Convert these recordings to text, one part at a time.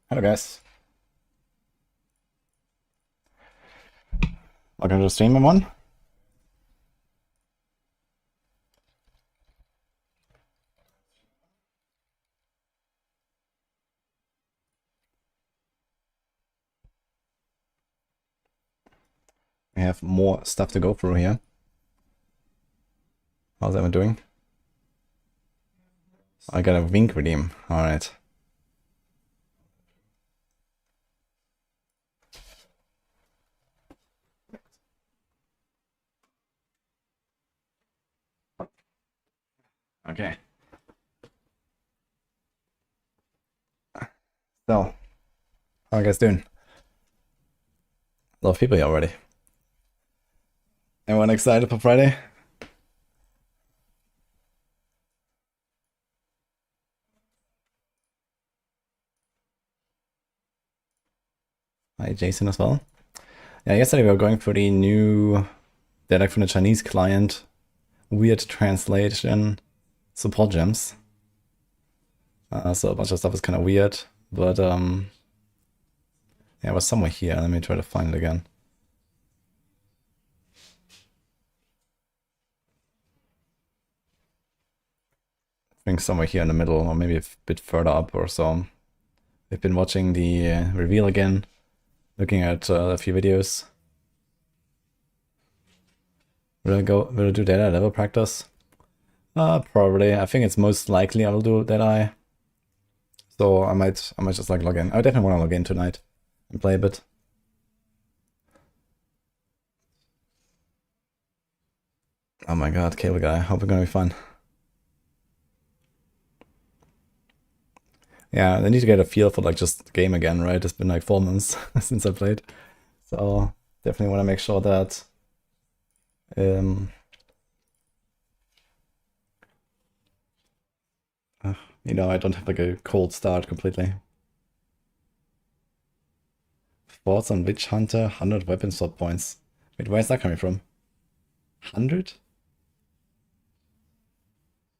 Hello guys, welcome to the stream everyone. We have more stuff to go through here. How's everyone doing? I got a wink redeem, alright. Okay. So, how are you guys doing? A lot of people here already. Everyone excited for Friday? Hi Jason as well. Yeah, yesterday we were going through the new direct from the Chinese client, weird translation, support gems. So a bunch of stuff is kind of weird, but yeah, it was somewhere here. Let me try to find it again. I think somewhere here in the middle, or maybe a bit further up or so. We've been watching the reveal again, looking at a few videos. Will I do data level practice? Probably. I think it's most likely I will do that. So I might just like log in. I definitely want to log in tonight and play a bit. Oh my god, cable guy. Hope it's gonna be fun. Yeah, I need to get a feel for like just the game again, right? It's been like 4 months since I played. So definitely want to make sure that you know, I don't have like a cold start completely. Thoughts on Witchhunter, 100 weapon slot points. Wait, where's that coming from? 100?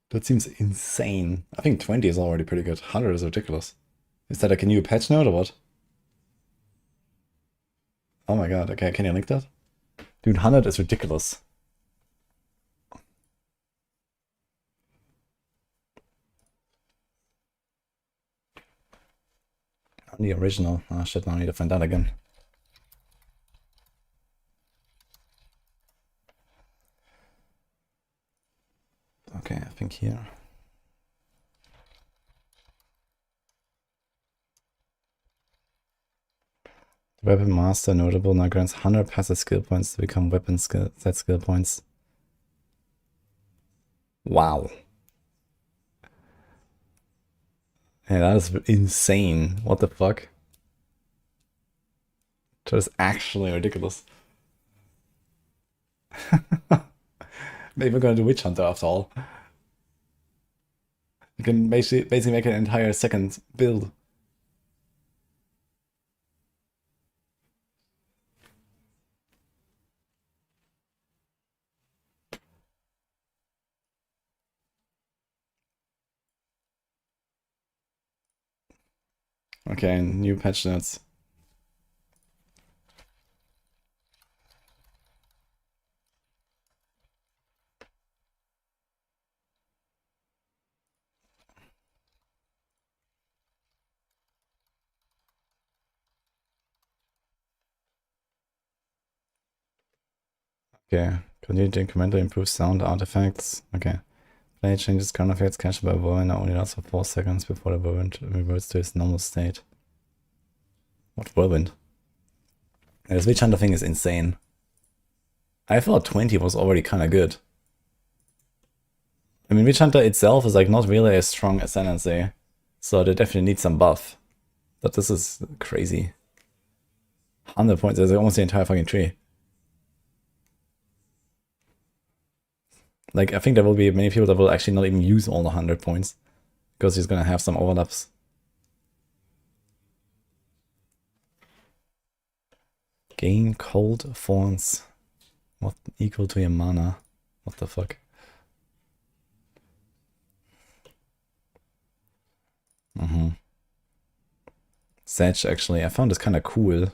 That seems insane. I think 20 is already pretty good. 100 is ridiculous. Is that like a new patch note or what? Oh my god, okay, can you link that? Dude, 100 is ridiculous. On the original. Ah, shit, now I need to find that again. Okay, I think here. Weapon Master notable now grants 100 passive skill points to become weapon set skill points. Wow. Hey, that is insane. What the fuck? That is actually ridiculous. Maybe we're gonna do Witchhunter after all. You can basically make an entire second build. Okay, new patch notes. Okay, continue to incrementally improve sound artifacts. Okay. Play changes current effects cast by a whirlwind only lasts for 4 seconds before the whirlwind reverts to its normal state. What whirlwind? This Witchhunter thing is insane. I thought 20 was already kind of good. I mean, Witchhunter itself is like not really a strong Ascendancy, so they definitely need some buff. But this is crazy. 100 points, that's almost the entire fucking tree. Like, I think there will be many people that will actually not even use all the 100 points, because he's gonna have some overlaps. Gain cold forms. What equal to your mana? What the fuck? Sedge, actually, I found this kind of cool.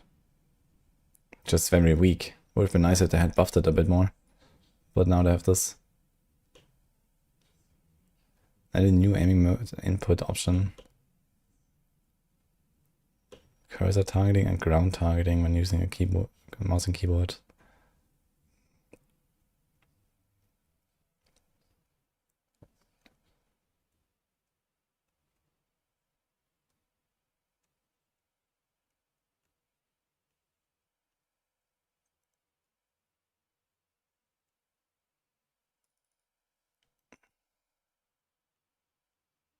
Just very weak. Would have been nice if they had buffed it a bit more. But now they have this. Add a new aiming mode input option. Cursor targeting and ground targeting when using a keyboard, mouse and keyboard.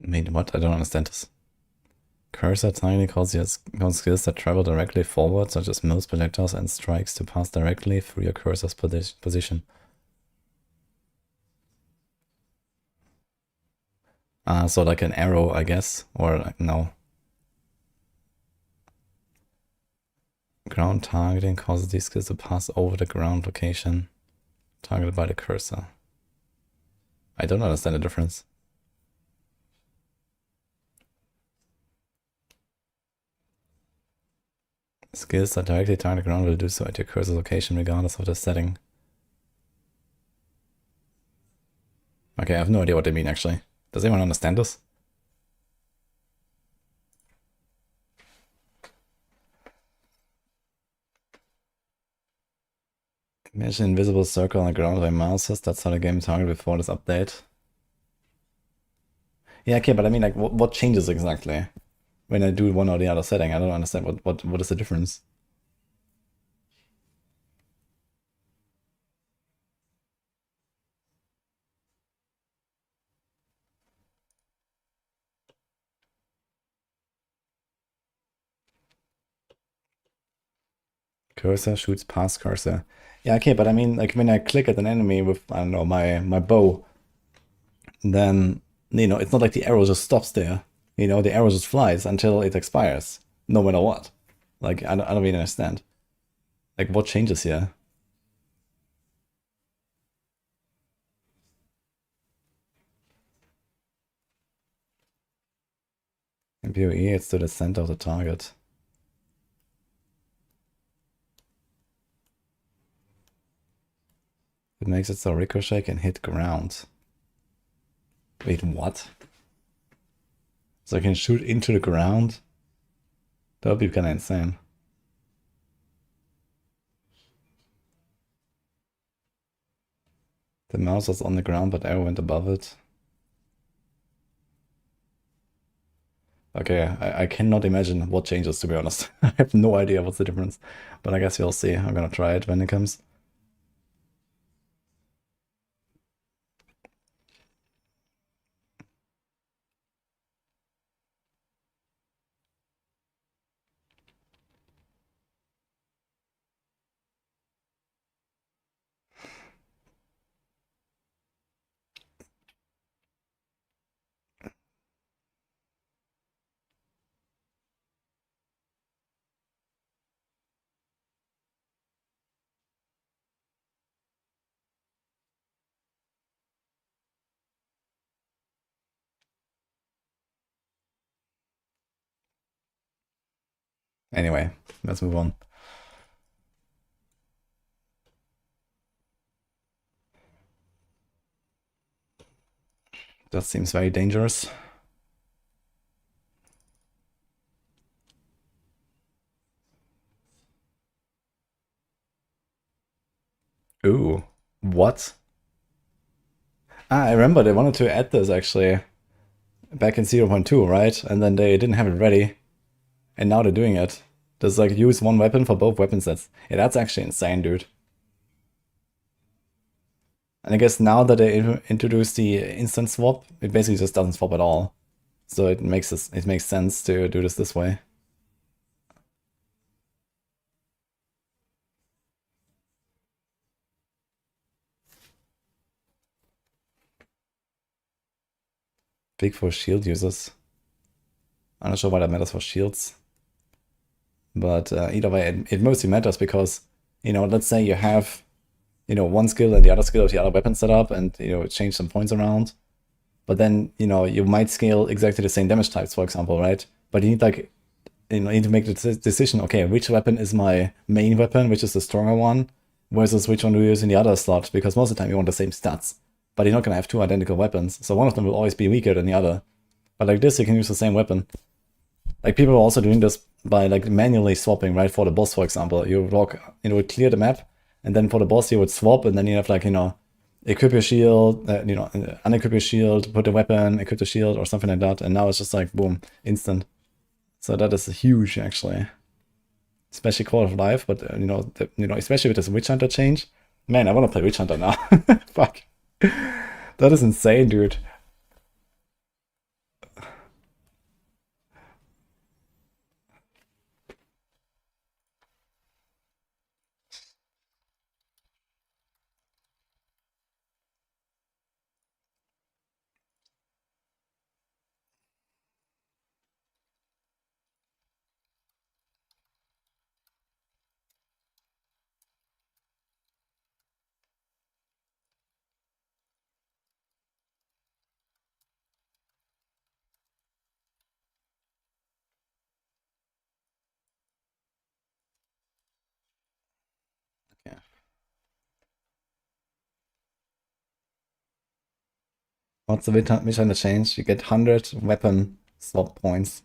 Wait, what? I don't understand this. Cursor targeting calls your skills that travel directly forward, such as mills, projectiles, and strikes to pass directly through your cursor's position. So like an arrow, I guess, or like, no. Ground targeting causes these skills to pass over the ground location targeted by the cursor. I don't understand the difference. Skills that directly target the ground will do so at your cursor location regardless of the setting. Okay, I have no idea what they mean actually. Does anyone understand this? Imagine an invisible circle on the ground by mouses. That's how the game targeted before this update. Yeah, okay, but I mean, like, what changes exactly when I do one or the other setting? I don't understand what is the difference. Cursor shoots past cursor. Yeah, okay, but I mean, like, when I click at an enemy with, I don't know, my bow, then, you know, it's not like the arrow just stops there. You know, the arrow just flies until it expires, no matter what. Like, I don't really understand. Like, what changes here? In PoE, it's to the center of the target. It makes it so ricochet can hit ground. Wait, what? So I can shoot into the ground? That would be kind of insane. The mouse was on the ground, but arrow went above it. Okay, I cannot imagine what changes, to be honest. I have no idea what's the difference. But I guess we'll see. I'm gonna try it when it comes. Anyway, let's move on. That seems very dangerous. Ooh, what? I remember they wanted to add this actually back in 0.2, right? And then they didn't have it ready. And now they're doing it. Just like use one weapon for both weapon sets. Yeah, that's actually insane, dude. And I guess now that they introduced the instant swap, it basically just doesn't swap at all. So it makes sense to do this way. Big for shield users. I'm not sure why that matters for shields. But either way, it mostly matters because, you know, let's say you have, you know, one skill and the other skill of the other weapon setup and, you know, change some points around. But then, you know, you might scale exactly the same damage types, for example, right? But you need like you know, need to make the decision, okay, which weapon is my main weapon, which is the stronger one, versus which one do you use in the other slot, because most of the time you want the same stats, but you're not gonna have two identical weapons, so one of them will always be weaker than the other. But like this, you can use the same weapon. Like people are also doing this by like manually swapping, right? For the boss, for example, you would clear the map, and then for the boss you would swap, and then you have like, you know, equip your shield, you know, unequip your shield, put the weapon, equip the shield, or something like that. And now it's just like boom, instant. So that is huge, actually, especially quality of life. But you know, especially with this Witchhunter change, man, I want to play Witchhunter now. Fuck, that is insane, dude. Yeah. What's the Witchhunter change? You get 100 weapon swap points.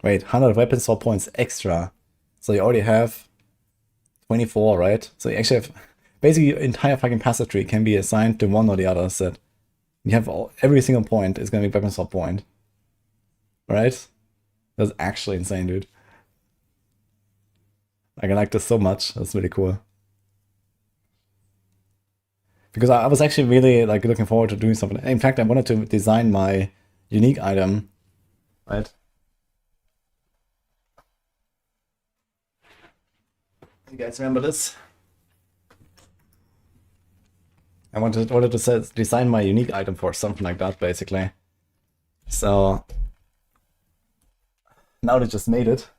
Wait, 100 weapon swap points extra. So you already have 24, right? So you actually have basically your entire fucking passive tree can be assigned to one or the other set. You have every single point is gonna be weapon swap point. Right? That's actually insane, dude. Like, I like this so much. That's really cool. Because I was actually really like looking forward to doing something. In fact, I wanted to design my unique item, right? You guys remember this? I wanted to design my unique item for something like that, basically. So now they just made it.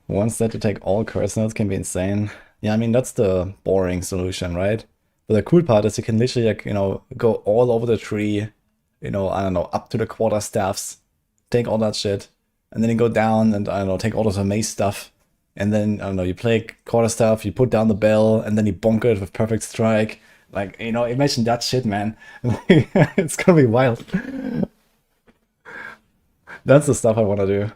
One set to take all curse nodes can be insane. Yeah, I mean, that's the boring solution, right? But the cool part is you can literally, like, you know, go all over the tree, you know, I don't know, up to the quarterstaffs, take all that shit, and then you go down and, I don't know, take all of the mace stuff, and then, I don't know, you play quarterstaff, you put down the bell, and then you bonk it with perfect strike. Like, you know, imagine that shit, man. It's gonna be wild. That's the stuff I want to do.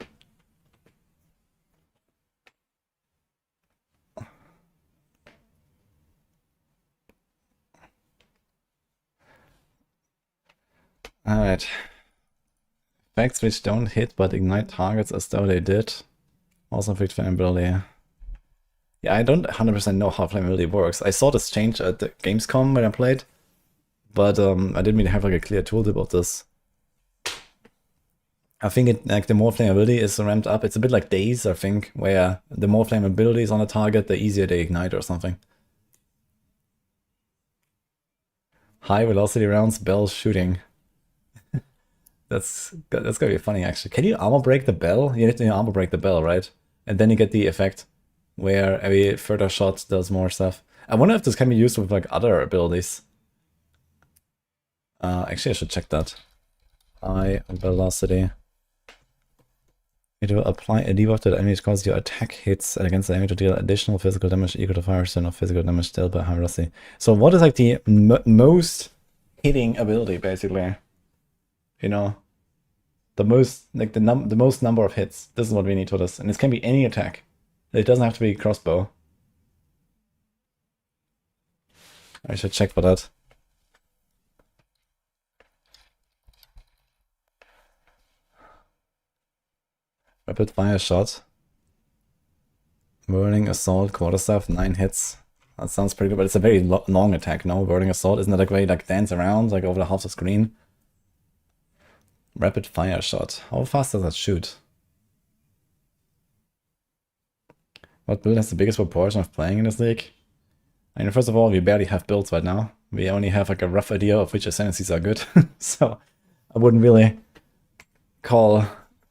Alright. Effects which don't hit but ignite targets as though they did. Also fixed flammability. Yeah, I don't 100% know how flammability works. I saw this change at the Gamescom when I played, but I didn't really have like a clear tooltip of this. I think it, like, the more flammability is ramped up, it's a bit like Daze, I think, where the more flammability is on a target, the easier they ignite or something. High velocity rounds, bell shooting. That's gonna be funny, actually. Can you armor break the bell? You need to armor break the bell, right? And then you get the effect where every further shot does more stuff. I wonder if this can be used with like other abilities. Actually, I should check that. High velocity. It will apply a debuff to the enemy which causes your attack hits against the enemy to deal additional physical damage equal to 5% of physical damage dealt by high velocity. So what is like the most hitting ability, basically? You know, the most, like the most number of hits. This is what we need for this, and this can be any attack. It doesn't have to be crossbow. I should check for that. Rapid fire shot. Whirling assault, quarterstaff, 9 hits. That sounds pretty good, but it's a very long attack, no? Whirling assault, isn't that like way like dance around, like over the half the screen? Rapid fire shot. How fast does that shoot? What build has the biggest proportion of playing in this league? I mean, first of all, we barely have builds right now. We only have like a rough idea of which ascendancies are good. So I wouldn't really call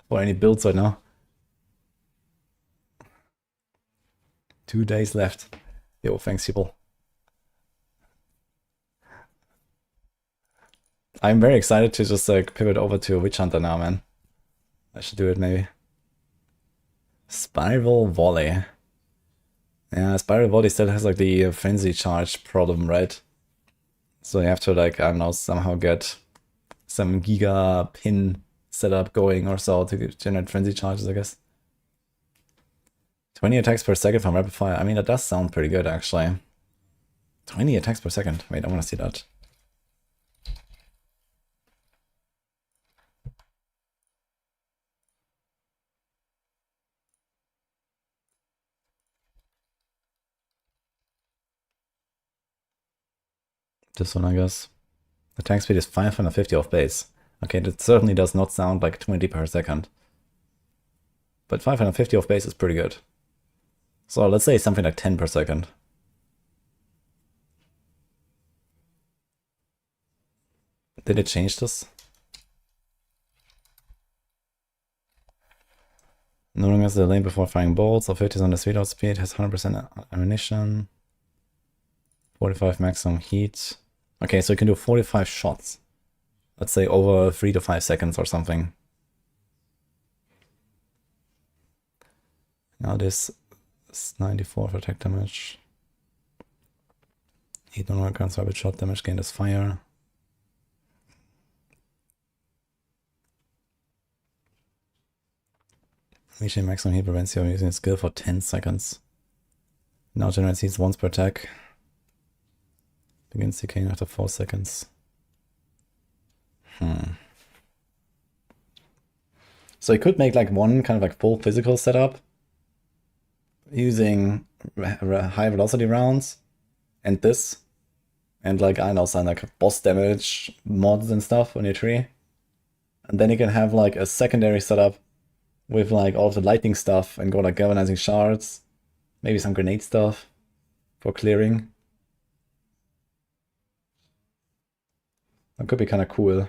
for any builds right now. 2 days left. Yo, thanks, people. I'm very excited to just like pivot over to a Witchhunter now, man. I should do it maybe. Spiral Volley. Yeah, Spiral Volley still has like the frenzy charge problem, right? So you have to like, I don't know, somehow get some giga pin setup going or so to generate frenzy charges, I guess. 20 attacks per second from rapid fire. I mean, that does sound pretty good, actually. 20 attacks per second. Wait, I want to see that. This one, I guess. Attack speed is 550 off base. Okay, that certainly does not sound like 20 per second. But 550 off base is pretty good. So let's say something like 10 per second. Did it change this? No longer has the delay before firing bolts, or 50 on the speed out speed, has 100% ammunition. 45 maximum heat. Okay, so you can do 45 shots. Let's say over 3 to 5 seconds or something. Now this is 94 for attack damage. Heat no longer counts rapid shot damage gained as fire. Reaching maximum heat prevents you from using a skill for 10 seconds. Now generates heats once per attack. Begins decaying after 4 seconds. So you could make like one kind of like full physical setup using high velocity rounds and this. And like, I don't know, some like boss damage mods and stuff on your tree. And then you can have like a secondary setup with like all of the lightning stuff and go like galvanizing shards. Maybe some grenade stuff for clearing. That could be kind of cool.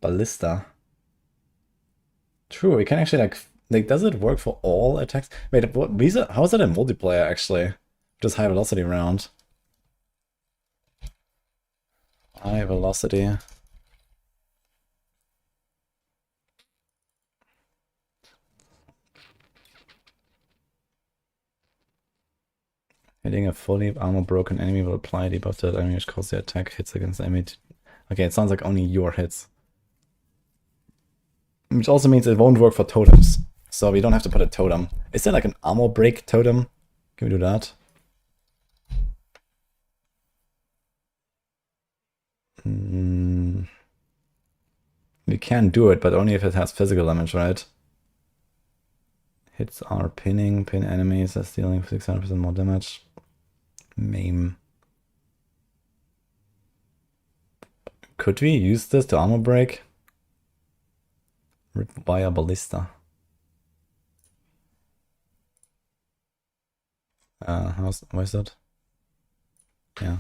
Ballista. True, we can actually like does it work for all attacks? Wait, how is that in multiplayer actually? Just high velocity round. High velocity. Hitting a fully armor broken enemy will apply the buff to that enemy which causes the attack hits against the enemy. Okay, it sounds like only your hits. Which also means it won't work for totems. So we don't have to put a totem. Is there like an armor break totem? Can we do that? We can do it, but only if it has physical damage, right? Hits are pinning, pin enemies, that's dealing 600% more damage. Maim. Could we use this to armor break? Rip via ballista. Why is that? Yeah.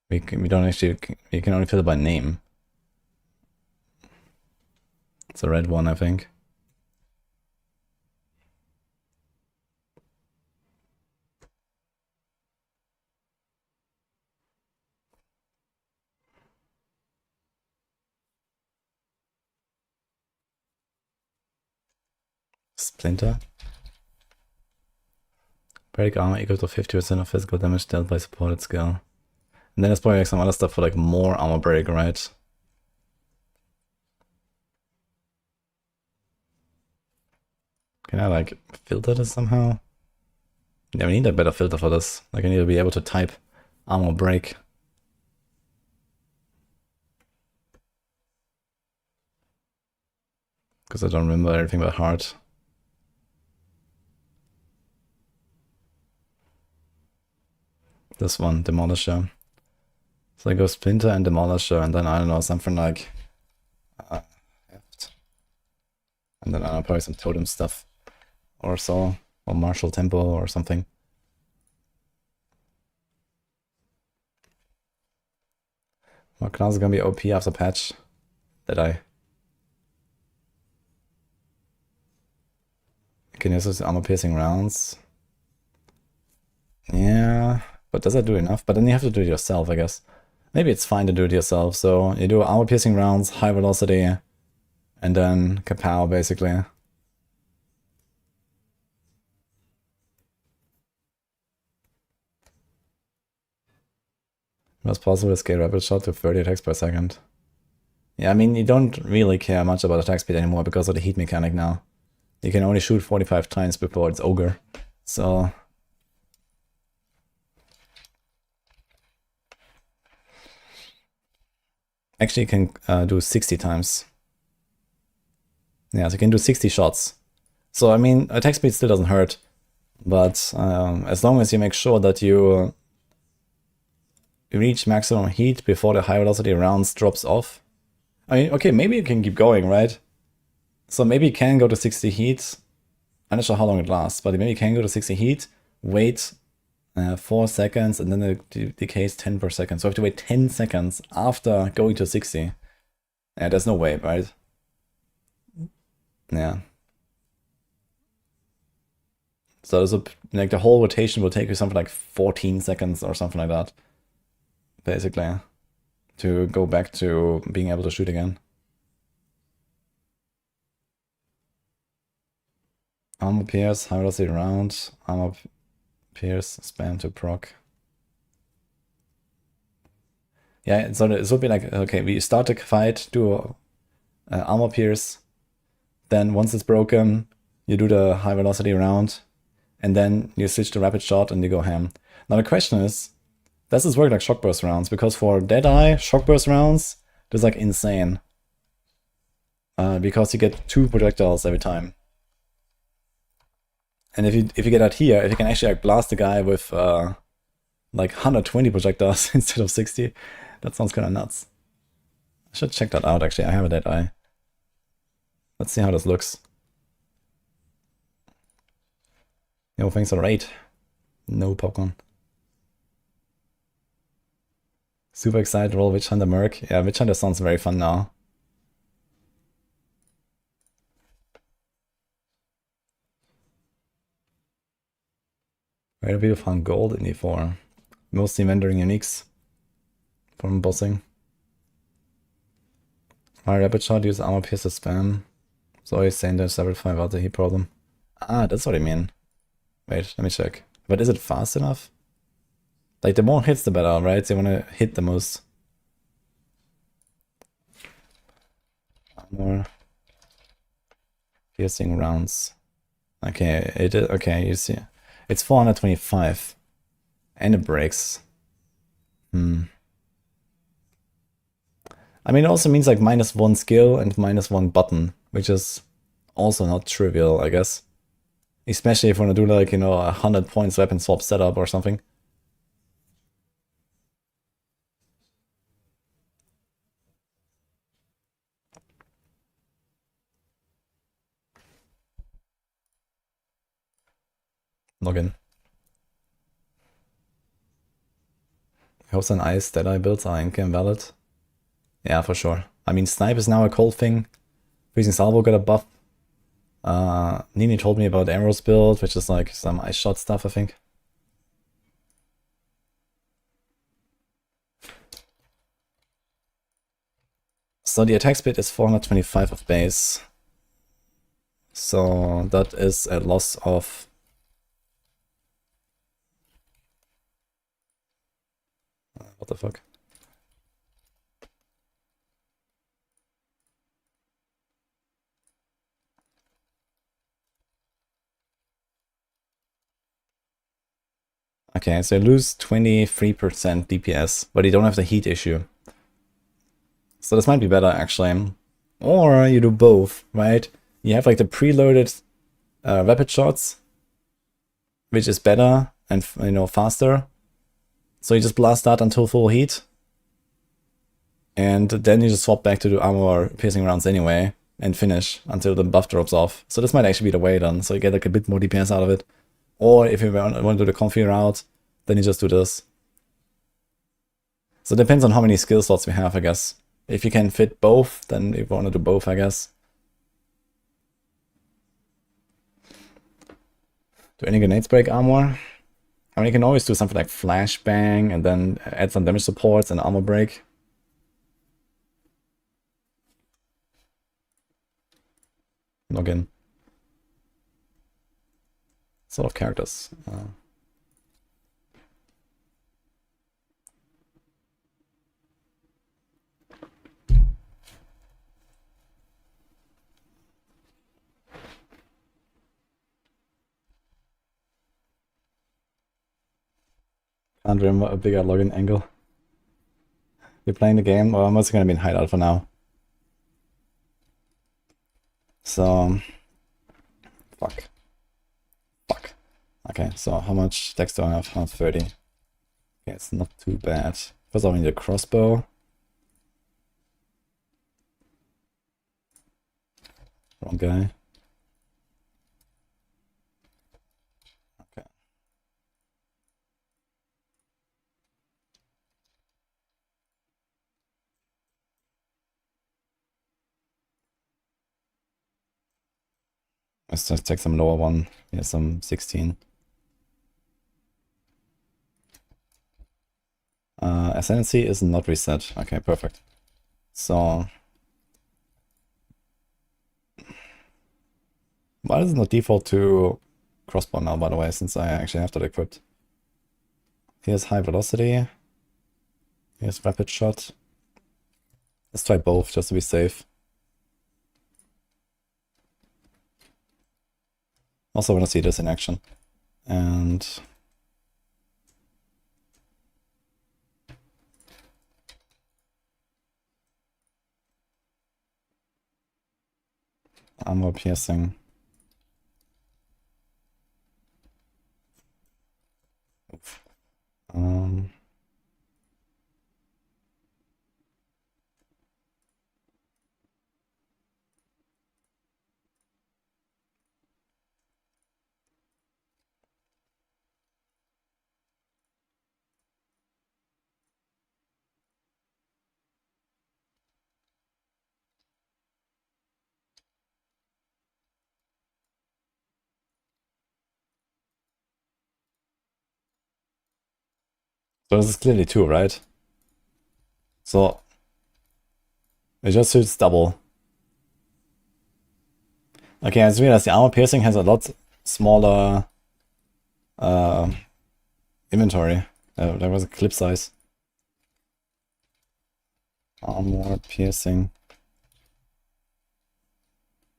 We don't actually, we can only filter by name. It's a red one, I think. Splinter. Break armor equal to 50% of physical damage dealt by supported skill. And then there's probably like some other stuff for like more armor break, right? Can I like filter this somehow? Yeah, we need a better filter for this. Like I need to be able to type armor break. Because I don't remember everything by heart. This one, Demolisher. So I go Splinter and Demolisher, and then I don't know, something like Heft. And then I don't know, probably some totem stuff or so, or Martial Tempo or something. What class is gonna be OP after patch? Deadeye. Can use this armor-piercing rounds. Yeah, but does that do enough? But then you have to do it yourself, I guess. Maybe it's fine to do it yourself. So you do armor-piercing rounds, high velocity, and then kapow, basically. Most possible to scale rapid shot to 30 attacks per second. Yeah, I mean, you don't really care much about attack speed anymore because of the heat mechanic now. You can only shoot 45 times before it's ogre. So... Actually, you can do 60 times. Yeah, so you can do 60 shots. So, I mean, attack speed still doesn't hurt. But as long as you make sure that you reach maximum heat before the high velocity rounds drops off. I mean, okay, maybe you can keep going, right? So maybe you can go to 60 heat. I'm not sure how long it lasts, but maybe you can go to 60 heat, wait 4 seconds, and then it decays 10 per second. So you have to wait 10 seconds after going to 60. Yeah, there's no way, right? Yeah. So there's like the whole rotation will take you something like 14 seconds or something like that. Basically, to go back to being able to shoot again. Armor pierce, high velocity round, armor pierce, spam to proc. Yeah, so it would be like, okay, we start the fight, do armor pierce, then once it's broken, you do the high velocity round, and then you switch to rapid shot and you go ham. Now the question is, does this work like shock burst rounds? Because for Deadeye, shock burst rounds, it's like insane. Because you get 2 projectiles every time. And if you get out here, if you can actually like blast the guy with like 120 projectiles instead of 60, that sounds kind of nuts. I should check that out actually. I have a Deadeye. Let's see how this looks. Yo, thanks for 8. No popcorn. Super excited to roll Witchhunter Merc. Yeah, Witchhunter sounds very fun now. Where do people found gold in E4? Mostly vending uniques from bossing. Rapid shot, use armor pierce to spam. So he's saying there's level 5 out the heat problem. Ah, that's what I mean. Wait, let me check. But is it fast enough? Like, the more hits, the better, right? So you want to hit the most. More piercing rounds. Okay, okay, you see. It's 425. And it breaks. I mean, it also means like -1 skill and -1 button, which is also not trivial, I guess. Especially if you want to do like, you know, 100 points weapon swap setup or something. Login. Host and ice Deadeye builds are invalid. Yeah, for sure. I mean, snipe is now a cold thing. Freezing Salvo got a buff. Nini told me about Emerald's build, which is like some ice shot stuff, I think. So the attack speed is 425 of base. So that is a loss of... What the fuck? Okay, so you lose 23% DPS, but you don't have the heat issue. So this might be better, actually. Or you do both, right? You have like the preloaded rapid shots, which is better and, you know, faster. So you just blast that until full heat. And then you just swap back to the armor piercing rounds anyway and finish until the buff drops off. So this might actually be the way then. So you get like a bit more DPS out of it. Or if you want to do the comfy route, then you just do this. So it depends on how many skill slots we have, I guess. If you can fit both, then you want to do both, I guess. Do any grenades break armor? I mean, you can always do something like flashbang and then add some damage supports and armor break. Log in. Sort of characters. Can't remember a bigger login angle. You're playing the game, or I'm also gonna be in hideout for now. So, fuck. Okay, so how much dex do I have? 130. Okay, it's not too bad. First I need a crossbow. Wrong guy. Okay. Let's just take some lower one. Here's some 16. Ascendancy is not reset. Okay, perfect. So, why does it not default to crossbow now, by the way, since I actually have that equipped? Here's high velocity. Here's rapid shot. Let's try both just to be safe. Also want to see this in action. And armor piercing. So this is clearly 2, right? So it just suits double. Okay, I just realized the armor piercing has a lot smaller inventory. There was a clip size. Armor piercing.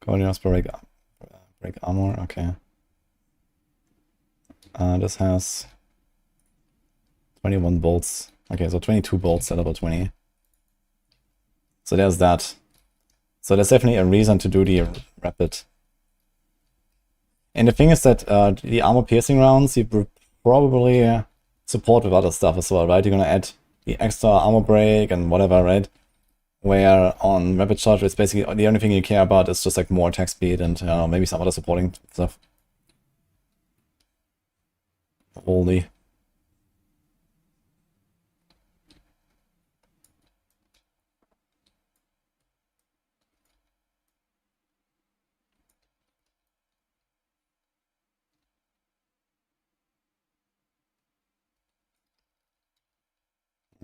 Guardians break armor. Okay. This has 21 bolts. Okay, so 22 bolts at level 20. So there's that. So there's definitely a reason to do the rapid. And the thing is that the armor piercing rounds you probably support with other stuff as well, right? You're gonna add the extra armor break and whatever, right? Where on rapid shot, it's basically the only thing you care about is just like more attack speed and maybe some other supporting stuff. Holy.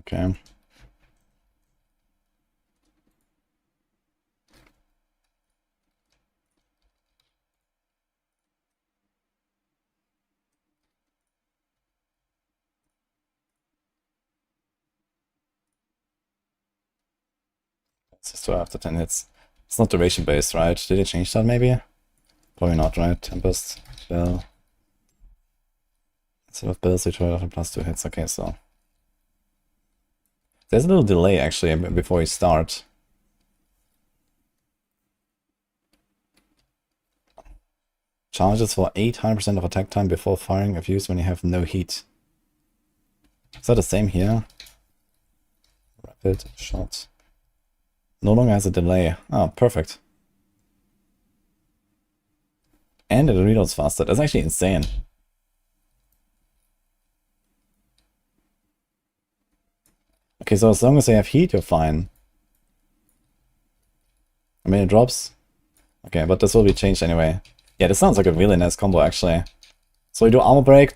Okay. It's just 2 after 10 hits. It's not duration based, right? Did they change that maybe? Probably not, right? Tempest, Bell. Instead of Bells, we try after +2 hits. Okay, so there's a little delay actually before you start. Charges for 800% of attack time before firing if used when you have no heat. Is that the same here? Rapid shot. No longer has a delay. Oh, perfect. And it reloads faster. That's actually insane. Okay, so as long as they have heat, you're fine. I mean, it drops. Okay, but this will be changed anyway. Yeah, this sounds like a really nice combo, actually. So you do armor break,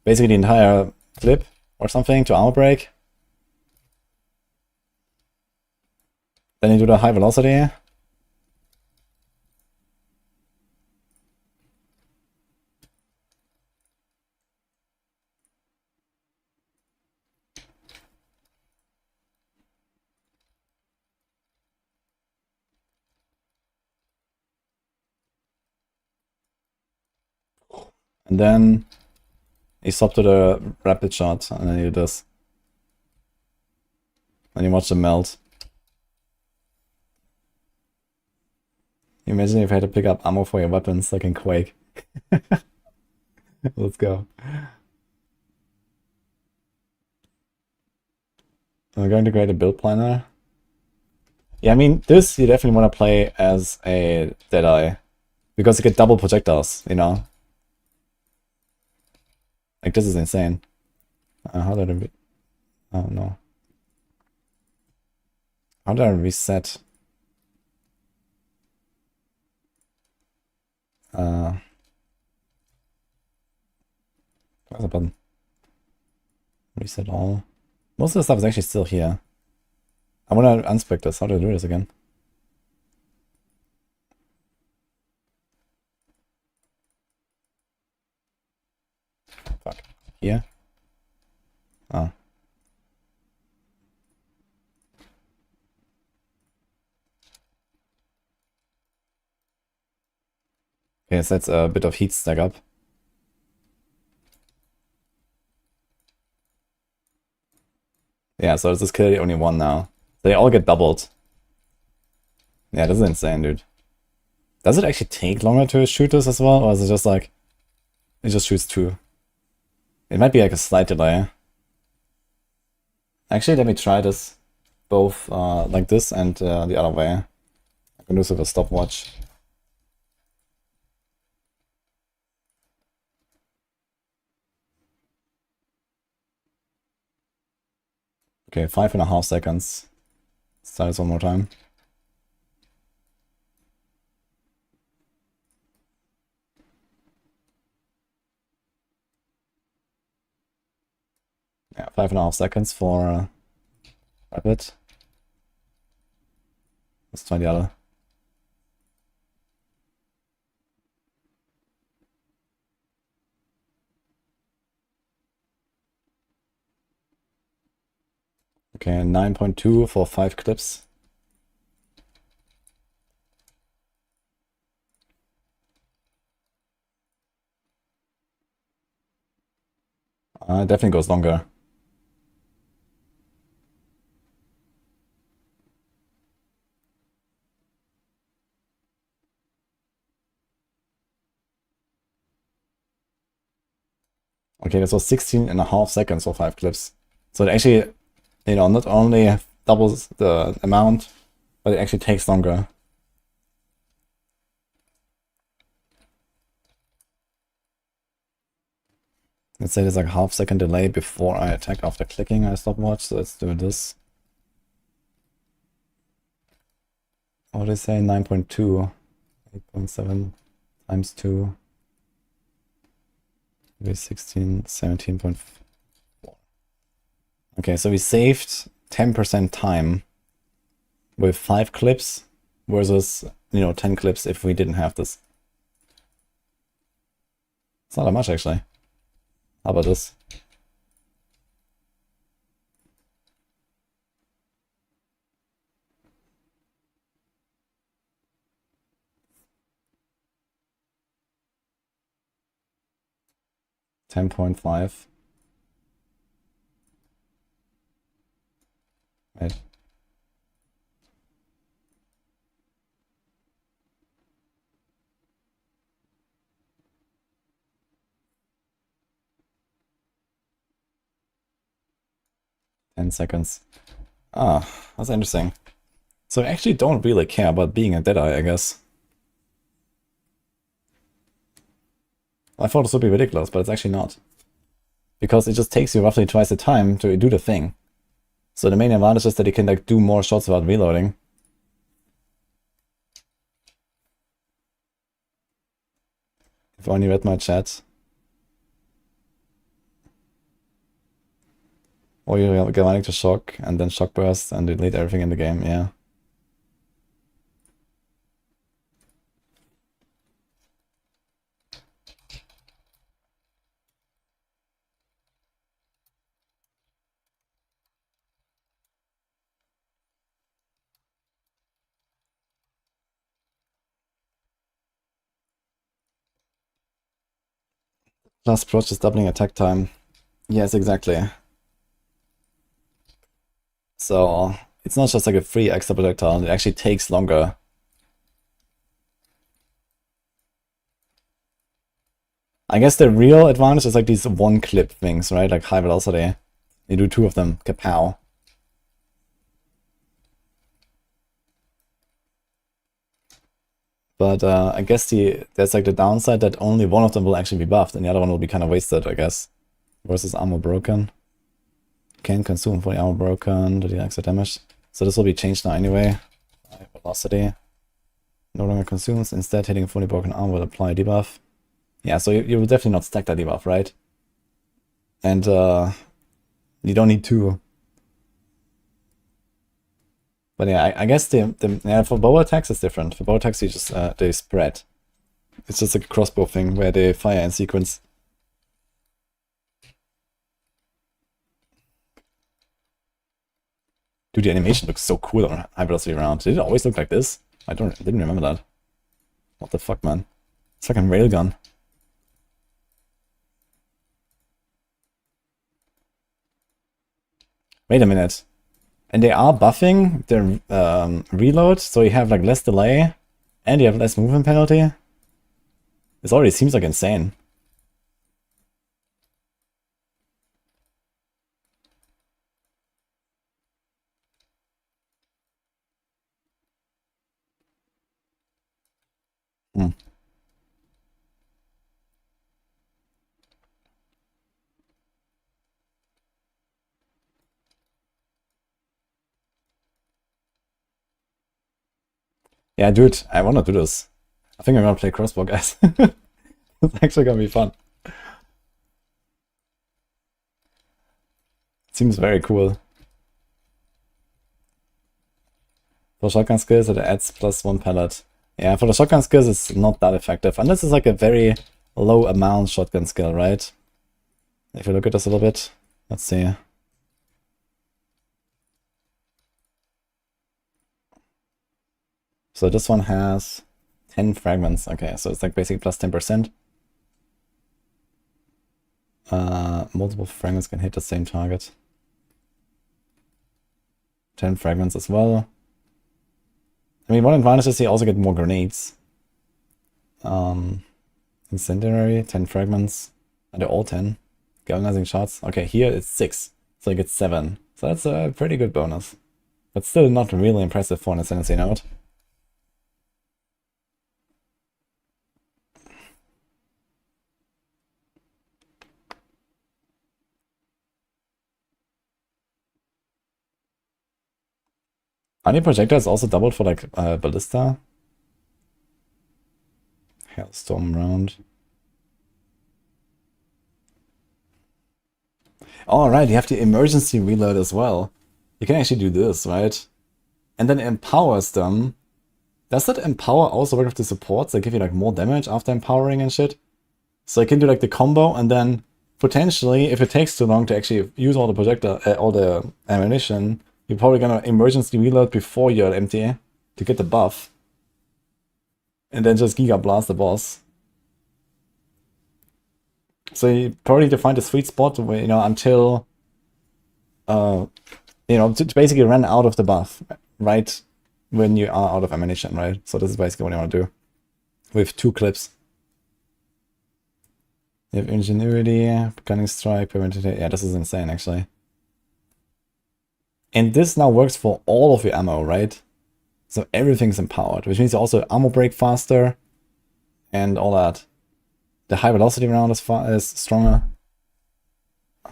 basically the entire clip or something to armor break. Then you do the high velocity. And then you stop to the rapid shot, and then you do this. And you watch them melt. You imagine if you had to pick up ammo for your weapons, like in Quake. Let's go. I'm going to create a build planner. Yeah, I mean, this you definitely want to play as a Deadeye. Because you get double projectiles, you know? Like, this is insane. How did I... Oh, no. How did I reset? Where's the button? Reset all. Most of the stuff is actually still here. I want to unspec this. How do I do this again? Fuck. Here? Oh. Okay, so that's a bit of heat stack up. Yeah, so this is clearly only one now. They all get doubled. Yeah, this is insane, dude. Does it actually take longer to shoot this as well? Or is it just like... It just shoots two? It might be like a slight delay. Actually, let me try this. Both like this and the other way. I can do this with a stopwatch. Okay, 5.5 seconds. Let's try this one more time. Yeah, 5.5 seconds for rapid. Let's try the other. Okay, 9.2 for 5 clips. It definitely goes longer. Okay, this was 16.5 seconds for 5 clips. So it actually, you know, not only doubles the amount, but it actually takes longer. Let's say there's like a half-second delay before I attack after clicking I stopwatch, so let's do this. What did I say? 9.2. 8.7 times 2. Maybe 16, 17.4. Okay, so we saved 10% time with 5 clips versus, you know, 10 clips if we didn't have this. It's not that much, actually. How about this? $10.5. Right. $10. Ah, that's interesting. So I actually don't really care about being a Deadeye, I guess. I thought this would be ridiculous, but it's actually not. Because it just takes you roughly twice the time to do the thing. So the main advantage is that you can like do more shots without reloading. If only read my chat. Or you're going to shock and then shock burst and delete everything in the game, yeah. Plus Proch is doubling attack time. Yes, exactly. So it's not just like a free extra projectile, it actually takes longer. I guess the real advantage is like these one clip things, right? Like high velocity. You do 2 of them, kapow. But I guess there's like the downside that only one of them will actually be buffed and the other one will be kind of wasted, I guess. Versus armor broken. Can consume for the armor broken to deal extra damage. So this will be changed now anyway. High velocity. No longer consumes. Instead, hitting fully broken armor will apply a debuff. Yeah, so you will definitely not stack that debuff, right? And you don't need 2. But yeah, I guess yeah, for bow attacks it's different. For bow attacks you just they spread. It's just like a crossbow thing where they fire in sequence. Dude, the animation looks so cool on high velocity round. Did it always look like this? I didn't remember that. What the fuck, man? It's like a railgun. Wait a minute. And they are buffing their reload, so you have like less delay, and you have less movement penalty. This already seems like insane. Hmm. Yeah, dude, I wanna do this. I think I'm gonna play crossbow, guys. It's actually gonna be fun. It seems very cool. For shotgun skills, it adds +1 pellet. Yeah, for the shotgun skills, it's not that effective. Unless it's like a very low amount shotgun skill, right? If you look at this a little bit, let's see. So this one has 10 fragments. Okay, so it's like basically +10%. Multiple fragments can hit the same target. 10 fragments as well. I mean, one advantage is you also get more grenades. Incendiary, 10 fragments. And they're all 10. Galvanizing shots. Okay, here it's 6. So you get 7. So that's a pretty good bonus. But still not really impressive for an Ascendancy node. Honey Projector is also doubled for like Ballista. Hailstorm round. Alright, you have the emergency reload as well. You can actually do this, right? And then it empowers them. Does that empower also work with the supports? They give you like more damage after empowering and shit? So you can do like the combo and then potentially, if it takes too long to actually use all the projector, all the ammunition, you're probably gonna emergency reload before you're empty to get the buff. And then just Giga Blast the boss. So you probably need to find a sweet spot where, you know, until, you know, to basically run out of the buff, right when you are out of ammunition, right? So this is basically what you want to do with 2 clips. You have Ingenuity, Gunning Strike, Preventative. Yeah, this is insane, actually. And this now works for all of your ammo, right? So everything's empowered, which means you also armor break faster and all that. The high velocity round is stronger. I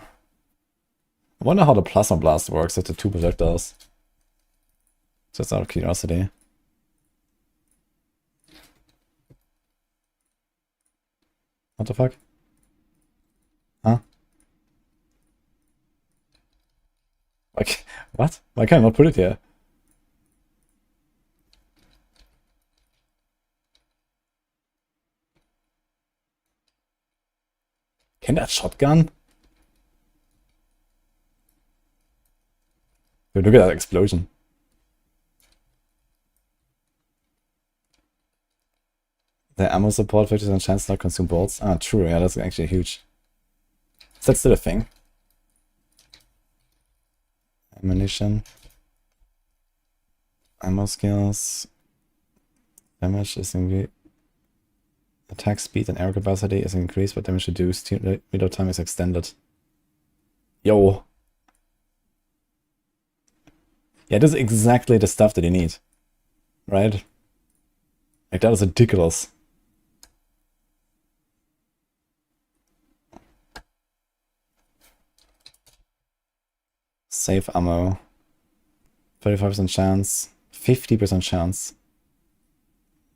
wonder how the Plasma Blast works with the 2 projectiles. Just out of curiosity. What the fuck? Huh? Like, what? Why can't I not put it here? Can that shotgun? Dude, look at that explosion. The ammo support 50% chance to not consume bolts. Ah, true, yeah, that's actually huge. Is that still a thing? Ammunition. Ammo skills. Damage is increased. Attack speed and arrow capacity is increased, but damage reduced. Reload time is extended. Yo! Yeah, this is exactly the stuff that you need. Right? Like, that is ridiculous. Save ammo. 35% chance. 50% chance.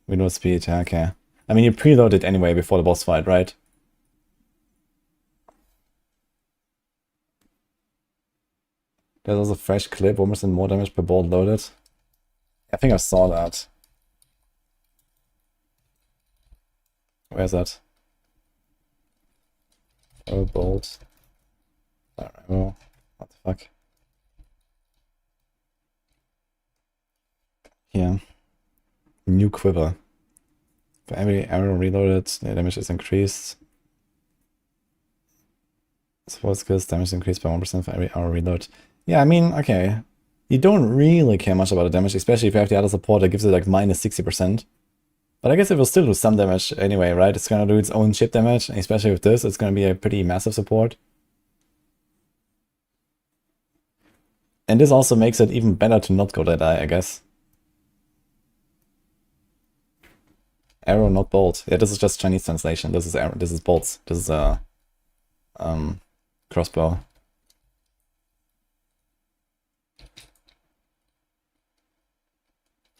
Reload speed, yeah, okay. I mean, you preload it anyway before the boss fight, right? There's also a fresh clip, 1% more damage per bolt loaded. I think I saw that. Where's that? Oh, bolt. Oh, what the fuck? Here. New quiver. For every arrow reloaded, the damage is increased. Support skills, damage increased by 1% for every arrow reload. Yeah, I mean, okay. You don't really care much about the damage, especially if you have the other support that gives it like minus 60%. But I guess it will still do some damage anyway, right? It's gonna do its own chip damage, and especially with this, it's gonna be a pretty massive support. And this also makes it even better to not go that high, I guess. Arrow, not bolt. Yeah, this is just Chinese translation. This is arrow, this is bolts. This is a crossbow.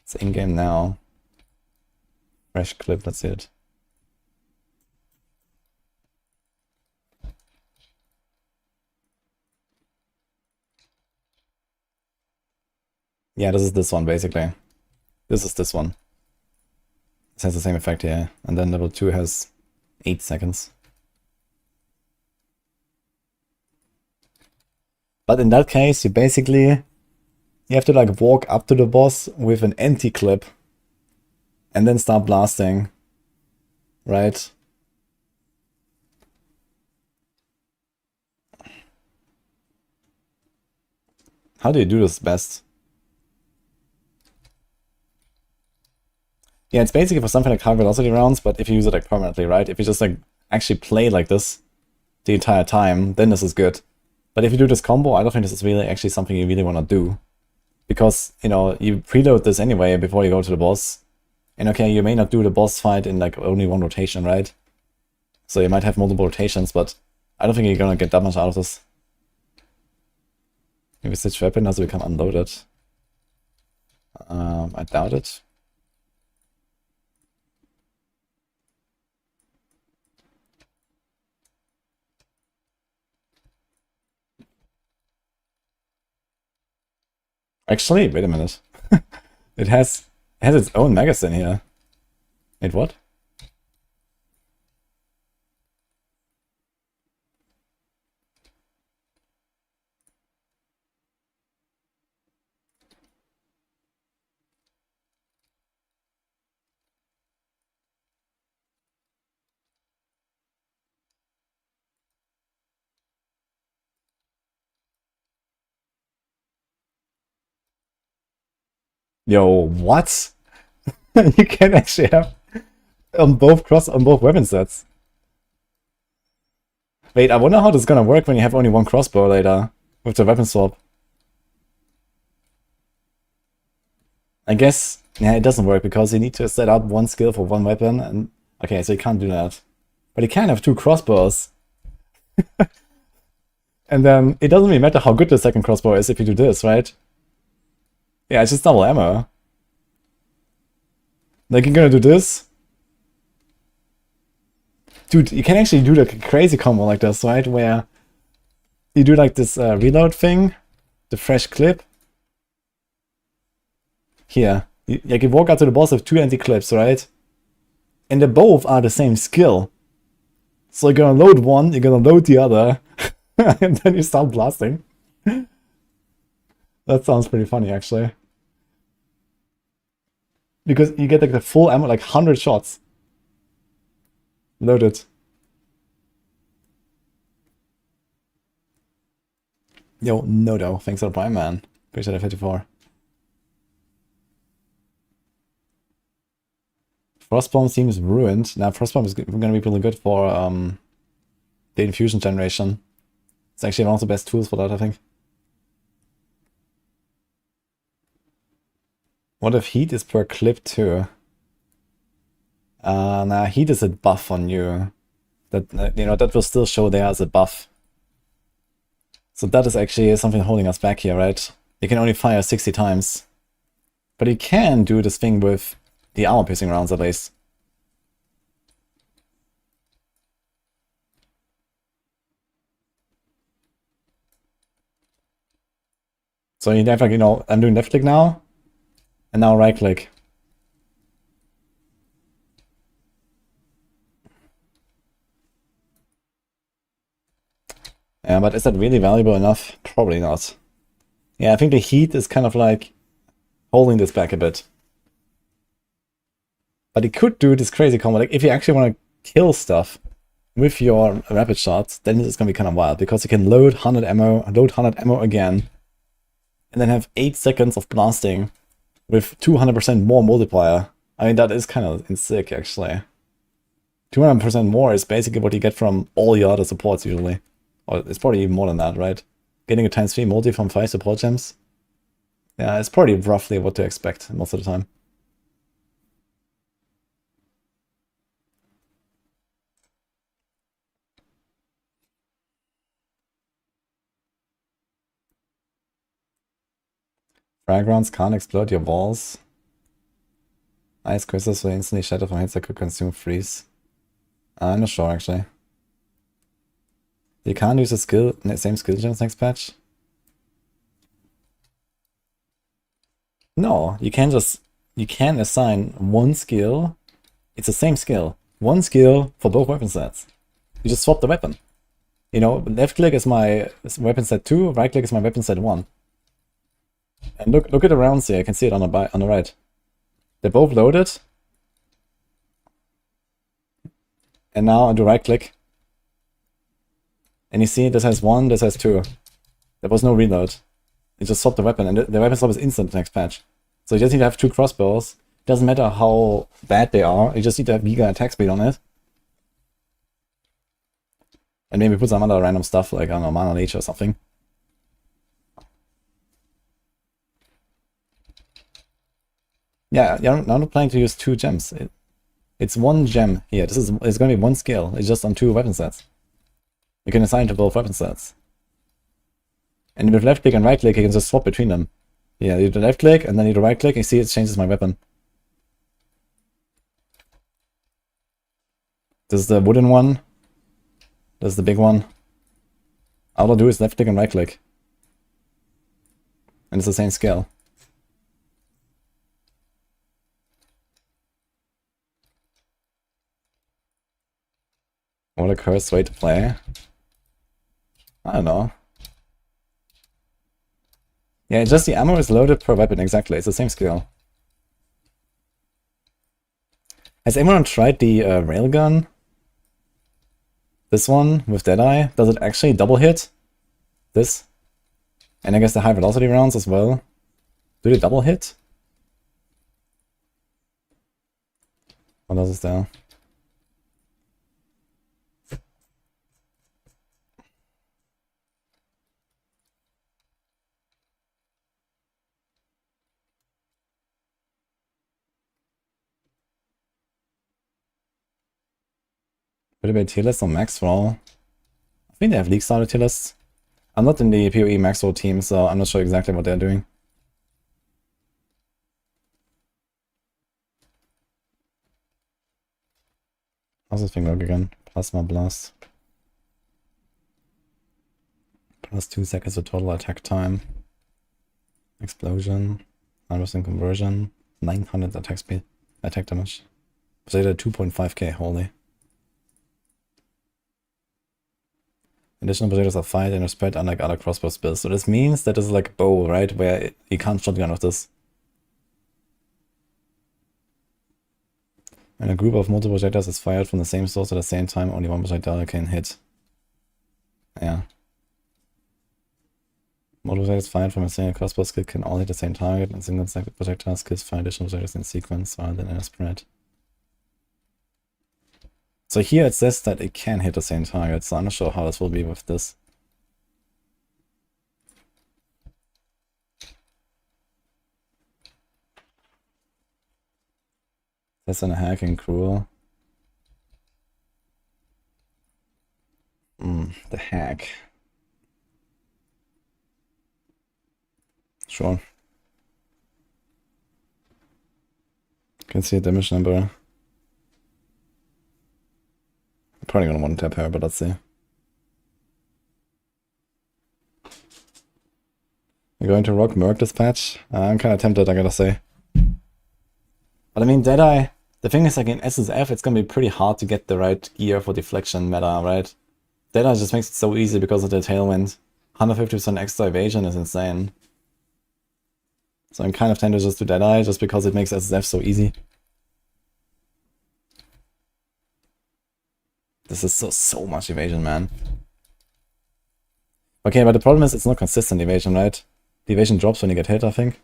It's in-game now. Fresh clip, let's see it. Yeah, this is this one, basically. This is this one. This has the same effect here. And then level 2 has 8 seconds. But in that case, you have to like walk up to the boss with an anti-clip and then start blasting, right? How do you do this best? Yeah, it's basically for something like high velocity rounds, but if you use it like permanently, right? If you just like actually play like this the entire time, then this is good. But if you do this combo, I don't think this is really actually something you really want to do. Because, you know, you preload this anyway before you go to the boss. And okay, you may not do the boss fight in like only one rotation, right? So you might have multiple rotations, but I don't think you're gonna get that much out of this. Maybe switch weapon has become unloaded. I doubt it. Actually, wait a minute. It has its own magazine here. Wait, what? Yo, what? You can actually have on both weapon sets. Wait, I wonder how this is gonna work when you have only one crossbow later with the weapon swap. I guess, yeah, it doesn't work because you need to set up one skill for one weapon, and okay, so you can't do that. But you can have two crossbows. And then it doesn't really matter how good the second crossbow is if you do this, right? Yeah, it's just double ammo. Like, you're gonna do this. Dude, you can actually do like a crazy combo like this, right? Where you do like this reload thing, the fresh clip. Here, you walk out to the boss with 2 empty clips, right? And they both are the same skill. So you're gonna load one, you're gonna load the other, and then you start blasting. That sounds pretty funny, actually. Because you get like the full ammo, like 100 shots. Loaded. Yo, Nodo, thanks for the Prime, man. Appreciate it, 54. Frostbomb seems ruined. Now, Frostbomb is going to be really good for the infusion generation. It's actually one of the best tools for that, I think. What if heat is per clip too? Nah, heat is a buff on you. That you know, that will still show there as a buff. So that is actually something holding us back here, right? You can only fire 60 times. But you can do this thing with the armor-piercing rounds at least. So you have like, you know, I'm doing left click now, and now right click. Yeah, but is that really valuable enough? Probably not. Yeah, I think the heat is kind of like holding this back a bit. But you could do this crazy combo. Like, if you actually want to kill stuff with your rapid shots, then it's going to be kind of wild, because you can load 100 ammo, load 100 ammo again, and then have 8 seconds of blasting with 200% more multiplier. I mean, that is kind of sick, actually. 200% more is basically what you get from all your other supports usually. Or it's probably even more than that, right? Getting a ×3 multi from 5 support gems. Yeah, it's probably roughly what to expect most of the time. Frag rounds can't explode your walls. Ice crystals will instantly shatter from hits that could consume freeze. I'm not sure, actually. You can't use the same skill gems next patch? No, you can assign one skill. It's the same skill. One skill for both weapon sets. You just swap the weapon. You know, left click is my weapon set 2, right click is my weapon set 1. And look at the rounds here, you can see it on the right. They're both loaded. And now I do right click. And you see this has 1, this has 2. There was no reload. You just swap the weapon, and the weapon swap is instant next patch. So you just need to have 2 crossbows. Doesn't matter how bad they are, you just need to have giga attack speed on it. And maybe put some other random stuff like, I don't know, mana leech or something. Yeah, I'm not planning to use 2 gems. It's 1 gem here. It's going to be 1 skill. It's just on 2 weapon sets. You can assign to both weapon sets. And with left click and right click, you can just swap between them. Yeah, you do left click and then you do right click, and you see it changes my weapon. This is the wooden one. This is the big one. All I'll do is left click and right click. And it's the same scale. What a cursed way to play. I don't know. Yeah, just the ammo is loaded per weapon, exactly. It's the same skill. Has anyone tried the railgun? This one with Deadeye? Does it actually double hit? This? And I guess the high velocity rounds as well. Do they double hit? What else is there? Would it be tier list on Maxroll? I think they have league starter tier lists. I'm not in the PoE Maxroll team, so I'm not sure exactly what they're doing. How's this thing work again? Plasma Blast. Plus 2 seconds of total attack time. Explosion. 100% conversion. 900 attack speed. Attack damage. Potato 2.5k, holy. Additional potatoes are fired and are spread unlike other crossbow spells. So this means that this is like a bow, right? Where you can't shotgun with this. When a group of multiple projectiles is fired from the same source at the same time, only one projectile can hit. Yeah. Multiple projectiles fired from a single crossbow skill can all hit the same target, and single projectile skills fire additional projectiles in sequence rather than in a spread. So here it says that it can hit the same target, so I'm not sure how this will be with this. That's an hack and cruel. The hack. Sure. Can see a damage number. I'm probably gonna want to tap her, but let's see. You're going to rock Merc this patch? I'm kind of tempted, I gotta say. But I mean, Deadeye, the thing is, like in SSF, it's gonna be pretty hard to get the right gear for deflection meta, right? Deadeye just makes it so easy because of the tailwind. 150% extra evasion is insane. So I'm kind of tempted just to Deadeye, just because it makes SSF so easy. This is so much evasion, man. Okay, but the problem is it's not consistent evasion, right? The evasion drops when you get hit, I think.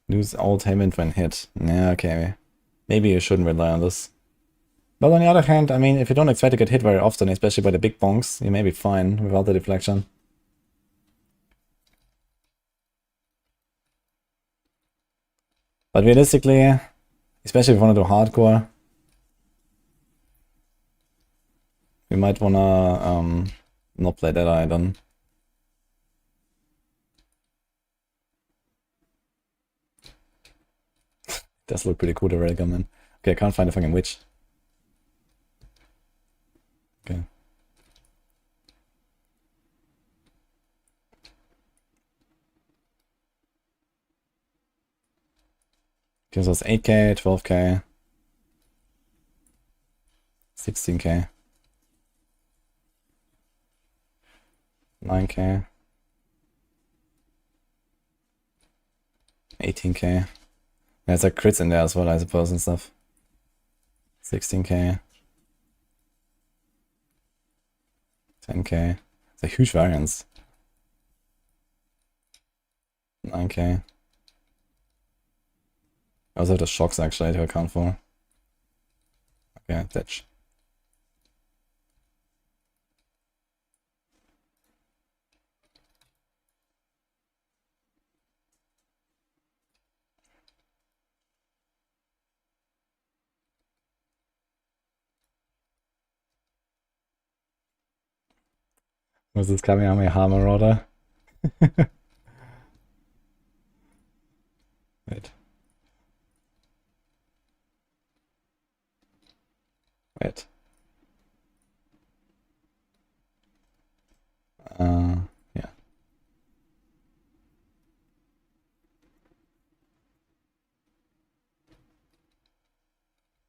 Lose all tailwind when hit. Yeah, okay. Maybe you shouldn't rely on this. But on the other hand, I mean, if you don't expect to get hit very often, especially by the big bonks, you may be fine without the deflection. But realistically, especially if you want to do hardcore, we might wanna not play Deadeye then. Does look pretty cool, the railgun, man. Okay, I can't find a fucking witch. Okay. Gives us 8k, 12k, 16k, 9k, 18k. There's like crits in there as well, I suppose, and stuff. 16k. 10k. It's a huge variance. 9k. I also have the shocks actually to account for. Okay, ditch. Was this Kamehameha Marauder? Wait. Wait. Yeah.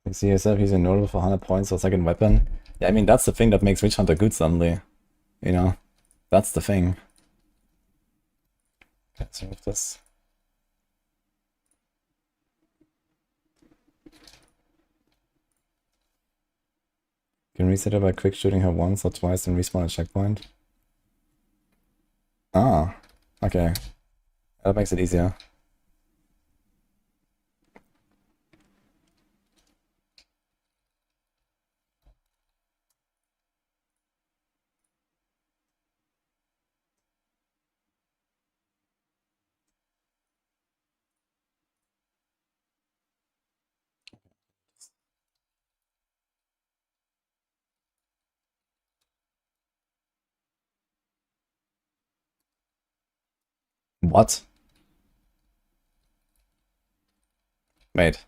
You see yourself using notable for 100 points for second weapon. Yeah, I mean, that's the thing that makes Witchhunter good suddenly. You know? That's the thing. Okay, let's remove this. You can reset her by quick shooting her once or twice and respawn a checkpoint. Ah, okay. That makes it easier. What? Wait,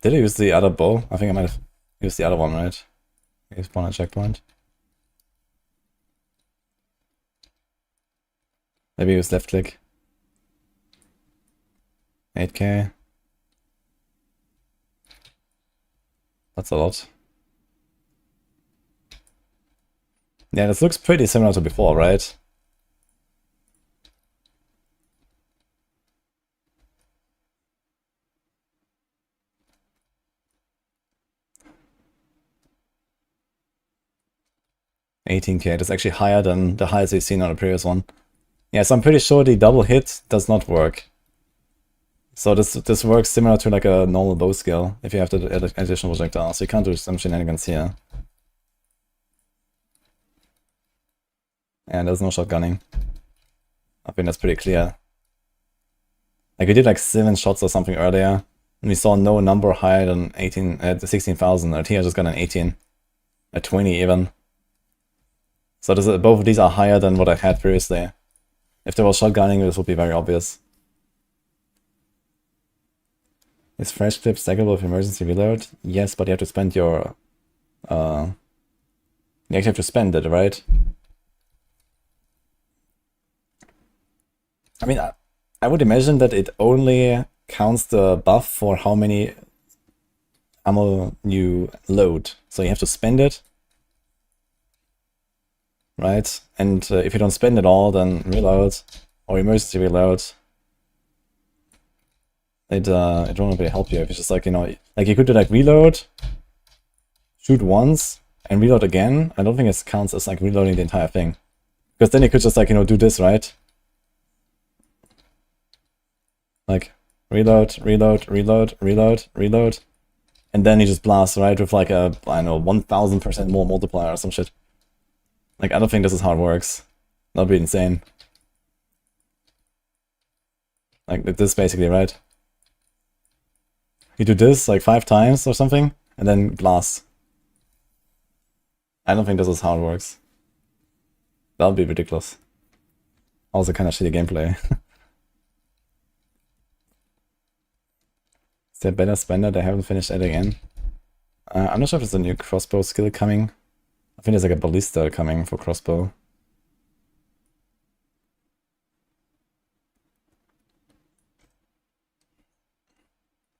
did I use the other bow? I think I might have used the other one, right? Okay, spawn a checkpoint. Maybe use left click. 8k. That's a lot. Yeah, this looks pretty similar to before, right? $18k, that's actually higher than the highest we've seen on the previous one. Yeah, so I'm pretty sure the double hit does not work. So this works similar to like a normal bow skill if you have the additional projectile, so you can't do some shenanigans here. And there's no shotgunning. I think that's pretty clear. Like we did like 7 shots or something earlier, and we saw no number higher than 16,000, and here I just got an 18. A 20 even. So both of these are higher than what I had previously. If there was shotgunning, this would be very obvious. Is fresh clip stackable with emergency reload? Yes, but you have to spend your... you actually have to spend it, right? I mean, I would imagine that it only counts the buff for how many ammo you load. So you have to spend it. Right? And if you don't spend it all, then reload or emergency reload. It won't really help you if it's just like, you know, like you could do like reload, shoot once, and reload again. I don't think it counts as like reloading the entire thing. Because then you could just like, you know, do this, right? Like reload, reload, reload, reload, reload. And then you just blast, right? With like a, I don't know, 1000% more multiplier or some shit. Like, I don't think this is how it works. That'd be insane. Like this basically, right? You do this like 5 times or something, and then blast. I don't think this is how it works. That would be ridiculous. Also kind of shitty gameplay. Is there a better spender? They haven't finished adding in. I'm not sure if there's a new crossbow skill coming. I think there's like a ballista coming for crossbow.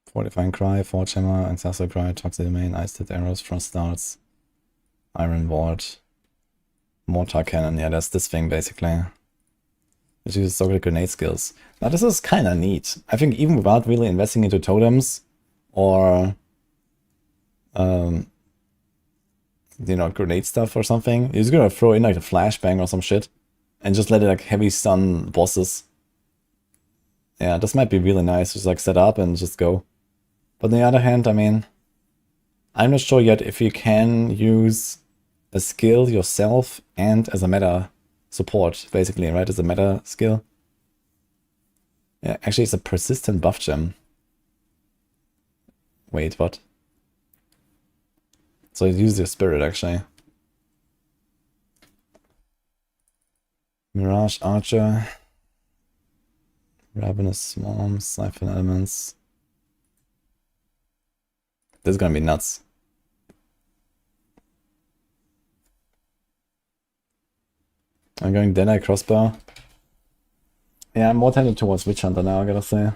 Fortifying Cry, Forge Hammer, Ancestral Cry, Toxic Domain, Ice Tit Arrows, Frost Darts, Iron Ward, Mortar Cannon. Yeah, that's this thing basically. Which uses Sorc grenade skills. Now this is kind of neat. I think even without really investing into totems or you know, grenade stuff or something, you're just gonna throw in like a flashbang or some shit and just let it like heavy stun bosses. Yeah, this might be really nice. Just like set up and just go. But on the other hand, I mean, I'm not sure yet if you can use a skill yourself and as a meta support, basically, right? As a meta skill. Yeah, actually it's a persistent buff gem. Wait, what? So you use your spirit, actually. Mirage Archer. Ravenous Swarm, Siphon Elements. This is gonna be nuts. I'm going Deadeye Crossbow. Yeah, I'm more tended towards Witchhunter now, I gotta say.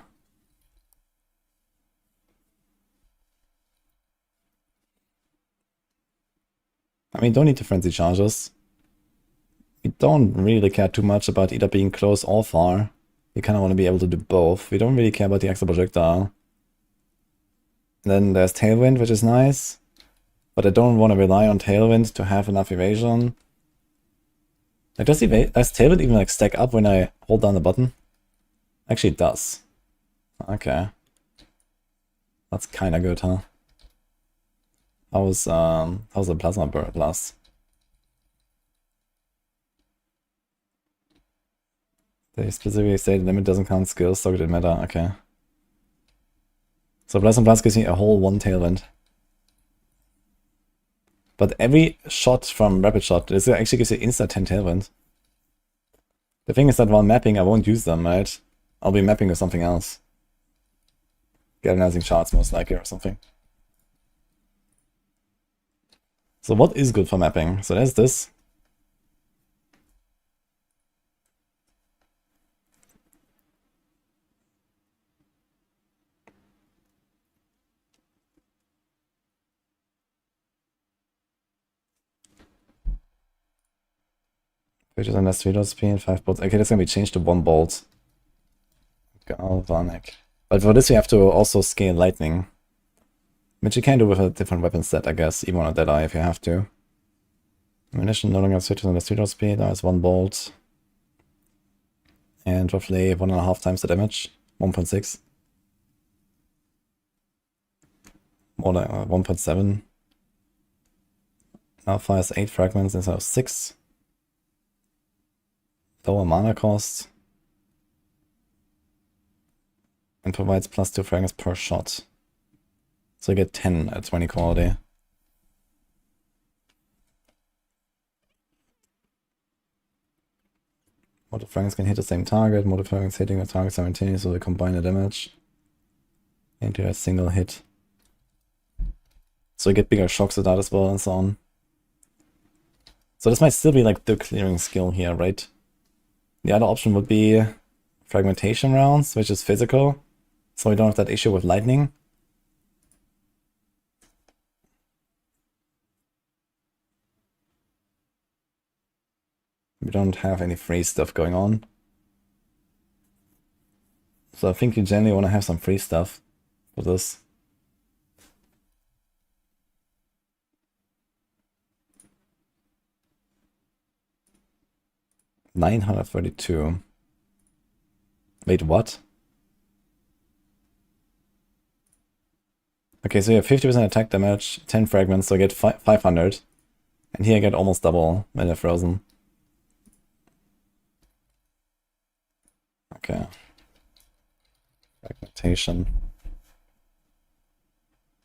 I mean, don't need to frenzy charges. We don't really care too much about either being close or far. We kind of want to be able to do both. We don't really care about the extra projectile. Then there's Tailwind, which is nice. But I don't want to rely on Tailwind to have enough evasion. Like, does Tailwind even like stack up when I hold down the button? Actually, it does. Okay. That's kind of good, huh? How's the Plasma Blast? They specifically say the limit doesn't count skills, so it didn't matter. Okay. So Plasma Blast gives me a whole 1 Tailwind. But every shot from Rapid Shot, this actually gives you insta 10 Tailwind. The thing is that while mapping, I won't use them, right? I'll be mapping with something else. galvanizing shards most likely or something. So what is good for mapping? So there's this. Which is under 3 dot speed, 5 bolts. Okay, that's gonna be changed to 1 bolt. Galvanic. But for this you have to also scale lightning. Which you can do with a different weapon set, I guess, even on a Deadeye if you have to. Ammunition no longer switches under 3 dot speed, now it's 1 bolt. And roughly 1.5 times the damage. 1.6. More than 1.7. Now fires 8 fragments instead of 6. Lower mana cost. And provides plus 2 fragments per shot. So you get 10 at 20 quality. Mortar fragments can hit the same target. Mortar fragments hitting the target simultaneously, so they combine the damage into a single hit. So you get bigger shocks with that as well and so on. So this might still be like the clearing skill here, right? The other option would be fragmentation rounds, which is physical. So we don't have that issue with lightning. We don't have any free stuff going on. So I think you generally want to have some free stuff for this. $932. Wait, what? Okay, so you have 50% attack damage, 10 fragments, so I get 500. And here I get almost double when they're frozen. Okay. Fragmentation.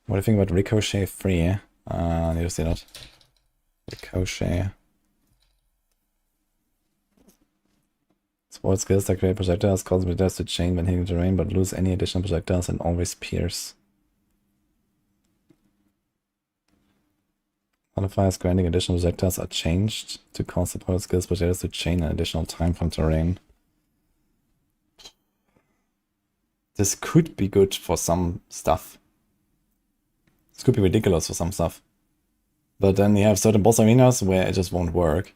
What do you think about Ricochet free? I need to see that. Ricochet. Support skills that create projectiles, cause projectiles to chain when hitting terrain, but lose any additional projectiles and always pierce. Modifiers granting additional projectiles are changed to cause support skills projectiles to chain an additional time from terrain. This could be good for some stuff. This could be ridiculous for some stuff. But then you have certain boss arenas where it just won't work.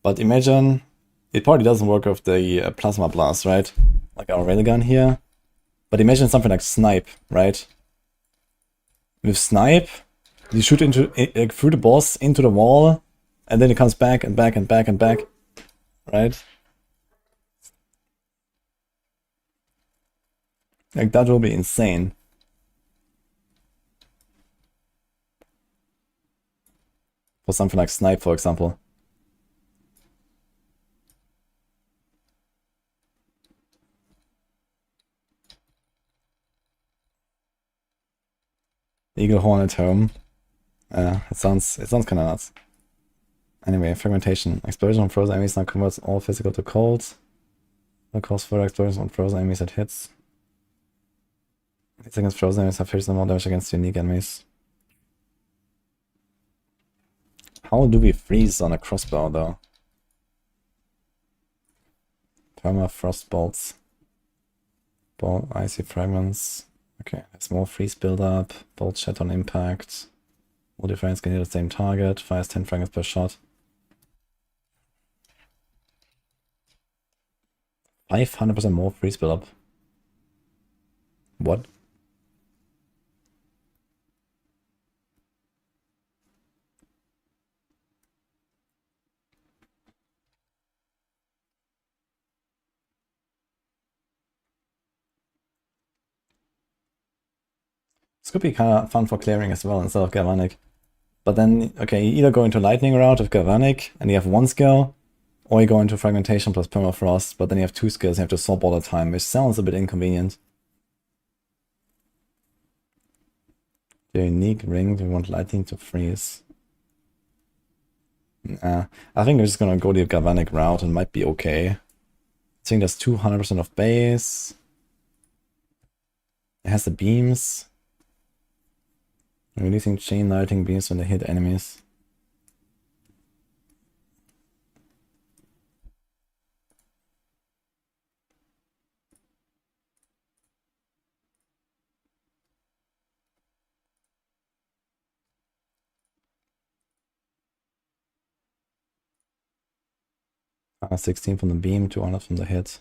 But imagine, it probably doesn't work with the plasma blast, right? Like our railgun here. But imagine something like snipe, right? With snipe, you shoot into through the boss into the wall, and then it comes back and back and back and back, right? Like that will be insane. For something like snipe, for example. Eagle Horn at home. It sounds kind of nuts. Anyway, fragmentation. Explosion on frozen enemies now converts all physical to cold. Will cause further explosions on frozen enemies that hits. Hits against frozen enemies have 50% more damage against unique enemies. How do we freeze on a crossbow though? Perma frost bolts. Bolt icy fragments. Okay, there's more freeze build-up. Bolt shatter on impact. All difference can hit the same target. Fires 10 fragments per shot. 500% more freeze build-up. What? This could be kind of fun for clearing as well instead of Galvanic. But then, okay, you either go into Lightning route with Galvanic and you have one skill, or you go into Fragmentation plus Permafrost, but then you have two skills, you have to swap all the time, which sounds a bit inconvenient. The unique ring, we want Lightning to freeze. I think we're just gonna go the Galvanic route and might be okay. I think that's 200% of base. It has the beams. Releasing chain lightning beams when they hit enemies. Ah, 16 from the beam, 200 from the hit.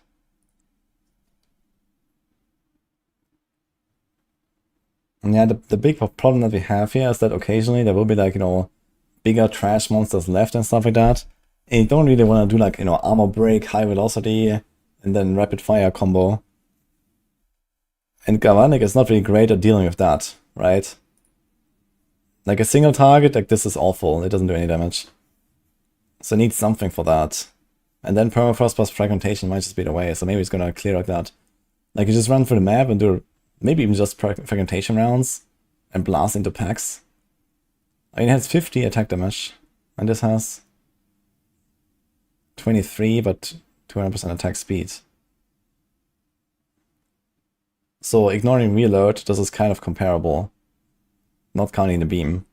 And yeah, the big problem that we have here is that occasionally there will be like, you know, bigger trash monsters left and stuff like that. And you don't really want to do like, you know, armor break, high velocity, and then rapid fire combo. And Galvanic is not really great at dealing with that, right? Like a single target, like this is awful. It doesn't do any damage. So it needs something for that. And then Permafrost plus Fragmentation might just be the way, so maybe it's gonna clear like that. Like you just run through the map and do maybe even just Fragmentation rounds and blast into packs. I mean, it has 50 attack damage, and this has 23, but 200% attack speed. So ignoring reload, this is kind of comparable. Not counting the beam.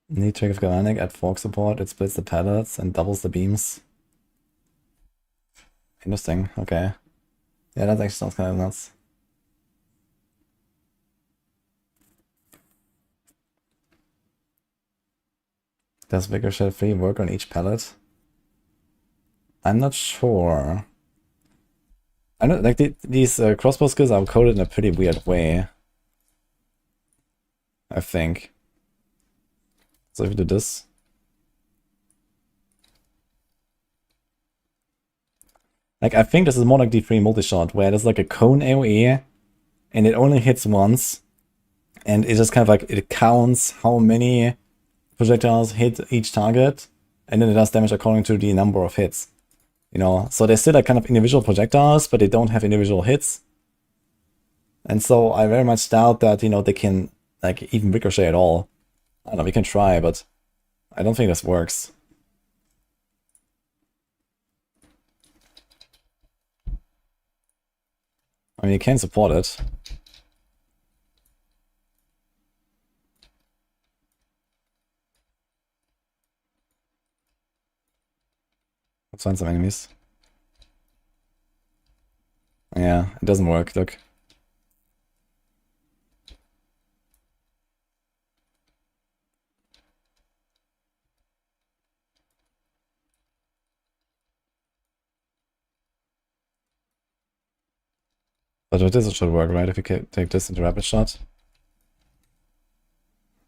Need trick of Galvanic, add fork support, it splits the pallets and doubles the beams. Interesting, okay. Yeah, that actually sounds kind of nuts. Does Ricochet 3 work on each pallet? I'm not sure. I know, like, these crossbow skills are coded in a pretty weird way. I think. So if you do this. Like, I think this is more like D3 multi-shot, where there's like a cone AoE, and it only hits once, and it just kind of like, it counts how many projectiles hit each target, and then it does damage according to the number of hits. You know, so they're still like kind of individual projectiles, but they don't have individual hits. And so I very much doubt that, you know, they can like even ricochet at all. I don't know, we can try, but I don't think this works. I mean, you can support it. Let's find some enemies. Yeah, it doesn't work, look. But with this it should work, right? If you can take this into rapid shot.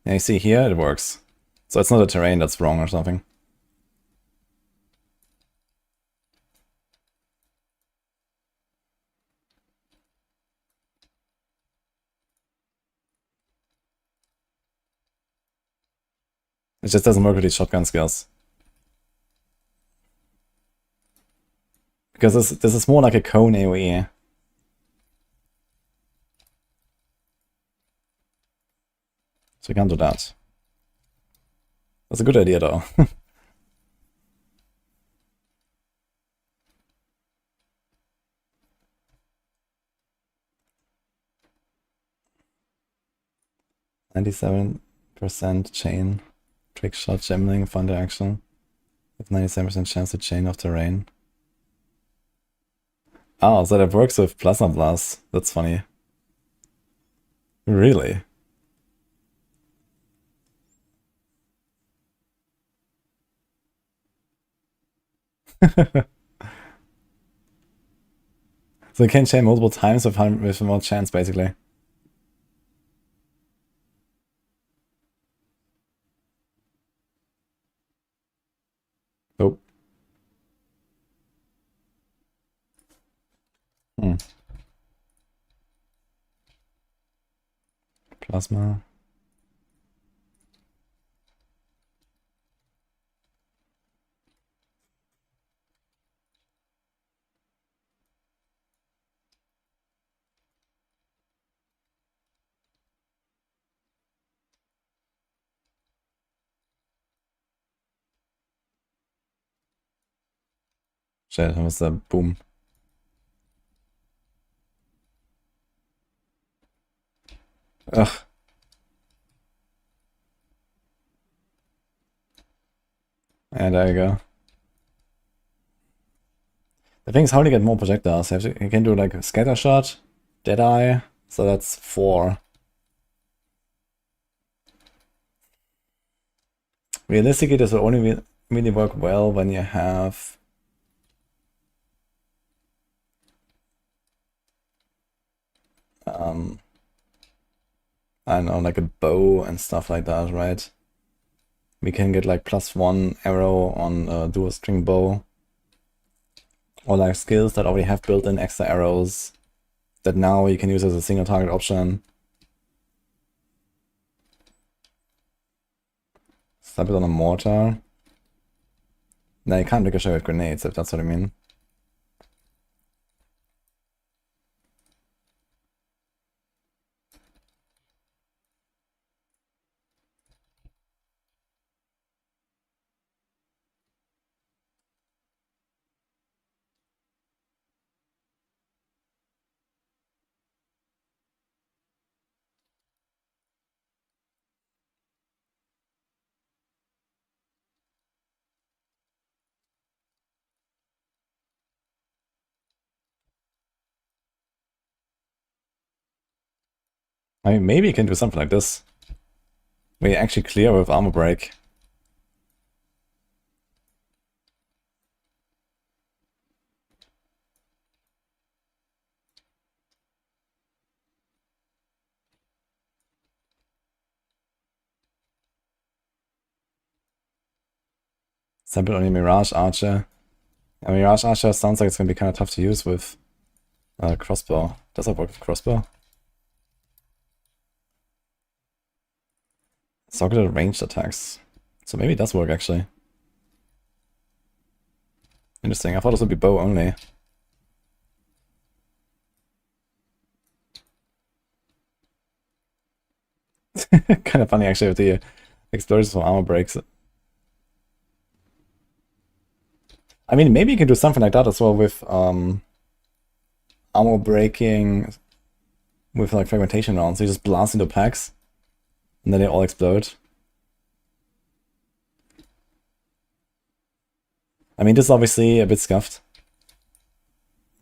Yeah, you see here, it works. So it's not a terrain that's wrong or something. It just doesn't work with these shotgun skills. Because this is more like a cone AoE. So you can't do that. That's a good idea though. %97% chain. Trick shot, gemling, thunder action. With 97% chance to chain off terrain. Oh, so that works with Plasma Blast. That's funny. Really? So you can chain multiple times with more chance, basically. Nope. Plasma. Shit, that was a boom. Ugh. And there you go. The thing is how to get more projectiles. You can do like a scatter shot, Deadeye, so that's 4. Realistically, this will only really work well when you have I don't know, like a bow and stuff like that, right? We can get like +1 arrow on a dual string bow. Or like skills that already have built-in extra arrows that now you can use as a single target option. Slap it on a mortar. No, you can't ricochet with grenades, if that's what I mean. I mean, maybe you can do something like this. We actually clear with armor break. Sample only Mirage Archer. Yeah, Mirage Archer sounds like it's gonna be kind of tough to use with crossbow. Does that work with crossbow? Socketed ranged attacks. So maybe it does work actually. Interesting. I thought this would be bow only. Kind of funny actually with the explosions from armor breaks. I mean, maybe you can do something like that as well with armor breaking with like fragmentation rounds. So you just blast into packs and then they all explode. I mean, this is obviously a bit scuffed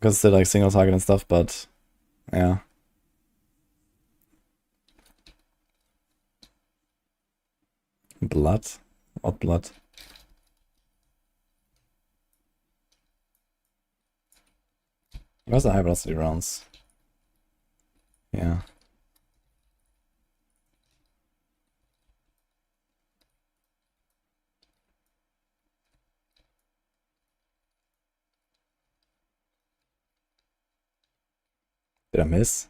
because they're like single target and stuff, but yeah. Blood? What blood? Where's the high velocity rounds? Yeah. Did I miss?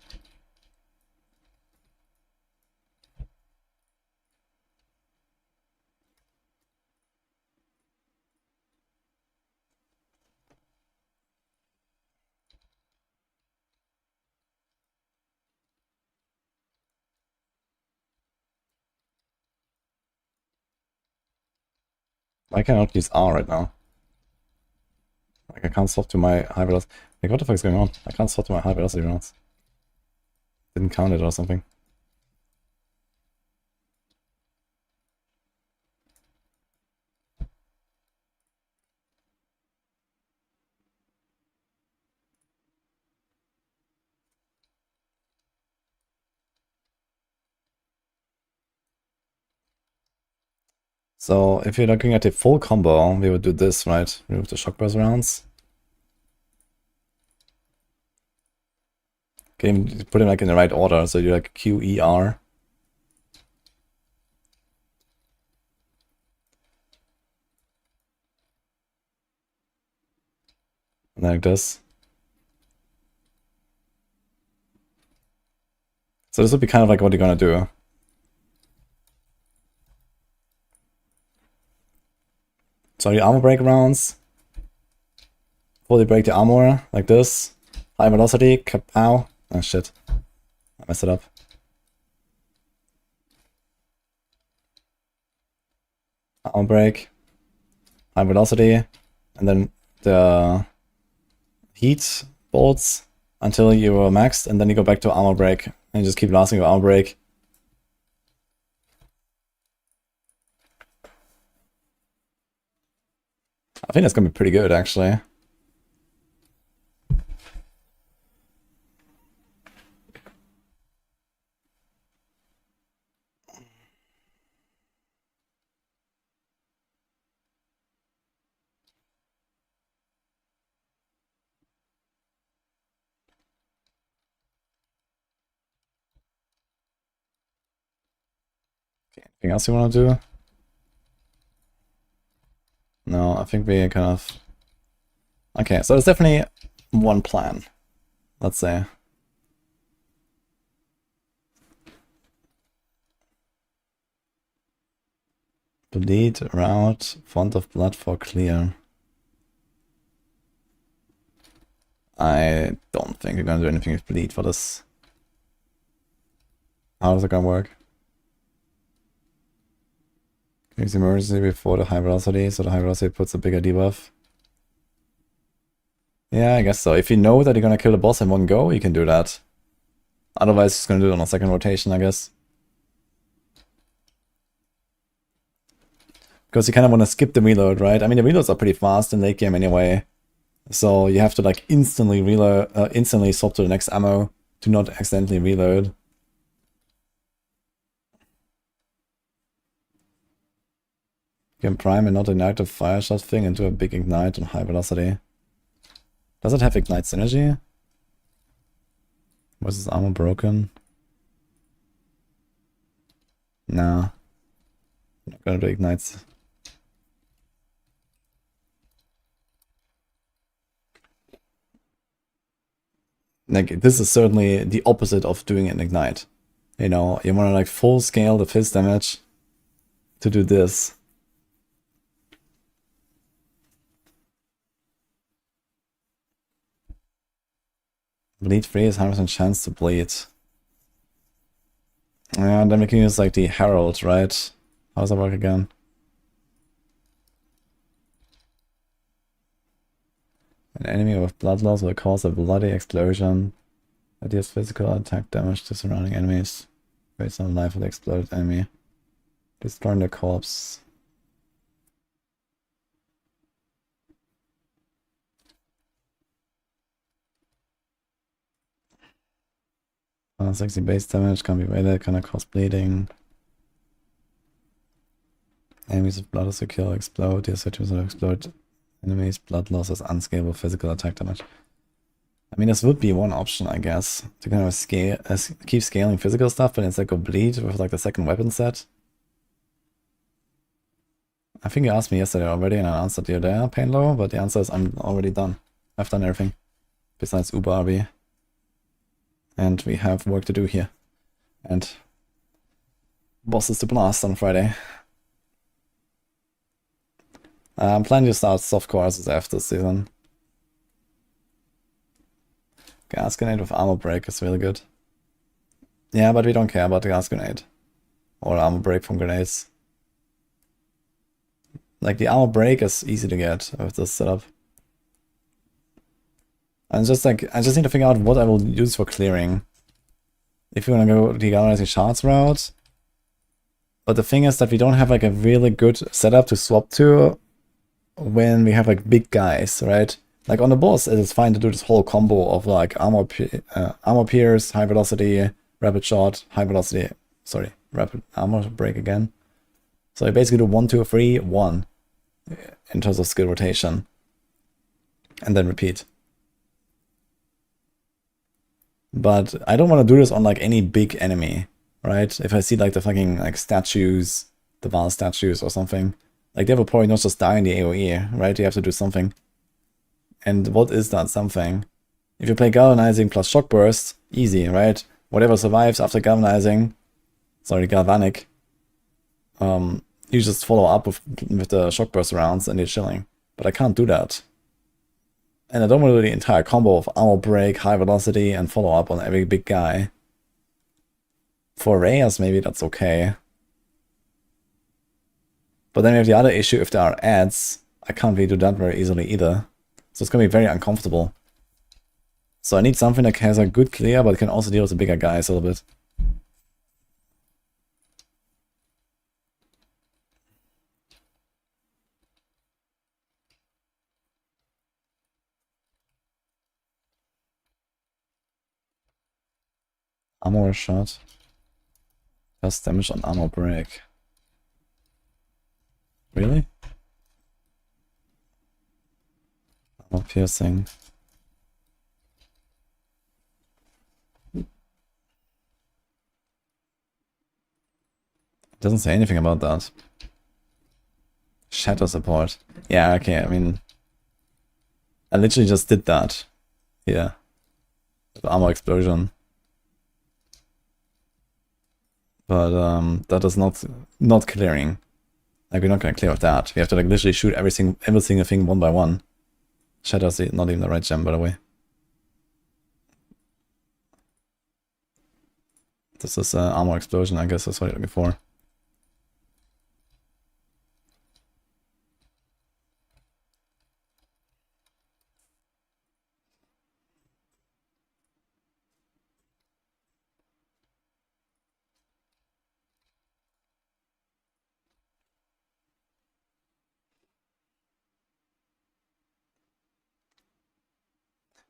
I cannot use R right now. Like I can't swap to my high velocity. Like what the fuck is going on? I can't swap to my high velocity rounds. Didn't count it or something. So if you're looking at the full combo, we would do this, right? Remove the shock burst rounds. Okay, put them like in the right order. So you like Q, E, R. And then like this. So this would be kind of like what you're gonna do. So the armor break rounds. Fully break the armor, like this. High velocity, kapow. Oh shit. I messed it up. Armor break. High velocity. And then the heat bolts until you are maxed, and then you go back to armor break and you just keep lasting your armor break. I think that's gonna be pretty good, actually. Anything else you want to do? No, I think we kind of... Okay, so there's definitely one plan, let's say. Bleed, route, font of blood for clear. I don't think we're gonna do anything with bleed for this. How is it gonna work? Use emergency before the high velocity, so the high velocity puts a bigger debuff. Yeah, I guess so. If you know that you're gonna kill the boss in one go, you can do that. Otherwise, it's gonna do it on a second rotation, I guess. Because you kind of want to skip the reload, right? I mean, the reloads are pretty fast in late game anyway. So you have to like instantly reload, instantly swap to the next ammo to not accidentally reload. You can prime and not ignite the fire shot thing into a big ignite on high velocity. Does it have ignite synergy? Was his armor broken? Nah. I'm not gonna do ignites. Like, this is certainly the opposite of doing an ignite. You know, you want to like full scale the fizz damage to do this. Bleed free is 100% chance to bleed. Yeah, and then we can use like the Herald, right? How does that work again? An enemy with blood loss will cause a bloody explosion that deals physical attack damage to surrounding enemies. Based on the life of the exploded enemy. Destroying the corpse. 60 base damage, can be rated, gonna cause bleeding. Enemies with blood is to kill, explode, the situations will explode. Enemies, blood loss is unscalable physical attack damage. I mean, this would be one option, I guess, to kind of scale, keep scaling physical stuff, but instead go bleed with like the second weapon set. I think you asked me yesterday already, and I answered you there, Painlow, but the answer is I'm already done. I've done everything, besides Uber RB. And we have work to do here. And bosses to blast on Friday. I'm planning to start soft courses after this season. Gas grenade with armor break is really good. Yeah, but we don't care about the gas grenade. Or armor break from grenades. Like, the armor break is easy to get with this setup. And just like, I just need to figure out what I will use for clearing. If you want to go the galvanizing shards route. But the thing is that we don't have like a really good setup to swap to when we have like big guys, right? Like on the boss, it is fine to do this whole combo of like armor pierce, high velocity, rapid shot, high velocity, sorry, rapid armor break again. So I basically do 1, 2, 3, 1 in terms of skill rotation. And then repeat. But I don't want to do this on like any big enemy, right? If I see like the fucking like statues, the Val statues or something, like they will probably not just die in the AoE, right? You have to do something. And what is that something? If you play Galvanizing plus Shock Burst, easy, right? Whatever survives after Galvanizing, sorry, Galvanic, you just follow up with the Shock Burst rounds and you're chilling. But I can't do that. And I don't want to do the entire combo of armor break, high velocity, and follow up on every big guy. For Reyes, maybe that's okay. But then we have the other issue, if there are ads, I can't really do that very easily either. So it's gonna be very uncomfortable. So I need something that has a good clear, but can also deal with the bigger guys a little bit. Armor shot. Plus damage on armor break. Really? Armor piercing. It doesn't say anything about that. Shadow support. Yeah, okay, I mean... I literally just did that. Yeah. The armor explosion. But that is not clearing. Like, we're not gonna clear with that. We have to like literally shoot every single thing one by one. Shadow's not even the right gem, by the way. This is armor explosion, I guess that's what you're looking for.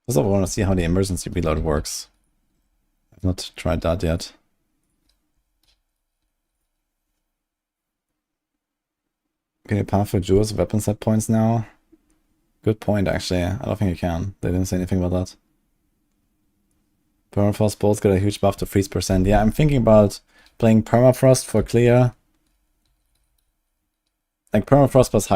Also, I want to see how the emergency reload works. I've not tried that yet. Can you path for jewels weapon set points now? Good point, actually. I don't think you can. They didn't say anything about that. Permafrost bolts got a huge buff to freeze %. Yeah, I'm thinking about playing Permafrost for clear. Like Permafrost plus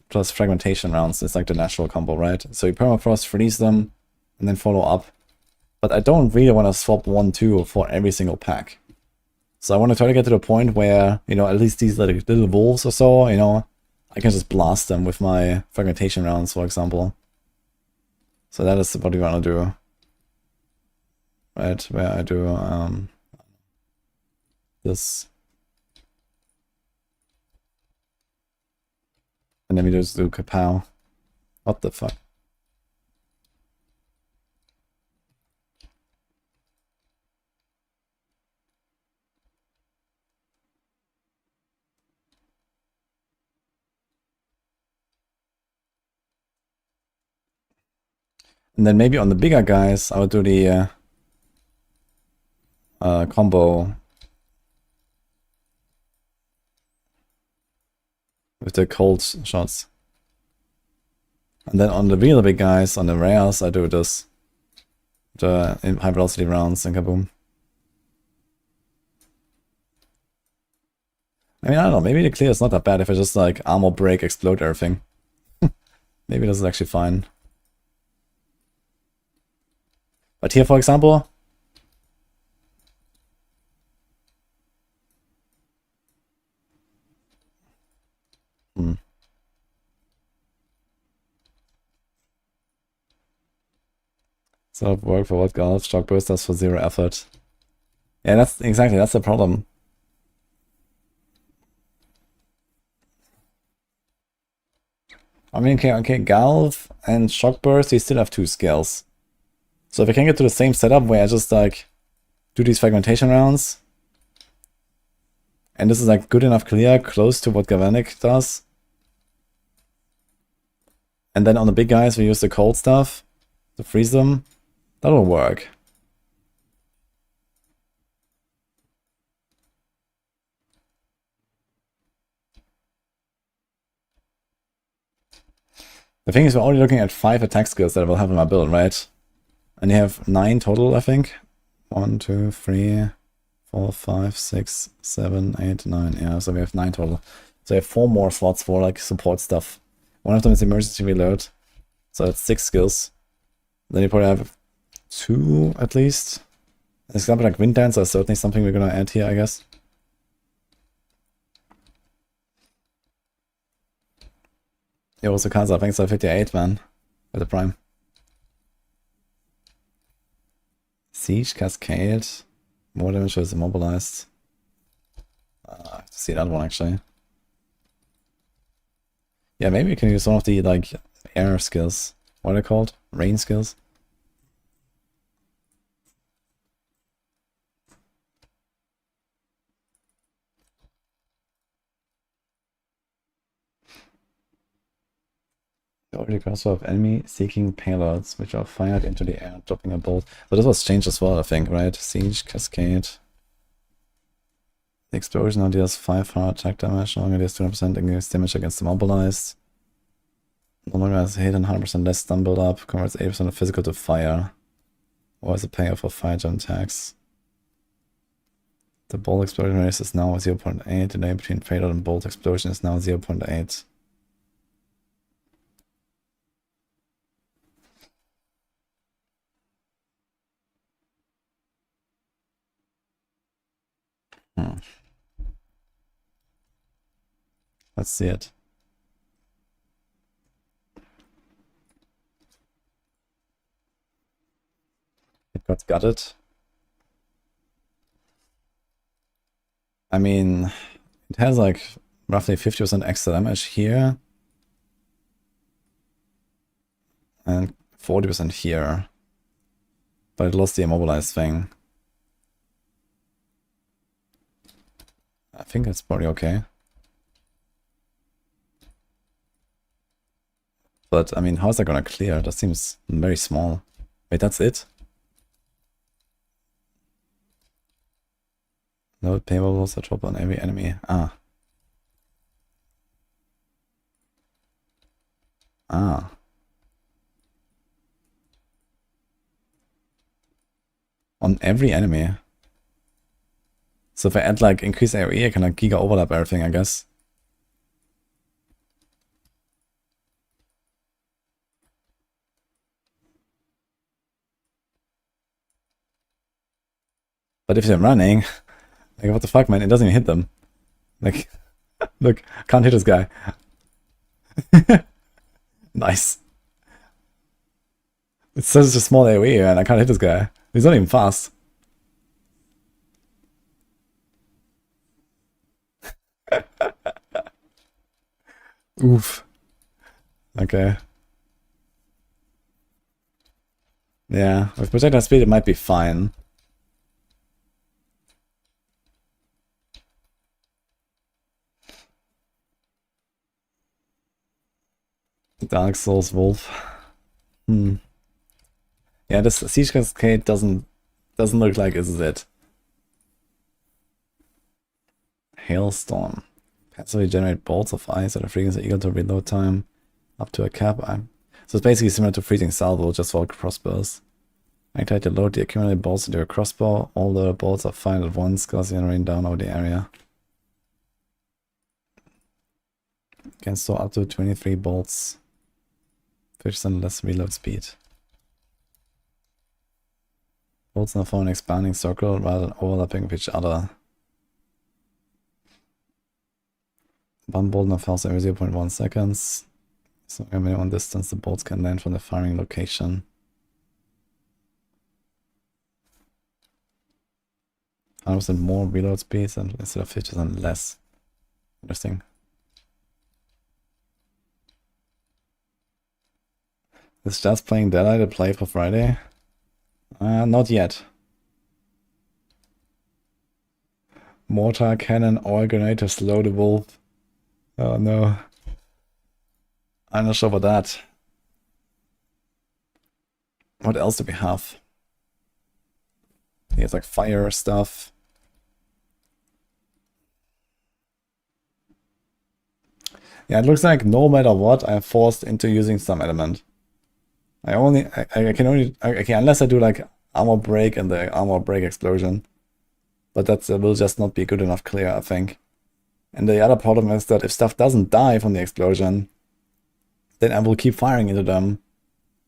plus fragmentation rounds is like the natural combo, right? So you Permafrost, freeze them, and then follow up. But I don't really want to swap 1-2 for every single pack. So I want to try to get to the point where, you know, at least these little wolves or so, you know, I can just blast them with my fragmentation rounds, for example. So that is what we want to do. Right, where I do this. And then we just do kapow. What the fuck? And then maybe on the bigger guys, I would do the combo with the cold shots. And then on the really big guys, on the rares, I do this. The high velocity rounds and kaboom. I mean, I don't know, maybe the clear is not that bad if I just like armor break, explode everything. Maybe this is actually fine. But here, for example, So work for what golf, shock bursters for 0 effort. Yeah, that's the problem. I mean, okay, Galv and Shock Burst, they still have 2 skills. So if I can get to the same setup where I just like do these fragmentation rounds, and this is like good enough clear, close to what Galvanic does. And then on the big guys, we use the cold stuff to freeze them. That'll work. The thing is, we're only looking at 5 attack skills that I will have in my build, right? And you have 9 total, I think. 1, 2, 3, 4, 5, 6, 7, 8, 9. Yeah, so we have 9 total. So I have 4 more slots for like support stuff. One of them is emergency reload. So that's 6 skills. Then you probably have 2 at least. An example like Wind Dance is certainly something we're gonna add here, I guess. Yeah, also Kaza, thanks for 58, man. With the Prime. Siege, Cascade. More damage is immobilized. I have to see that one actually. Yeah, maybe we can use one of the like air skills. what are they called? Rain skills? Already crossbow of enemy seeking payloads, which are fired into the air, dropping a bolt. But this was changed as well, I think, right? Siege, Cascade. The explosion now deals 500 attack damage, no longer deals 200% increased damage against the mobilized. No longer has hit and 100% less stun build up, converts 80% of physical to fire. Or is a payoff for fire jump attacks. The bolt explosion rate is now 0.8, delay between payload and bolt explosion is now 0.8. Let's see it. It got gutted. I mean, it has like roughly 50% extra damage here. And 40% here. But it lost the immobilized thing. I think it's probably okay. But, I mean, how is that gonna clear? That seems very small. Wait, that's it? No payables are drop on every enemy. Ah. Ah. On every enemy. So if I add like increased AoE, I can like giga overlap everything, I guess. But if they're running, like what the fuck, man? It doesn't even hit them. Like, look, can't hit this guy. Nice. It's such a small AoE, and I can't hit this guy. He's not even fast. Oof. Okay. Yeah, with projectile speed it might be fine. Dark Souls Wolf. Yeah, this Siege Cascade doesn't look like this is it. Hailstorm. Passively generate bolts of ice at a frequency equal to reload time up to a cap. So it's basically similar to freezing salvo, just for crossbows. Activate to load the accumulated bolts into a crossbow. All the bolts are fired at once, causing a rain down over the area. Can store up to 23 bolts. 50% less reload speed. Bolts now form an expanding circle rather than overlapping with each other. One bolt now falls every 0.1 seconds. So at minimum distance the bolts can land from the firing location. 100% more reload speed and instead of 50% less. Interesting. Is just playing Deadeye to play for Friday? Not yet. Mortar, cannon, or grenade to slow the wolf. Oh no. I'm not sure about that. What else do we have? He has like fire stuff. Yeah, it looks like no matter what, I'm forced into using some element. I can only, okay, unless I do like armor break and the armor break explosion. But that will just not be good enough clear, I think. And the other problem is that if stuff doesn't die from the explosion, then I will keep firing into them.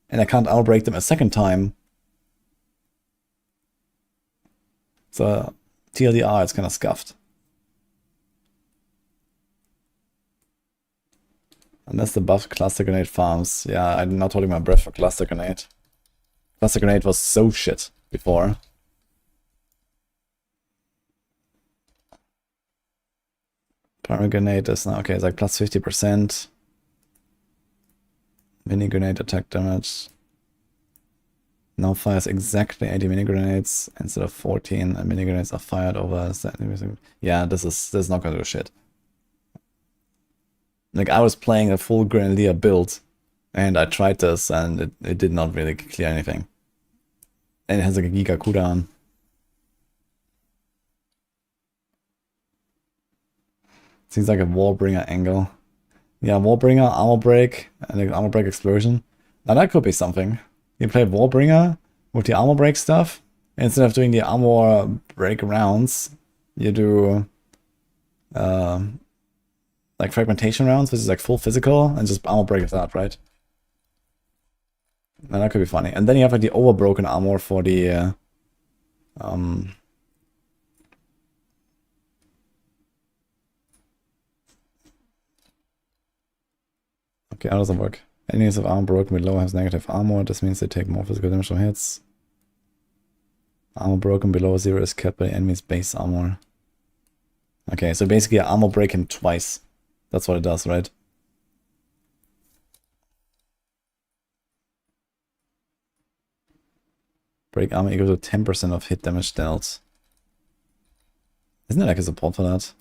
And I can't armor break them a second time. So TLDR is kind of scuffed. Unless the buff Cluster Grenade farms. Yeah, I'm not holding my breath for Cluster Grenade. Cluster Grenade was so shit before. Primary Grenade is now, okay, it's like plus 50%. Mini grenade attack damage. Now fires exactly 80 mini grenades instead of 14, and mini grenades are fired over. Yeah, this is not gonna do shit. Like, I was playing a full Grenadier build, and I tried this, and it did not really clear anything. And it has like a Giga cooldown. Seems like a Warbringer angle. Yeah, Warbringer, Armor Break, and an Armor Break Explosion. Now that could be something. You play Warbringer with the Armor Break stuff. Instead of doing the Armor Break rounds, you do like Fragmentation rounds, which is like full physical, and just Armor Break that, right? Now that could be funny. And then you have like the Overbroken Armor for the okay, how does it work? Enemies of armor broken below has negative armor. This means they take more physical damage from hits. Armor broken below 0 is kept by enemy's base armor. Okay, so basically I armor break him twice. That's what it does, right? Break armor equal to 10% of hit damage dealt. Isn't there like a support for that?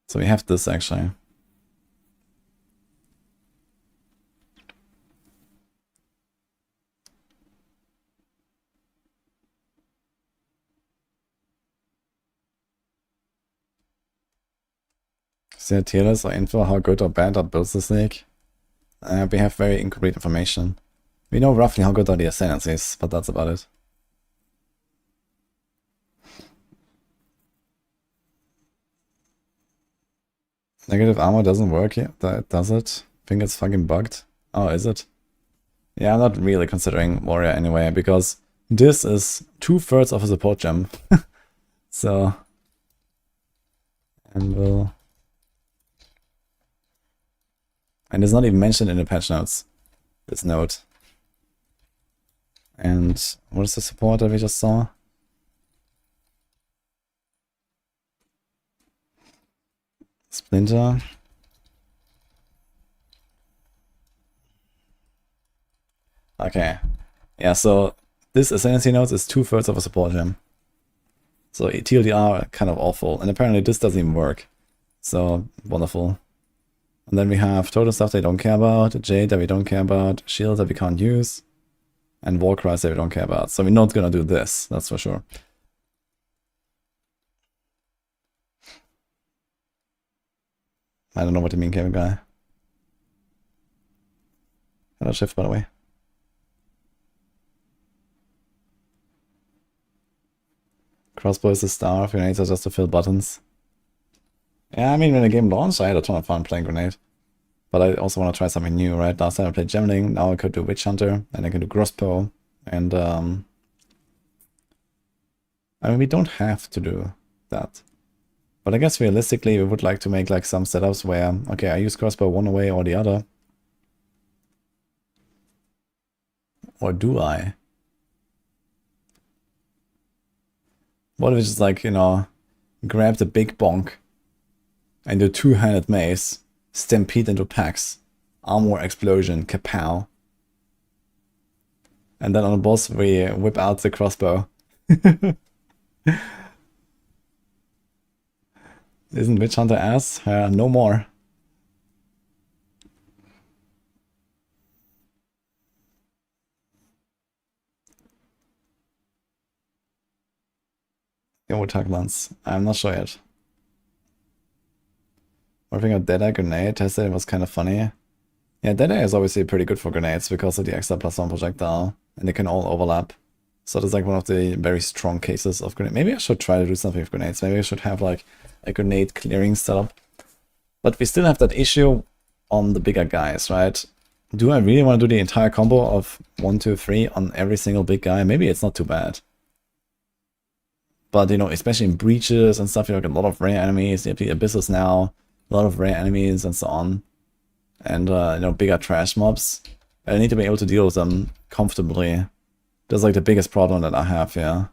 So we have this actually. Is there tier list or info how good or bad are builds this league? We have very incomplete information. We know roughly how good are the Ascendancies, but that's about it. Negative armor doesn't work yet, does it? I think it's fucking bugged. Oh, is it? Yeah, I'm not really considering Warrior anyway, because this is 2/3 of a support gem. So... Anvil... And it's not even mentioned in the patch notes, this note. And what is the support that we just saw? Splinter. Okay. Yeah, so this Ascendancy notes is 2/3 of a support gem. So TLDR kind of awful. And apparently this doesn't even work. So wonderful. And then we have total stuff they don't care about, Jade that we don't care about, shield that we can't use, and Warcries that we don't care about. So we're not gonna do this, that's for sure. I don't know what you mean, Kevin guy. Hello, Shift, by the way. Crossbow is a star, grenades are just to fill buttons. Yeah, I mean, when the game launched, I had a ton of fun playing Grenade. But I also want to try something new, right? Last time I played Gemling, now I could do Witchhunter, and I can do Crossbow, and I mean, we don't have to do that. But I guess realistically, we would like to make like some setups where, okay, I use Crossbow one way or the other. Or do I? What if it's just like, you know, grab the big bonk and do two-handed mace, stampede into packs, armor explosion, kapow. And then on the boss we whip out the crossbow. Isn't Witchhunter ass? No more. Go attack lance. I'm not sure yet. Working on Deadeye Grenade, tested it was kind of funny. Yeah, Deadeye is obviously pretty good for grenades because of the extra +1 projectile, and they can all overlap. So that's like one of the very strong cases of grenade. Maybe I should try to do something with grenades. Maybe I should have like a grenade clearing setup. But we still have that issue on the bigger guys, right? Do I really want to do the entire combo of 1, 2, 3 on every single big guy? Maybe it's not too bad. But, you know, especially in breaches and stuff, you have like a lot of rare enemies. You have the abysses now, a lot of rare enemies and so on. And, you know, bigger trash mobs. I need to be able to deal with them comfortably. That's like the biggest problem that I have, yeah.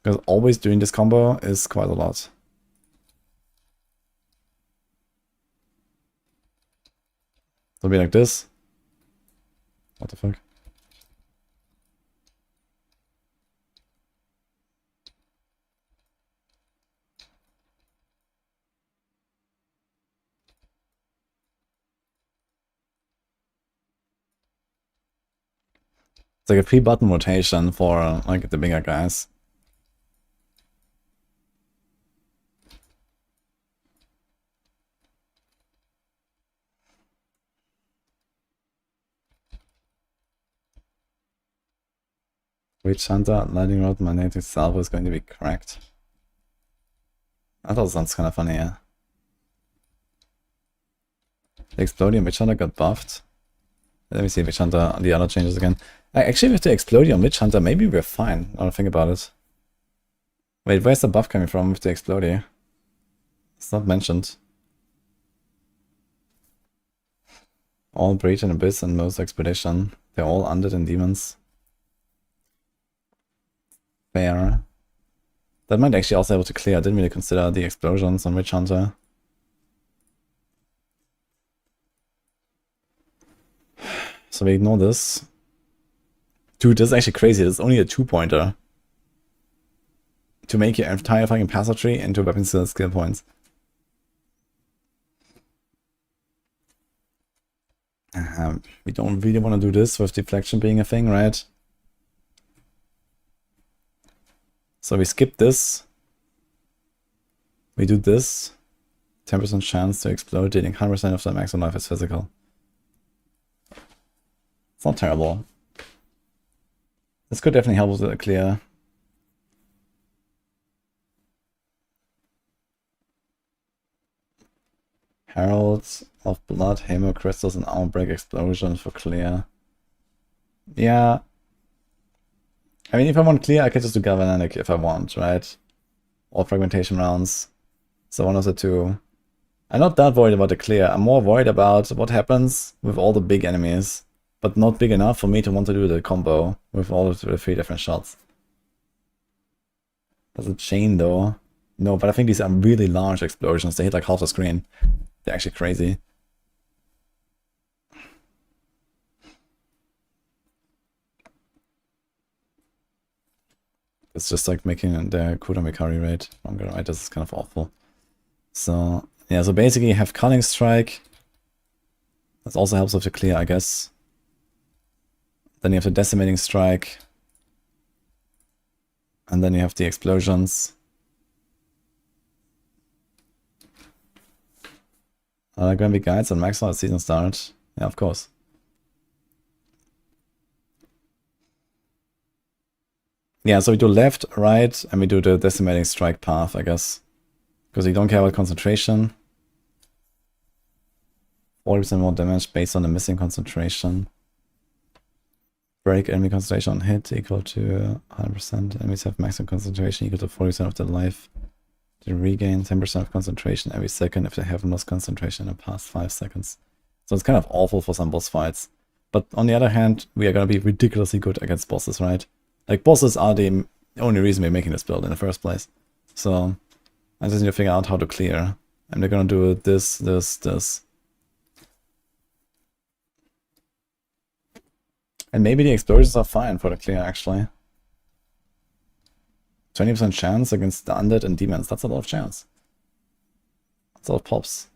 Because always doing this combo is quite a lot. It'll be like this. What the fuck? It's like a 3-button rotation for like the bigger guys. Witchhunter, Lightning Rod, Magnetic Salvo is going to be cracked. I thought it sounds kind of funny, yeah. The Explodium Witchhunter got buffed. Let me see Witchhunter, the other changes again. Actually, with the Explodium Witchhunter, maybe we're fine. I don't think about it. Wait, where's the buff coming from with the Explodium? It's not mentioned. All Breach and Abyss and most Expedition. They're all undead and demons. Fair. That might actually also be able to clear. I didn't really consider the explosions on Witchhunter. So we ignore this. Dude, this is actually crazy. This is only a 2-pointer. To make your entire fucking passive tree into weapon skill points. We don't really want to do this with deflection being a thing, right? So we skip this. We do this. 10% chance to explode, dealing 100% of the maximum life is physical. It's not terrible. This could definitely help with the clear. Heralds of Blood, Hammer Crystals, and Armor Break Explosion for clear. Yeah. I mean, if I want clear, I can just do Galvanic if I want, right? Or Fragmentation rounds. So one of the two. I'm not that worried about the clear. I'm more worried about what happens with all the big enemies. But not big enough for me to want to do the combo with all of the 3 different shots. Does it chain though? No, but I think these are really large explosions. They hit like half the screen. They're actually crazy. It's just like making the cooldown recovery rate longer, right? This is kind of awful. So, yeah, so basically you have Culling Strike. That also helps with the clear, I guess. Then you have the Decimating Strike. And then you have the explosions. Are there going to be guides on Maxroll at season start? Yeah, of course. Yeah, so we do left, right, and we do the Decimating Strike path, I guess. Because we don't care about concentration. 40% more damage based on the missing concentration. Break enemy concentration on hit equal to 100%. Enemies have maximum concentration equal to 40% of their life. They regain 10% of concentration every second if they haven't lost concentration in the past 5 seconds. So it's kind of awful for some boss fights. But on the other hand, we are going to be ridiculously good against bosses, right? Like, bosses are the only reason we're making this build in the first place. So I just need to figure out how to clear. And they're going to do this, this, this. And maybe the explosions are fine for the clear, actually. 20% chance against the undead and demons. That's a lot of chance. That's a lot of pops.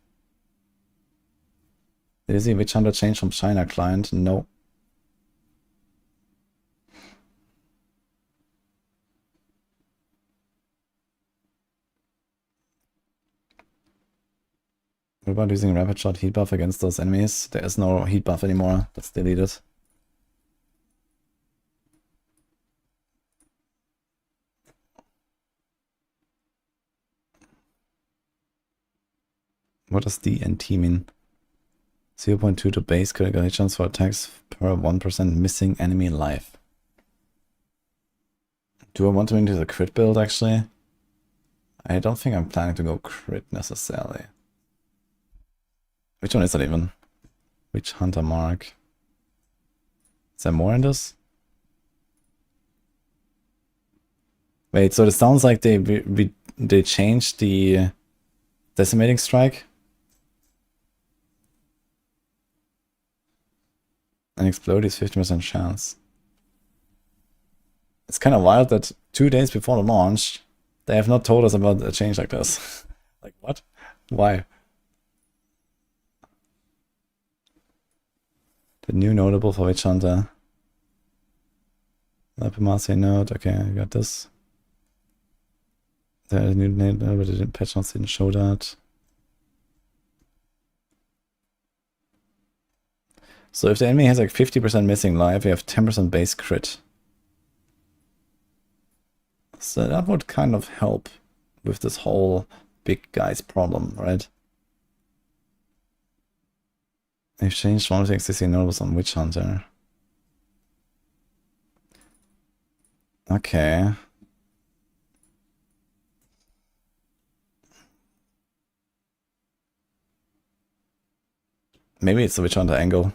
Did you see Witchhunter change from China client? No. What about using Rapid Shot heat buff against those enemies? There is no heat buff anymore. That's deleted. What does DNT mean? 0.2 to base critical hit chance for attacks per 1% missing enemy life. Do I want to into the crit build actually? I don't think I'm planning to go crit necessarily. Which one is that even? Witchhunter mark. Is there more in this? Wait, so it sounds like they changed the decimating strike? And explode is 50% chance. It's kind of wild that 2 days before the launch, they have not told us about a change like this. Like, what? Why? The new notable for Witchhunter. Epimarcy node. Okay, I got this. The new notable, but the patch notes didn't show that. So if the enemy has like 50% missing life, we have 10% base crit. So that would kind of help with this whole big guy's problem, right? They've changed one of the existing notables on Witchhunter. Okay. Maybe it's the Witchhunter angle.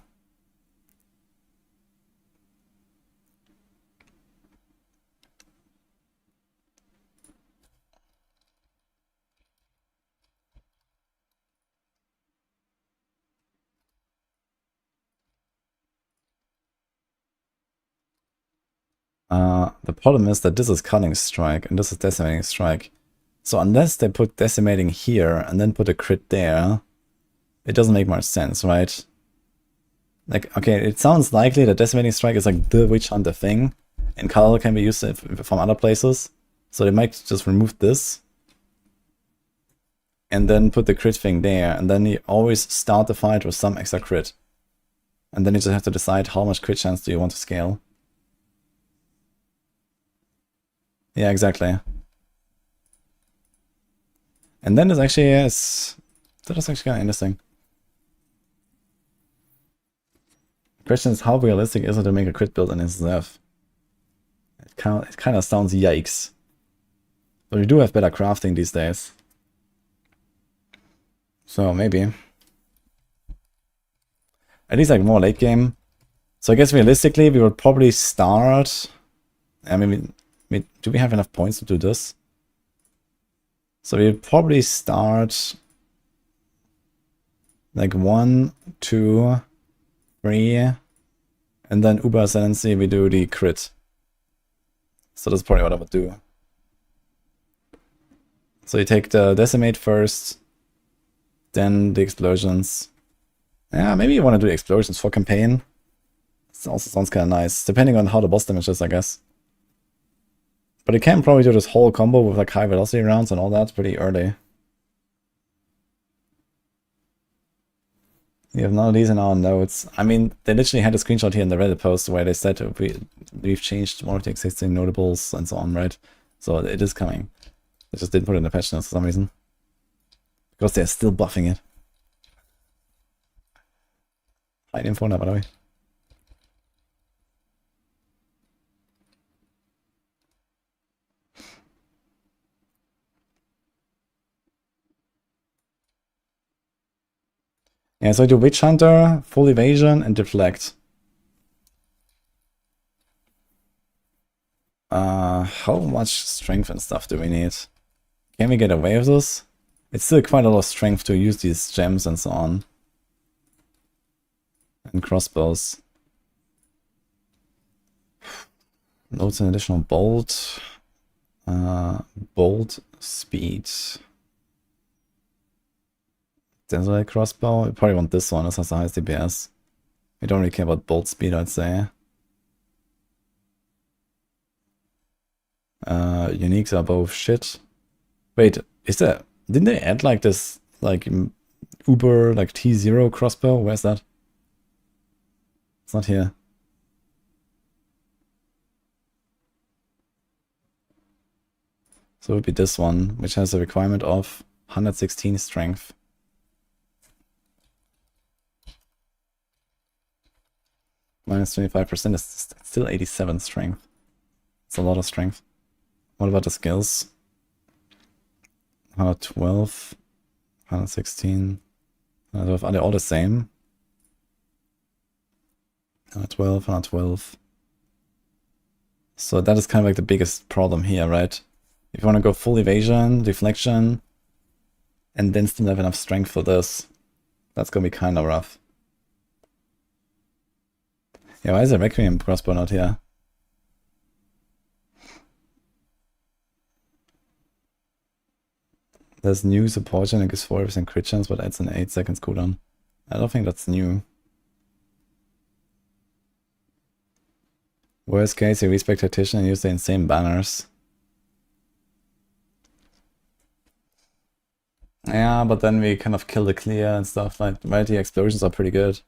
The problem is that this is cutting strike and this is decimating strike. So unless they put decimating here and then put a crit there, it doesn't make much sense, right? Like, okay, it sounds likely that decimating strike is like the Witchhunter thing, and color can be used from other places. So they might just remove this and then put the crit thing there, and then you always start the fight with some extra crit. And then you just have to decide how much crit chance do you want to scale. Yeah, exactly. And then there's actually, yes, that is actually kind of interesting. The question is, how realistic is it to make a crit build in SF? It kind of sounds yikes. But we do have better crafting these days. So maybe. At least like more late game. So I guess realistically we would probably start... I mean, do we have enough points to do this? So we'd probably start like 1, 2, 3, and then Uber Ascendancy we do the crit. So that's probably what I would do. So you take the Decimate first, then the Explosions. Yeah, maybe you want to do Explosions for campaign. This also sounds kind of nice, depending on how the boss damage is, I guess. But you can probably do this whole combo with like high velocity rounds and all that pretty early. We have none of these in our notes. I mean, they literally had a screenshot here in the Reddit post where they said we've changed one of the existing notables and so on, right? So it is coming. They just didn't put it in the patch notes for some reason. Because they're still buffing it. Fine info now, by the way. Yeah, so I do Witchhunter, full evasion, and deflect. How much strength and stuff do we need? Can we get away with this? It's still quite a lot of strength to use these gems and so on. And crossbows. Loads an additional bolt. Bolt speed. Desert crossbow. We probably want this one. This has the highest DPS. We don't really care about bolt speed, I'd say. Uniques are both shit. Wait, is there... Didn't they add like this, like, Uber, like T0 crossbow? Where's that? It's not here. So it would be this one, which has a requirement of 116 strength. Minus 25% is still 87 strength. It's a lot of strength. What about the skills? 112, 116, 112. Are they all the same? 112, 112. So that is kind of like the biggest problem here, right? If you want to go full evasion, deflection, and then still have enough strength for this, that's gonna be kind of rough. Yeah, why is a Requiem crossbow not here? There's new support and it gives 40% crit chance, but adds an 8 seconds cooldown. I don't think that's new. Worst case, you respect Tactician and use the insane banners. Yeah, but then we kind of kill the clear and stuff. Like, right, the explosions are pretty good.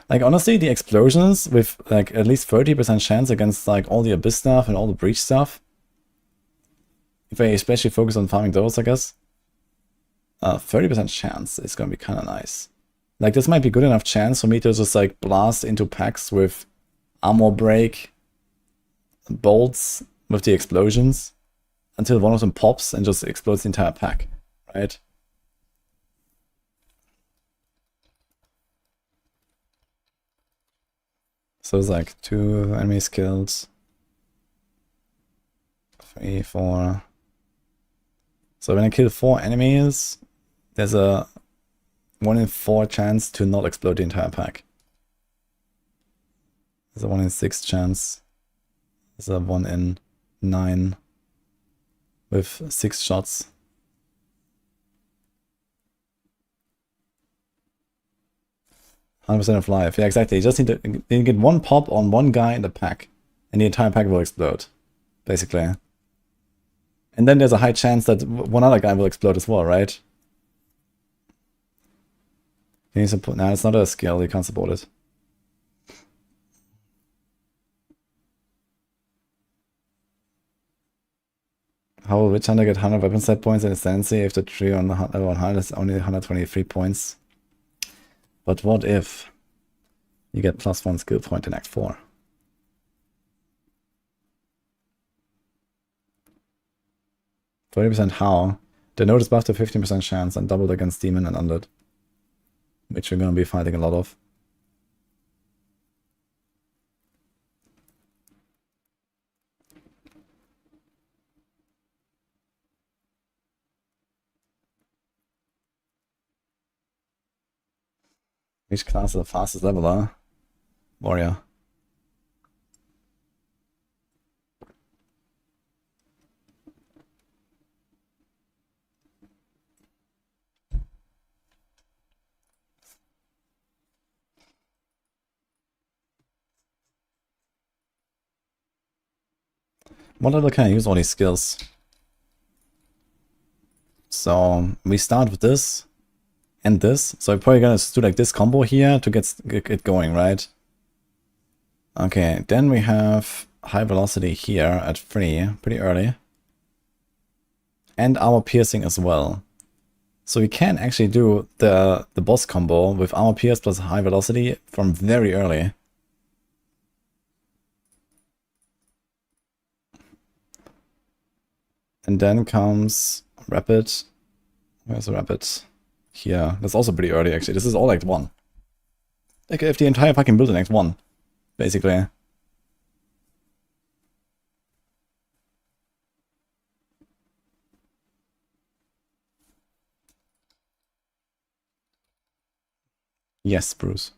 Like, honestly, the explosions with like at least 30% chance against like all the Abyss stuff and all the Breach stuff. If I especially focus on farming those, I guess. 30% chance is gonna be kind of nice. Like, this might be good enough chance for me to just like blast into packs with armor break bolts with the explosions until one of them pops and just explodes the entire pack, right? So it's like 2 enemies killed. 3, 4. So when I kill 4 enemies, there's a 1 in 4 chance to not explode the entire pack. There's a 1 in 6 chance. There's a 1 in 9 with 6 shots. %% of life. Yeah, exactly. You just need to get 1 pop on 1 guy in the pack, and the entire pack will explode, basically. And then there's a high chance that 1 other guy will explode as well, right? Can you support? Nah, it's not a skill. You can't support it. How will Witchhunter get 100 weapon set points in Ascendancy if the tree on level 100 is only 123 points? But what if you get +1 skill point in Act 4? %, how? The node is buffed to 15% chance and doubled against demon and undead, which we're gonna be fighting a lot of. Which class is the fastest leveler? Warrior. What level can I use all these skills? So we start with this and this. So I'm probably gonna do like this combo here to get it going, right? Okay, then we have high velocity here at 3, pretty early. And armor piercing as well. So we can actually do the boss combo with armor pierce plus high velocity from very early. And then comes rapid. Where's the rapid? Here. That's also pretty early actually. This is all Act 1. Like if the entire fucking build in Act 1, basically. Yes, Bruce.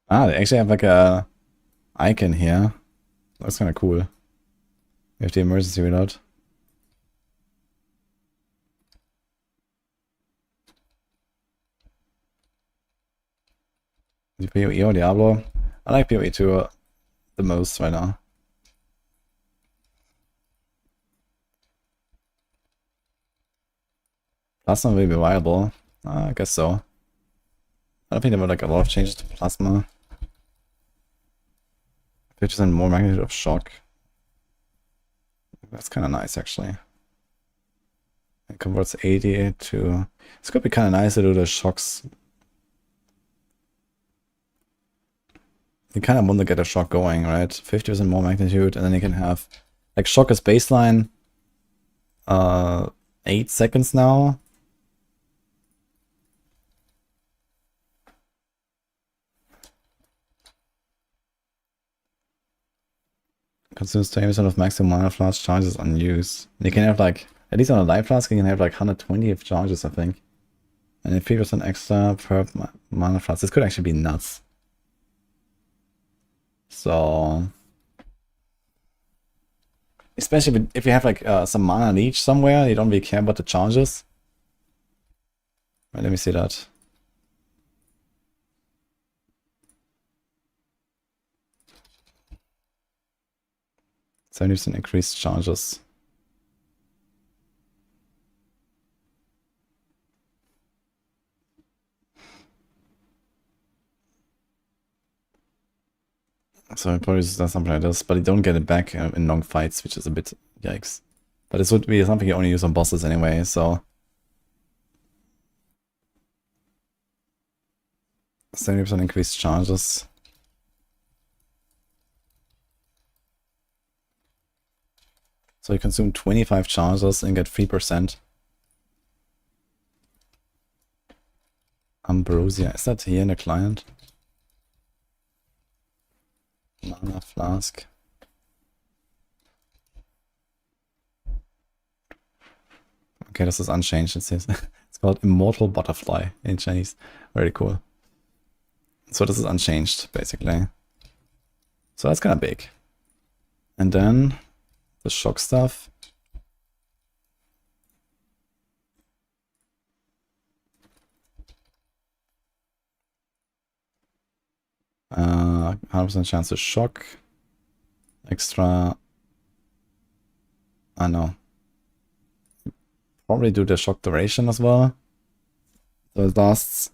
Ah, they actually have like a icon here. That's kind of cool. We have the emergency reload. The PoE or Diablo? I like PoE 2 the most right now. Plasma will be viable. I guess so. I don't think there were like a lot of changes to Plasma. 50% more magnitude of shock. That's kind of nice actually. It converts 80 to... It's gonna be kind of nice to do the shocks. You kind of want to get a shock going, right? 50% more magnitude, and then you can have like shock as baseline, 8 seconds now. Consumes 20% of maximum mana flask charges unused. You can have like, at least on a life flask, you can have like 120 of charges, I think. And then 3% extra per mana flask. This could actually be nuts. So, especially if you have like some mana leech somewhere, you don't really care about the charges. Right, let me see that. So 70% increased charges. So it probably does something like this, but you don't get it back in long fights, which is a bit yikes. But this would be something you only use on bosses anyway, so 70% increased charges. So you consume 25 charges and get 3%. Ambrosia, is that here in the client? Mana flask. Okay, this is unchanged, it says. It's called Immortal Butterfly in Chinese. Very cool. So this is unchanged, basically. So that's kind of big. And then the shock stuff. 100% chance to shock. Extra. I know. Probably do the shock duration as well. So it lasts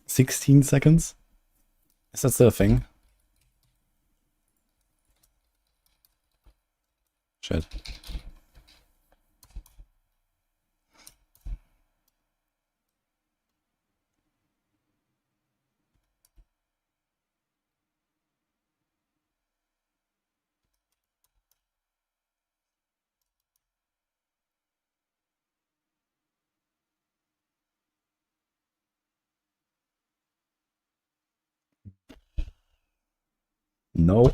16 seconds. Is that still a thing? Shit. No.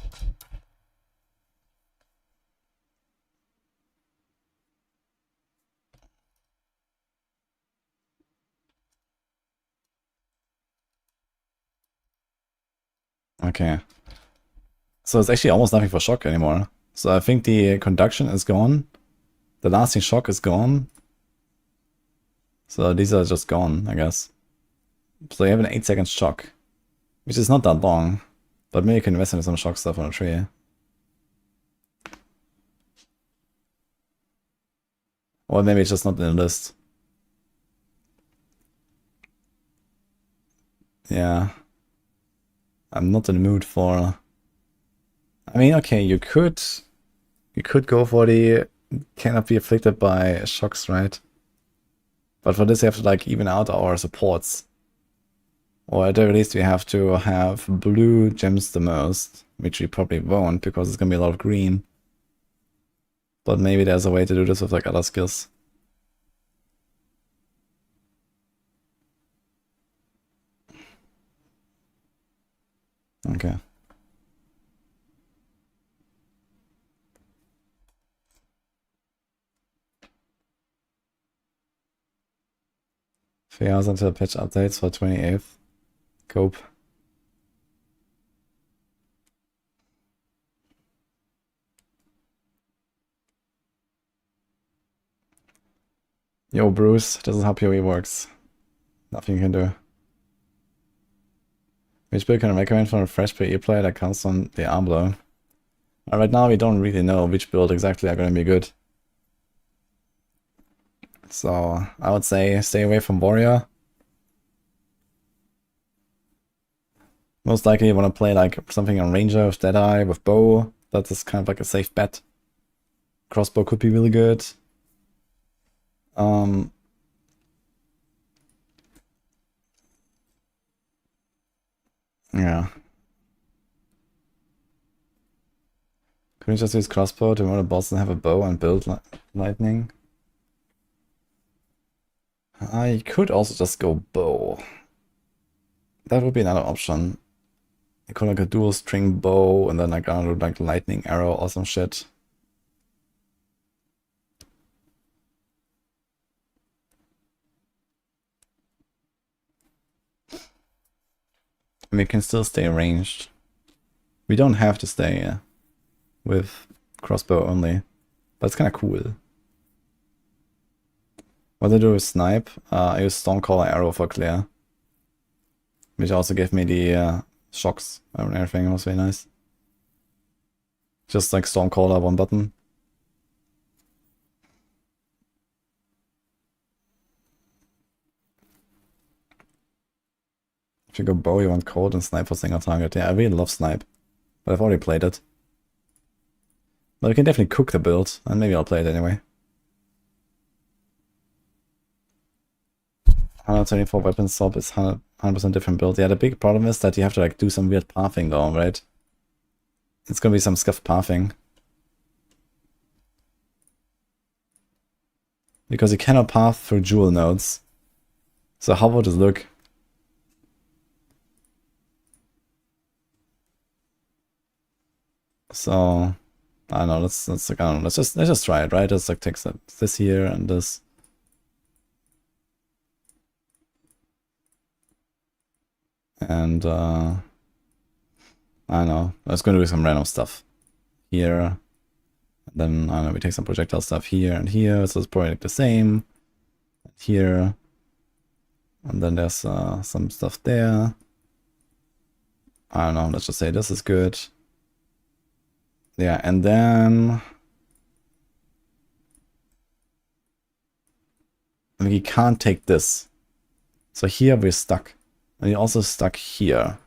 Okay. So it's actually almost nothing for shock anymore. So I think the conduction is gone. The lasting shock is gone. So these are just gone, I guess. So you have an 8-second shock, which is not that long. But maybe you can invest in some shock stuff on a tree. Or maybe it's just not in the list. Yeah. I'm not in the mood for... I mean, okay, you could go for the cannot be afflicted by shocks, right? But for this you have to like even out our supports. Or at the very least we have to have blue gems the most, which we probably won't because it's gonna be a lot of green. But maybe there's a way to do this with like other skills. Okay. Fair until patch updates for 28th. Cope. Yo, Bruce, this is how PoE works. Nothing you can do. Which build can I recommend for a fresh PoE player that comes on Diablo? Right now we don't really know which build exactly are going to be good. So I would say stay away from Warrior. Most likely you want to play like something on Ranger with Deadeye, with Bow. That is kind of like a safe bet. Crossbow could be really good. Yeah. Couldn't you just use crossbow to run a boss and have a bow and build lightning? I could also just go bow. That would be another option. I could like a dual string bow and then like I don't know, like lightning arrow or some shit. And we can still stay ranged. We don't have to stay with crossbow only, but it's kind of cool. What I do is snipe. I use Stormcaller arrow for clear, which also gave me the shocks and everything. It was very nice. Just like Stormcaller, one button. If you go bow, you want cold and snipe for single target. Yeah, I really love snipe, but I've already played it. But we can definitely cook the build, and maybe I'll play it anyway. 124 weapon swap is 100% different build. Yeah, the big problem is that you have to like do some weird pathing though, right? It's gonna be some scuffed pathing. Because you cannot path through jewel nodes. So how would this look? So I don't know, let's like I don't know, let's just try it, right? Let's like take this here and this. And I don't know, I was gonna do some random stuff here. And then I don't know, we take some projectile stuff here and here, so it's probably like the same. Here. And then there's some stuff there. I don't know, let's just say this is good. Yeah, and then we can't take this. So here we're stuck. And you're also stuck here.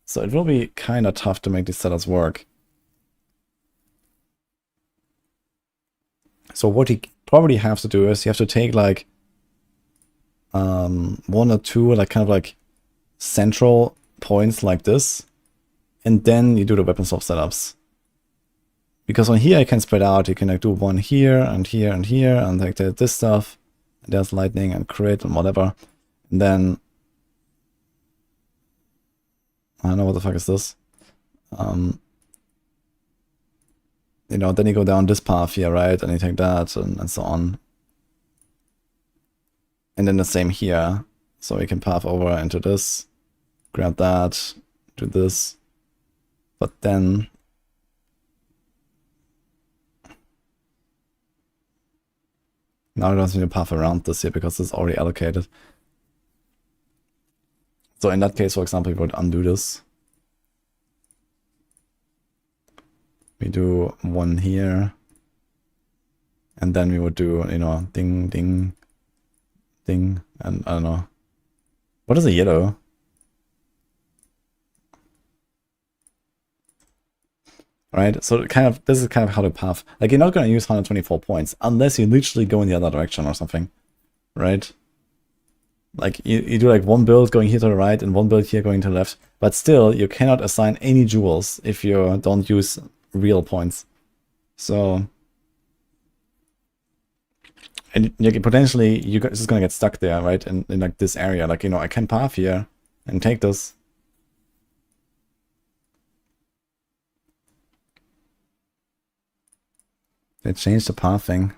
So it will be kind of tough to make these setups work. So what you probably have to do is you have to take like one or two like kind of like central points like this. And then you do the weapon swap setups. Because on here I can spread out, you can like do one here and here and here and like this stuff. And there's lightning and crit and whatever. And then I don't know what the fuck is this. You know, then you go down this path here, right? And you take that and so on. And then the same here. So we can path over into this, grab that, do this. But then now we don't need to path around this here because it's already allocated. So in that case, for example, we would undo this. We do one here. And then we would do, you know, ding, ding, ding, and I don't know. What is a yellow? Right, so kind of this is kind of how to path. Like you're not gonna use 124 points unless you literally go in the other direction or something. Right? Like you do like one build going here to the right and one build here going to the left, but still you cannot assign any jewels if you don't use real points. So and potentially you're just gonna get stuck there, right? In like this area. Like, you know, I can path here and take this. They changed the pathing.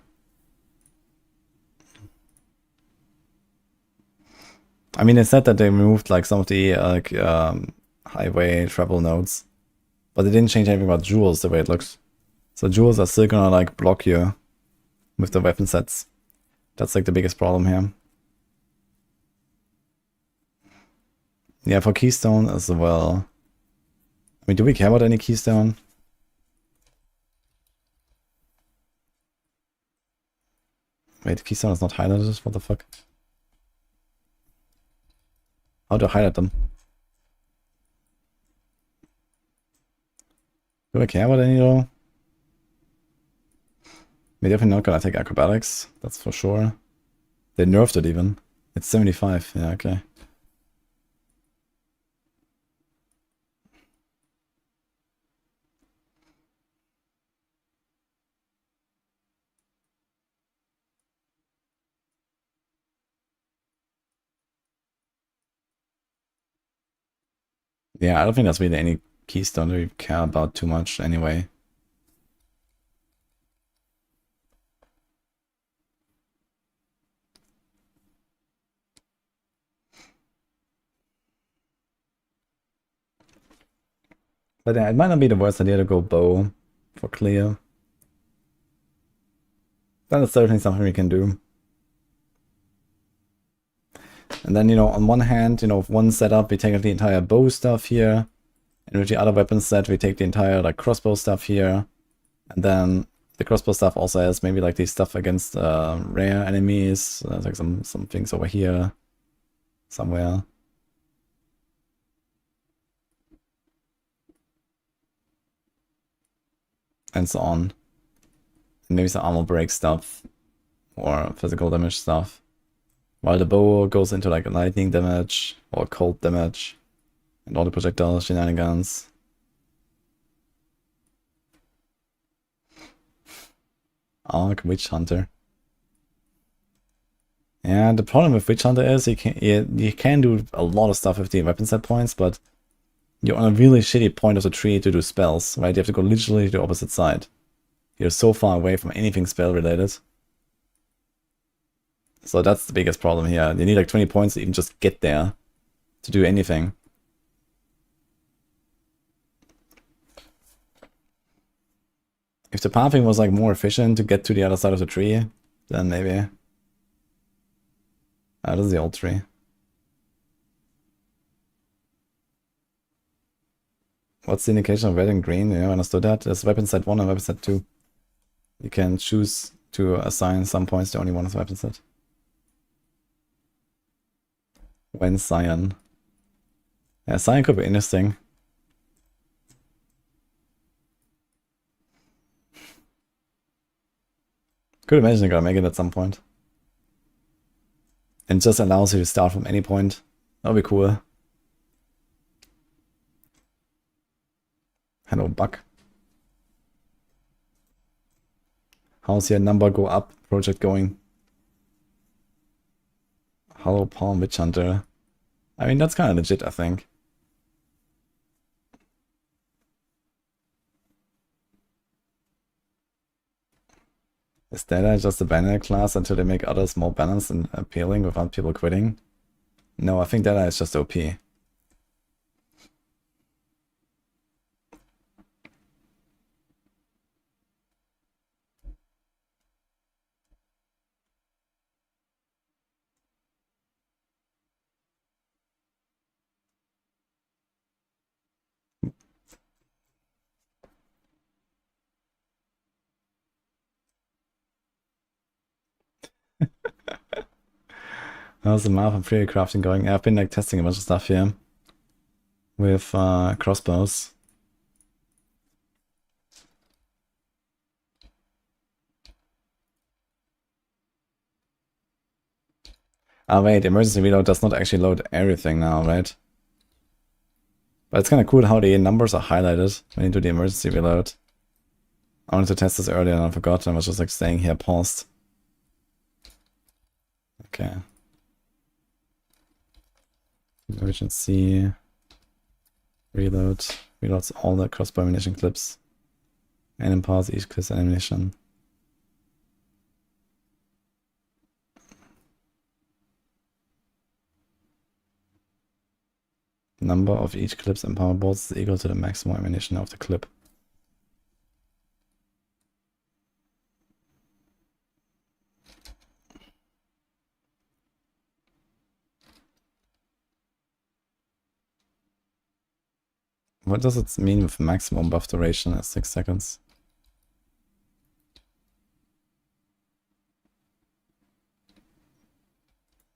I mean, it said that they removed like some of the highway travel nodes, but they didn't change anything about jewels the way it looks. So jewels are still gonna like block you with the weapon sets. That's like the biggest problem here. Yeah, for Keystone as well. I mean, do we care about any Keystone? Wait, Keystone is not highlighted? What the fuck? How to highlight them? Do I care about any though? We're definitely not gonna take acrobatics, that's for sure. They nerfed it even. It's 75, yeah, okay. Yeah, I don't think that's really any keystone that we care about too much anyway. But yeah, it might not be the worst idea to go bow for clear. That is certainly something we can do. And then, you know, on one hand, you know, one setup, we take the entire bow stuff here. And with the other weapon set, we take the entire, like, crossbow stuff here. And then the crossbow stuff also has maybe, like, the stuff against rare enemies. There's, like, some things over here. Somewhere. And so on. And maybe some armor break stuff. Or physical damage stuff. While the bow goes into like lightning damage or cold damage and all the projectile shenanigans. Arc Witchhunter. Yeah, the problem with Witchhunter is you can do a lot of stuff with the weapon set points, but you're on a really shitty point of the tree to do spells, right? You have to go literally to the opposite side. You're so far away from anything spell related. So that's the biggest problem here. You need like 20 points to even just get there to do anything. If the pathing was like more efficient to get to the other side of the tree, then maybe. This is the old tree. What's the indication of red and green? Yeah, I understood that. There's weapon set 1 and weapon set 2. You can choose to assign some points to only one of the weapon set. When Cyan. Yeah, Cyan could be interesting. Could imagine you're gonna make it at some point. And just allows you to start from any point. That would be cool. Hello, Buck. How's your number go up project going? Hollow Palm Witchhunter. I mean, that's kind of legit, I think. Is that just a banner class until they make others more balanced and appealing without people quitting? No, I think that is just OP. How's the math and free crafting going? I've been like testing a bunch of stuff here with crossbows. Ah wait, emergency reload does not actually load everything now, right? But it's kind of cool how the numbers are highlighted when you do the emergency reload. I wanted to test this earlier and I forgot. I was just like staying here paused. Okay. Emergency reload. Reloads all the crossbow ammunition clips. And empowers each clip's ammunition. Number of each clip's empower bolts is equal to the maximum ammunition of the clip. What does it mean with maximum buff duration at 6 seconds?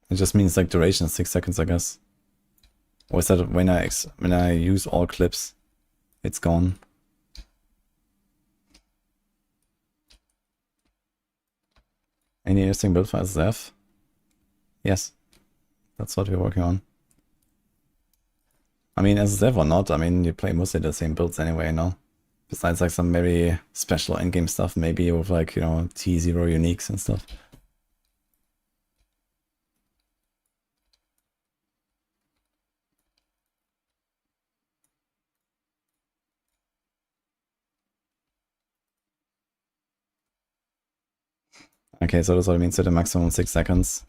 It just means like duration is 6 seconds, I guess. Or is that when I use all clips, it's gone? Any interesting build for SSF? Yes, that's what we're working on. I mean, SSF or not, I mean, you play mostly the same builds anyway, no? Besides like some very special endgame stuff, maybe with like, you know, T0 uniques and stuff. Okay, so that's what it means to the maximum 6 seconds.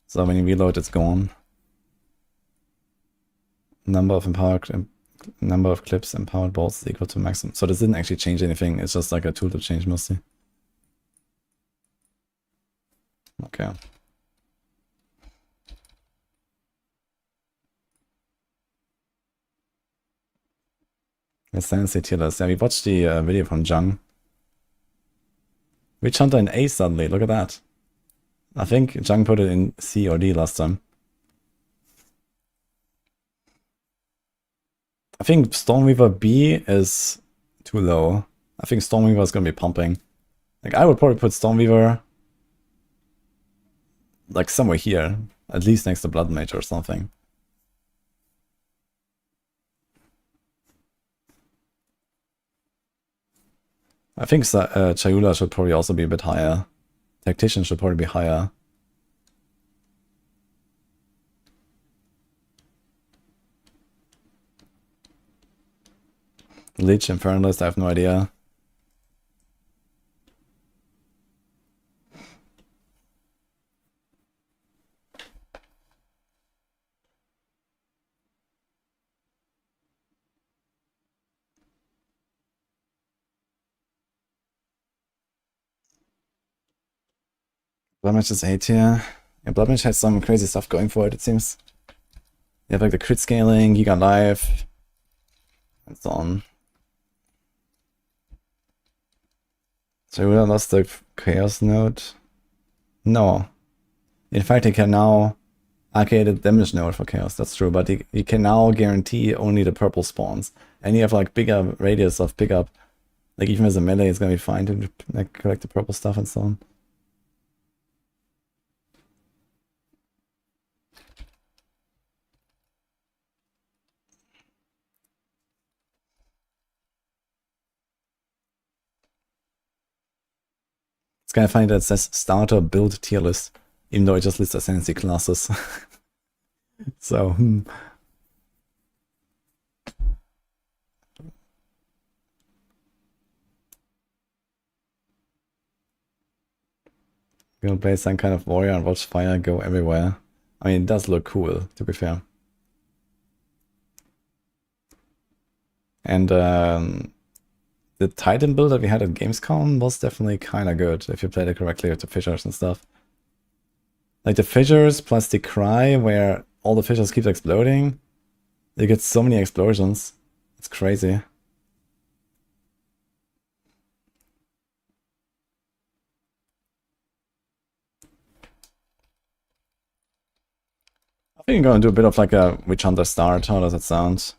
So when you reload, it's gone. Number of clips empowered bolts is equal to maximum. So this didn't actually change anything. It's just like a tool to change mostly. Okay. Ascendancy tier list. Yeah, we watched the video from Jung. Witchhunter in A suddenly. Look at that. I think Jung put it in C or D last time. I think Stormweaver B is too low. I think Stormweaver is going to be pumping. Like, I would probably put Stormweaver like somewhere here. At least next to Blood Mage or something. I think Chayula should probably also be a bit higher. Tactician should probably be higher. Lich, Infernalist, I have no idea. Blood Mage is 8 here. Yeah, Blood Mage has some crazy stuff going for it seems. You have like the crit scaling, Giga Life, and so on. So we lost the Chaos node? No. In fact, he can now arcade the damage node for Chaos, that's true, but he can now guarantee only the purple spawns. And you have like bigger radius of pickup. Like even as a melee, it's gonna be fine to like collect the purple stuff and so on. It's kind of funny that it says starter build tier list, even though it just lists Ascendancy classes. So, Gonna play some kind of warrior and watch fire go everywhere. I mean, it does look cool, to be fair. And the Titan build that we had at Gamescom was definitely kind of good if you played it correctly with the fissures and stuff. Like the fissures plus the cry where all the fissures keep exploding. You get so many explosions. It's crazy. I think I'm gonna do a bit of like a Witchhunter start. How does it sound?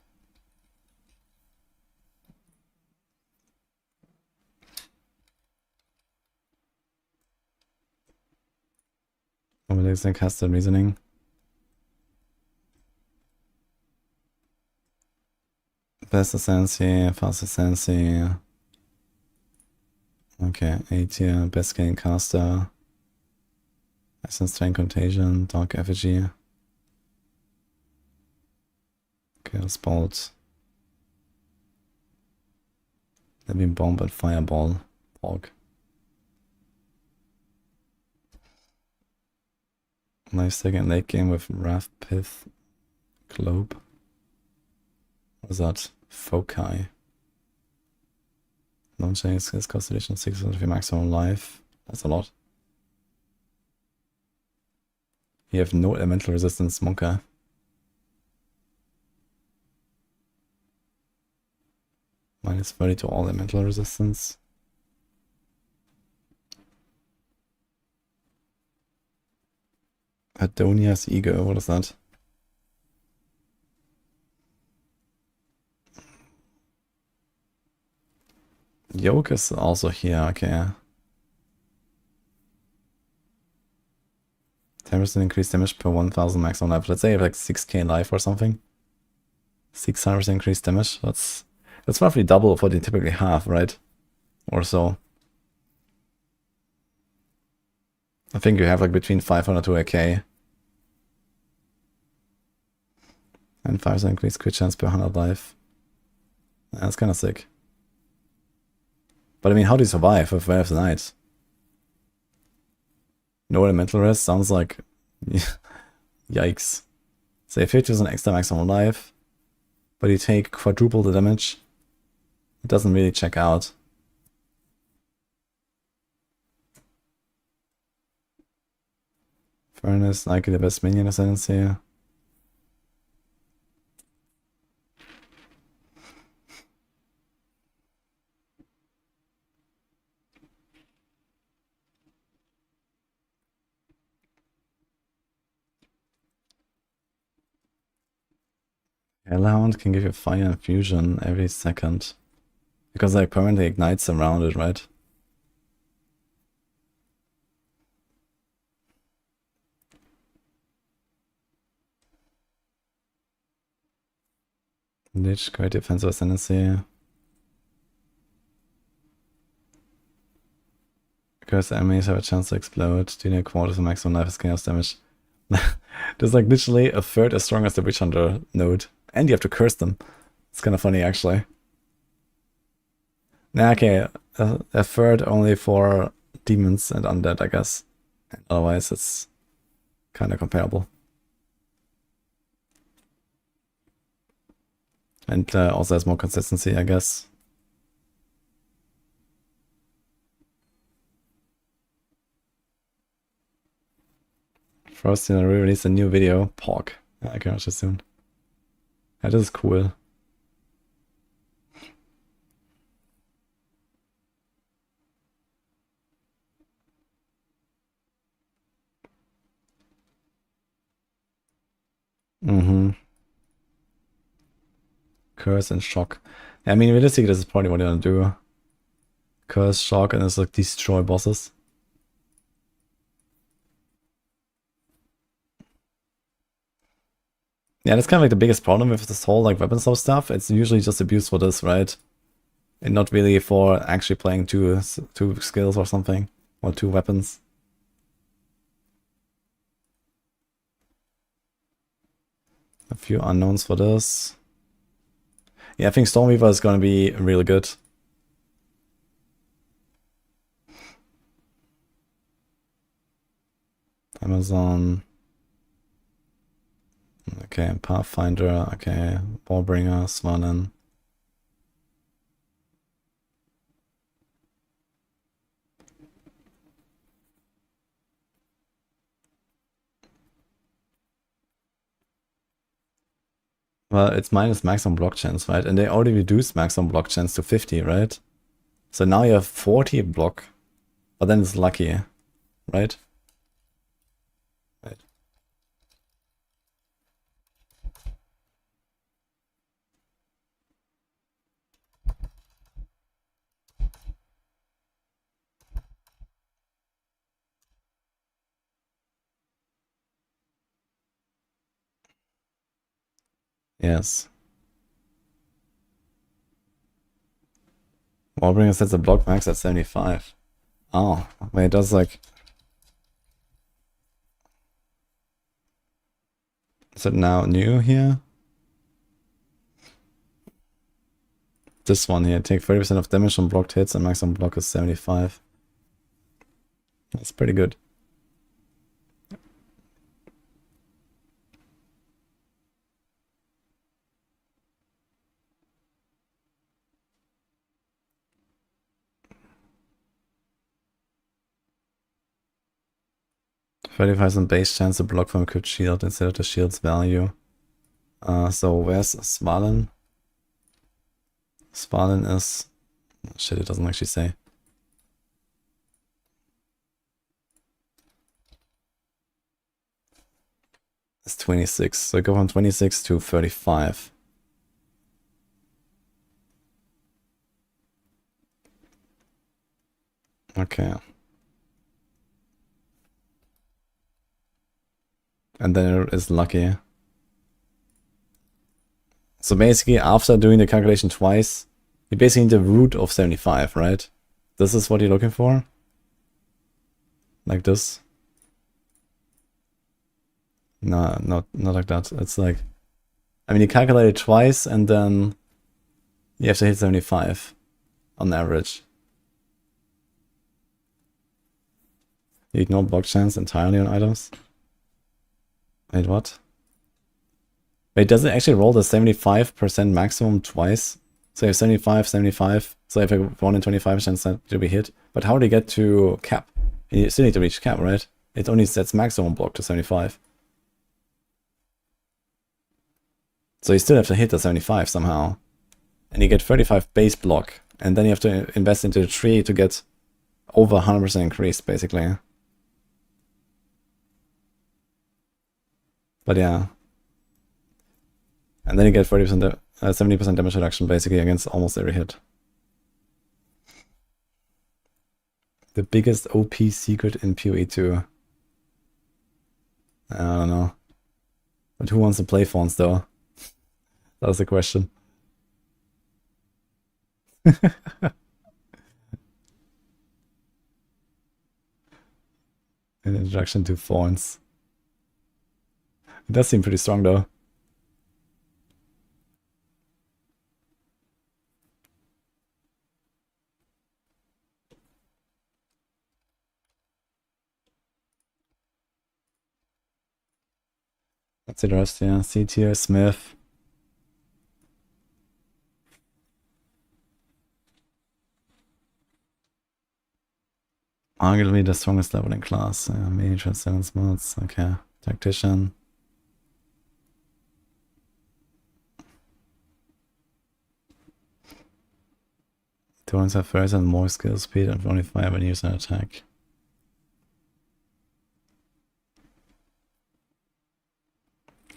Overlays and casted reasoning. Best Ascendancy, fast Ascendancy. Okay, A tier, best scaling caster. Essence Train Contagion, Dark Effigy. Chaos Bolt. Living Bomb and Fireball. Pog. Nice second late game with Wrath Pith. Globe. What is that? Foci. Launch is cost additional 600 of your maximum life. That's a lot. You have no elemental resistance, Monka. Minus 30 to all elemental resistance. Adonia's Ego, what is that? Yoke is also here, okay. 10% increased damage per 1000 maximum life. Let's say like 6k life or something. 600% increased damage. That's roughly double of what you typically have, right? Or so. I think you have like between 500 to 1k. And 5% increased crit chance per 100 life. That's kind of sick. But I mean, how do you survive with Way of the Night? No elemental rest sounds like yikes. Say 50% extra maximum life, but you take quadruple the damage. It doesn't really check out. Furnace, likely the best minion ascendancy. Hellhound can give you fire infusion every second. Because like permanently ignites around it, right? Lich, great defensive ascendancy. Because enemies have a chance to explode. Do near quarters of maximum life is chaos damage. There's like literally a third as strong as the Witchhunter node. And you have to curse them. It's kind of funny actually. Nah, okay. A third only for demons and undead, I guess. Otherwise it's kind of comparable. And also has more consistency, I guess. First, re-release a new video. Pork. Yeah, I can watch it soon. That is cool. Curse and shock. I mean, realistically, this is probably what you want to do. Curse, shock, and it's like destroy bosses. Yeah, that's kind of like the biggest problem with this whole like weapon slow stuff. It's usually just abused for this, right? And not really for actually playing two skills or something. Or two weapons. A few unknowns for this. Yeah, I think Stormweaver is going to be really good. Amazon. Okay, Pathfinder. Okay, Ballbringer, Svanen. Well, it's minus maximum block chance, right? And they already reduced maximum block chance to 50, right? So now you have 40 block, but then it's lucky, right? Right. Yes. Wallbringer sets the block max at 75. Oh, wait, it does like... Is it now new here? This one here, take 30% of damage on blocked hits and maximum block is 75. That's pretty good. $35 base chance to block from a crit shield instead of the shield's value. So where's Svanen? Svanen is... Shit, it doesn't actually say. It's 26, so go from 26 to 35. Okay. And then it is lucky. So basically, after doing the calculation twice, you basically need the root of 75, right? This is what you're looking for? Like this? No, not like that. It's like... I mean, you calculate it twice, and then you have to hit 75 on average. You ignore block chance entirely on items? Wait, what? Wait, does it actually roll the 75% maximum twice? So you have 75, 75, so if I have a 1 in 25 chance to be hit. But how do you get to cap? You still need to reach cap, right? It only sets maximum block to 75. So you still have to hit the 75 somehow. And you get 35 base block. And then you have to invest into the tree to get over 100% increased, basically. But yeah. And then you get 40%, 70% damage reduction, basically, against almost every hit. The biggest OP secret in PoE 2. I don't know. But who wants to play Fawns, though? That was the question. An introduction to Fawns. It does seem pretty strong, though. Let's see the rest, yeah. C tier, Smith. Arguably the strongest level in class. Mage, 7 smarts. Okay. Tactician. Torrents have first and more skill speed and only 5 when using an attack.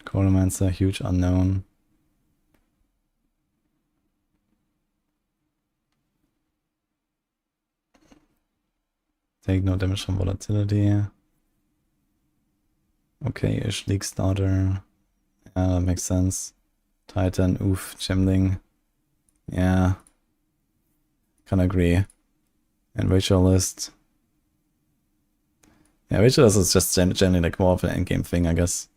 Chronomancer, huge unknown. Take no damage from volatility. Okay-ish League Starter. Yeah, that makes sense. Titan, oof, Chimling. Yeah. Can agree. And Ritualist. Yeah, Ritualist is just generally like more of an endgame thing, I guess.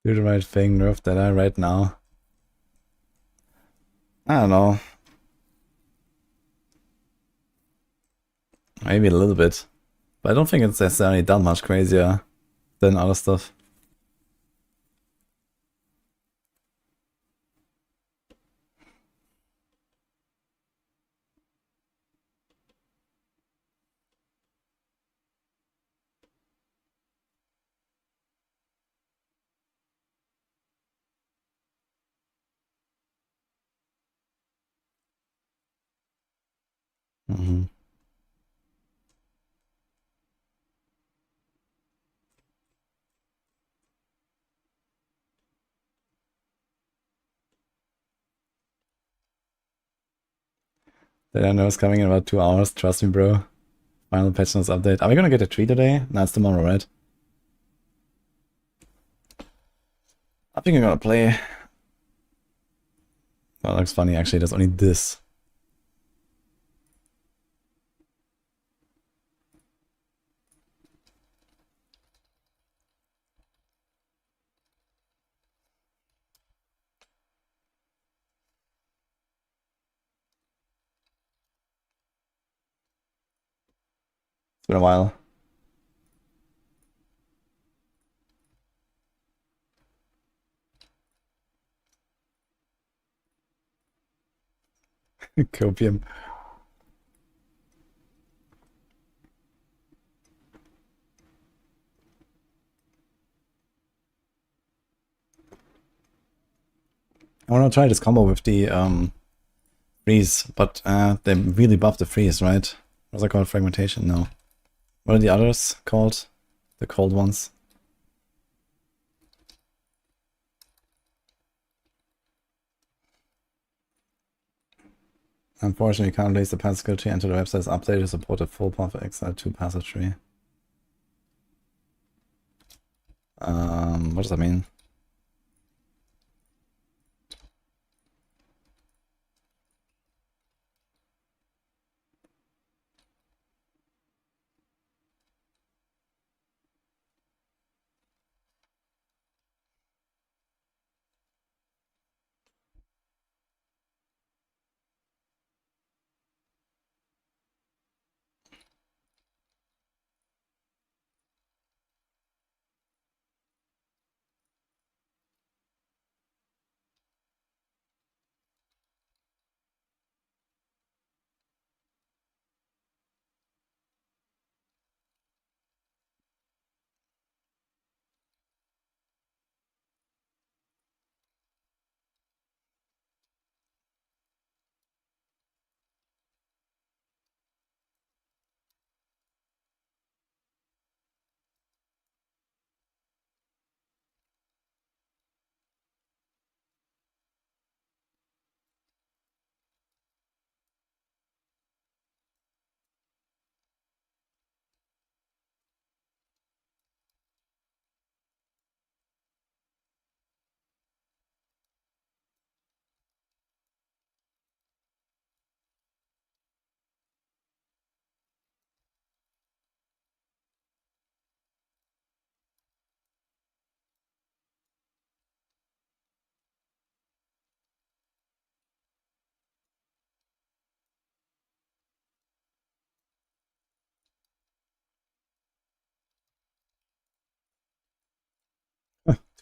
Do the right thing, nerf Deadeye right now. I don't know. Maybe a little bit. But I don't think it's necessarily that much crazier than other stuff. Mm-hmm. I know it's coming in about 2 hours, trust me, bro. Final patch notes update. Are we gonna get a tree today? No, it's tomorrow, right? I think I'm gonna play. Well, that looks funny, actually. There's only this. It's been a while. Copium. I want to try this combo with the freeze, but they really buffed the freeze, right? What's that called? Fragmentation? No. What are the others called? The cold ones? Unfortunately, you can't place the passive skill tree until the website is updated to support a full path for Exile 2 passive tree. What does that mean?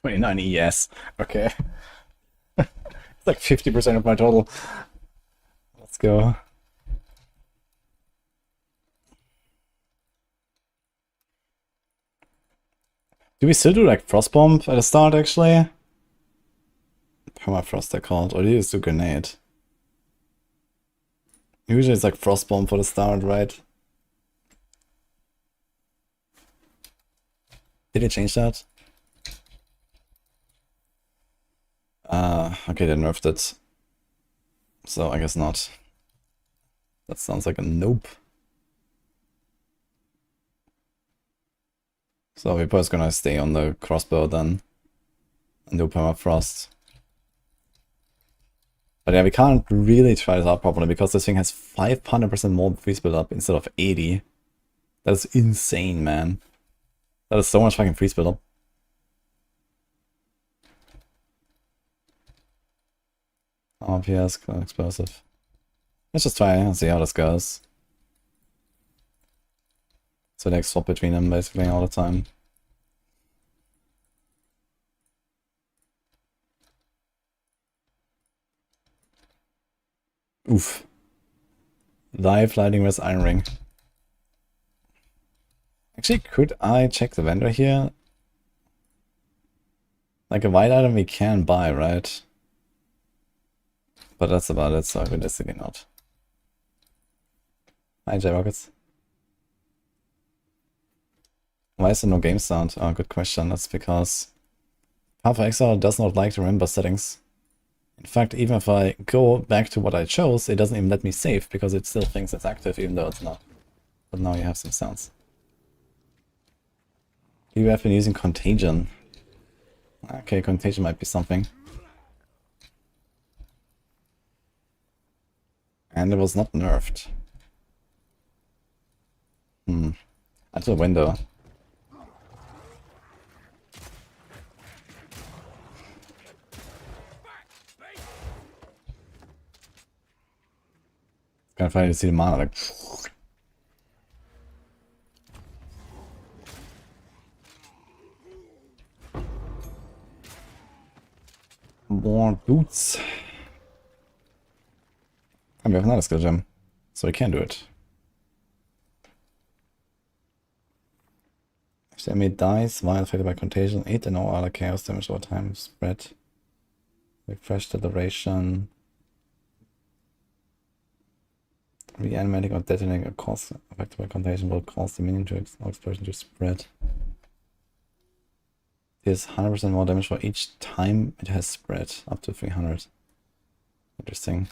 $29 ES. Okay. It's like 50% of my total. Let's go. Do we still do like Frostbomb at the start actually? Permafrost they're called, or do you just do Grenade? Usually it's like Frostbomb for the start, right? Did they change that? Okay, they nerfed it. So I guess not. That sounds like a nope. So we're just gonna stay on the crossbow then. And do Permafrost. But yeah, we can't really try this out properly because this thing has 500% more freeze build up instead of 80. That's insane, man. That is so much fucking freeze build up. RPS, explosive. Let's just try and see how this goes. So they swap between them basically all the time. Oof. Live lighting with Iron Ring. Actually, could I check the vendor here? Like a white item we can buy, right? But that's about it, so realistically not. Hi, J-Rockets. Why is there no game sound? Oh, good question. That's because Path of Exile does not like to remember settings. In fact, even if I go back to what I chose, it doesn't even let me save because it still thinks it's active even though it's not. But now you have some sounds. You have been using Contagion. Okay, Contagion might be something. And it was not nerfed. That's a window. Kind of funny to see the mana like. More boots. And we have another skill gem, so we can do it. If the enemy dies while affected by contagion, 8 and no other chaos damage over time spread. Refresh the duration. Reanimating or detonating a cause affected by contagion will cause the minion to explosion to spread. Deals 100% more damage for each time it has spread, up to 300. Interesting.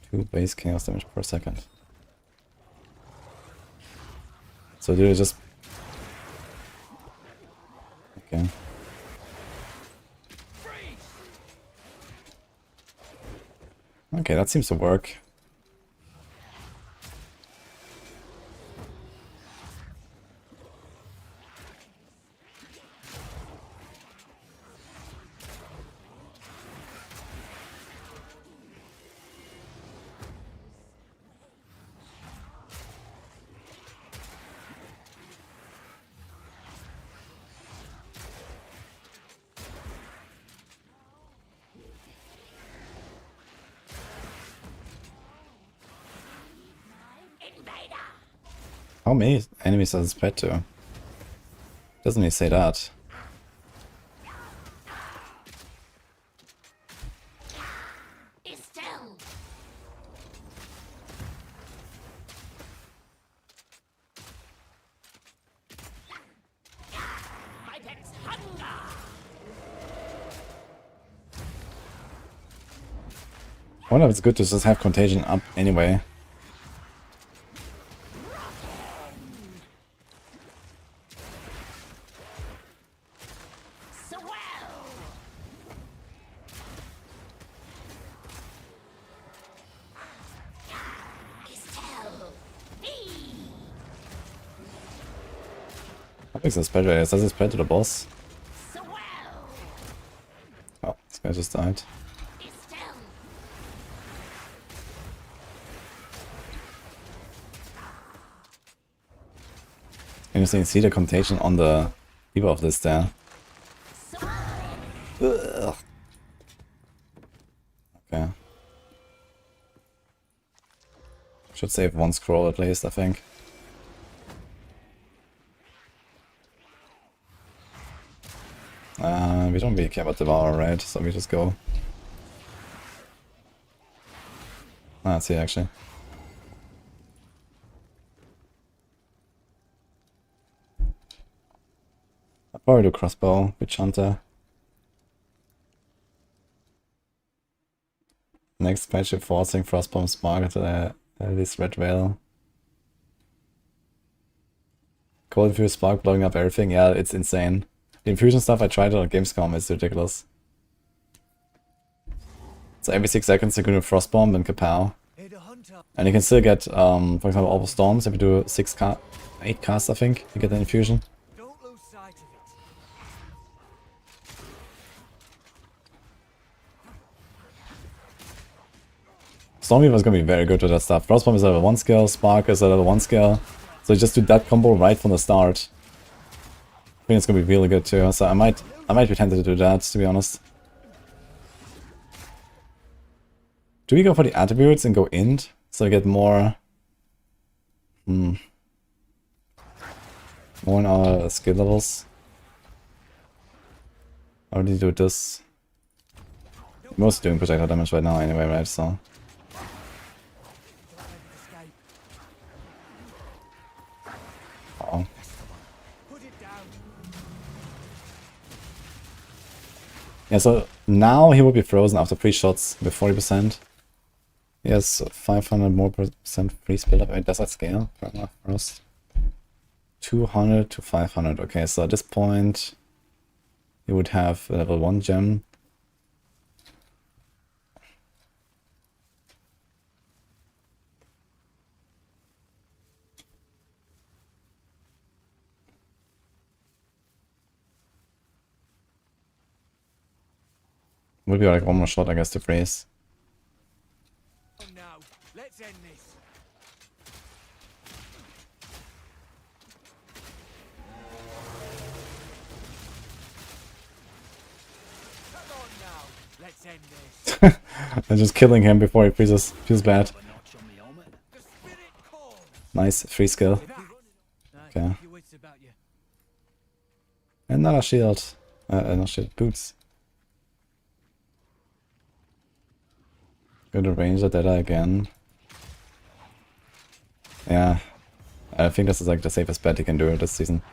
2 base chaos damage per second. So do you just... Okay. that seems to work. How many enemies does it spread to? Doesn't he say that? I wonder if it's good to just have Contagion up anyway. How big is the spread radius? Does it spread to the boss? Oh, this guy just died. And you can see the Contagion on the people of this there. Ugh. Okay. Should save one scroll at least, I think. We don't really care about Devour, right? So we just go. Ah, that's it actually. I'll probably do crossbow, Witchhunter. Next spaceship forcing Frostbomb Spark to this red veil. Cold Infused Spark blowing up everything, yeah, it's insane. The infusion stuff I tried on Gamescom is ridiculous. So every 6 seconds you can do Frostbomb and kapow. And you can still get, for example, Orb of Storms. If you do 8 casts, I think, you get the infusion. Stormweaver is going to be very good with that stuff. Frostbomb is level 1 skill, Spark is a level 1 skill. So you just do that combo right from the start. I think it's going to be really good too, so I might be tempted to do that, to be honest. Do we go for the attributes and go int? So we get more... more in our skill levels. Or do you do this? Mostly doing projectile damage right now anyway, right, so... Uh-oh. Yeah, so now he will be frozen after 3 shots with 40%. He has 500 more percent freeze build-up. Wait, does that scale? Frost. 200 to 500. Okay, so at this point, he would have a level 1 gem. Would be like one more shot, I guess, to freeze. Oh no, let's end this. Come on now, let's end this. I'm just killing him before he freezes. Feels bad. Nice, free skill. Okay. Another shield. Another shield. Boots. Go to Ranger Data again. Yeah. I think this is like the safest bet you can do this season.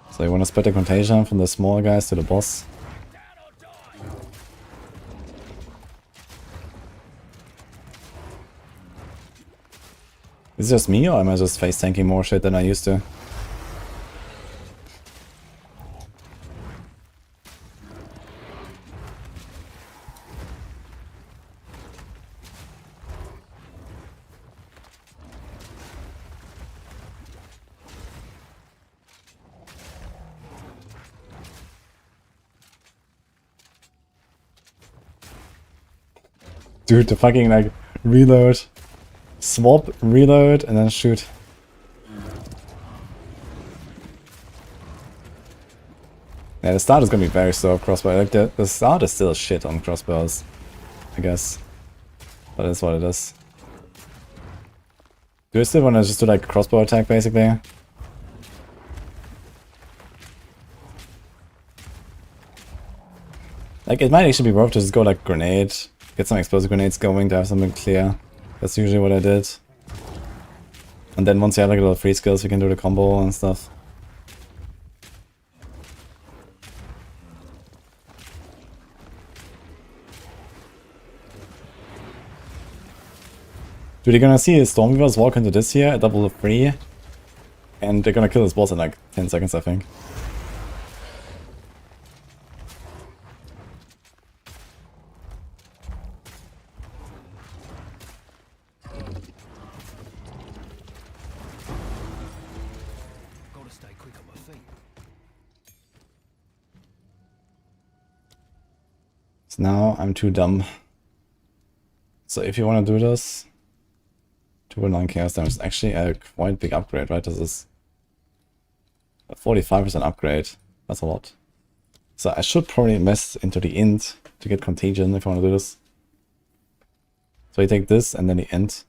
So you want to spread the contagion from the small guys to the boss. Is it just me, or am I just face tanking more shit than I used to? Dude, the fucking like reload, swap, reload, and then shoot. Yeah, the start is gonna be very slow of crossbow. Like the start is still shit on crossbows, I guess. But that's what it is. Do I still wanna just do like crossbow attack basically? Like it might actually be worth to just go like grenade. Get some explosive grenades going to have something clear. That's usually what I did. And then once you have like a little free skills, you can do the combo and stuff. Dude, you're gonna see Stormweavers walk into this here at level 3. And they're gonna kill this boss in like 10 seconds, I think. Now I'm too dumb. So if you want to do this, 2.9 chaos damage is actually a quite big upgrade, right? This is a 45% upgrade. That's a lot. So I should probably invest into the int to get contagion if I want to do this. So you take this and then the int.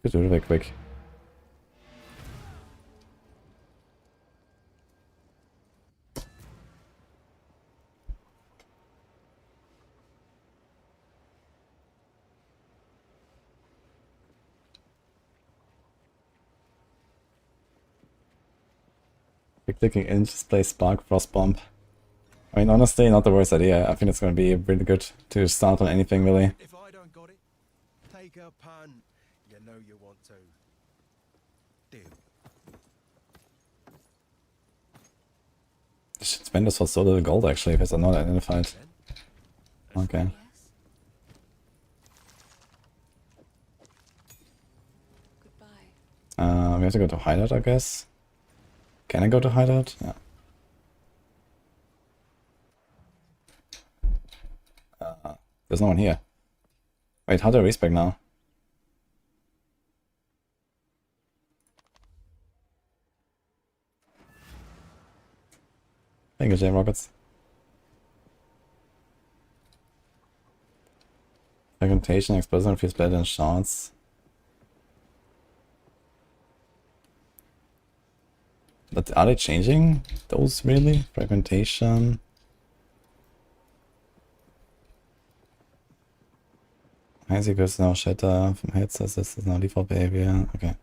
Could do it very quick. Clicking in, just play Spark, Frost Bomb. I mean, honestly, not the worst idea. I think it's going to be really good to start on anything, really. If I don't got it, take a punt. You know you want to. Deal. I should spend this for so little gold, actually, if it's not identified. Okay. We have to go to hideout, I guess. Can I go to hideout? Yeah. There's no one here. Wait, how do I respec now? Thank you, J Rockets. Fragmentation, explosion feels better than shards. But are they changing those really? Fragmentation. Heartseeker is now shatter from hits, this is now default behavior. Okay.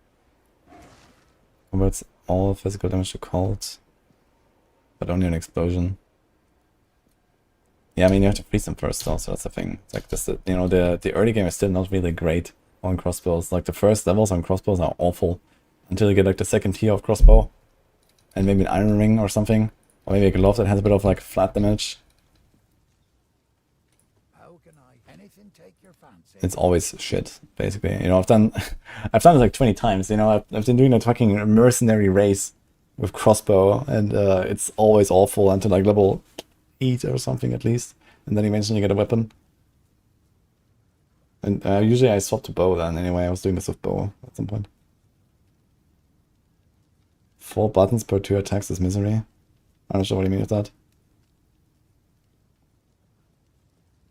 Converts all physical damage to cold, but only an explosion. Yeah, I mean you have to freeze them first though, so that's the thing. It's like this, you know, the early game is still not really great on crossbows. Like the first levels on crossbows are awful until you get like the second tier of crossbow. And maybe an iron ring or something. Or maybe a glove that has a bit of like flat damage. How can anything take your fancy? It's always shit, basically. You know, I've done it like 20 times, you know, I've been doing a fucking mercenary race with crossbow and it's always awful until like level 8 or something at least. And then eventually you get a weapon. And usually I swap to bow then anyway, I was doing this with bow at some point. 4 buttons per 2 attacks is misery. I'm not sure what you mean with that.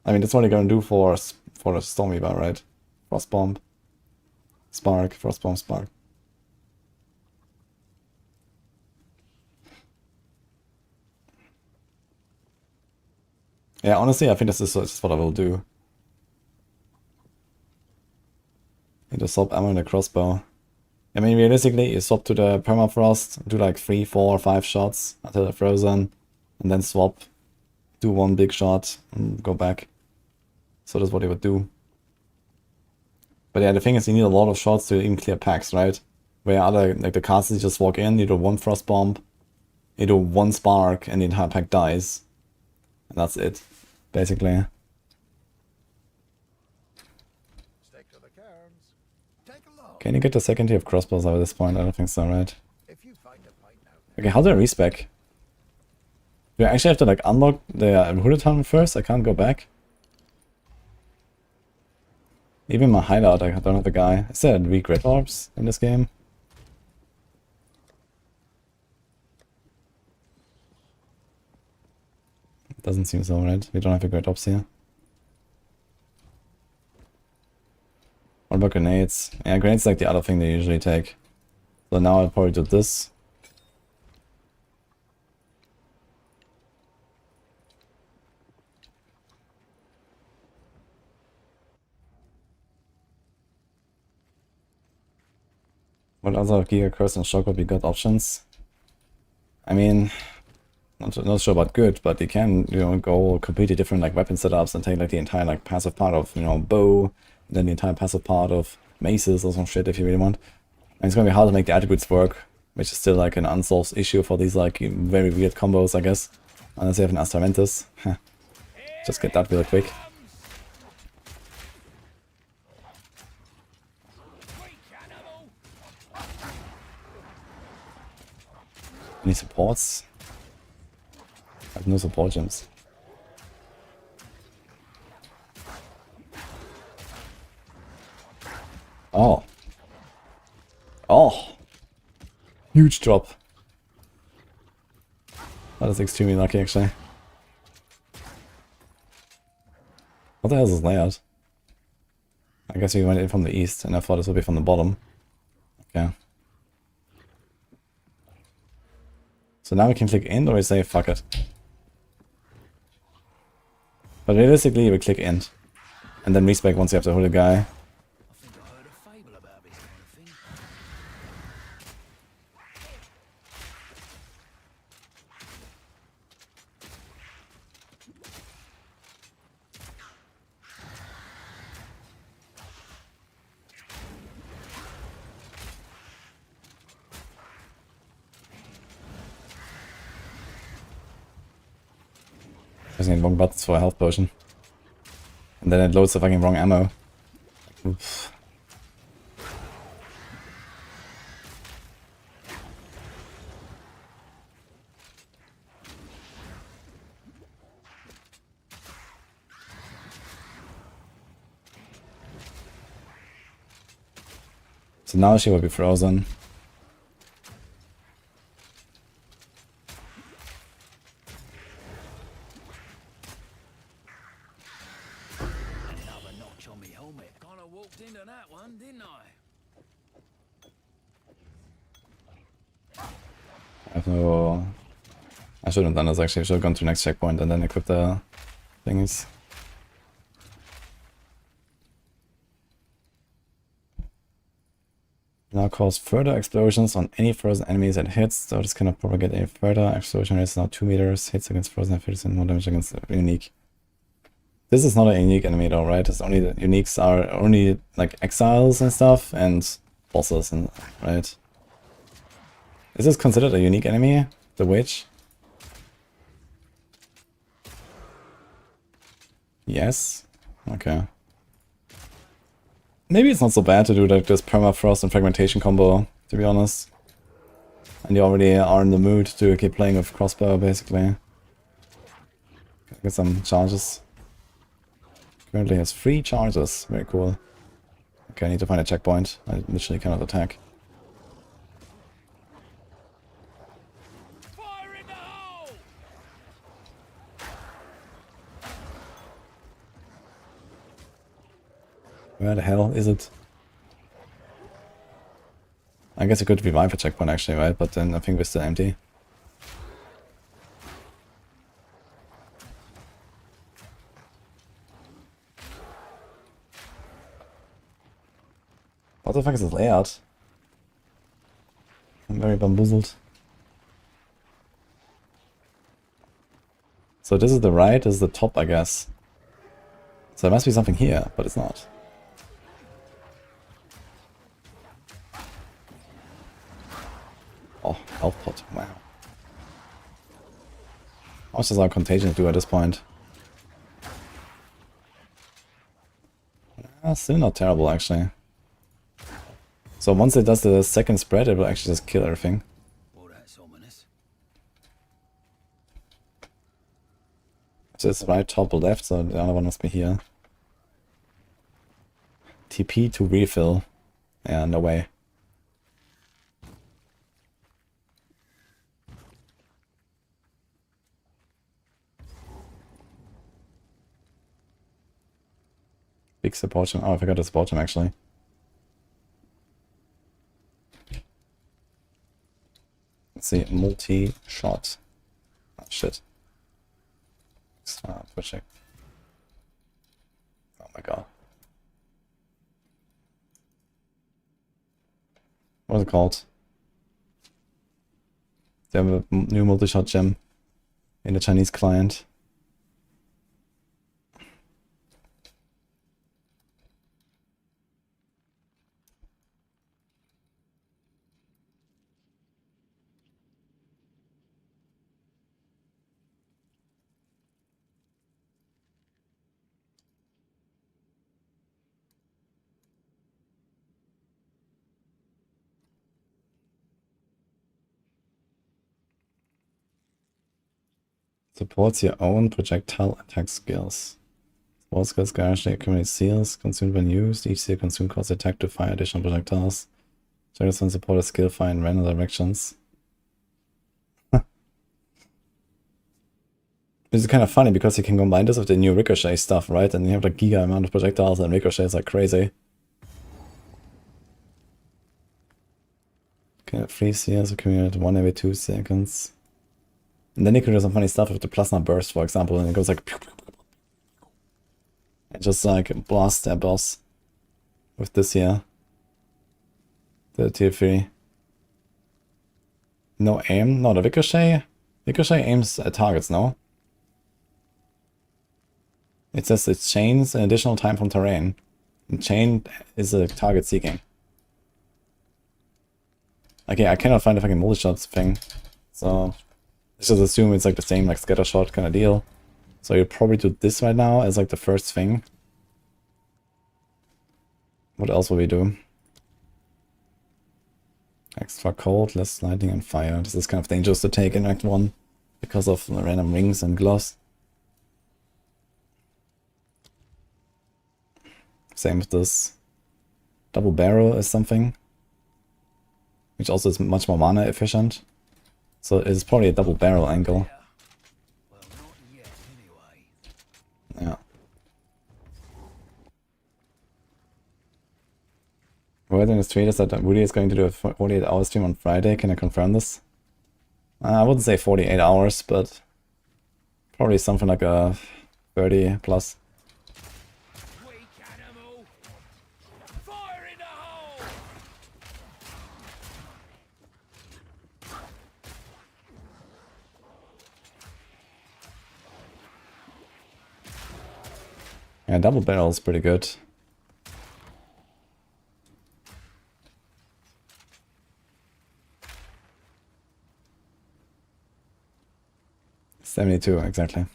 I mean, that's what you're gonna do for the Stormweaver, right? Frost Bomb, Spark, Frost Bomb, Spark. Yeah, honestly, I think this is what I will do. Need to swap ammo in the crossbow. I mean, realistically, you swap to the permafrost, do like 3, 4, 5 shots until they're frozen, and then swap, do 1 big shot, and go back. So that's what you would do. But yeah, the thing is you need a lot of shots to even clear packs, right? Where other, like the casters just walk in, you do one frost bomb, you do one spark, and the entire pack dies. And that's it, basically. Stick to the cairns. Take a look. Can you get the second tier of crossbows at this point? I don't think so, right? If you find a pint out Okay, how do I respec? Do I actually have to like unlock the Witchhunter first? I can't go back. Even my hideout, I don't have a guy. Is there weak red orbs in this game? Doesn't seem so, right? We don't have a great ops here. What about grenades? Yeah, grenades like the other thing they usually take. So now I'll probably do this. What other Giga Curse and Shock would be good options? I mean, not sure about good, but you can, you know, go completely different like weapon setups and take like the entire like passive part of, you know, bow, and then the entire passive part of maces or some shit if you really want. And it's gonna be hard to make the attributes work, which is still like an unsolved issue for these like very weird combos, I guess. Unless you have an Ascendancy. Just get that really quick. Any supports? I have no support gems. Oh. Oh! Huge drop. That is extremely lucky, actually. What the hell is this layout? I guess we went in from the east, and I thought this would be from the bottom. Okay. So now we can click in, or we say fuck it. But realistically, we click in. And then respec once you have to hold a guy. I think I heard a fable about this kind of thing. Pressing the wrong buttons for a health potion. And then it loads the fucking wrong ammo. Oops. So now she will be frozen. Another notch on me helmet. Kinda walked into that one, didn't I? I have no... I shouldn't have done this actually, I should have gone to the next checkpoint and then equip the thingies. Now cause further explosions on any frozen enemies that hits, so this cannot propagate any further. Explosion rate is now 2 meters, hits against frozen and 50% more damage against unique. This is not a unique enemy though, right? It's only the uniques are only like exiles and stuff and bosses and right. Is this considered a unique enemy? The witch? Yes. Okay. Maybe it's not so bad to do like this permafrost and fragmentation combo, to be honest. And you already are in the mood to keep playing with crossbow, basically. Get some charges. Currently has 3 charges, very cool. Okay, I need to find a checkpoint. I literally cannot attack. Fire in the hole! Where the hell is it? I guess it could revive a checkpoint actually, right? But then I think we're still empty. What the fuck is this layout? I'm very bamboozled. So this is the right, this is the top, I guess. So there must be something here, but it's not. How much does our contagion do at this point? Still not terrible, actually. So once it does the second spread, it will actually just kill everything. Well, that's ominous. So it's right, top, left, so the other one must be here. TP to refill. Yeah, no way. Big support gem. Oh, I forgot the support gem actually. Let's see, multi-shot. Oh, shit. Switching. Oh my god. What's it called? They have a new multi-shot gem in the Chinese client. Supports your own projectile attack skills. Support skills garage accumulate seals, consumed when used. Each seal consumed causes attack to fire additional projectiles. Triggers when support a skill fire in random directions. This is kind of funny because you can combine this with the new ricochet stuff, right? And you have like giga amount of projectiles and ricochets like crazy. Okay, 3 seals accumulate 1 every 2 seconds. And then you can do some funny stuff with the plasma burst, for example, and it goes like and just like blast their boss with this here. The tier 3. No aim? No, the ricochet? Ricochet aims at targets, no? It says it chains an additional time from terrain. And chain is a target seeking. Okay, I cannot find the fucking multi-shots thing. So let's just assume it's like the same like scatter shot kind of deal. So you probably do this right now as like the first thing. What else will we do? Extra cold, less lightning and fire. This is kind of dangerous to take in Act 1 because of the random rings and gloves. Same with this. Double barrel is something, which also is much more mana efficient. So it's probably a double barrel angle. Well, not yet, anyway. Yeah. Word in the street is that Woody is going to do a 48-hour stream on Friday. Can I confirm this? I wouldn't say 48 hours, but probably something like a 30 plus. Weak animal! Fire in the hole! Yeah, double barrel is pretty good. $72, exactly.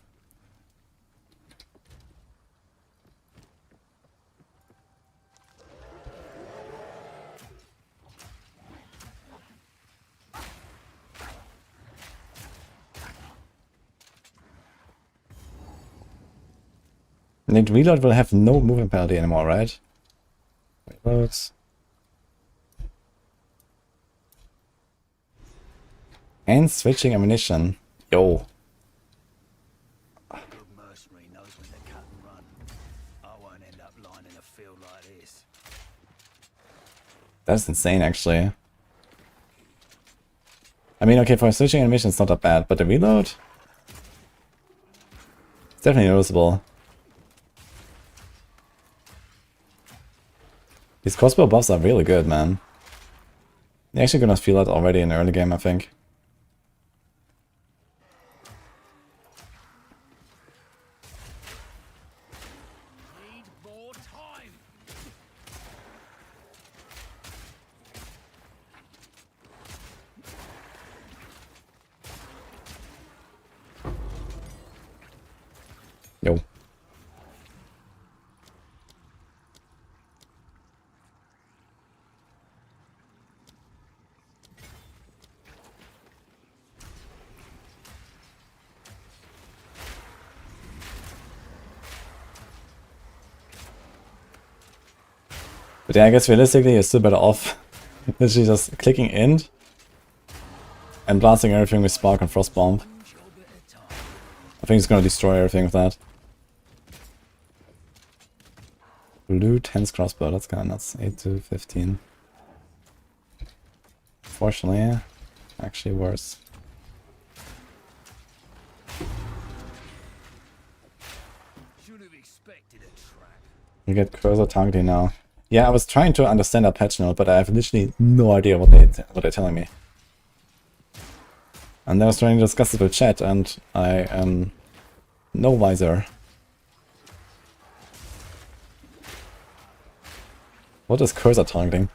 And the reload will have no movement penalty anymore, right? Reloads. And switching ammunition. Yo. Good mercenary knows when to cut and run. I won't end up lying in a field like this. That's insane, actually. I mean, okay, for switching animation, it's not that bad, but the reload? It's definitely noticeable. These crossbow buffs are really good, man. You're actually gonna feel that already in the early game, I think. Need more time. Yo. But yeah, I guess realistically you're still better off literally just clicking end and blasting everything with Spark and Frost Bomb. I think it's gonna destroy everything with that. Blue 10's crossbow, that's kinda nuts. 8 to 15. Fortunately, actually worse. You get cursor targeting now. Yeah, I was trying to understand that patch note, but I have literally no idea what they're telling me. And I was trying to discuss it with chat, and I am no wiser. What is cursor targeting?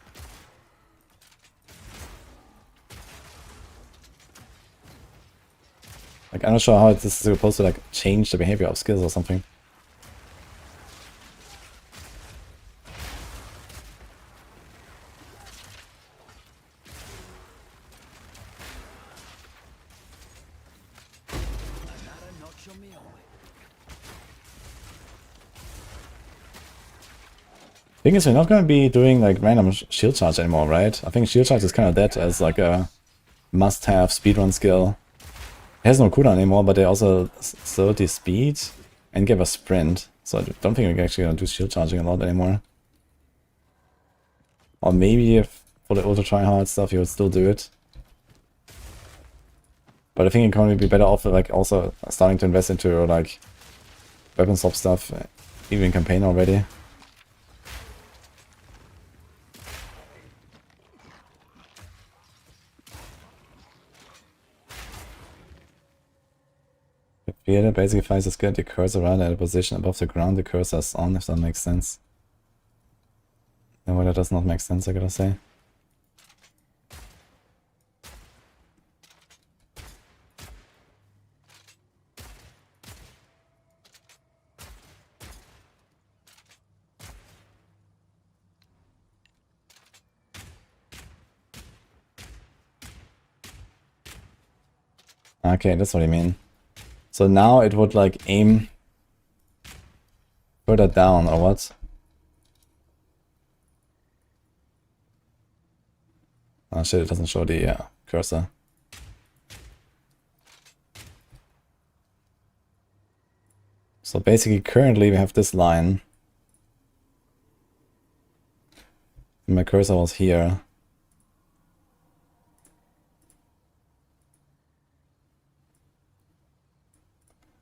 Like, I'm not sure how this is supposed to like change the behavior of skills or something. Thing is, we're not going to be doing like random shield charge anymore, right? I think shield charge is kind of dead as like a must-have speedrun skill. It has no cooldown anymore, but they also slow the speed and give us sprint. So I don't think we're actually going to do shield charging a lot anymore. Or maybe if for the ultra tryhard stuff you would still do it. But I think it can only be better off like also starting to invest into like weapon swap stuff, even in campaign already. Yeah, basically finds it's good the cursor around at a position above the ground the cursor is on, if that makes sense. No, that does not make sense, I gotta say. Okay, that's what I mean. So now it would like aim further down or what? Oh shit, it doesn't show the cursor. So basically currently we have this line. And my cursor was here.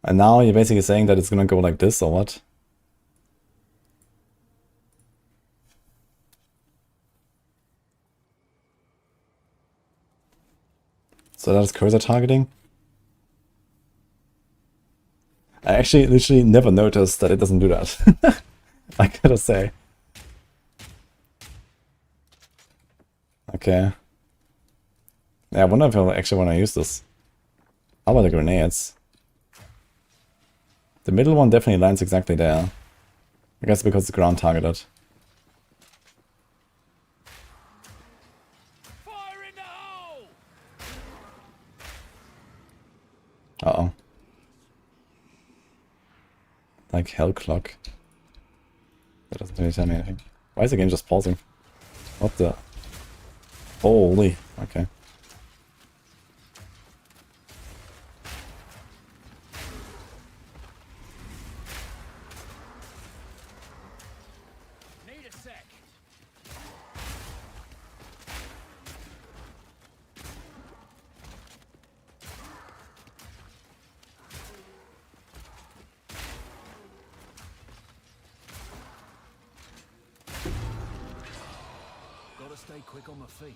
And now you're basically saying that it's gonna go like this or what? So that's cursor targeting? I actually literally never noticed that it doesn't do that. I gotta say. Okay. Yeah, I wonder if I actually want to use this. How about the grenades? The middle one definitely lands exactly there. I guess because it's ground targeted. Fire in the hole! Uh-oh. Like hell clock. That doesn't really tell me anything. Why is the game just pausing? What the? Holy. Okay. Need a sec. Gotta stay quick on my feet.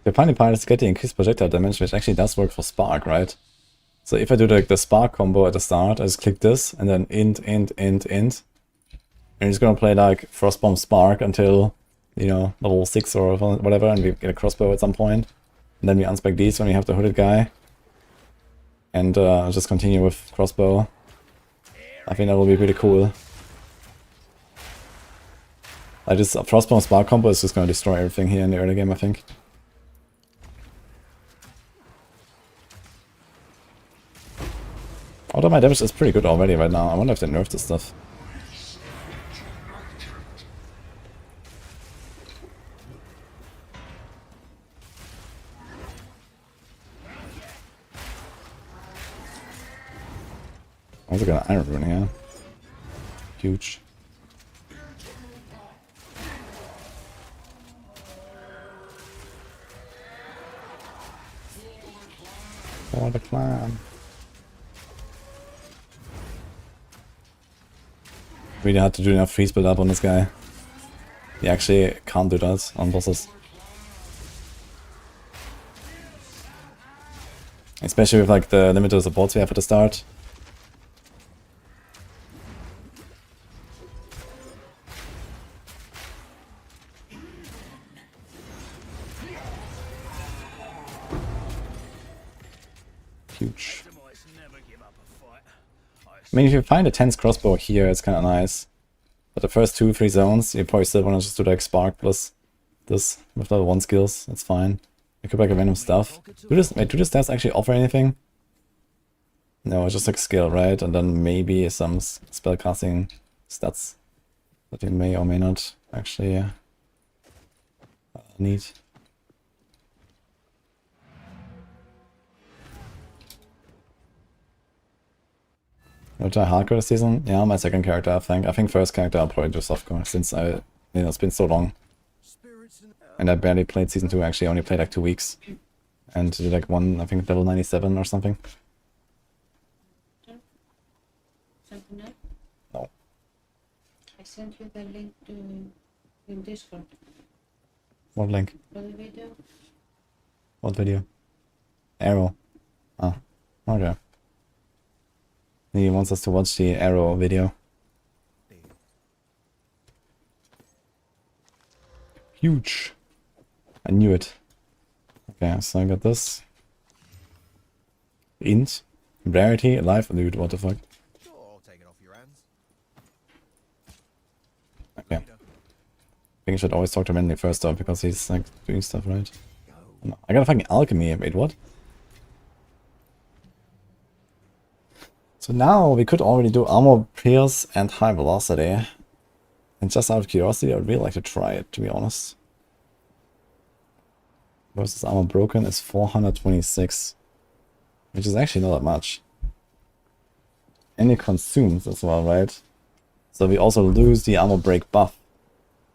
The funny part is to get the increased projectile damage, which actually does work for Spark, right? So if I do like the Spark combo at the start, I just click this and then int. And it's gonna play like Frostbomb Spark until, you know, level 6 or whatever, and we get a crossbow at some point. And then we unspec these when we have the hooded guy. And just continue with crossbow. I think that will be pretty cool. Like this Frostborn Spark combo is just gonna destroy everything here in the early game, I think. Although my damage is pretty good already right now. I wonder if they nerfed this stuff. I also got an Iron Rune here. Huge. For the clan. Really hard to do enough freeze build up on this guy. He actually can't do that on bosses. Especially with like the limited supports we have at the start. Huge. I mean, if you find a tense crossbow here, it's kind of nice. But the first 2-3 zones, you probably still want to just do like Spark plus this with level 1 skills. That's fine. I could like a random stuff. Do the stats actually offer anything? No, it's just like skill, right? And then maybe some spellcasting stats that you may or may not actually need. I'll try hardcore this season. Yeah, my second character, I think. I think first character I'll probably do softcore since it's been so long. And I barely played season 2, actually. I only played like 2 weeks. And did like one, I think level 97 or something. Something else? No. I sent you the link to in Discord What link? for the video. What video? Arrow. Ah, okay. He wants us to watch the Arrow video. Huge. I knew it. Okay, so I got this. Int. Rarity. Alive. Dude, what the fuck? Okay. I think I should always talk to Manly first though, because he's like doing stuff, right? No, I got a fucking alchemy. Wait, what? So now we could already do armor pierce and high velocity. And just out of curiosity, I would really like to try it, to be honest. Versus armor broken is 426. Which is actually not that much. And it consumes as well, right? So we also lose the armor break buff.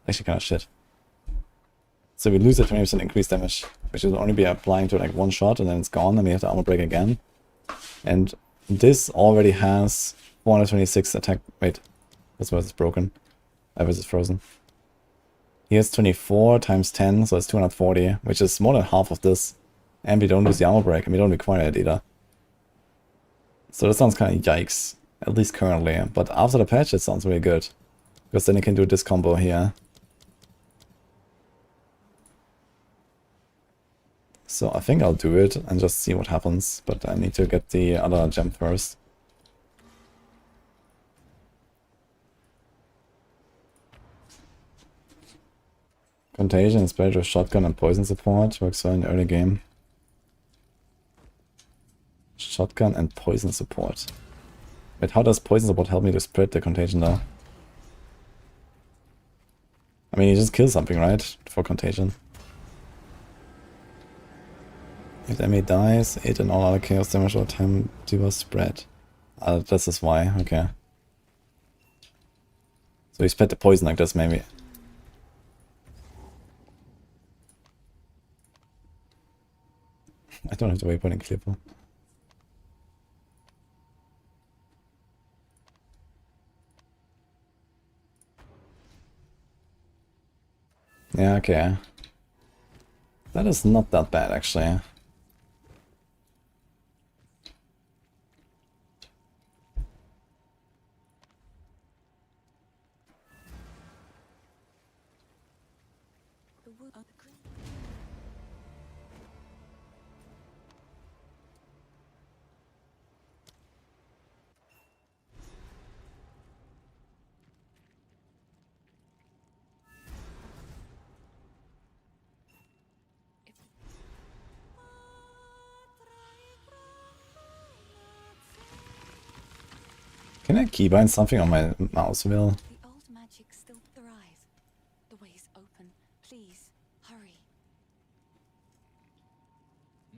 Actually kind of shit. So we lose a 20% increased damage. Which will only be applying to like one shot and then it's gone and we have to armor break again. And this already has 426 attack. Wait, that's why it's broken. Versus frozen. Here's 24 times 10, so it's 240, which is more than half of this. And we don't lose the armor break, and we don't require it either. So that sounds kind of yikes, at least currently. But after the patch, it sounds really good. Because then you can do this combo here. So I think I'll do it and just see what happens. But I need to get the other gem first. Contagion, Spiritual Shotgun and Poison Support works well in the early game. Shotgun and Poison Support. Wait, how does Poison Support help me to spread the Contagion though? I mean, you just kill something, right? For Contagion. If the enemy dies, 8 and all other chaos damage or time to spread. This is why, okay. So you spread the poison like this, maybe. I don't have to waypoint clipper. Yeah, okay. That is not that bad, actually. Can I keybind something on my mouse wheel? The old magic still thrive. The way's open. Please, hurry.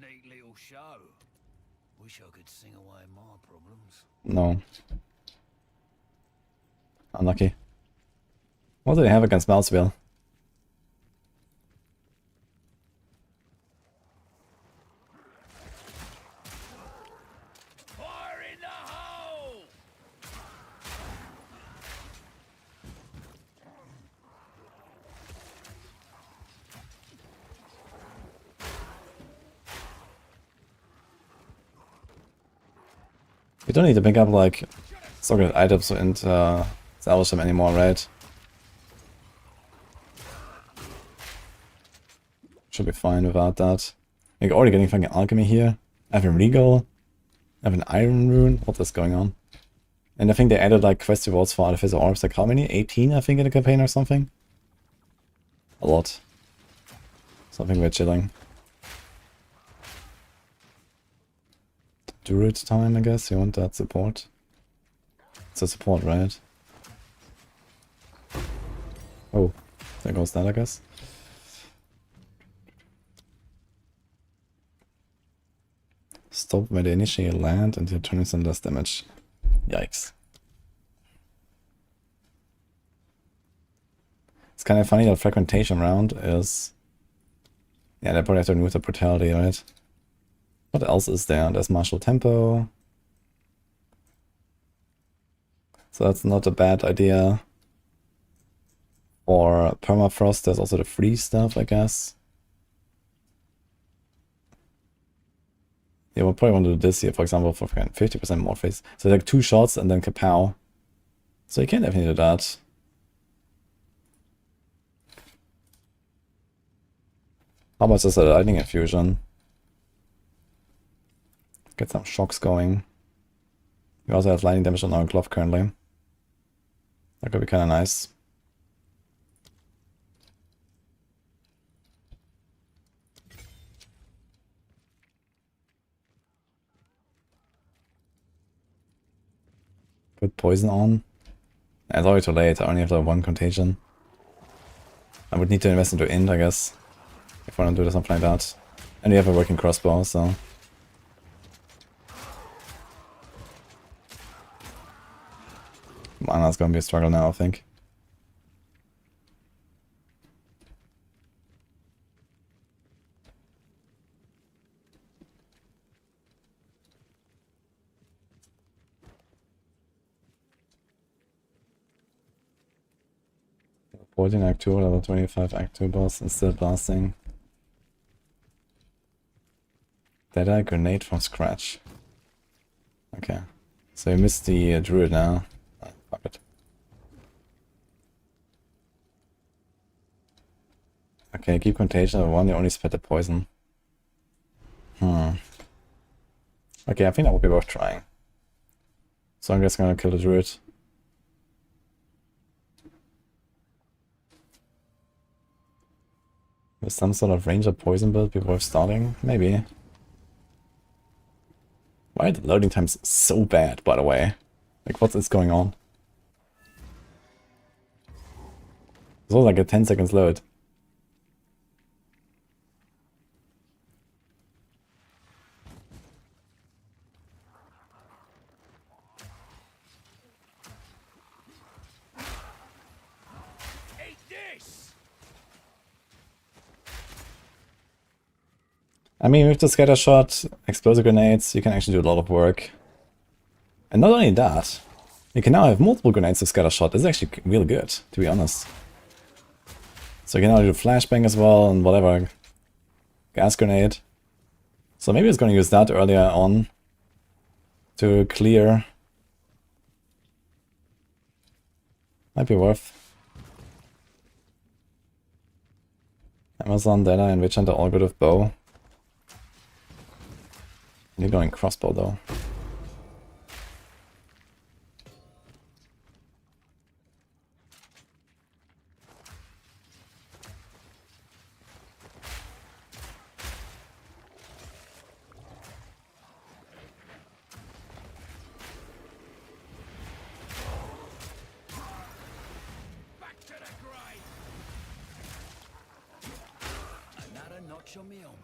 Neat little show. Wish I could sing away my problems. No. Unlucky. What do they have against mouse wheel? Fire in the hole! We don't need to pick up like Sorc items and salvage them anymore, right? Should be fine without that. Like already getting fucking alchemy here. I have a regal. I have an iron rune. What is going on? And I think they added like quest rewards for artificer orbs. Like how many? 18 I think in the campaign or something? A lot. Something we're chilling. Druid time, I guess. You want that support? It's a support, right? Oh, there goes that, I guess. Stop when they initiate land and you turn some less damage. Yikes. It's kind of funny that fragmentation round is... Yeah, they probably have to remove the brutality, right? What else is there? There's martial tempo. So that's not a bad idea. Or permafrost, there's also the freeze stuff, I guess. Yeah, we'll probably want to do this here, for example, for 50% more phase. So like 2 shots and then kapow. So you can definitely do that. How about just a lightning infusion? Get some shocks going. We also have lightning damage on our glove currently. That could be kind of nice. Put poison on. It's already too late, I only have like 1 contagion. I would need to invest into int, I guess. If I want to do something like that. And we have a working crossbow, so... Mana's gonna be a struggle now, I think. Level 14 Act 2, level 25 Act 2 boss, and still blasting. Deadeye grenade from scratch. Okay. So you missed the Druid now. Oh, fuck it. Okay, keep contagion of 1, you only spread the poison. Okay, I think that would be worth trying. So I'm just gonna kill the Druid. With some sort of ranger poison build before starting? Maybe. Why are the loading times so bad, by the way? Like, what is going on? It's all like a 10 seconds load. Eat this! I mean, with the scatter shot, explosive grenades, you can actually do a lot of work. And not only that, you can now have multiple grenades with scatter shot. It's actually really good, to be honest. So you can now do flashbang as well and whatever. Gas grenade. So maybe it's going to use that earlier on to clear. Might be worth. Amazon, Data, and Witchhunter all good with bow. You're going crossbow though. on me helmet.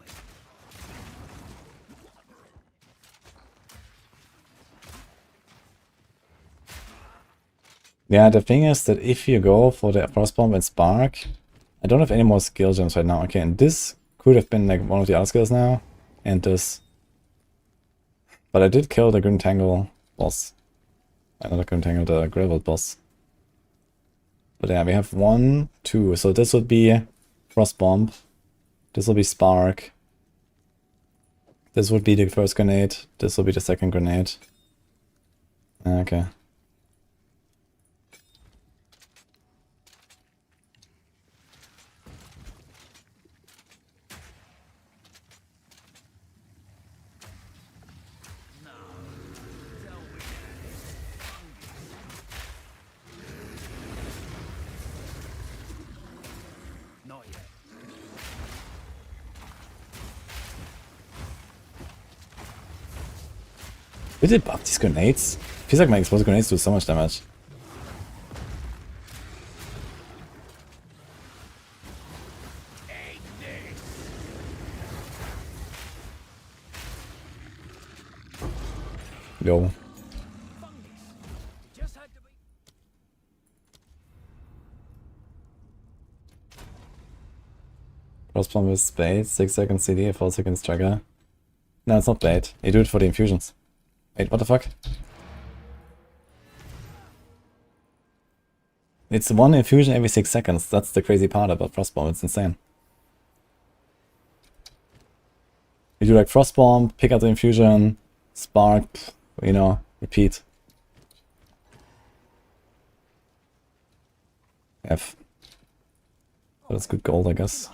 Yeah, the thing is that if you go for the Frostbomb and Spark, I don't have any more skill gems right now. Okay, and this could have been like one of the other skills now, and this. But I did kill the Grim Tangle boss. Not Grim Tangle, the Gravel boss. But yeah, we have 1, 2. So this would be Frostbomb. This will be Spark. This would be the first grenade. This will be the second grenade. Okay. Not yet. Did it buff these grenades? Feels like my explosive grenades do so much damage. Yo. Just had to be. Frostbomb with bait, 6 seconds CD, 4 seconds trigger. No, it's not bait. You do it for the infusions. Wait, what the fuck? It's 1 infusion every 6 seconds. That's the crazy part about Frostbomb. It's insane. You do like Frostbomb, pick up the infusion, Spark, you know, repeat. F. But it's good gold, I guess.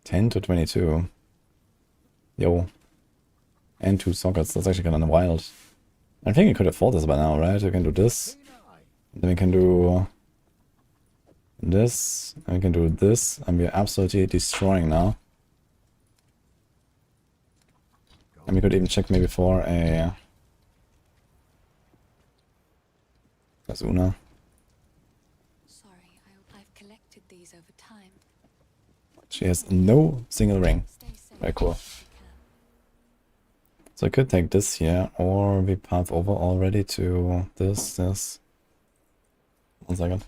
10 to 22. Yo. And 2 sockets. That's actually kind of wild. I think we could afford this by now, right? We can do this. Then we can do this. And we can do this. And we're absolutely destroying now. And we could even check maybe for a Kazuna. Sorry, I've collected these over time. She has no single ring. Stay safe. Very cool. if you can. So I could take this here, or we path over already to this. 1 second.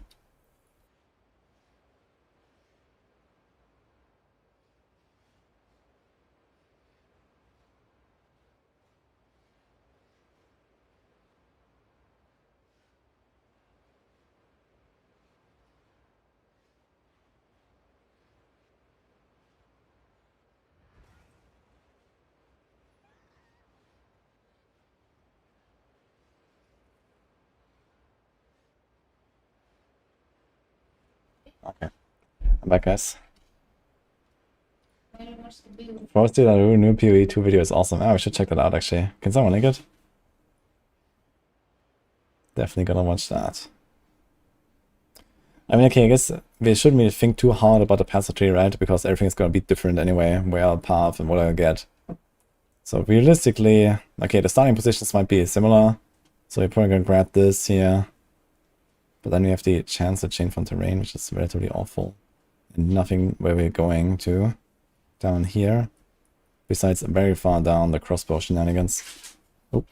Okay. I'm back, guys. Very much the build. Frosty Laru new PoE 2 video is awesome. Oh, we should check that out actually. Can someone link it? Definitely gonna watch that. I mean, okay, I guess we shouldn't really think too hard about the path tree, right? Because everything's gonna be different anyway, where I'll path and what I'll get. So realistically, okay, the starting positions might be similar. So we're probably gonna grab this here. But then we have the chance to change from terrain, which is relatively awful. And nothing where we're going to. Down here. Besides very far down the crossbow shenanigans. Oh.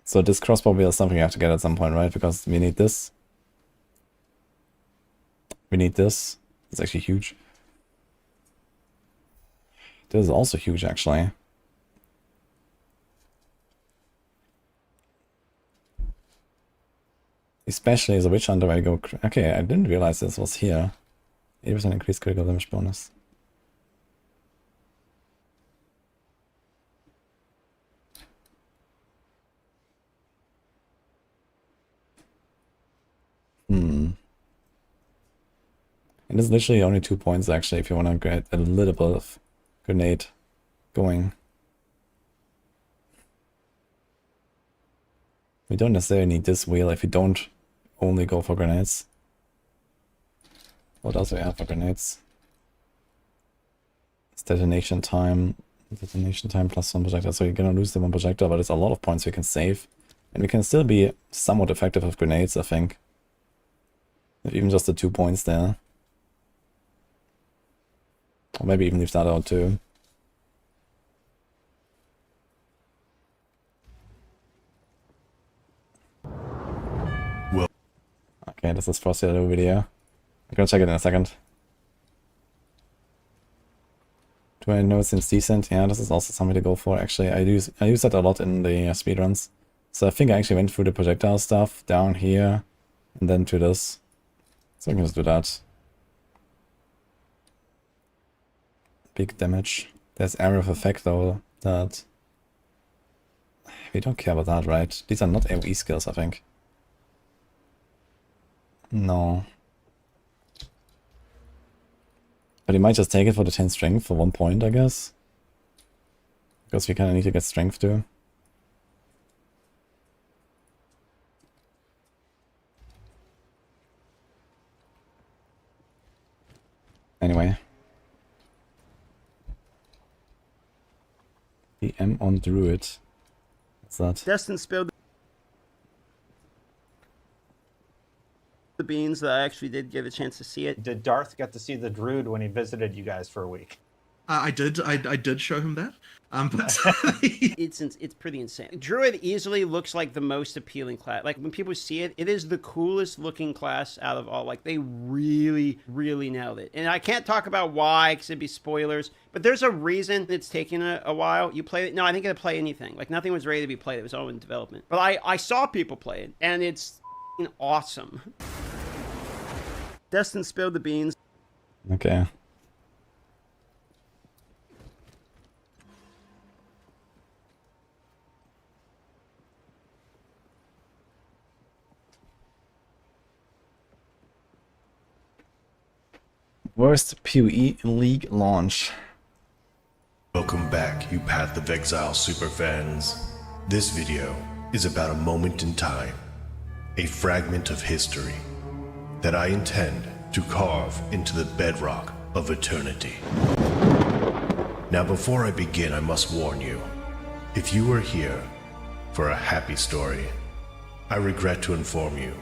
So this crossbow wheel is something you have to get at some point, right? Because we need this. We need this. It's actually huge. This is also huge, actually. Especially as a Witchhunter where I go... Okay, I didn't realize this was here. 80% increased critical damage bonus. And it's literally only 2 points actually if you want to get a little bit of grenade going. We don't necessarily need this wheel if we don't only go for grenades. What else do we have for grenades? It's detonation time. Detonation time plus 1 projector. So you're gonna lose the 1 projector, but it's a lot of points we can save And we can still be somewhat effective with grenades, I think. With even just the 2 points there. Or maybe even leave that out too. Well, okay, this is Frosty Hello video. I'm gonna check it in a second. Do I know it seems decent? Yeah, this is also something to go for. Actually, I use that a lot in the speedruns. So I think I actually went through the projectile stuff down here and then to this. So I can just do that. Big damage. There's area of effect though, that we don't care about that, right? These are not AoE skills, I think. No. But you might just take it for the 10 strength for 1 point, I guess. Because we kinda need to get strength too. Anyway. PM on Druid. What's that? Destin spilled the beans that I actually did get a chance to see it. Did Darth get to see the Druid when he visited you guys for a week? I did show him that. But It's pretty insane. Druid easily looks like the most appealing class. Like when people see it, it is the coolest looking class out of all. Like they really, really nailed it. And I can't talk about why because it'd be spoilers. But there's a reason it's taken a while. You play it? No, I think it'd play anything. Like nothing was ready to be played. It was all in development. But I saw people play it, and it's awesome. Destin spilled the beans. Okay. Worst PoE League launch. welcome back, you Path of Exile superfans. This video is about a moment in time, a fragment of history that I intend to carve into the bedrock of eternity. Now before I begin, I must warn you, if you are here for a happy story, I regret to inform you,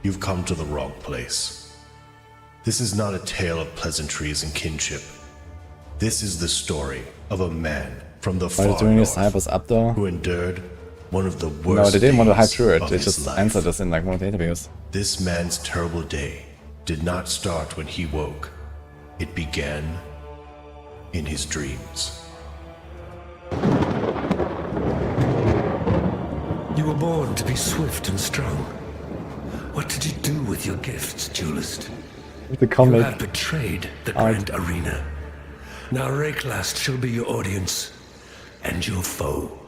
you've come to the wrong place. This is not a tale of pleasantries and kinship. This is the story of a man from the Why far are doing this north hype us up though? who endured one of the worst No, they didn't want to hype days through it. of They his just life. answered this in like one of the interviews. This man's terrible day did not start when he woke. It began in his dreams. You were born to be swift and strong. What did you do with your gifts, duelist? The You comic. have betrayed the Grand Arena. Now Rayclast shall be your audience and your foe.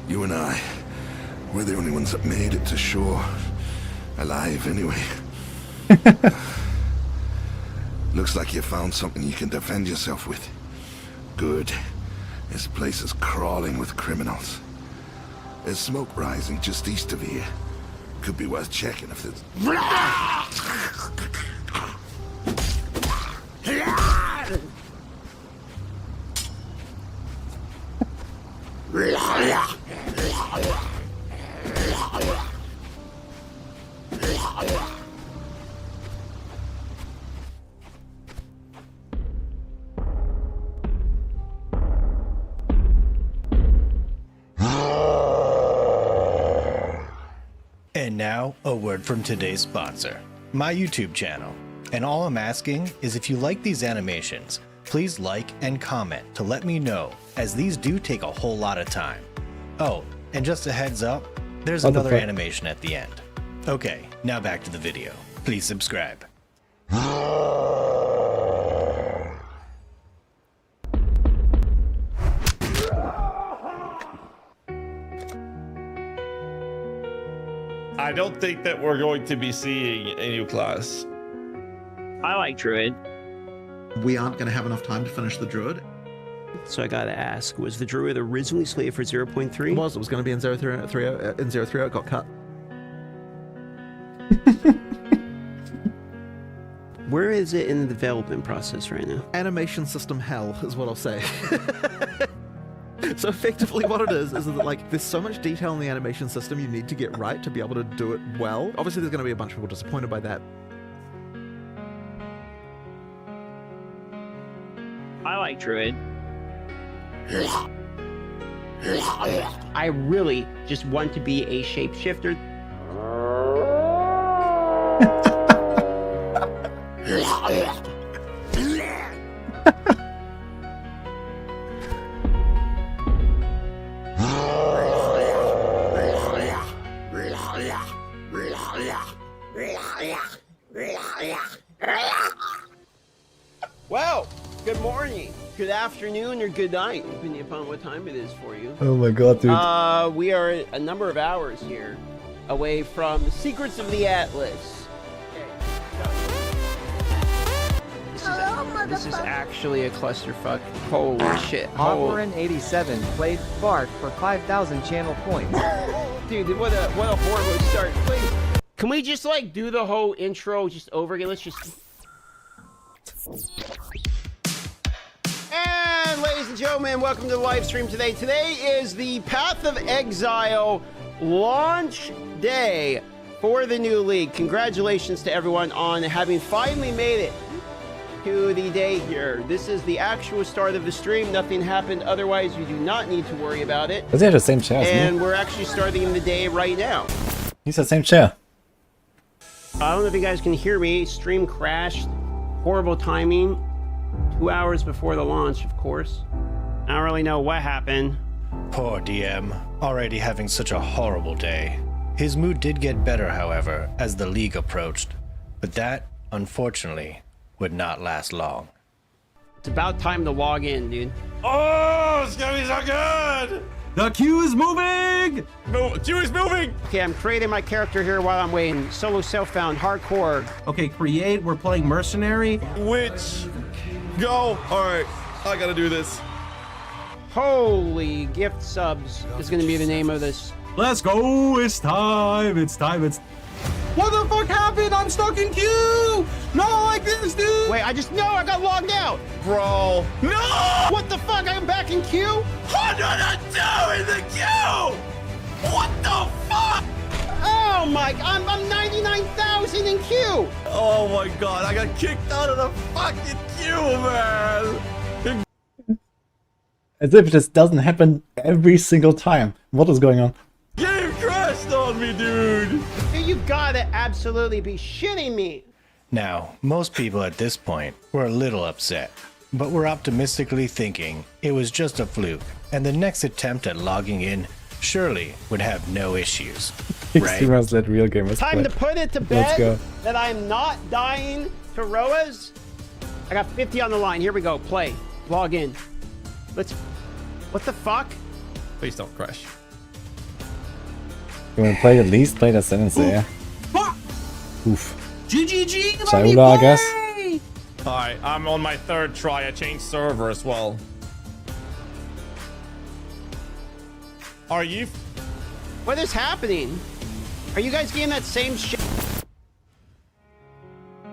You and I, we're the only ones that made it to shore. Alive, anyway. Looks like you found something you can defend yourself with. Good. This place is crawling with criminals. There's smoke rising just east of here. Could be worth checking if there's... And now, a word from today's sponsor, my YouTube channel. And all I'm asking is if you like these animations, please like and comment to let me know, as these do take a whole lot of time. Oh, and just a heads up, there's What the another fuck? animation at the end. Okay, now back to the video. Please subscribe. I don't think that we're going to be seeing a new class. I like Druid. we aren't going to have enough time to finish the Druid. So I gotta ask, was the Druid originally slated for 0.3? It was going to be in 0.30, in 0.30 it got cut. Where is it in the development process right now? Animation system hell is what I'll say. So effectively what it is that like there's so much detail in the animation system you need to get right to be able to do it well. Obviously there's going to be a bunch of people disappointed by that. I like Druid. I really just want to be a shapeshifter. Well, good morning, good afternoon, or good night, depending upon what time it is for you. Oh my god, dude. We are a number of hours here away from the Secrets of the Atlas. This is actually a clusterfuck. Holy shit. Hotwarin87 played Barb for 5,000 channel points. Dude, what a horrible start. Please, can we just like do the whole intro just over again? Let's just... And ladies and gentlemen, welcome to the live stream today. Today is the Path of Exile launch day for the new league. Congratulations to everyone on having finally made it to the day here. This is the actual start of the stream. Nothing happened otherwise. You do not need to worry about it. Does he have the same chair as me? And we're actually starting the day right now. He's the same chair. I don't know if you guys can hear me. Stream crashed. Horrible timing. 2 hours before the launch, of course. I don't really know what happened. Poor DM, already having such a horrible day. His mood did get better, however, as the league approached. But that, unfortunately, would not last long. It's about time to log in, dude. Oh, it's gonna be so good! The queue is moving! Queue is moving! Okay, I'm creating my character here while I'm waiting. Solo self-found, hardcore. Okay, create. We're playing mercenary. Which? Go! Alright, I gotta do this. Holy gift subs is gonna be the name of this. Let's go! It's time! It's time! It's... What the fuck happened? I'm stuck in queue! Not like this, dude! Wait, I got logged out! Bro. No! What the fuck? I'm back in queue? 102 in the queue! What the fuck? Oh my, I'm 99,000 in queue! Oh my god, I got kicked out of the fucking queue, man! As if this doesn't happen every single time. What is going on? Game crashed on me, dude! You gotta absolutely be shitting me! Now, most people at this point were a little upset, but were optimistically thinking it was just a fluke, and the next attempt at logging in surely would have no issues. Right? Let real gamers Time play. to put it to Let's go. bed that I'm not dying to Roas. I got 50 on the line. Here we go. Play. Log in. Let's... What the fuck? Please don't crash. You want to play at least play the Ascendancy, yeah? Fuck! Oof. GGG! Shaula, I guess. Alright, I'm on my third try. I changed server as well. Are you... What is happening? Are you guys getting that same shit?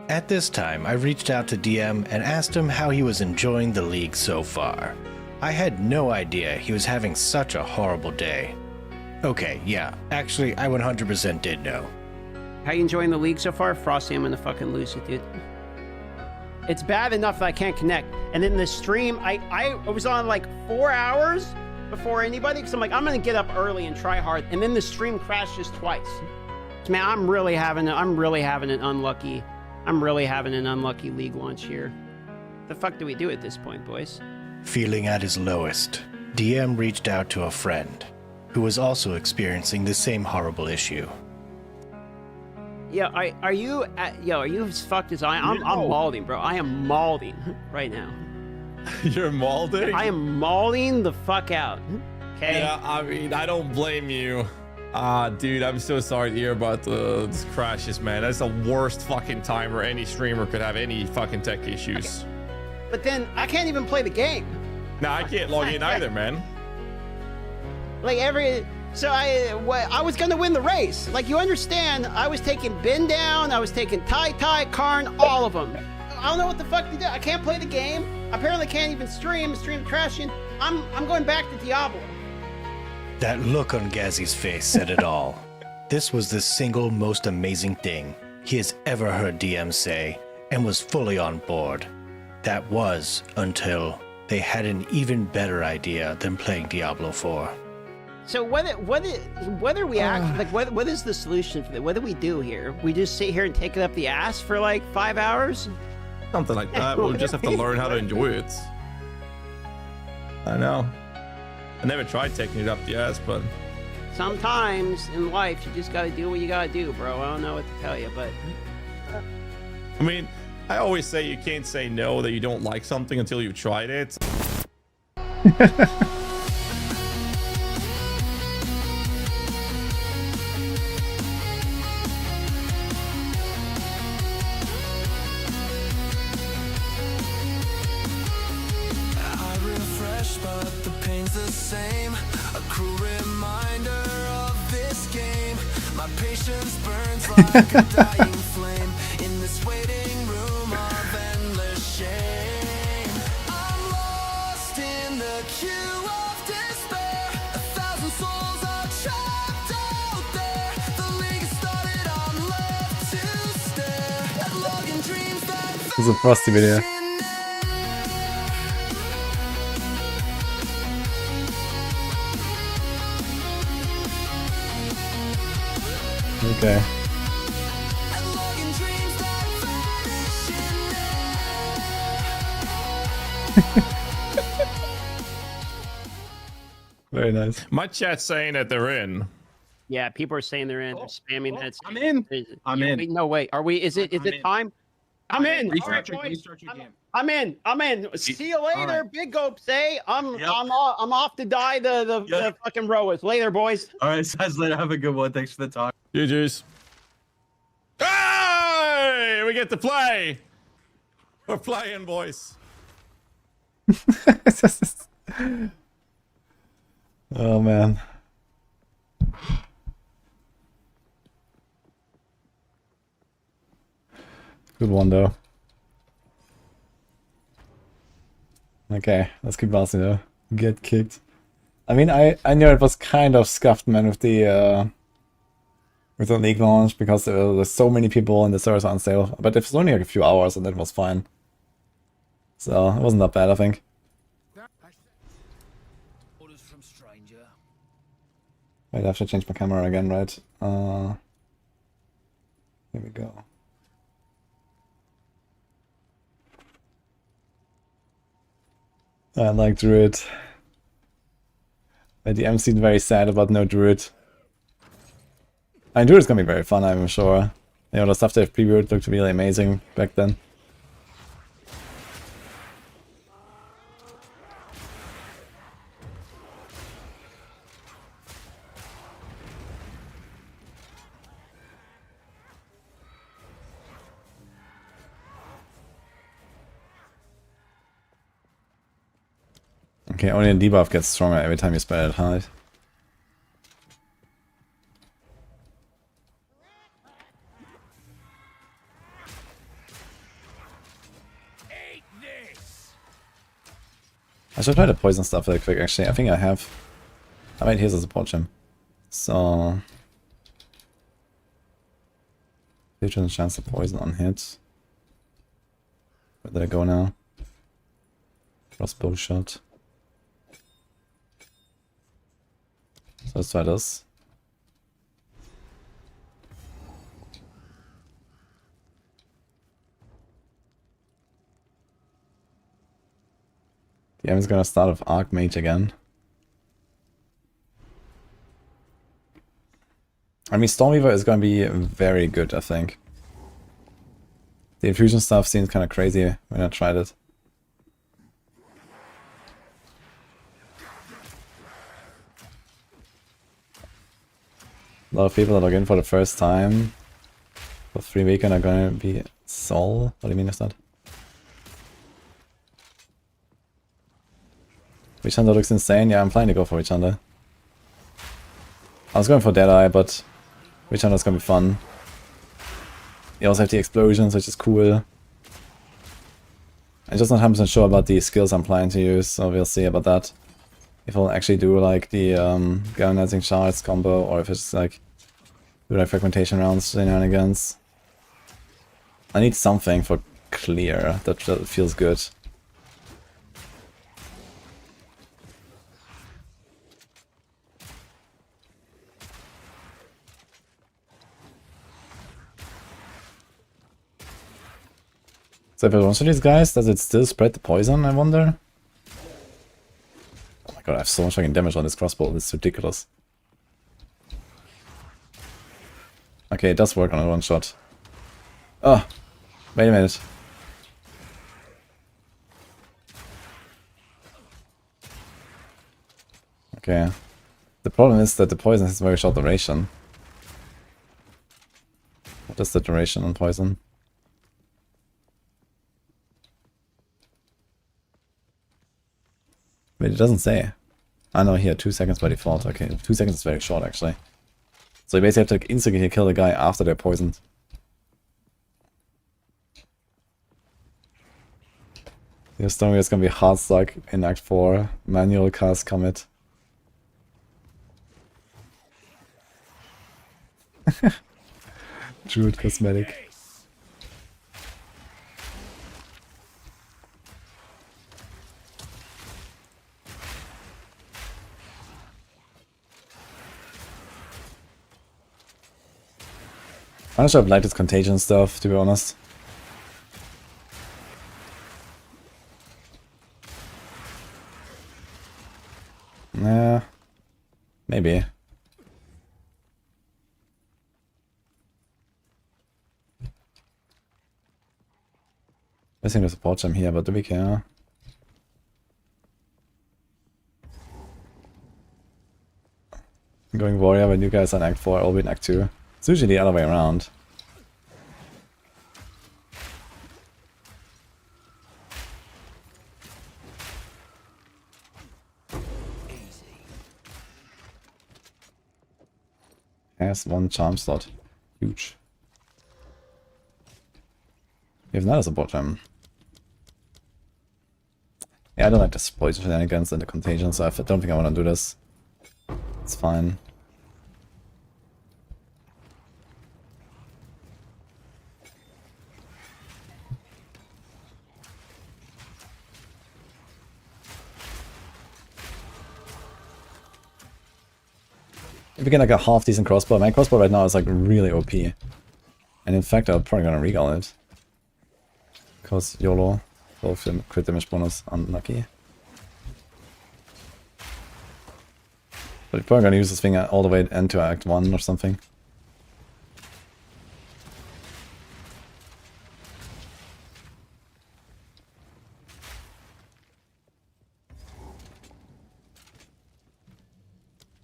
At this time, I reached out to DM and asked him how he was enjoying the league so far. I had no idea he was having such a horrible day. Okay, yeah, actually, I 100% did know. How you enjoying the league so far? Frosty, I'm gonna fucking lose it, dude. It's bad enough that I can't connect. And then the stream, I was on like 4 hours before anybody, because I'm like, I'm gonna get up early and try hard. And then the stream crashes twice. Man, I'm really having an unlucky league launch here. The fuck do we do at this point, boys? Feeling at his lowest, DM reached out to a friend who was also experiencing the same horrible issue. Yeah, are you as fucked as I am? I'm malding, bro. I am malding right now. You're malding? I am malding the fuck out. Okay? Yeah, I mean, I don't blame you. Dude, I'm so sorry to hear about these crashes, man. That's the worst fucking time where any streamer could have any fucking tech issues. Okay. But then I can't even play the game. Nah, I can't log in either, man. Like So I was gonna win the race. Like, you understand, I was taking Ben down, I was taking Tai, Karn, all of them. I don't know what the fuck to do. I can't play the game. Apparently can't even stream trashing. I'm going back to Diablo. That look on Gazzy's face said it all. This was the single most amazing thing he has ever heard DM say, and was fully on board. That was until they had an even better idea than playing Diablo 4. So whether we act like what is the solution for that? What do we do here? We just sit here and take it up the ass for like 5 hours? Something like that. We'll just have to learn how to enjoy it. I know. I never tried taking it up the ass, but Sometimes in life you just gotta do what you gotta do, bro. I don't know what to tell you, but I mean, I always say you can't say no, that you don't like something until you've tried it. But the pain's the same. A cruel reminder of this game. My patience burns like a dying flame in this waiting room of endless shame. I'm lost in the queue of despair. 1,000 souls are trapped out there. The league started, I'm left to stare at login dreams that Das ist ein Frosty Video. Okay. Very nice. My chat's saying that they're in. yeah, people are saying they're in. They're spamming that. I'm in. I'm in. Wait, no, wait. Are we? Is it time? I'm in. Restart All right, boys. your game. I'm in. See you later, right. big ope. Say I'm off to die the fucking rowers. Later, boys. All right, guys, later. Have a good one. Thanks for the talk. GG's. Hey! We get to play! We're playing, boys. Oh man. Good one though. Okay, let's keep bouncing though. Get kicked. I mean, I knew it was kind of scuffed, man, with the league launch, because there's so many people and the servers are on sale. But it was only like a few hours and that was fine. So it wasn't that bad, I think. Orders from stranger. Wait, I have to change my camera again, right? Here we go. I like Druid. The DM seemed very sad about no Druid. I mean, Druid's gonna be very fun, I'm sure. You know, the stuff they've previewed looked really amazing back then. Okay, only a debuff gets stronger every time you spell it hard. I should try the poison stuff really quick, actually. I think I have. I might here's a support gem. So 50% chance of poison on hit. Where did I go now? Crossbow shot. So let's try this. The M is gonna start with Archmage again. I mean, Stormweaver is gonna be very good, I think. The infusion stuff seems kind of crazy when I tried it. A lot of people that log in for the first time for 3 weekend are gonna be Sol. What do you mean is that? Witchhunter looks insane. Yeah, I'm planning to go for Witchhunter. I was going for Deadeye, but Witchhunter is gonna be fun. You also have the explosions, which is cool. I'm just not 100% sure about the skills I'm planning to use, so we'll see about that. If I'll actually do like the galvanizing shards combo, or if it's like do like fragmentation rounds shenanigans. I need something for clear that feels good. So if I launch these guys, does it still spread the poison, I wonder? Oh my god, I have so much fucking damage on this crossbow, this is ridiculous. Okay, it does work on a one shot. Oh, wait a minute. Okay. The problem is that the poison has very short duration. What is the duration on poison? Wait, it doesn't say. I know here, 2 seconds by default. Okay, 2 seconds is very short actually. So you basically have to like, instantly kill the guy after they're poisoned. Your story is gonna be Heartseeker in Act 4. Manual cast commit. Druid cosmetic. I'm not sure I've liked this contagion stuff, to be honest. Nah, maybe. I think there's a support gem here, but do we care? I'm going warrior when you guys are in Act 4, I'll be in Act 2. It's usually the other way around. Has 1 charm slot. Huge. We have another support gem. Yeah, I don't like this poison shenanigans and the contagion, so I don't think I want to do this. It's fine. If we get like a half decent crossbow, my crossbow right now is like really OP. And in fact, I'm probably gonna regal it. Because YOLO, both the crit damage bonus, unlucky. But we're probably gonna use this thing all the way into Act 1 or something.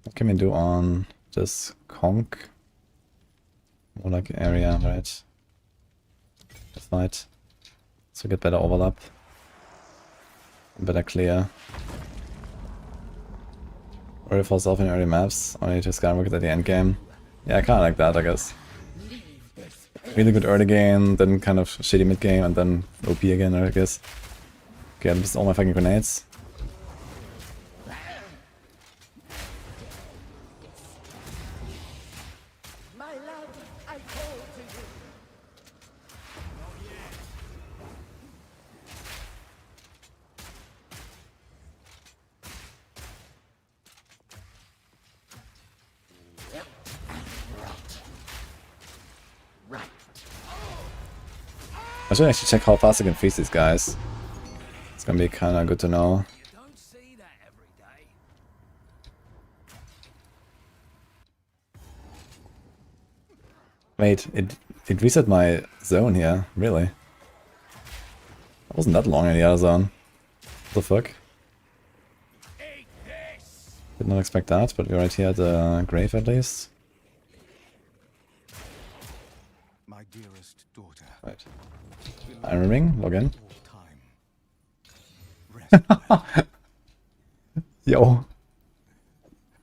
What can we do on this conch? More like area, right? Fight. So get better overlap. Better clear. Already falls off in early maps, only to skyrocket at the end game. Yeah, I kinda like that, I guess. Really good early game, then kind of shitty mid game, and then OP again, I guess. Okay, I missed all my fucking grenades. I should actually check how fast I can freeze these guys. It's gonna be kinda good to know. Wait, it reset my zone here, really? It wasn't that long in the other zone. What the fuck? Did not expect that, but we're right here at the grave at least. My dearest daughter. Right. Iron Ring, log in. Yo.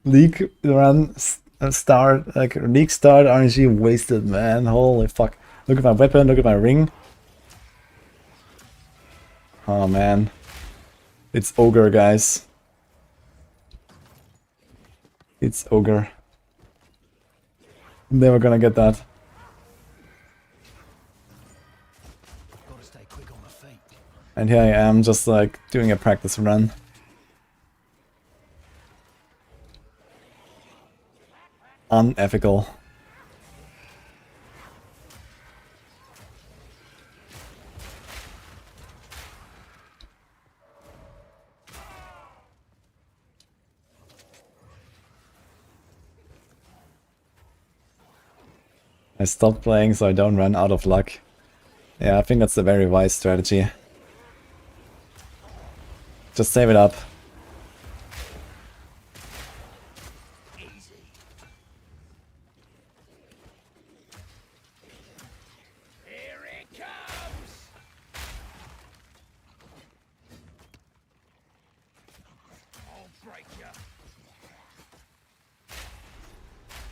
League run A start, like league start RNG wasted, man. Holy fuck. Look at my weapon, look at my ring. Oh man. It's ogre, guys. It's ogre. Never gonna get that. And here I am, just like doing a practice run. Unethical. I stopped playing so I don't run out of luck. Yeah, I think that's a very wise strategy. Just save it up.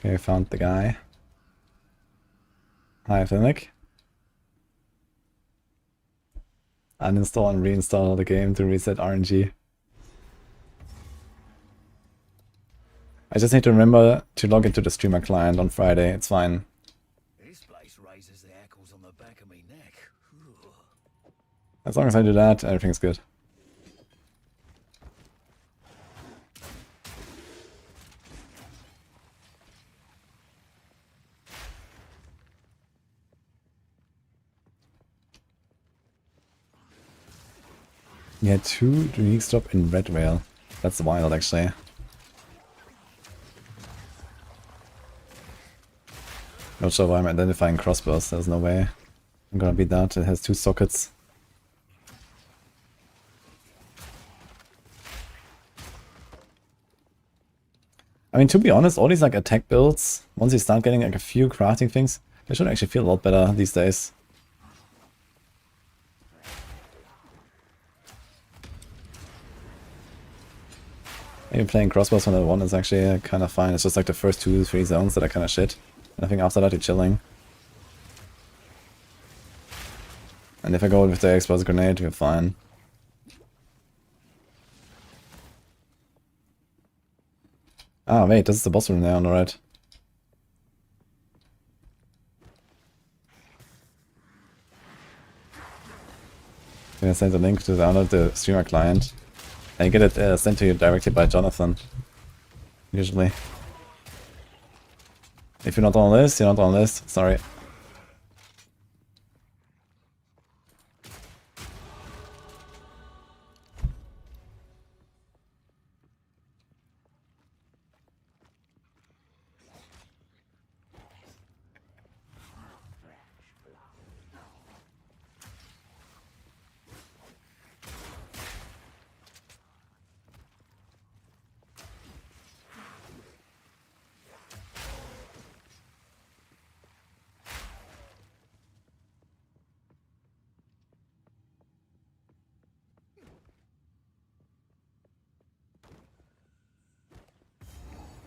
Okay, found the guy. Hi, Finnick. Uninstall and reinstall the game to reset RNG. I just need to remember to log into the streamer client on Friday. It's fine. This place raises the hackles on the back of me neck. As long as I do that, everything's good. Yeah, 2 unique stop in Red Whale. That's wild, actually. Not sure why I'm identifying crossbows. There's no way I'm gonna beat that. It has 2 sockets. I mean, to be honest, all these like attack builds, once you start getting like a few crafting things, they should actually feel a lot better these days. Maybe playing crossbows 101 is actually kind of fine. It's just like the first 2-3 zones that are kind of shit. And I think after that you're chilling. And if I go with the explosive grenade, you're fine. Ah, wait, this is the boss room there on the right. I'm gonna send a link to download the streamer client. And you get it sent to you directly by Jonathan. Usually. If you're not on the list, you're not on the list. Sorry.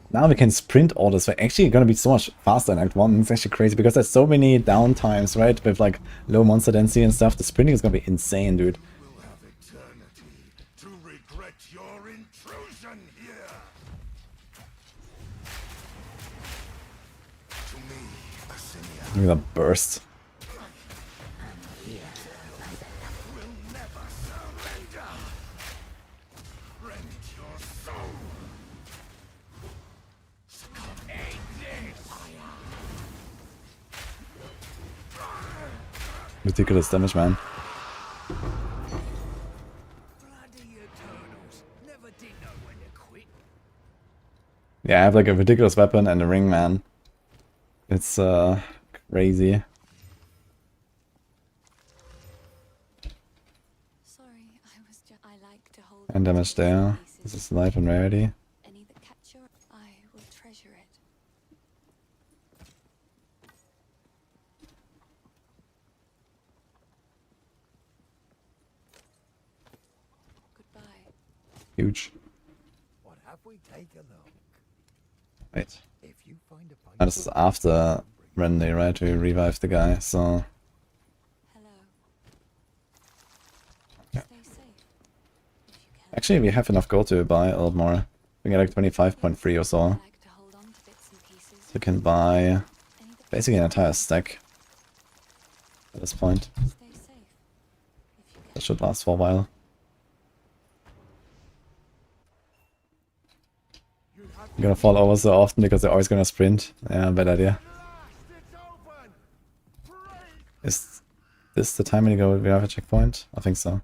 Now we can sprint orders. We're actually gonna be so much faster in Act 1. It's actually crazy because there's so many downtimes, right? With like low monster density and stuff. The sprinting is gonna be insane, dude. To regret your intrusion here. To me, Look at that burst. Ridiculous damage, man. Yeah, I have like a ridiculous weapon and a ring, man. It's crazy. And damage there. This is life and rarity. Huge. What have we take a look? Wait. If you And this is after when they right to revive the guy, so yeah. Actually we have enough gold to buy a lot more. We get like 25.3 or so. So you can buy basically an entire stack at this point. That should last for a while. I'm gonna fall over so often because they're always gonna sprint. Yeah, bad idea. Is this the time when you go we have a checkpoint? I think so.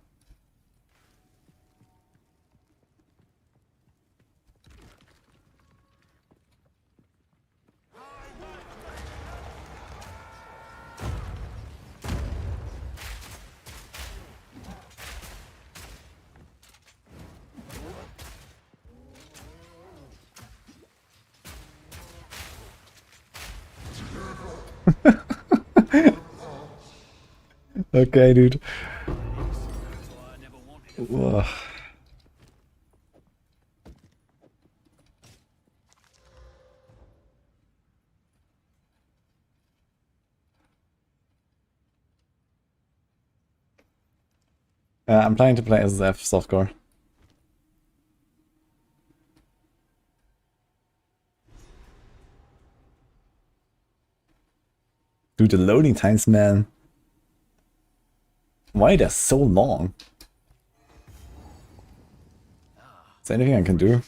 Okay, dude. Ugh. I'm planning to play SSF softcore. Dude, the loading times, man. Why they're so long? Is there anything I can do?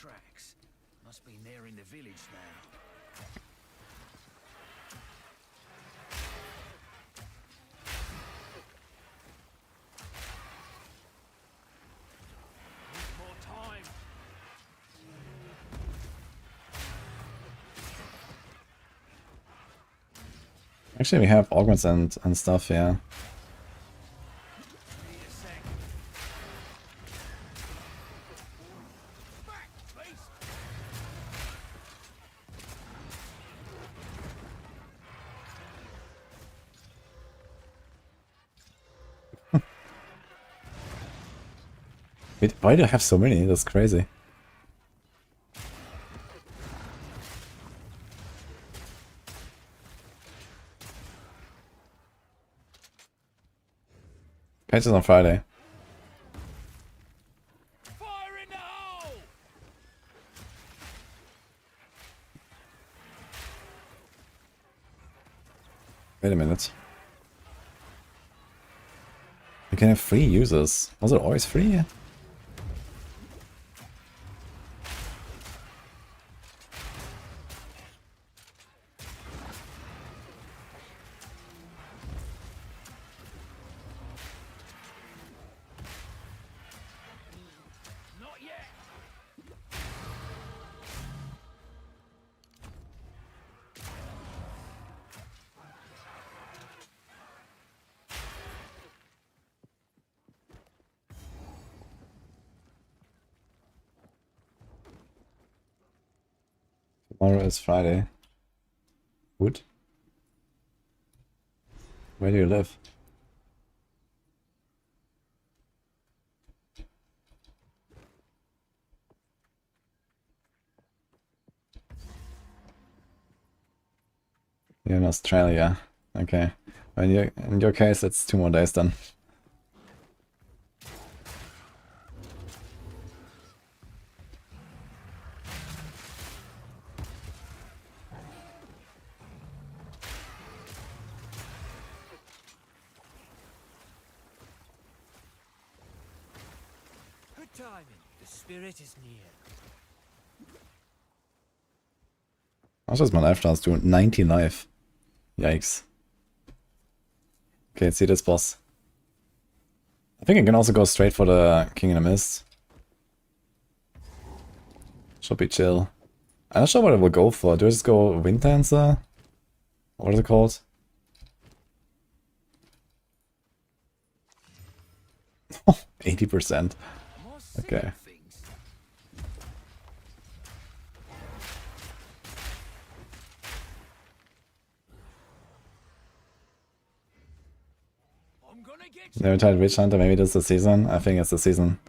Actually, we have augments and stuff, yeah. Wait, why do I have so many? That's crazy. Patches on Friday. Wait a minute. You can have free users. Was it always free? Tomorrow is Friday. Wood? Where do you live? You're in Australia. Okay. Well, in your case, it's 2 more days then. The spirit is near. How does my life last to 90 life? Yikes. Okay, let's see this boss. I think I can also go straight for the King in the Mist. Should be chill. I'm not sure what I will go for. Do I just go Wind Dancer? What is it called? Oh, 80%. Okay. Never tried Witchhunter, maybe this is the season. I think it's the season.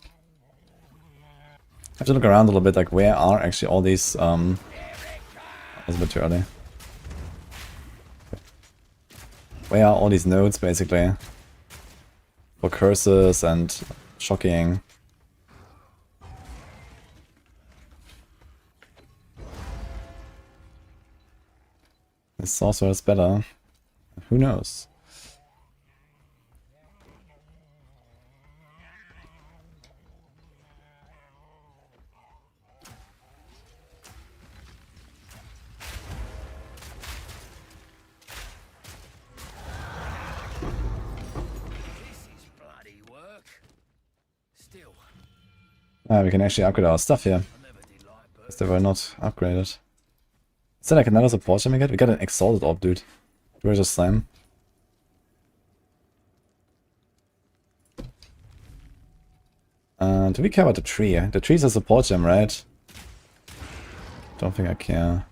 I have to look around a little bit, like where are actually all these It's a bit too early. Where are all these nodes, basically? For curses and shocking. This sorcerer is better. Who knows? Ah, we can actually upgrade our stuff here. Because they were not upgraded. Is there like another support gem we get? We got an exalted orb, dude. Where's the slam? Do we care about the tree? The tree's a support gem, right? Don't think I care.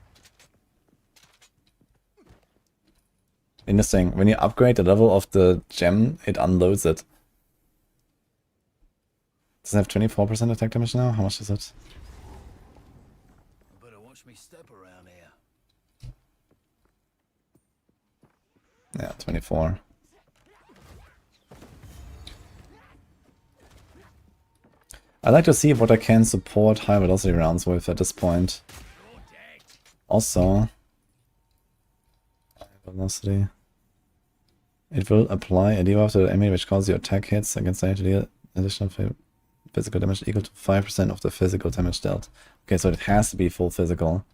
Interesting. When you upgrade the level of the gem, it unloads it. Does it have 24% attack damage now? How much is it? Better watch me step around here. Yeah, 24. I'd like to see what I can support high velocity rounds with at this point. Also, high velocity. It will apply a debuff to the enemy which causes your attack hits against any additional physical damage equal to 5% of the physical damage dealt. Okay, so it has to be full physical.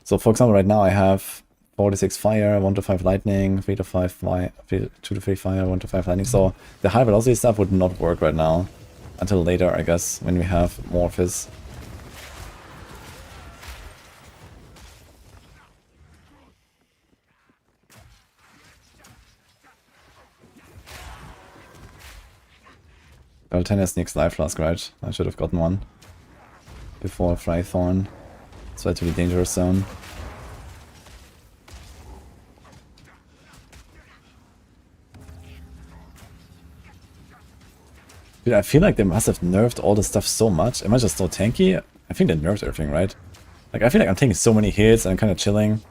So for example, right now I have 46 fire, 1 to 5 lightning, 3 to 5 fire, 2 to 3 fire, 1 to 5 lightning. So the high velocity stuff would not work right now. Until later, I guess, when we have more fizz. Well, 10 sneaks life flask, right? I should have gotten one before Frythorn. It's a relatively dangerous zone. Dude, I feel like they must have nerfed all the stuff so much. Am I just so tanky? I think they nerfed everything, right? Like, I feel like I'm taking so many hits and I'm kind of chilling.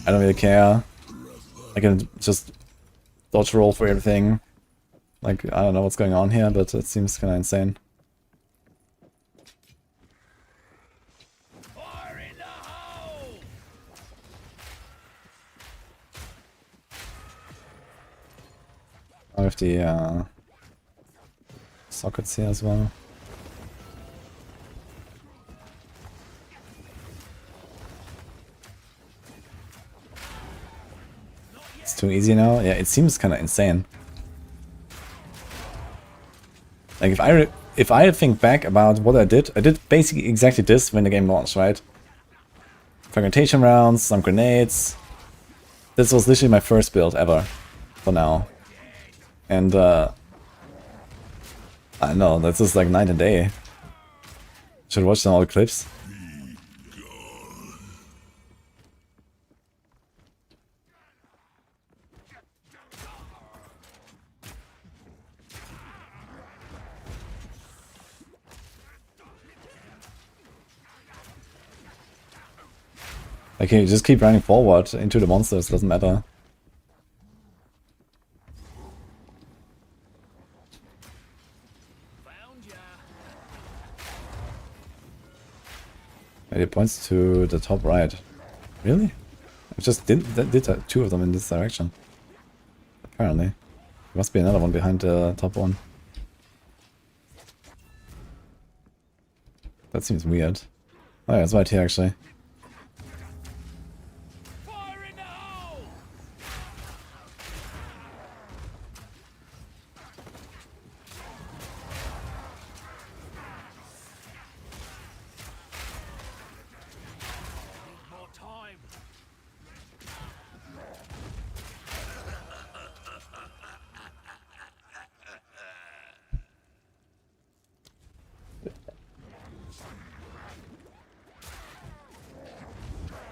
I don't really care. I can just dodge roll for everything. Like, I don't know what's going on here, but it seems kind of insane. I have the sockets here as well. It's too easy now? Yeah, it seems kind of insane. Like, if I think back about what I did basically exactly this when the game launched, right? Fragmentation rounds, some grenades. This was literally my first build ever, for now. And, I know, that's just like night and day. Should watch some old clips. Like, you just keep running forward into the monsters, doesn't matter. It points to the top right. Really? I just did two of them in this direction. Apparently. There must be another one behind the top one. That seems weird. Oh yeah, it's right here actually.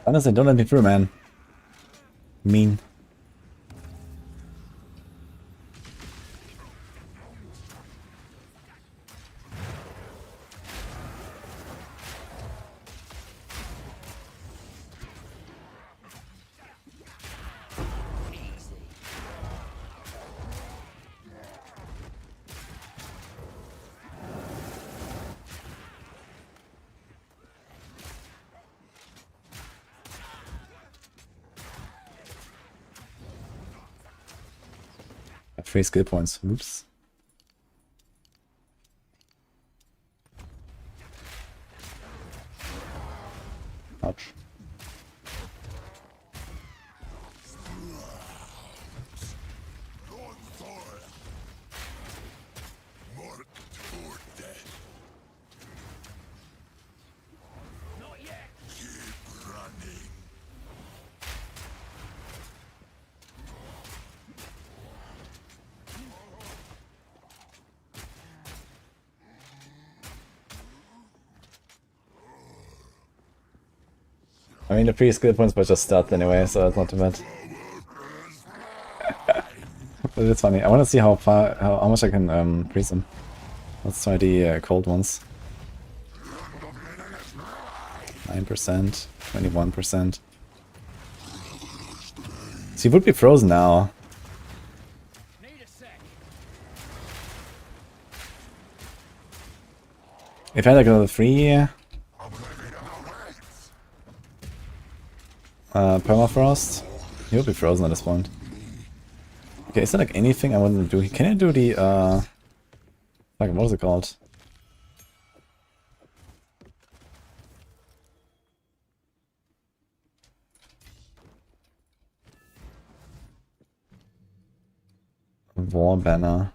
Honestly, don't let me through, man. Mean. 3 skill points. Oops. Ouch. I mean, the 3 skill points were just stats anyway, so it's not too bad. But it's funny. I want to see how much I can freeze them. Let's try the cold ones. 9%, 21%. So he would be frozen now. If I had like another 3 permafrost, he would be frozen at this point. Okay, is there like anything I want to do? Can I do the like what is it called? War banner.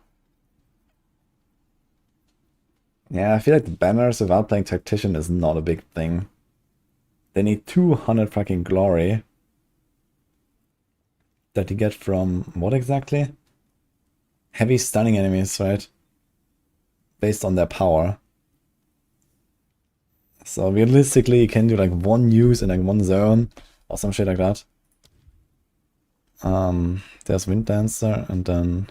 Yeah, I feel like the banners without playing tactician is not a big thing. They need 200 fucking glory. That you get from what exactly? Heavy stunning enemies, right? Based on their power. So realistically you can do like 1 use in like 1 zone or some shit like that. There's Wind Dancer and then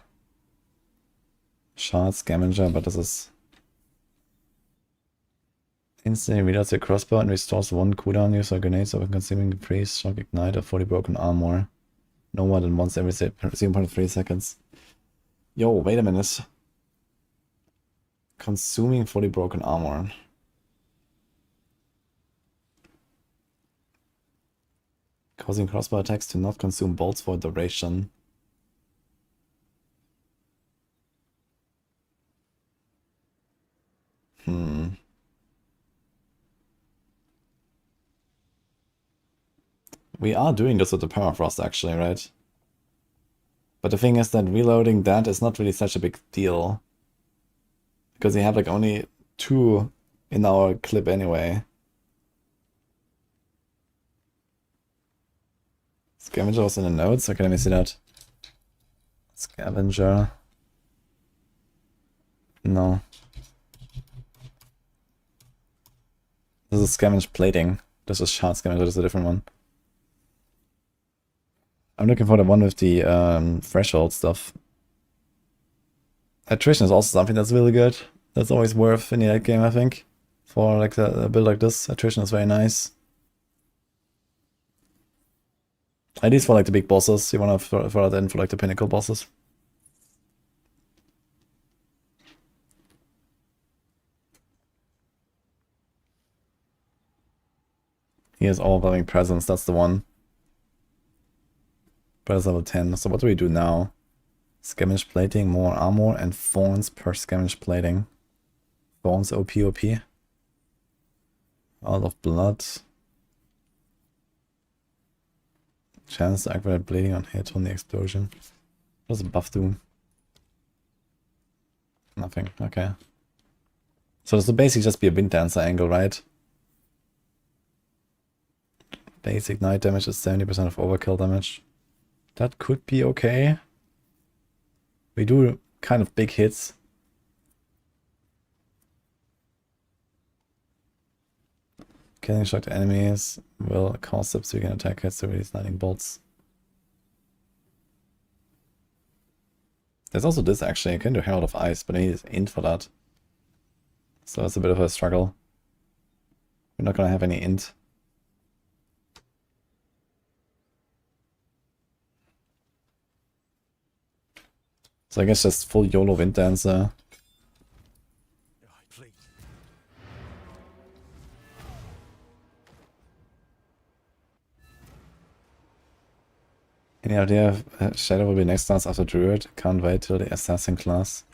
Shard Scavenger, but this is instantly reloads your crossbow and restores 1 cooldown use or grenades over consuming the freeze, shock, ignite, or 40 broken armor. No more than once every 0.3 seconds. Yo, wait a minute. Consuming 40 broken armor. Causing crossbow attacks to not consume bolts for duration. We are doing this with the permafrost actually, right? But the thing is that reloading that is not really such a big deal. Because we have like only 2 in our clip anyway. Scavenger was in the notes? Okay, let me see that. Scavenger. No. This is scavenge plating. This is shard scavenger, this is a different one. I'm looking for the one with the threshold stuff. Attrition is also something that's really good. That's always worth in the late game, I think. For like a build like this, attrition is very nice. At least for like the big bosses, you want to throw that in for like the pinnacle bosses. He has overwhelming presence, that's the one. Presence level 10. So what do we do now? Scavenge plating, more armor, and thorns per scavenge plating. Thorns OP. Out of blood. Chance to activate bleeding on hit on the explosion. What does a buff do? Nothing, okay. So this will basically just be a Wind Dancer angle, right? Base ignite damage is 70% of overkill damage. That could be okay. We do kind of big hits. Killing shocked enemies will cause subsequent attack hits to release lightning bolts. There's also this actually, you can do Herald of Ice, but I need int for that. So it's a bit of a struggle. We're not gonna have any int. So I guess just full YOLO Wind Dancer. Any idea if Shadow will be next class after Druid? Can't wait till the Assassin class.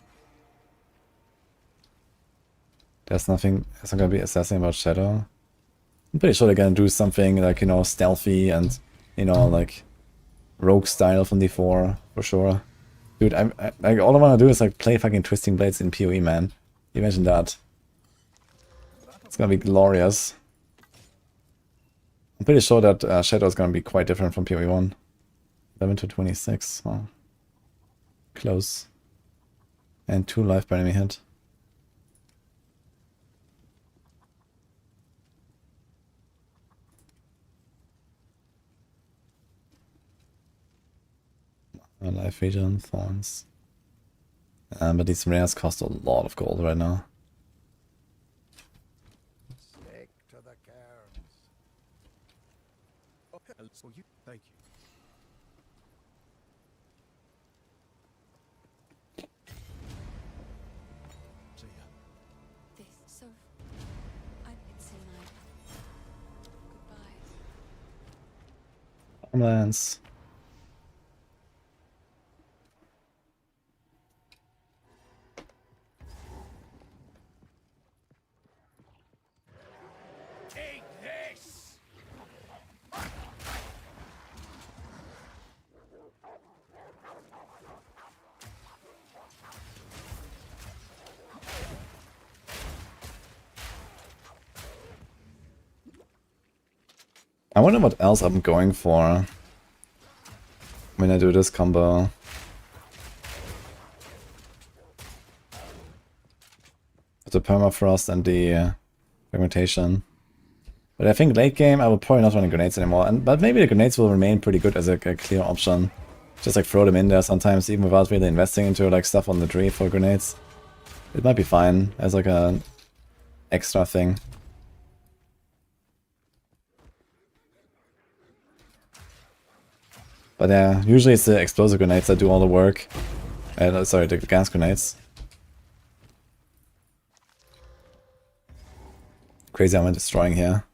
There's not gonna be Assassin about Shadow. I'm pretty sure they're gonna do something like, you know, stealthy and, you know, like rogue style from D4 for sure. Dude, all I wanna do is like play fucking Twisting Blades in PoE, man. Imagine that. It's gonna be glorious. I'm pretty sure that Shadow is gonna be quite different from PoE 1. 11 to 26. Oh. Close. And 2 life per enemy hit. Life regen, thorns. But these rares cost a lot of gold right now. Stick to the cairns. Okay, so you thank you. See ya. This so it's in my goodbye. Farmlands. Take this. I wonder what else I'm going for when I do this combo. The permafrost and the fragmentation. But I think late game I will probably not run grenades anymore. But maybe the grenades will remain pretty good as a clear option. Just like throw them in there sometimes, even without really investing into like stuff on the tree for grenades. It might be fine as like a extra thing. But yeah, usually it's the explosive grenades that do all the work. Sorry, the gas grenades. Crazy how I'm destroying here.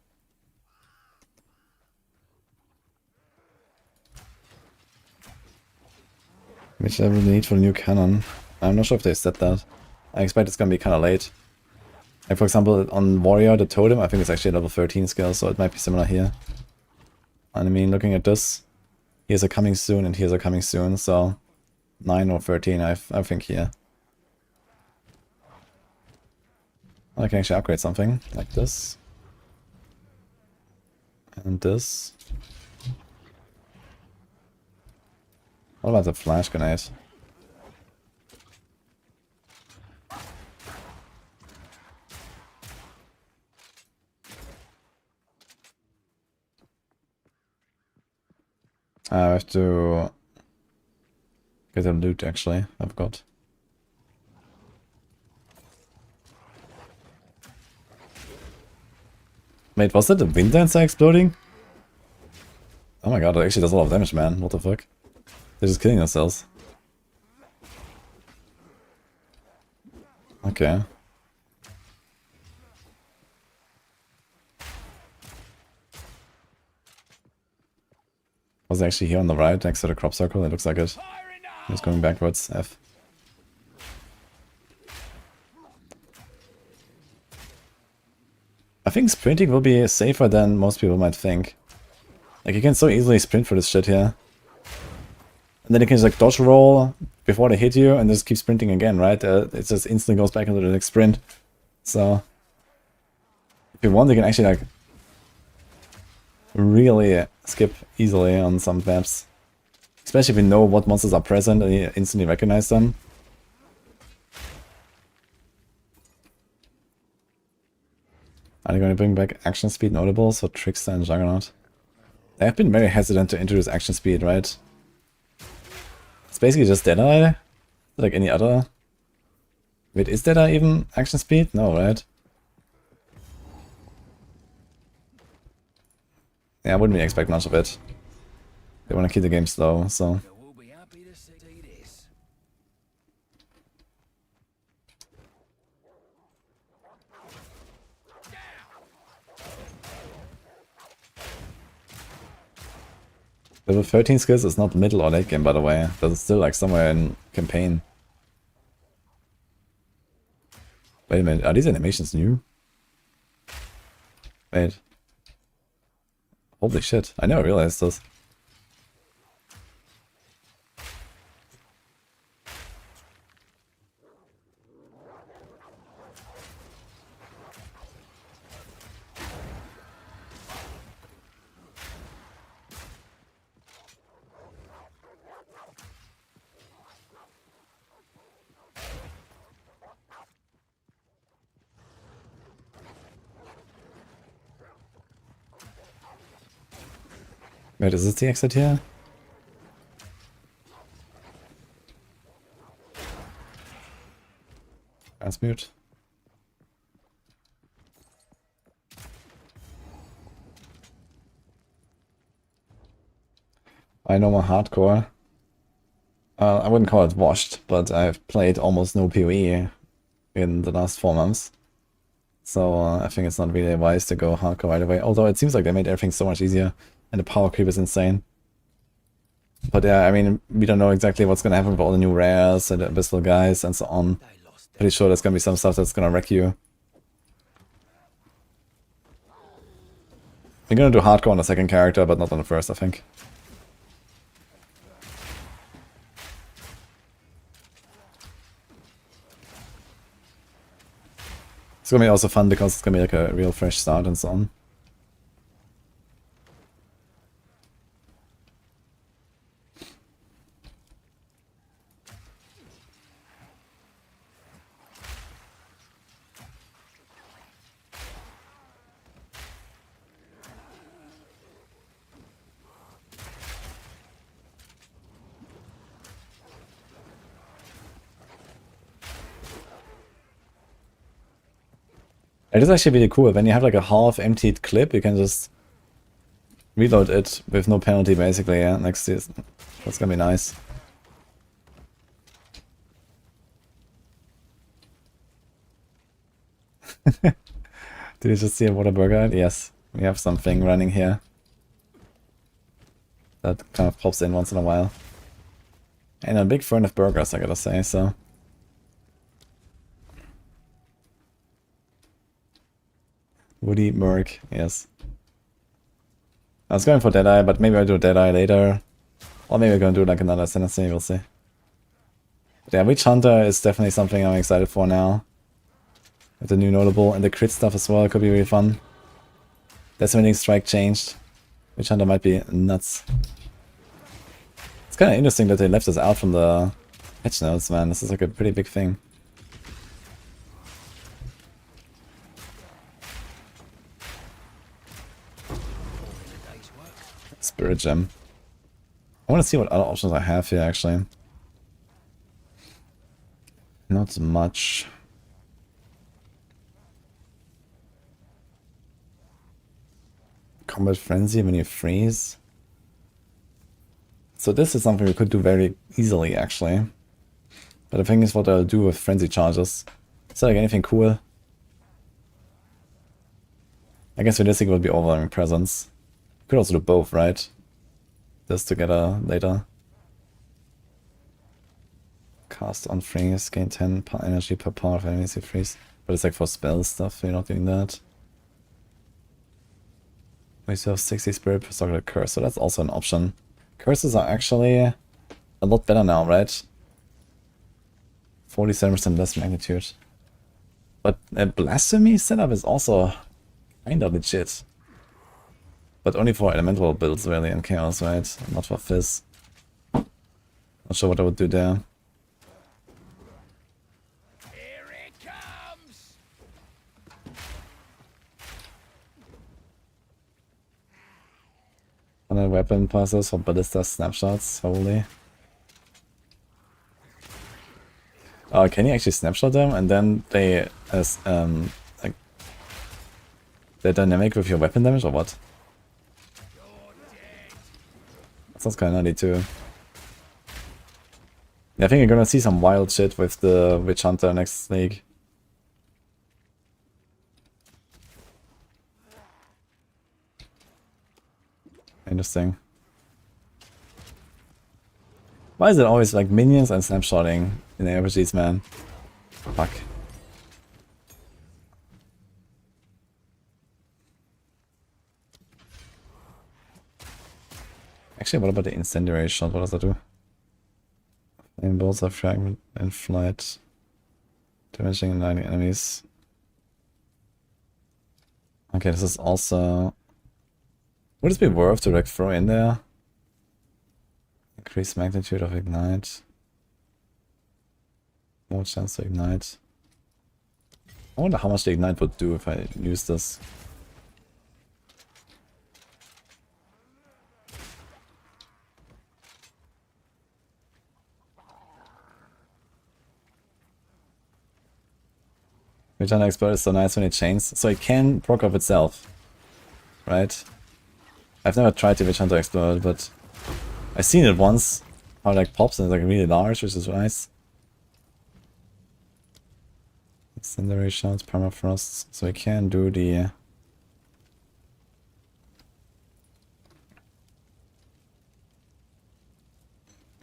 Which level do you need for the new cannon? I'm not sure if they said that. I expect it's gonna be kinda late. Like for example, on Warrior, the totem, I think it's actually a level 13 skill, so it might be similar here. And I mean, looking at this, here's a coming soon and here's a coming soon, so 9 or 13, I think here. I can actually upgrade something, like this. And this. What about the flash grenade? I have to get a loot actually, I've got. Wait, was that the wind dancer exploding? Oh my god, that actually does a lot of damage, man. What the fuck? They're just killing themselves. Okay. Was it actually here on the right next to the crop circle? It looks like it. It's going backwards. F. I think sprinting will be safer than most people might think. Like, you can so easily sprint for this shit here. And then you can just like dodge roll before they hit you and just keep sprinting again, right? It just instantly goes back into the next sprint. So, if you want, you can actually like really skip easily on some maps. Especially if you know what monsters are present and you instantly recognize them. Are they going to bring back action speed notables for Trickster and Juggernaut? They have been very hesitant to introduce action speed, right? It's basically just Dead Eye, like any other. Wait, is Dead Eye even action speed? No, right? Yeah, I wouldn't really expect much of it. They want to keep the game slow, so... Level 13 skills is not middle or late game, by the way. That's still like somewhere in campaign. Wait a minute, are these animations new? Wait. Holy shit, I never realized this. Wait, is this the exit here? Transmute. I know my hardcore. I wouldn't call it washed, but I've played almost no PoE in the last 4 months. So I think it's not really wise to go hardcore right away. Although it seems like they made everything so much easier. And the power creep is insane. But yeah, I mean, we don't know exactly what's gonna happen with all the new rares and the abyssal guys and so on. Pretty sure there's gonna be some stuff that's gonna wreck you. We're gonna do hardcore on the second character, but not on the first, I think. It's gonna be also fun because it's gonna be like a real fresh start and so on. It is actually really cool. When you have like a half-emptied clip, you can just reload it with no penalty, basically. Yeah, next is that's gonna be nice. Did you just see a Whataburger? Yes, we have something running here that kind of pops in once in a while. And a big fan of burgers, I gotta say. So. Woody Merc, yes. I was going for Deadeye, but maybe I'll do Deadeye later. Or maybe I'm gonna do like another Ascendancy, we'll see. But yeah, Witchhunter is definitely something I'm excited for now. With the new notable and the crit stuff as well, it could be really fun. Decimating Strike changed. Witchhunter might be nuts. It's kinda interesting that they left us out from the patch notes, man. This is like a pretty big thing. Spirit Gem. I want to see what other options I have here, actually. Not much. Combat Frenzy when you freeze. So this is something we could do very easily, actually. But the thing is what I'll do with Frenzy Charges. Is there like anything cool? I guess realistic will be Overwhelming Presence. Could also do both, right? This together later. Cast on freeze, gain 10 energy per part of enemies you freeze. But it's like for spell stuff, you're not doing that. We still have 60 spirit per circular curse, so that's also an option. Curses are actually a lot better now, right? 47% less magnitude. But a blasphemy setup is also kinda legit. But only for elemental builds, really, and chaos, right? Not for fizz. Not sure what I would do there. Here it comes. Another weapon passes for ballista snapshots, holy. Can you actually snapshot them and then they like they're dynamic with your weapon damage or what? Sounds kinda nutty too. Yeah, I think you're gonna see some wild shit with the Witchhunter next league. Interesting. Why is it always like minions and snapshotting in the RPGs, man? Fuck. Actually, what about the incendiary shot? What does that do? Flame bolts are fragment and flight. Damaging and lighting enemies. Okay, this is also... Would this be worth to like throw in there? Increase magnitude of ignite. More chance to ignite. I wonder how much the ignite would do if I use this. Witchhunter Expert is so nice when it chains, so it can proc off itself, right? I've never tried the Witchhunter Expert, but I've seen it once, how it like pops and it's like really large, which is nice. Incendiary shots, permafrost, so I can do the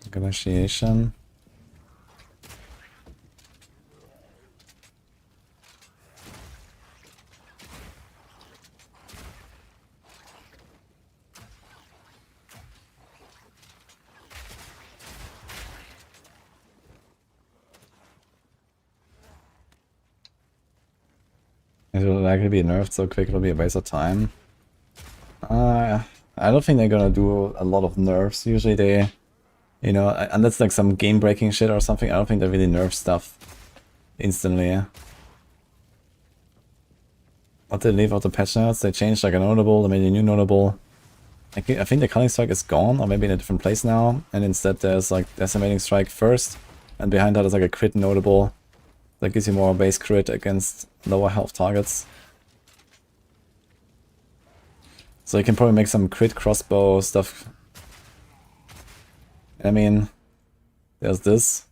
glaciation. It will likely be nerfed so quick it'll be a waste of time. I don't think they're gonna do a lot of nerfs. Usually they, you know, unless like some game breaking shit or something, I don't think they really nerf stuff instantly. What did they leave out the patch notes? They changed like a notable, they made a new notable. I think the Culling Strike is gone, or maybe in a different place now, and instead there's like Decimating Strike first, and behind that is like a crit notable that gives you more base crit against lower health targets. So you can probably make some crit crossbow stuff. I mean, there's this.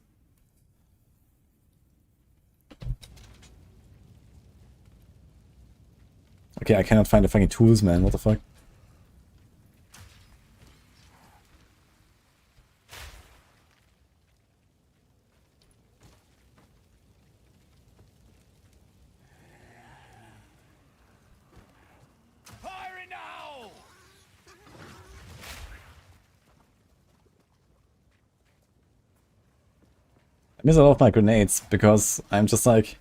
Okay, I cannot find the fucking tools, man. What the fuck? I miss a lot of my grenades because I'm just like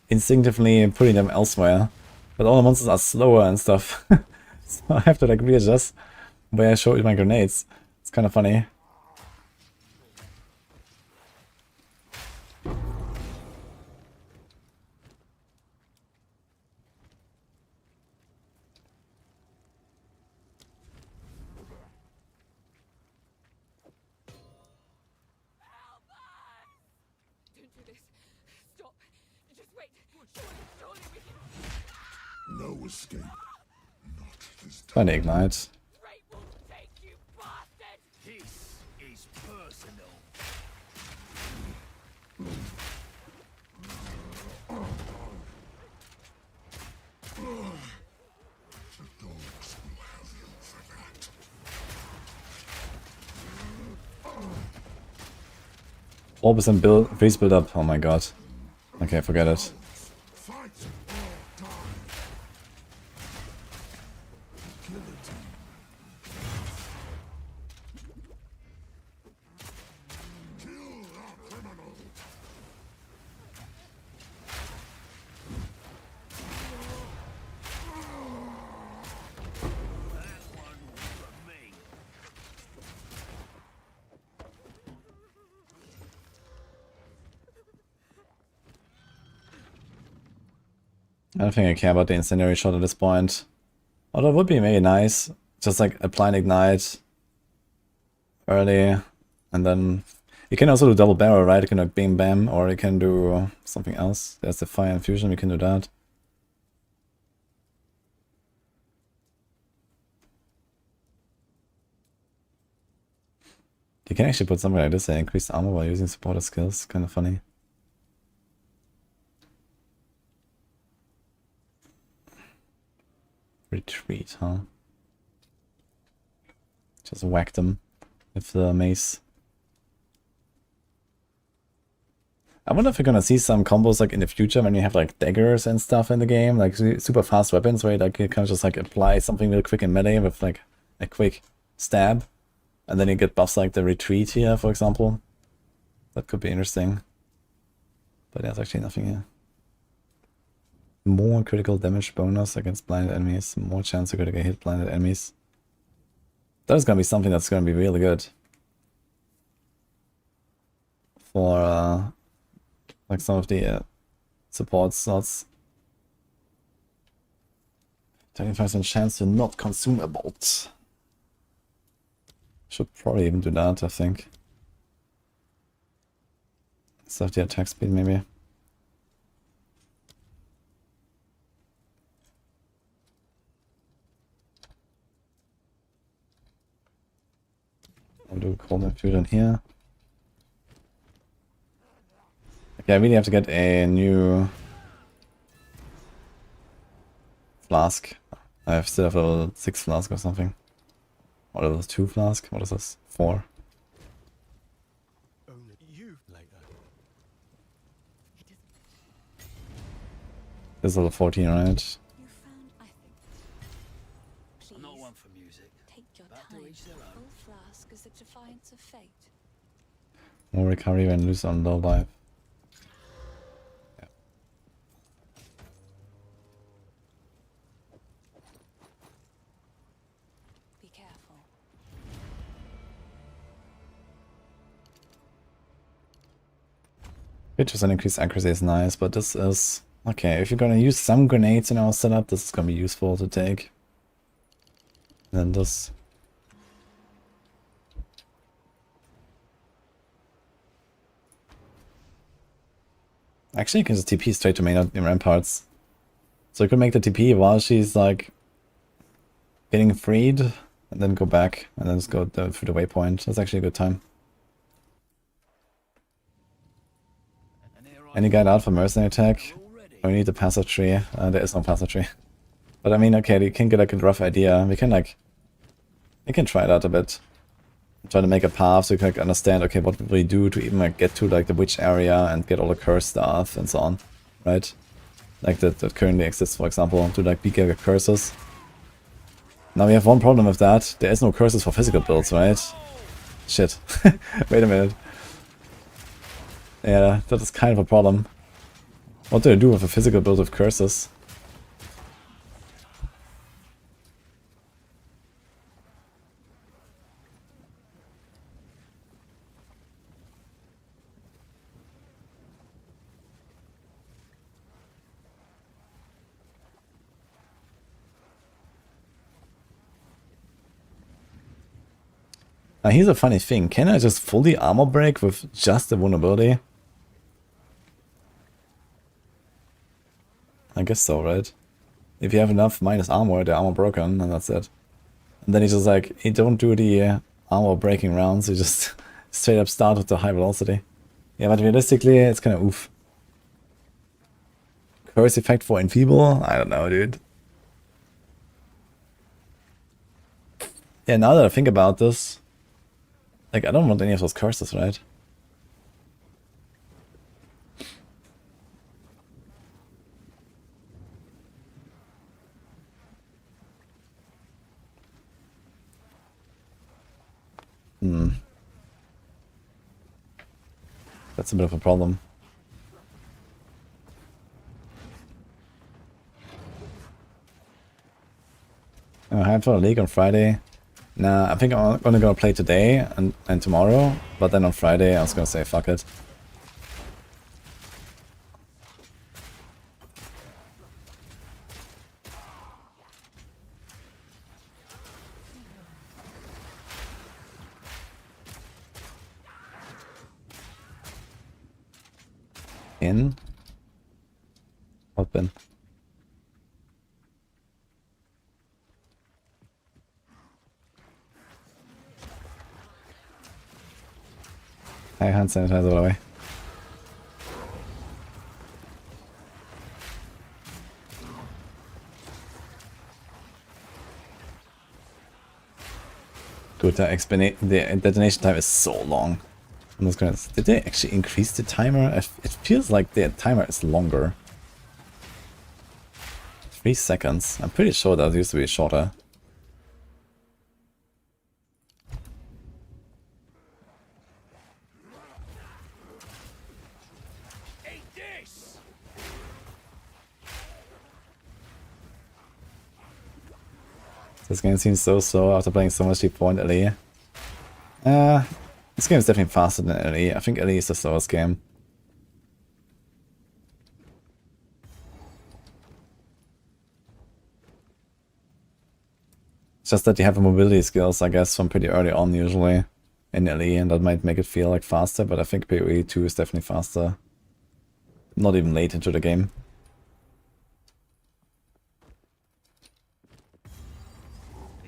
instinctively putting them elsewhere. But all the monsters are slower and stuff. So I have to like readjust where I show my grenades. It's kind of funny. No escape. Trying to ignite. This is personal. Orbs and build, freeze build up. Oh my god. Okay, forget it. I don't think I care about the incendiary shot at this point. Although it would be maybe nice. Just like apply an ignite early, and then you can also do double barrel, right? You can like bam bam, or you can do something else. There's the fire infusion, we can do that. You can actually put something like this and increase armor while using supporter skills. Kind of funny. Retreat, huh? Just whack them with the mace. I wonder if we're gonna see some combos like in the future when we have like daggers and stuff in the game, like super fast weapons where like you can just like apply something real quick in melee with like a quick stab, and then you get buffs like the retreat here, for example. That could be interesting. But there's actually nothing here. More critical damage bonus against blinded enemies. More chance to critically hit blinded enemies. That is gonna be something that's gonna be really good. For like some of the support slots. 25% chance to not consume a bolt. Should probably even do that, I think. Instead of the attack speed, maybe. I'll do cold infusion here. Okay, I really have to get a new flask. I still have a level 6 flask or something. Or level 2 flask? What is this? 4. This is level 14, right? Not one for music. Take your time. Full flask is a defiance of fate. More recovery when loose on low life. Yeah. Be careful. Which and increased accuracy is nice, but this is... Okay, if you're gonna use some grenades in our setup, this is gonna be useful to take. And then this... Actually, you can just TP straight to main in ramparts. So you can make the TP while she's like getting freed, and then go back, and then just go through the waypoint. That's actually a good time. Any guide out for mercenary attack? We need the passive tree. There is no passive tree. But I mean, okay, you can get like a rough idea. We can like... You can try it out a bit. Try to make a path so you can like understand, okay, what would we do to even like get to like the witch area and get all the curse stuff and so on, right? Like that currently exists, for example, to like beat the curses. Now we have one problem with that. There is no curses for physical builds, right? Shit. Wait a minute. Yeah, that is kind of a problem. What do I do with a physical build of curses? Now here's a funny thing. Can I just fully armor break with just the vulnerability? I guess so, right? If you have enough minus armor, the armor broken, and that's it. And then he's just like, you don't do the armor breaking rounds, you just straight up start with the high velocity. Yeah, but realistically, it's kind of oof. Curse effect for enfeeble? I don't know, dude. Yeah, now that I think about this, like, I don't want any of those curses, right? That's a bit of a problem. I have for a league on Friday. Nah, I think I'm only gonna play today and tomorrow, but then on Friday I was gonna say fuck it. In? Open. I hand sanitizer, by the way. Dude, the detonation time is so long. I'm just gonna... Did they actually increase the timer? It feels like the timer is longer. 3 seconds. I'm pretty sure that used to be shorter. This game seems so slow after playing so much deep point LE. This game is definitely faster than LE. I think LE is the slowest game. It's just that you have mobility skills, I guess, from pretty early on usually in LE, and that might make it feel like faster, but I think PoE 2 is definitely faster. Not even late into the game.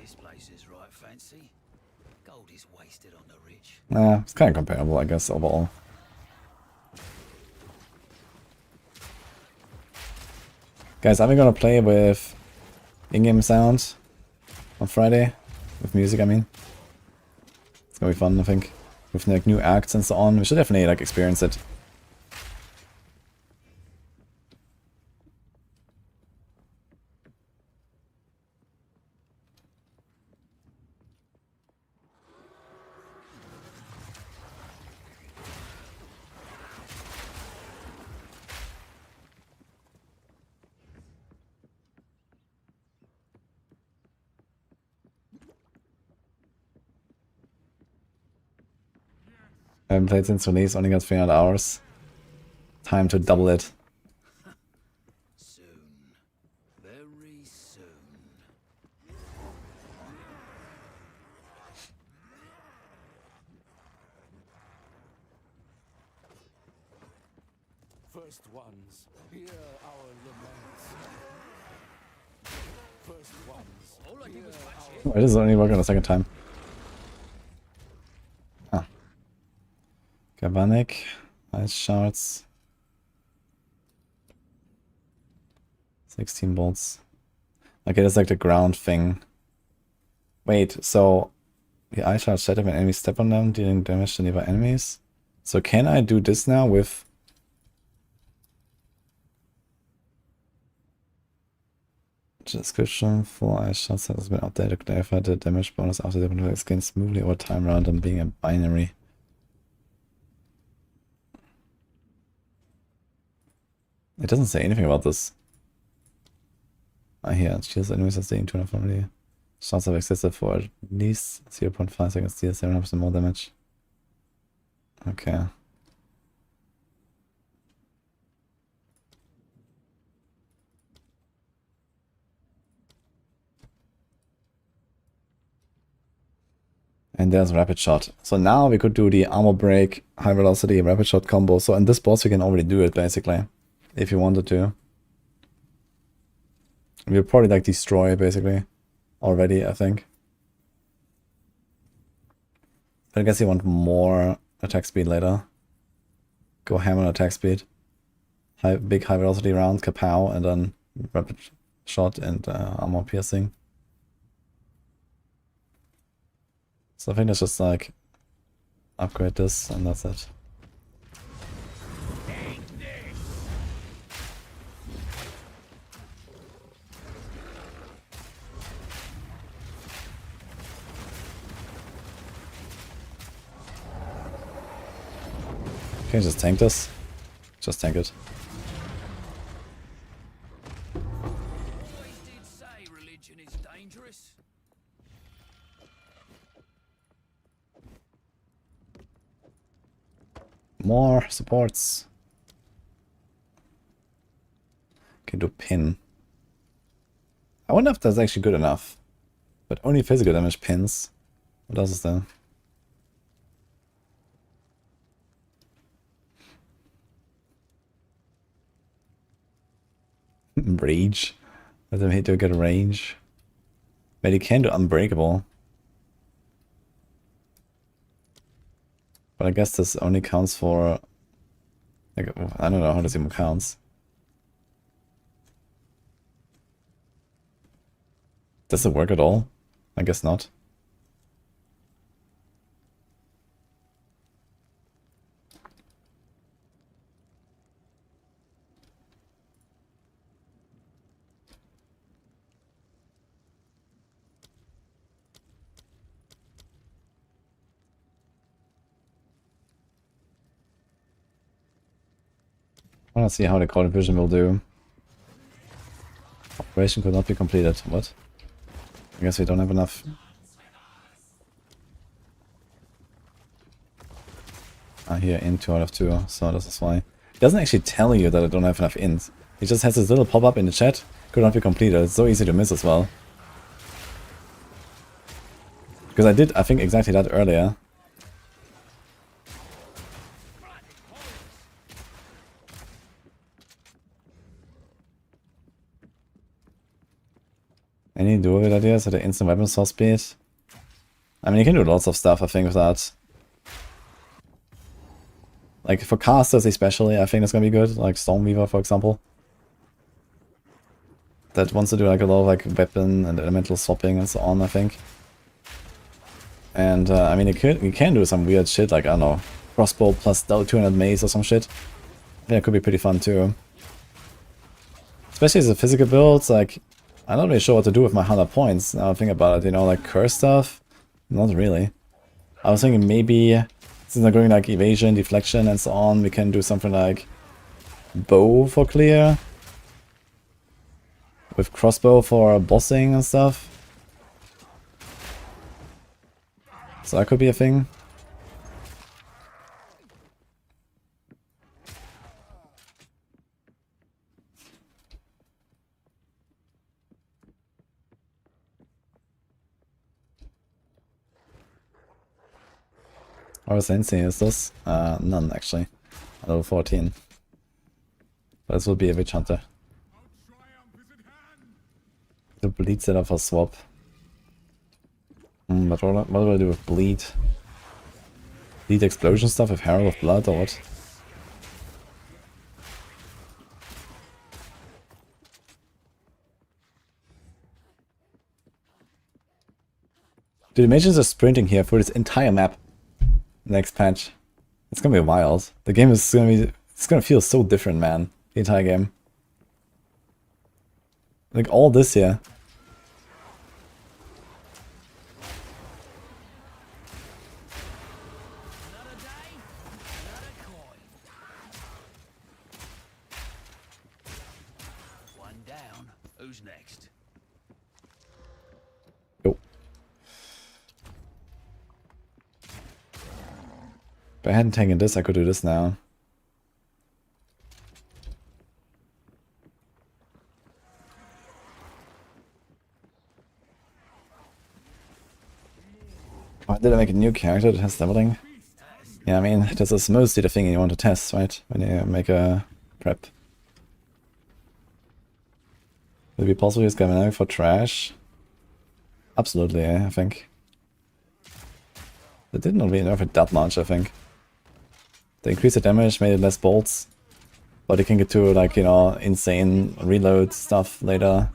This place is right fancy. Gold is wasted on the rich. It's kind of comparable, I guess, overall. Guys, are we gonna play with in-game sound on Friday? With music, I mean. It's gonna be fun, I think. With like new acts and so on. We should definitely like experience it. I haven't played since release, only got 300 hours. Time to double it. Soon. Very soon. First ones, hear our laments. First ones, hear our... Why does it only work on the second time? Galvanic, Ice Shards, 16 bolts. Okay, that's like the ground thing. Wait, so the Ice Shards shatter when enemies step on them, dealing damage to nearby enemies? So can I do this now with... Description for Ice Shards has been updated to clarify the damage bonus after the effects gain smoothly over time rather than being a binary. It doesn't say anything about this. Here, shields enemies are staying 240. Shots have existed for at least 0.5 seconds, deal 700% more damage. Okay. And there's rapid shot. So now we could do the armor break, high velocity, rapid shot combo. So in this boss we can already do it basically. If you wanted to. We'll probably like destroy basically already, I think. But I guess you want more attack speed later. Go ham on attack speed. Big high velocity round, kapow, and then rapid shot and armor piercing. So I think let's just like upgrade this and that's it. Can you just tank this? Just tank it. Always did say religion is dangerous. More supports. Can do pin. I wonder if that's actually good enough. But only physical damage pins. What else is there? Rage. Let them hit to get range. But he can do unbreakable. But I guess this only counts for... like, I don't know how this even counts. Does it work at all? I guess not. I want to see how the Cold Vision will do. Operation could not be completed. What? I guess we don't have enough. Here, in 2 out of 2, so this is why. It doesn't actually tell you that I don't have enough ins. It just has this little pop-up in the chat. Could not be completed. It's so easy to miss as well. Because I did, I think, exactly that earlier. Any Druid ideas with the instant weapon source speed? I mean, you can do lots of stuff, I think, with that. Like, for casters especially, I think it's gonna be good. Like Stormweaver, for example. That wants to do like a lot of like weapon and elemental swapping and so on, I think. And, I mean, you can do some weird shit, like, I don't know, crossbow plus 200 mace or some shit. I think it could be pretty fun, too. Especially as a physical build, like, I'm not really sure what to do with my 100 points, now I think about it, you know, like curse stuff? Not really. I was thinking maybe, since I'm going like evasion, deflection and so on, we can do something like bow for clear. With crossbow for bossing and stuff. So that could be a thing. What Ascendancy is this? None actually. Level 14. But this will be a Witchhunter. The bleed setup for swap. But what do I do with bleed? Bleed explosion stuff with Herald of Blood or what? Dude, imagine just sprinting here for this entire map. Next patch. It's gonna be wild. The game is gonna be... It's gonna feel so different, man. The entire game. Like all this here. If I hadn't taken this, I could do this now. Why did I make a new character to test leveling? Yeah, I mean, this is mostly the thing you want to test, right? When you make a prep. Would it be possible to use Galvanic for trash? Absolutely, I think. They didn't really nerf it that much, I think. They increased the damage, made it less bolts. But you can get to, like, you know, insane reload stuff later.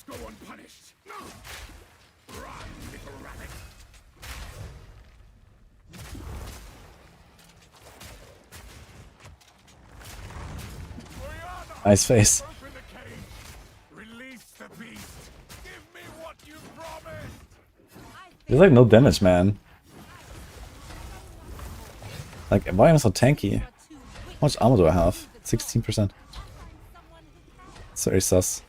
Go unpunished. Run, little rabbit. Nice face. Release the beast. Give me what you promised. There's like no damage, man. Like, why am I so tanky? How much armor do I have? 16%. It's very sus.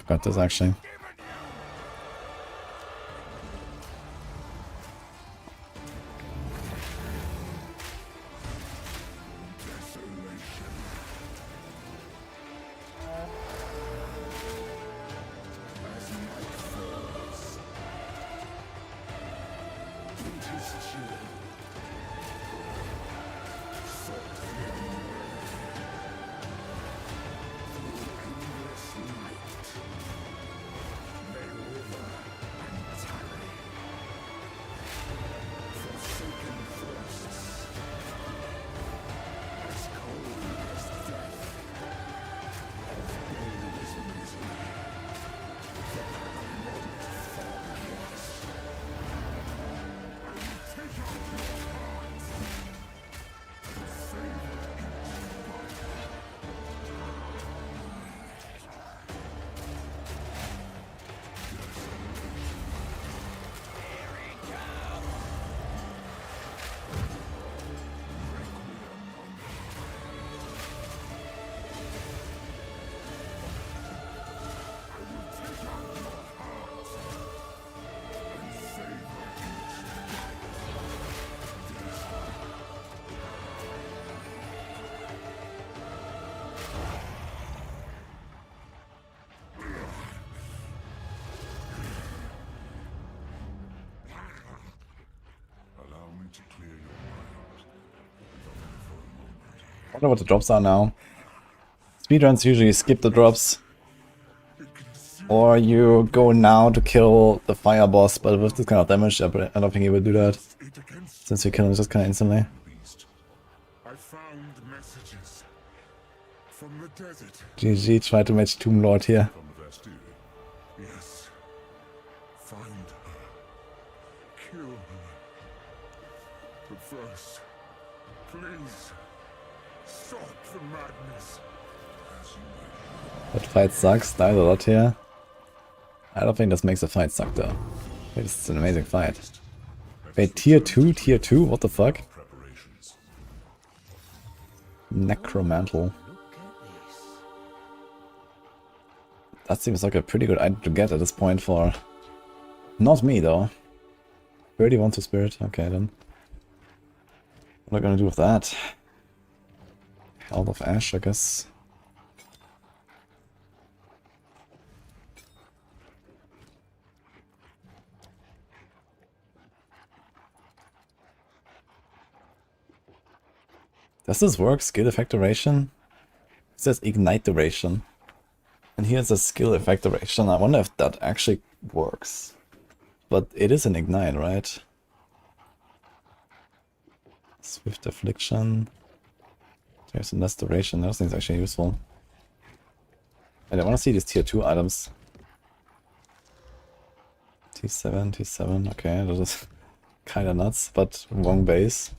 Got this actually. wonder what the drops are now. Speedruns usually skip the drops. Or you go now to kill the fire boss, but with this kind of damage, I don't think he will do that. Since you kill him just kind of instantly. I found messages from the desert. GG, try to match Tomb Lord here. Yes. Find her. Kill her. But first, please stop the madness. That fight sucks, died a lot here. I don't think this makes the fight suck though. It's an amazing fight. Wait, tier 2? Tier 2? What the fuck? Necromantle. That seems like a pretty good item to get at this point for... Not me though. 31 to spirit, okay then. What am I gonna do with that? Health of Ash, I guess. Does this work? Skill effect duration? It says ignite duration. And here's a skill effect duration. I wonder if that actually works. But it is an ignite, right? Swift affliction. There's less duration. That thing's actually useful. And I want to see these tier 2 items. T7, T7. Okay, that is kinda nuts, but wrong base.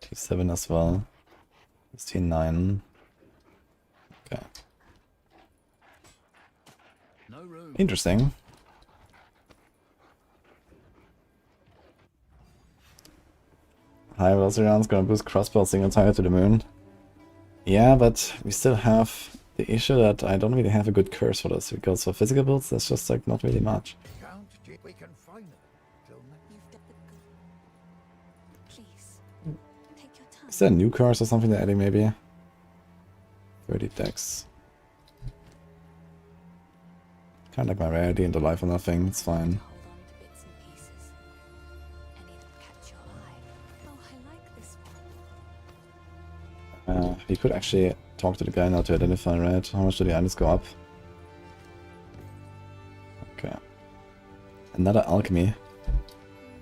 T7 as well. It's T9. Okay. Interesting. High velocity rounds gonna boost crossbow single target to the moon. Yeah, but we still have the issue that I don't really have a good curse for this, because for physical builds that's just like not really much. Is there a new curse or something they're adding maybe? 30 dex. Kinda like my rarity and the life or nothing, it's fine. You could actually talk to the guy now to identify, right? How much do the items go up? Okay. Another alchemy.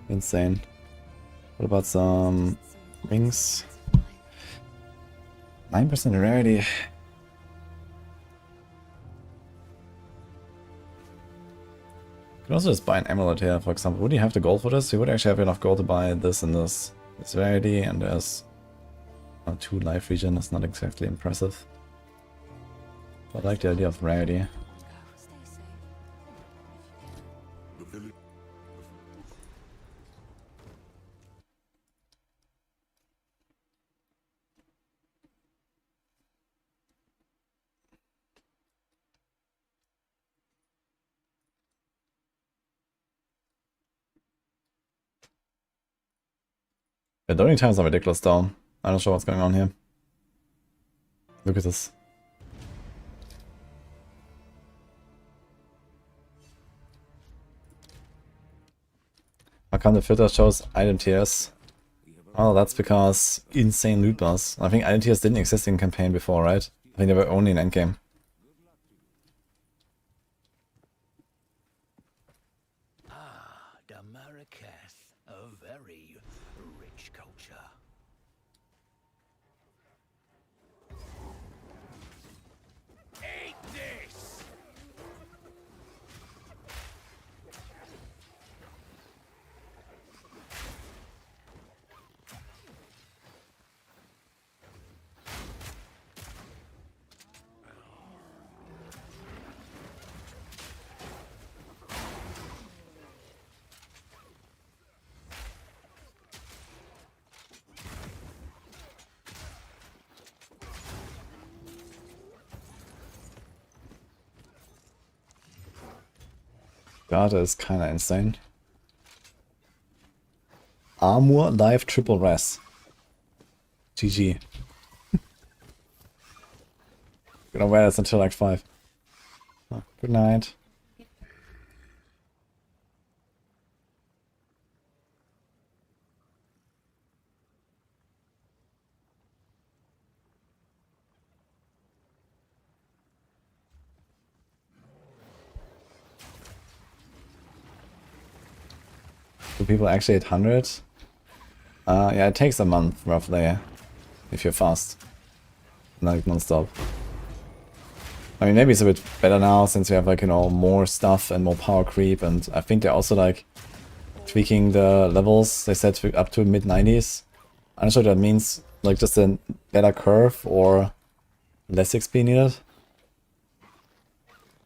Insane. What about some rings? 9% rarity. You can also just buy an emerald here, for example. Would you have the gold for this? You would actually have enough gold to buy this and this. This rarity, and there's 2 life regen. That's not exactly impressive. But I like the idea of rarity. The loading times are ridiculous though. I'm not sure what's going on here. Look at this. How come the filter shows item tiers? Oh, that's because insane loot bars. I think item tiers didn't exist in campaign before, right? I think they were only in endgame. God, that is kinda insane. Armor life triple res. GG. Gonna wear this until like 5. Oh, good night. Do people actually hit 100? Yeah, it takes a month roughly if you're fast, like non-stop. I mean, maybe it's a bit better now since we have like, you know, more stuff and more power creep, and I think they're also like tweaking the levels. They said up to mid-90s. I'm not sure that means like just a better curve or less XP needed.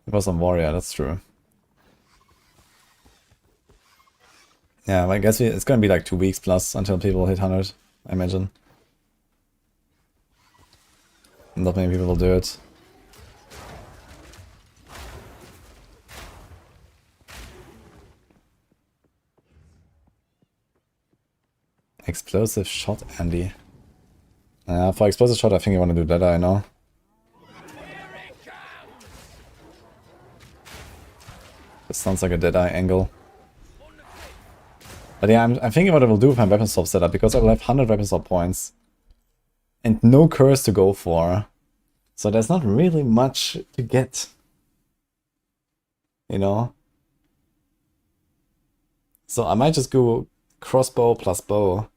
It was on Warrior, that's true. Yeah, I guess it's gonna be like 2 weeks plus until people hit 100, I imagine. Not many people will do it. Explosive shot, Andy. For explosive shot, I think you want to do that, I know. This sounds like a Deadeye angle. But yeah, I'm thinking what I will do with my weapon swap setup, because I will have 100 weapon swap points. And no curse to go for. So there's not really much to get. You know? So I might just go crossbow plus bow.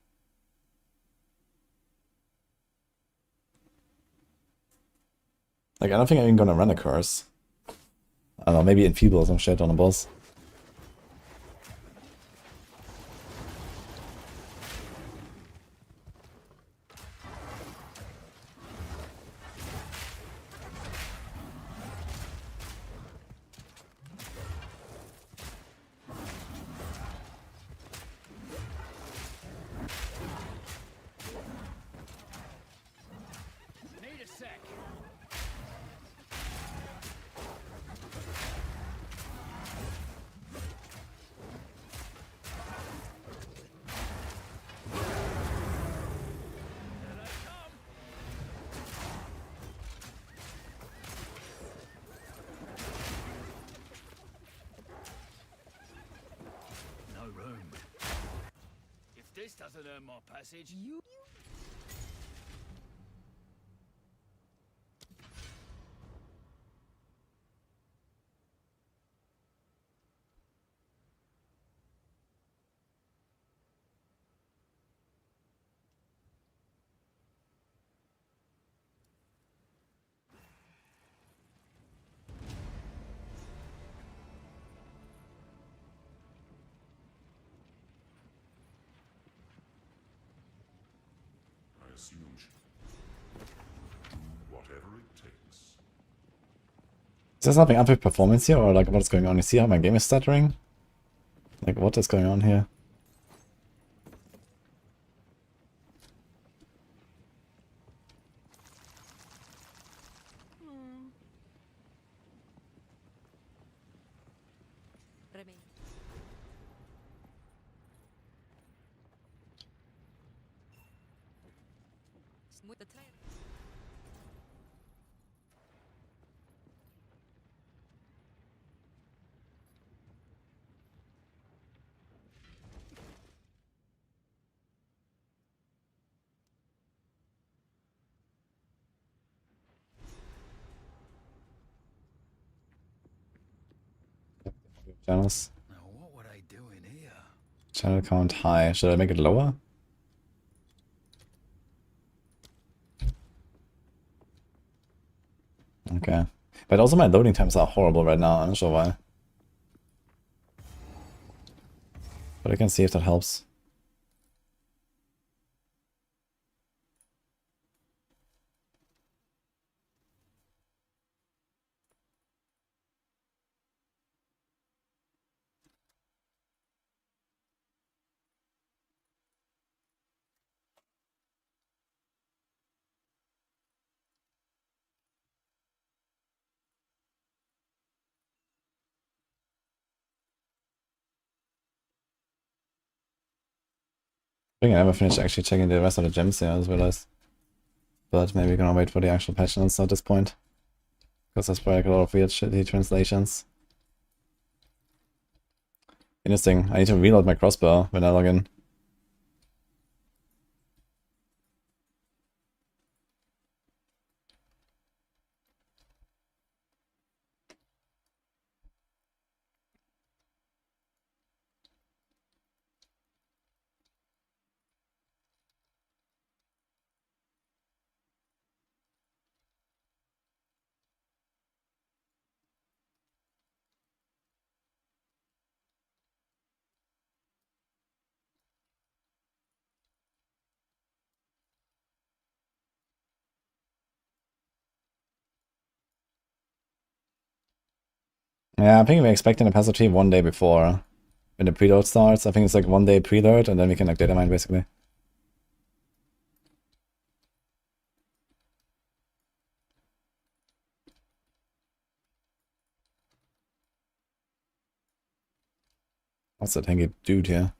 Like, I don't think I'm even gonna run a curse. I don't know, maybe enfeeble or some shit on a boss. This doesn't earn my passage. Is there something up with performance here, or like what is going on? You see how my game is stuttering? Like, what is going on here? Channels. Now what would I do in here? Channel count high. Should I make it lower? Okay. But also my loading times are horrible right now. I'm not sure why. But I can see if that helps. I think I never finished actually checking the rest of the gems here, I just realized. But maybe we're gonna wait for the actual patch notes at this point. Because there's probably like a lot of weird shitty translations. Interesting. I need to reload my crossbow when I log in. Yeah, I think we're expecting a passage tree 1 day before when the preload starts. I think it's like 1 day preload and then we can like data mine basically. What's that hangy dude here?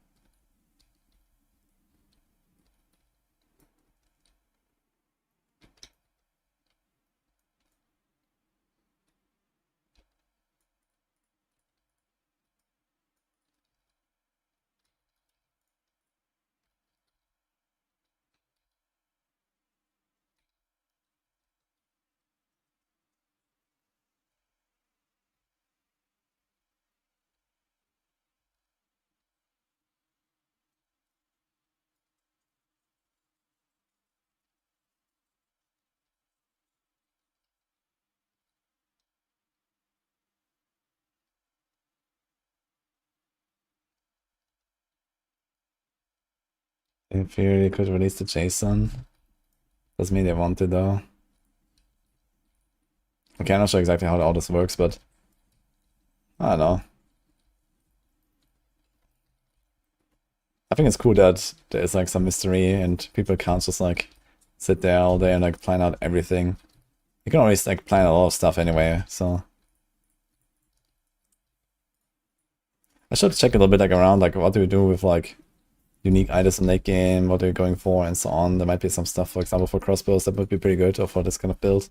In theory, they could release the JSON. Doesn't mean they want to though. Okay, I'm not sure exactly how all this works, but I don't know. I think it's cool that there's like some mystery and people can't just like sit there all day and like plan out everything. You can always like plan a lot of stuff anyway, so. I should check a little bit like around like what do we do with like unique items in late game, what are we going for and so on. There might be some stuff, for example, for crossbows that would be pretty good or for this kind of build.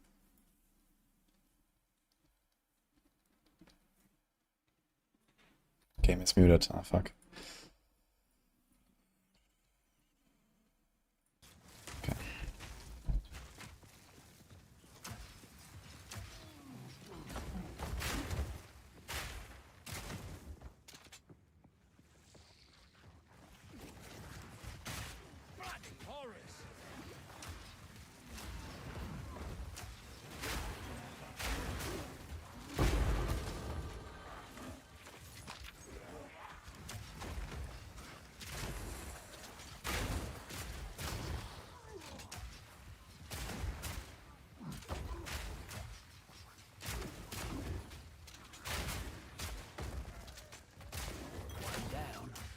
Game is muted, ah fuck.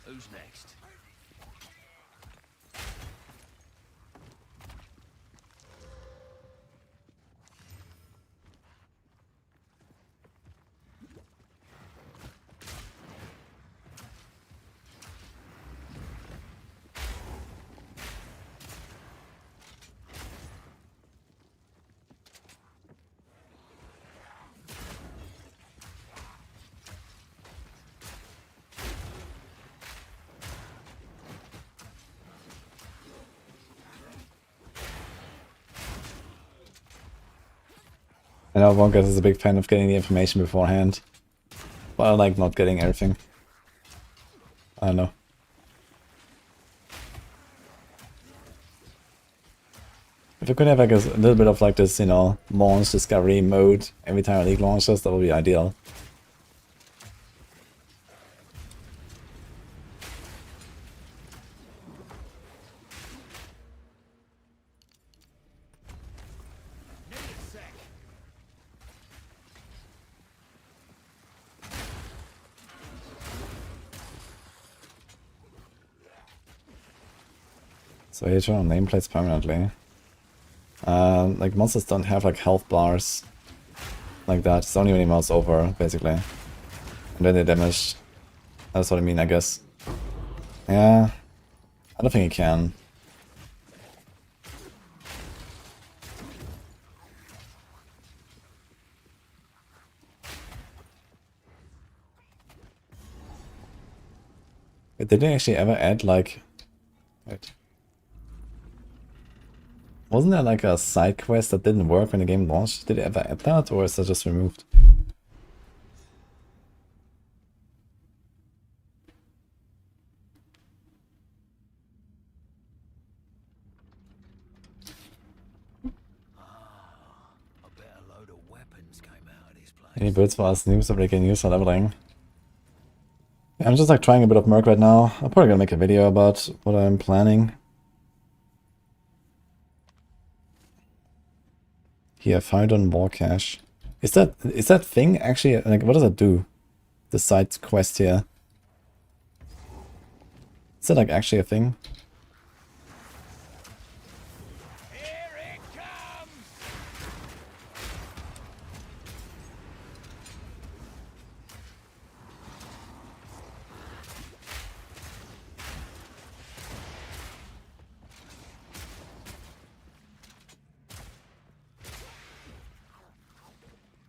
Who's next? I know Wonkas is a big fan of getting the information beforehand. But I like not getting everything. I don't know. If we could have like a little bit of like this, you know, launch discovery mode every time a league launches, that would be ideal. So here turn on nameplates permanently. Like monsters don't have like health bars like that. It's only when he mounts over, basically. And then they damage. That's what I mean, I guess. Yeah. I don't think he can. But did they actually ever add like... Wait. Wasn't there like a side quest that didn't work when the game launched? Did they ever add that, or is that just removed? Any builds for us noobs that we can use for leveling? Yeah, I'm just like trying a bit of Merc right now. I'm probably gonna make a video about what I'm planning. Here, fired on war cache. Is that thing actually, like, what does it do? The side quest here. Is that like actually a thing?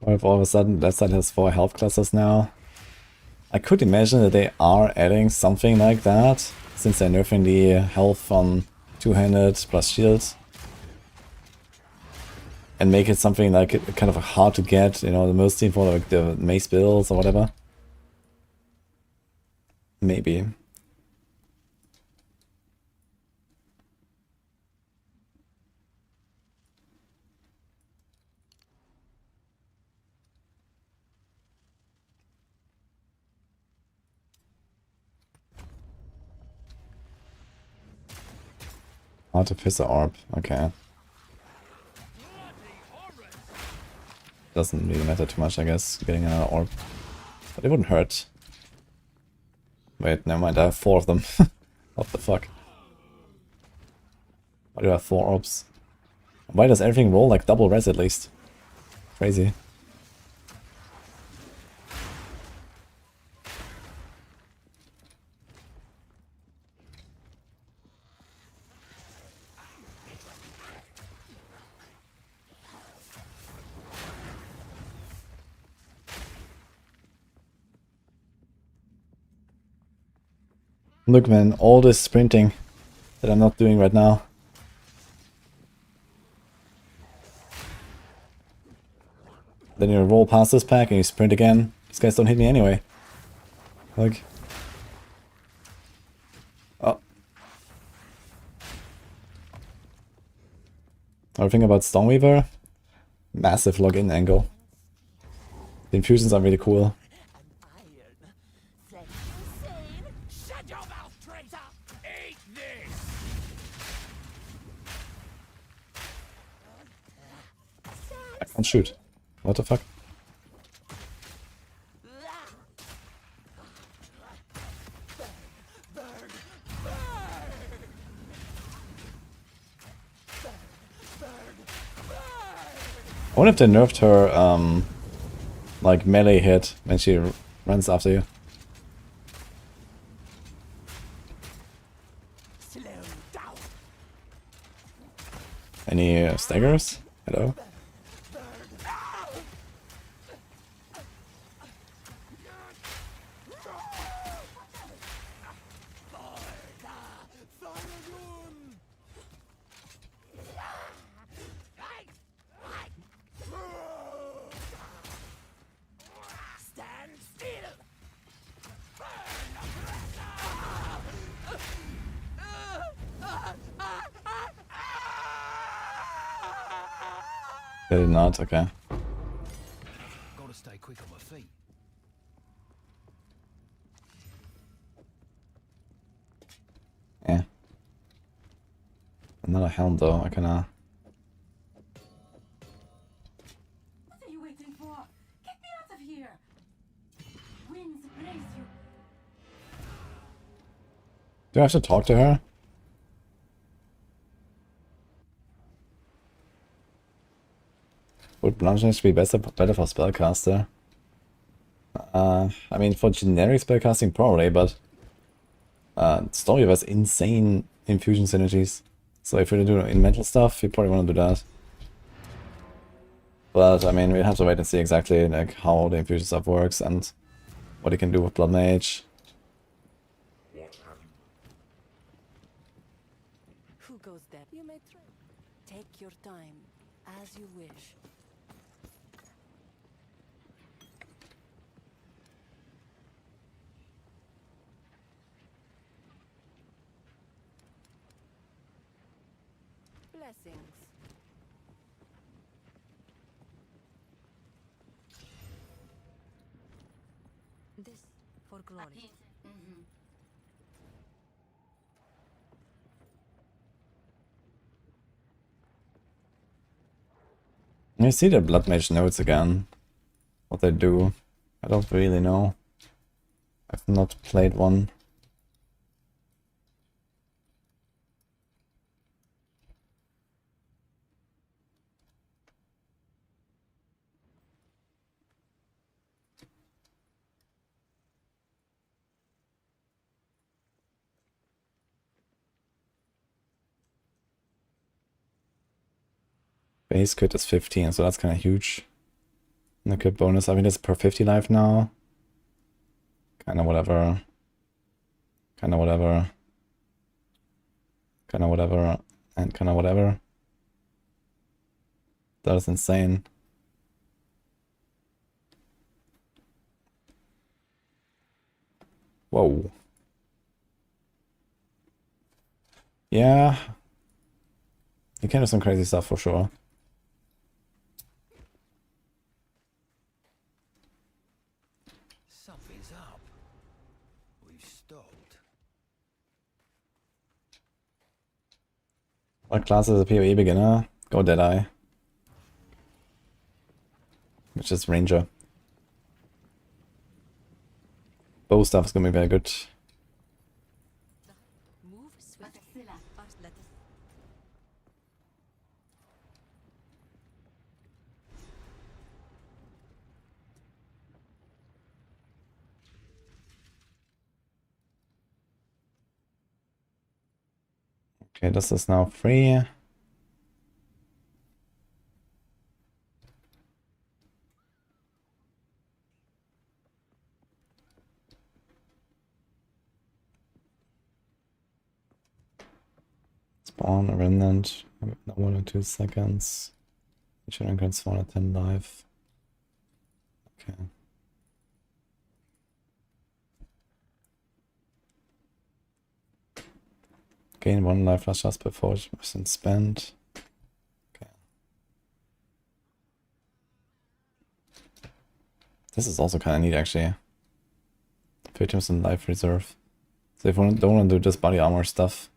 Or if all of a sudden that side has 4 health clusters now. I could imagine that they are adding something like that, since they're nerfing the health on two-handed plus shield. And make it something like kind of hard to get, you know, the most team for like the mace builds or whatever. Maybe. Artificer Orb, okay. Doesn't really matter too much, I guess, getting another orb. But it wouldn't hurt. Wait, never mind, I have 4 of them. What the fuck? Why do I have 4 orbs? Why does everything roll like double res at least? Crazy. Look man, all this sprinting that I'm not doing right now. Then you roll past this pack and you sprint again. These guys don't hit me anyway. Like... Oh. Another thing about Stormweaver? Massive login angle. The infusions are really cool. I can't shoot. What the fuck? I wonder if they nerfed her, like, melee hit when she runs after you. Any staggers? Hello? They did not, okay. Gotta stay quick on my feet. Yeah. Another helm though, I kinda... What are you waiting for? Get me out of here! Winds brace you. Do I have to talk to her? Would bludgeoning be better for spellcaster? I mean, for generic spellcasting probably, but Stormweaver has insane infusion synergies. So if you're doing mental stuff, you probably want to do that. But I mean, we have to wait and see exactly like how the infusion stuff works and what you can do with Blood Mage. Who goes there? You may try. Take your time, as you wish. Blessings. This for glory. You see the Blood Mage notes again. what they do. I don't really know. I've not played one. Base crit is 15, so that's kind of huge. And the crit bonus, I mean, it's per 50 life now. Kind of whatever. Kind of whatever. Kind of whatever. And kind of whatever. That is insane. Whoa. Yeah. You can do some crazy stuff for sure. Something's up. We've stopped. What class is a PoE beginner? Go Deadeye. Which is Ranger. Bow stuff is gonna be very good. Okay, this is now free. Spawn a remnant, 1 or 2 seconds. Children can spawn at 10 life. Okay. Gain 1 life just before it wasn't spent. Okay. This is also kind of neat actually. 50% life reserve. So if you don't want to do just body armor stuff,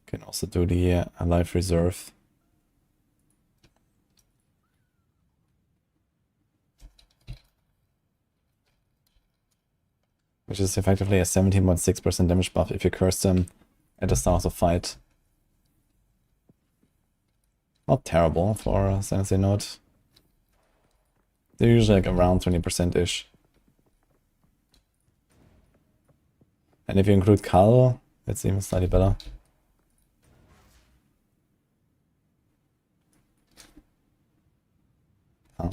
you can also do the life reserve. Which is effectively a 17.6% damage buff if you curse them at the start of the fight. Not terrible for a Ascendancy node. They're usually like around 20%-ish. And if you include Cull, it's even slightly better. Oh,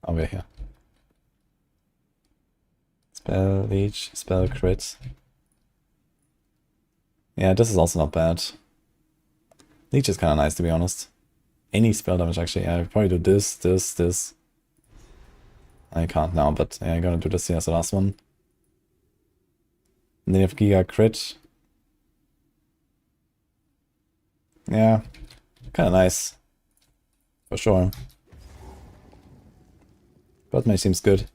we're here. Spell Leech, Spell Crit. Yeah, this is also not bad. Leech is kind of nice, to be honest. Any spell damage, actually. Yeah, I probably do this. I can't now, but yeah, I'm gonna do this here as the last one. And then you have Giga Crit. Yeah, kind of nice. For sure. But Mage seems good.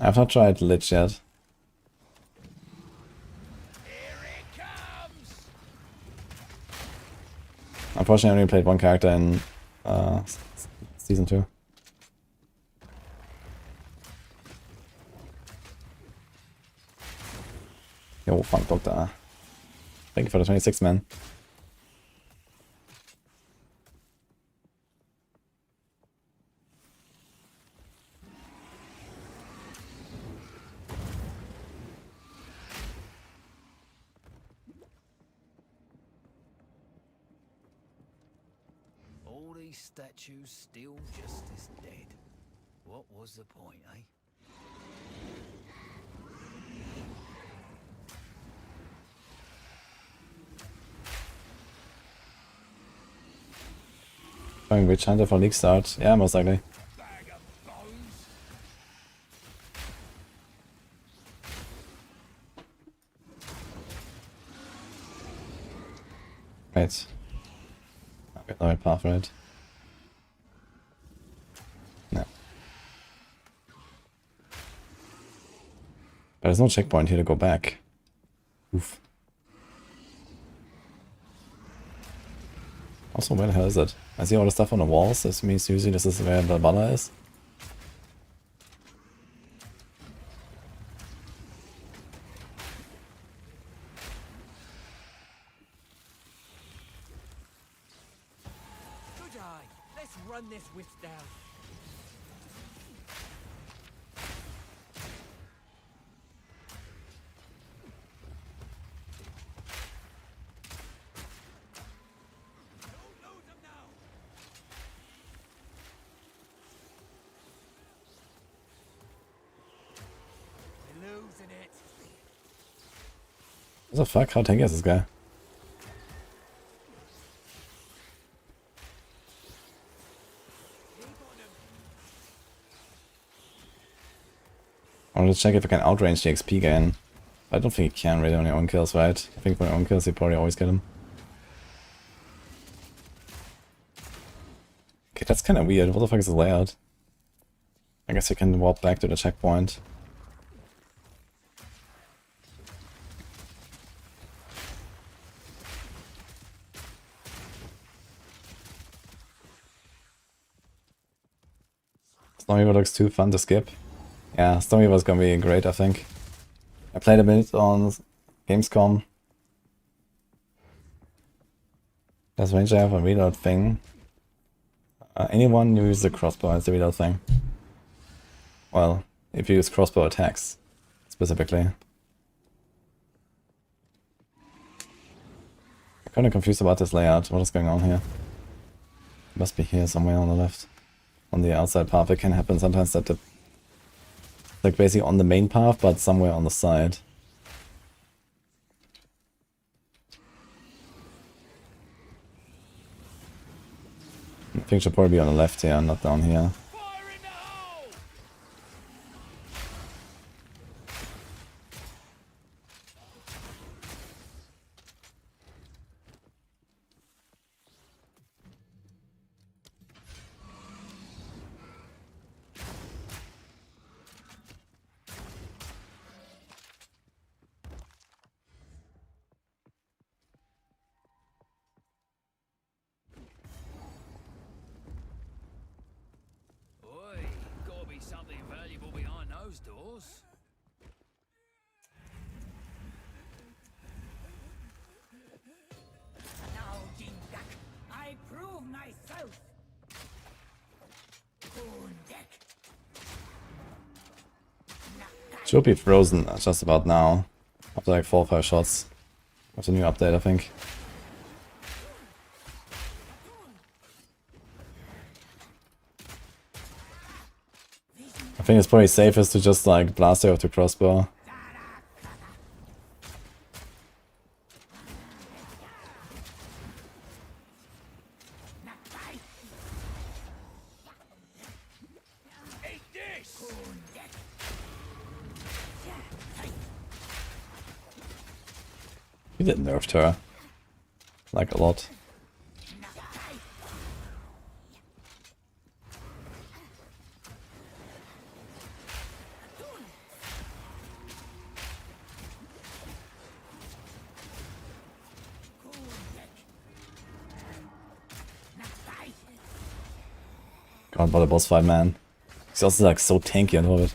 I've not tried Lich yet. Unfortunately, I only played one character in Season 2. Yo, fuck Doctor. Thank you for the 26, man. Statues still just as dead. What was the point, eh? Going Witchhunter for League Start? Yeah, most likely. Right. I'll get the right path, right? No. But there's no checkpoint here to go back. Oof. Also, where the hell is it? I see all the stuff on the walls. This means usually this is where the banner is. Good eye. Let's run this witch down. What the fuck? How tanky is this guy? I want to check if I can outrange the XP gain. I don't think he can really on your own kills, right? I think for your own kills you probably always get him. Okay, that's kind of weird. What the fuck is the layout? I guess you can warp back to the checkpoint. Stormweaver looks too fun to skip. Yeah, Stormweaver's gonna be great, I think. I played a bit on Gamescom. Does Ranger have a reload thing? Anyone who uses a crossbow has the reload thing. Well, if you use crossbow attacks, specifically. I'm kinda confused about this layout. What is going on here? It must be here somewhere on the left. On the outside path, it can happen sometimes that the... like basically on the main path, but somewhere on the side. I think it should probably be on the left here, not down here. Doors. Now, Jindak, I prove myself. Should be frozen just about now. After like 4 or 5 shots. With the new update, I think. I think it's probably safest to just like blast her with the crossbow. He did nerfed her. Like a lot. God, what a boss fight, man. He's also like so tanky on top of it.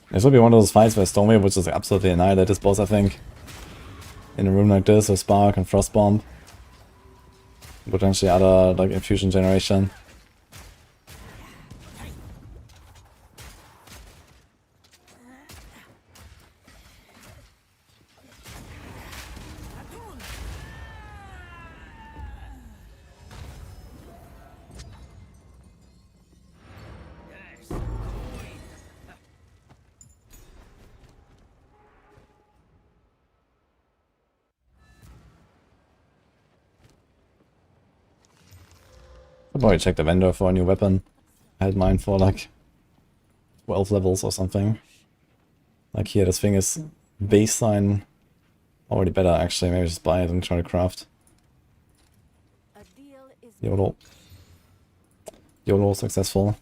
This will be one of those fights where Stormwave would just absolutely annihilate this boss, I think. In a room like this with Spark and Frostbomb. Potentially other like infusion generation. I'll probably check the vendor for a new weapon. I had mine for like 12 levels or something. Like here, this thing is baseline already better actually. Maybe just buy it and try to craft. YOLO. YOLO successful.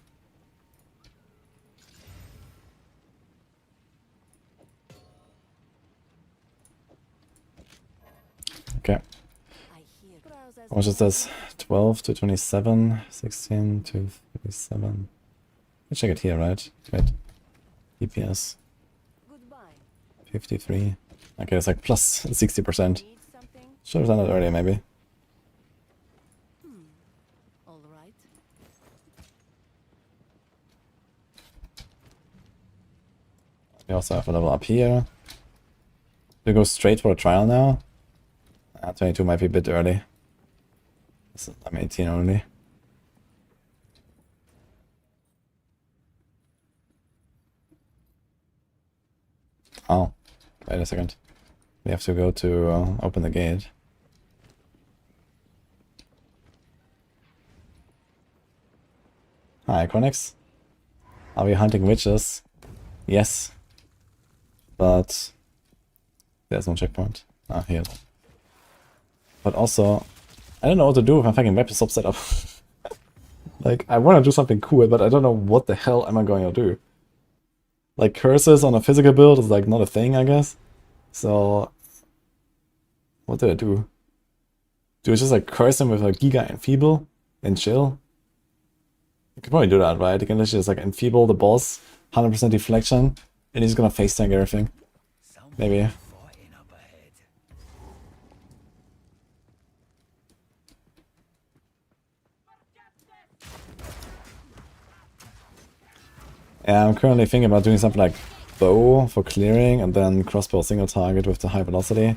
Okay. How much is this? 12 to 27, 16 to 37. Let's check it here, right? Wait. DPS. 53. Okay, it's like plus 60%. Should have done it earlier, maybe. We also have a level up here. Do we go straight for a trial now? 22 might be a bit early. I'm 18 only. Oh, wait a second. We have to go to open the gate. Hi, Iconics. Are we hunting witches? Yes. But there's no checkpoint. Ah, here. But also, I don't know what to do with my fucking weapon swap setup. Like, I want to do something cool, but I don't know what the hell am I going to do. Like, curses on a physical build is like not a thing, I guess. So, what do I do? Do I just like curse him with a Giga Enfeeble and chill? You could probably do that, right? You can literally just like enfeeble the boss, 100% deflection, and he's gonna face tank everything. Maybe. Yeah, I'm currently thinking about doing something like bow for clearing and then crossbow single target with the high velocity.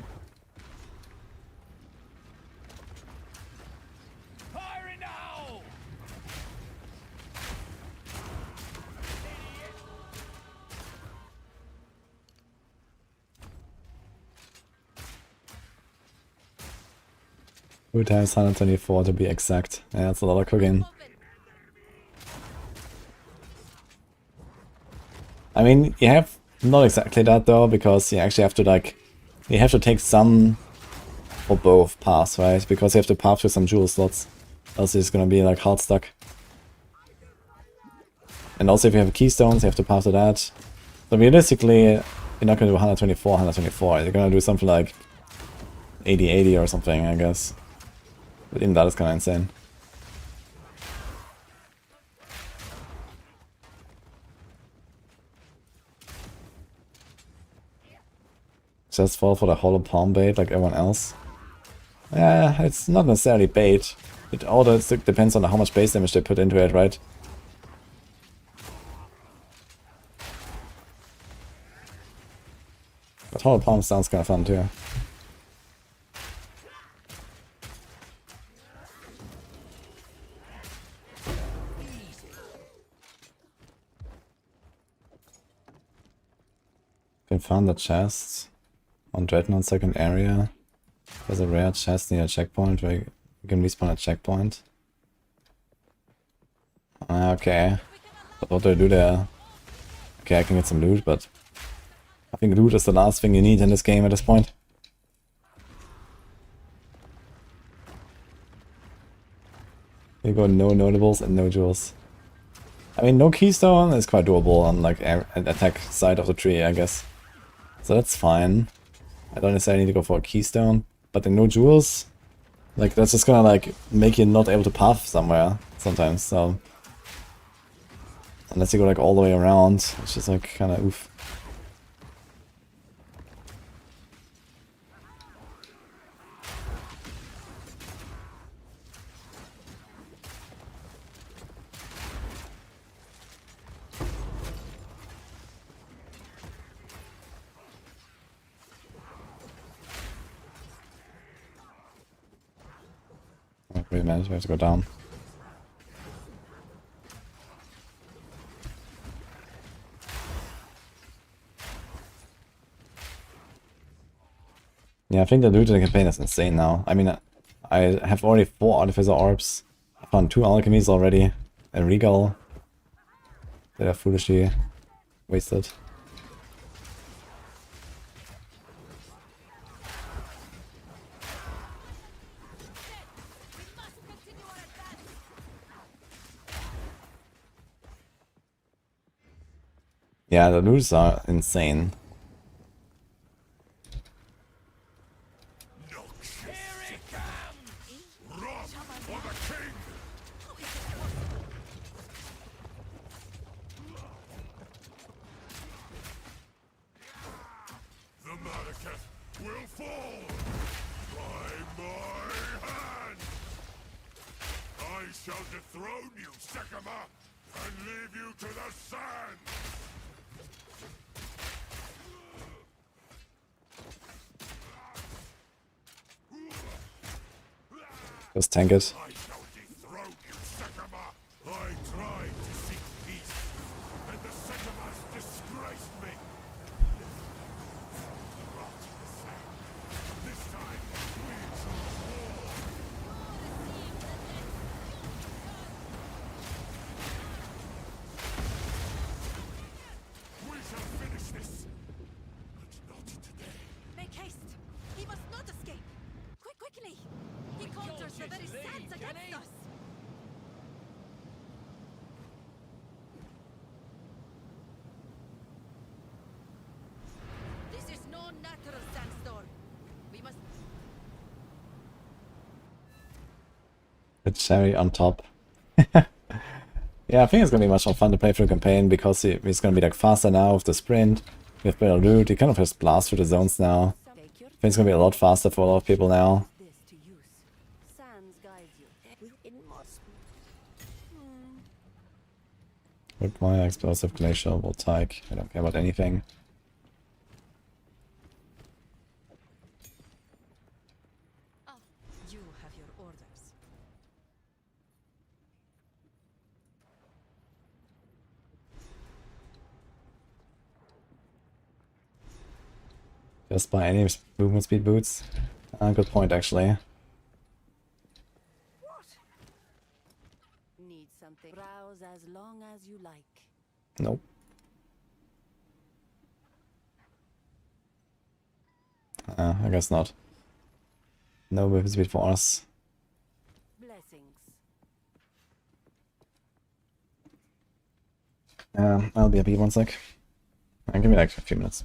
Two times 124 to be exact. Yeah, that's a lot of cooking. I mean, you have not exactly that though, because you actually have to like, you have to take some or both paths, right? Because you have to path through some jewel slots, else it's gonna be like hard stuck. And also if you have keystones, you have to path to that. So realistically, you're not gonna do 124, 124. You're gonna do something like 80, 80 or something, I guess. But even that is kinda insane. Just fall for the hollow palm bait like everyone else. Yeah, it's not necessarily bait. It all depends on how much base damage they put into it, right? But hollow palm sounds kind of fun too. Can found the chests on Dreadnought second area. There's a rare chest near a checkpoint where you can respawn at checkpoint. Okay. But what do I do there? Okay, I can get some loot, but I think loot is the last thing you need in this game at this point. You go no notables and no jewels. I mean, no keystone is quite doable on like an attack side of the tree, I guess. So that's fine. I don't necessarily need to go for a keystone, but the no jewels, like that's just gonna like make you not able to path somewhere sometimes. So unless you go like all the way around, which is like kind of oof. Wait a minute, we have to go down. Yeah, I think the loot in the campaign is insane now. I mean, I have already 4 Artificer Orbs. I found 2 Alchemies already. A Regal. that I foolishly wasted. Yeah, the loots are insane. Shall dethrone you, Sycamore, and leave you to the sand! Just tank it. I shall dethrone you, Sycamore! I tried to seek peace, and the Sycamores disgraced me! Rot in the sand. This time, we choose war! We shall finish this! But not today. Make haste! He must not escape! Quickly! He conjures the very sands against us! This is no natural sandstorm! We must... The cherry on top. Yeah, I think it's gonna be much more fun to play through the campaign because he's gonna be like faster now with the sprint. With better loot, he kind of has blast through the zones now. I think it's gonna be a lot faster for a lot of people now. Woodwire, explosive, glacial, voltaic. I don't care about anything. You have your orders. Just buy any movement speed boots. Good point, actually. Need something. Browse as long as you like. Nope. I guess not. No movement speed for us. Blessings. I'll be happy one sec. Give me like a few minutes.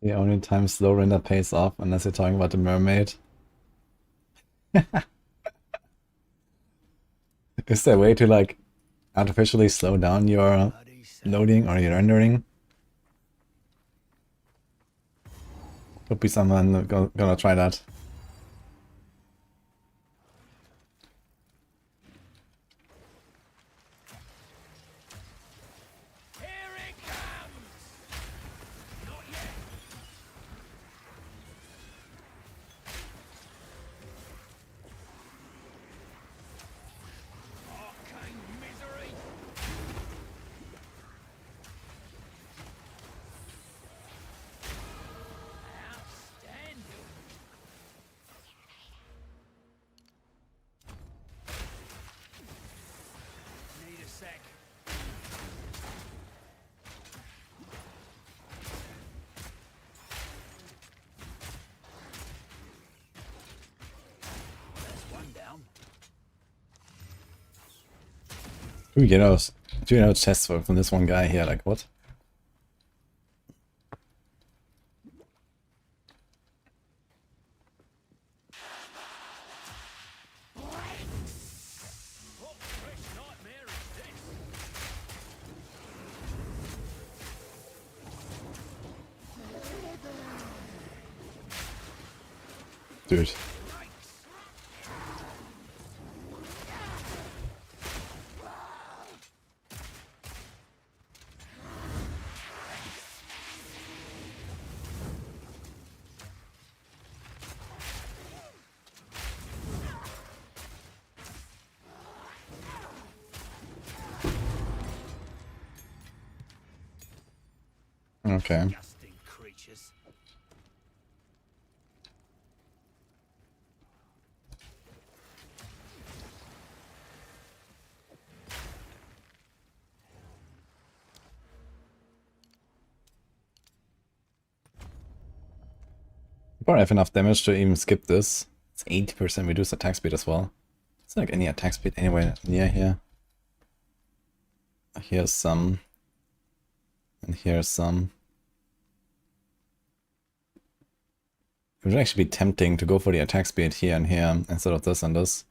The only time slow render pays off, unless you're talking about the mermaid. Is there a way to like artificially slow down your loading or your rendering? Could be someone gonna try that. Do you know chests from this one guy here? Like what? Dude. Okay. Probably have enough damage to even skip this. It's 80% reduced attack speed as well. It's like any attack speed anywhere near here. Here's some. And here's some. It would actually be tempting to go for the attack speed here and here instead of this and this.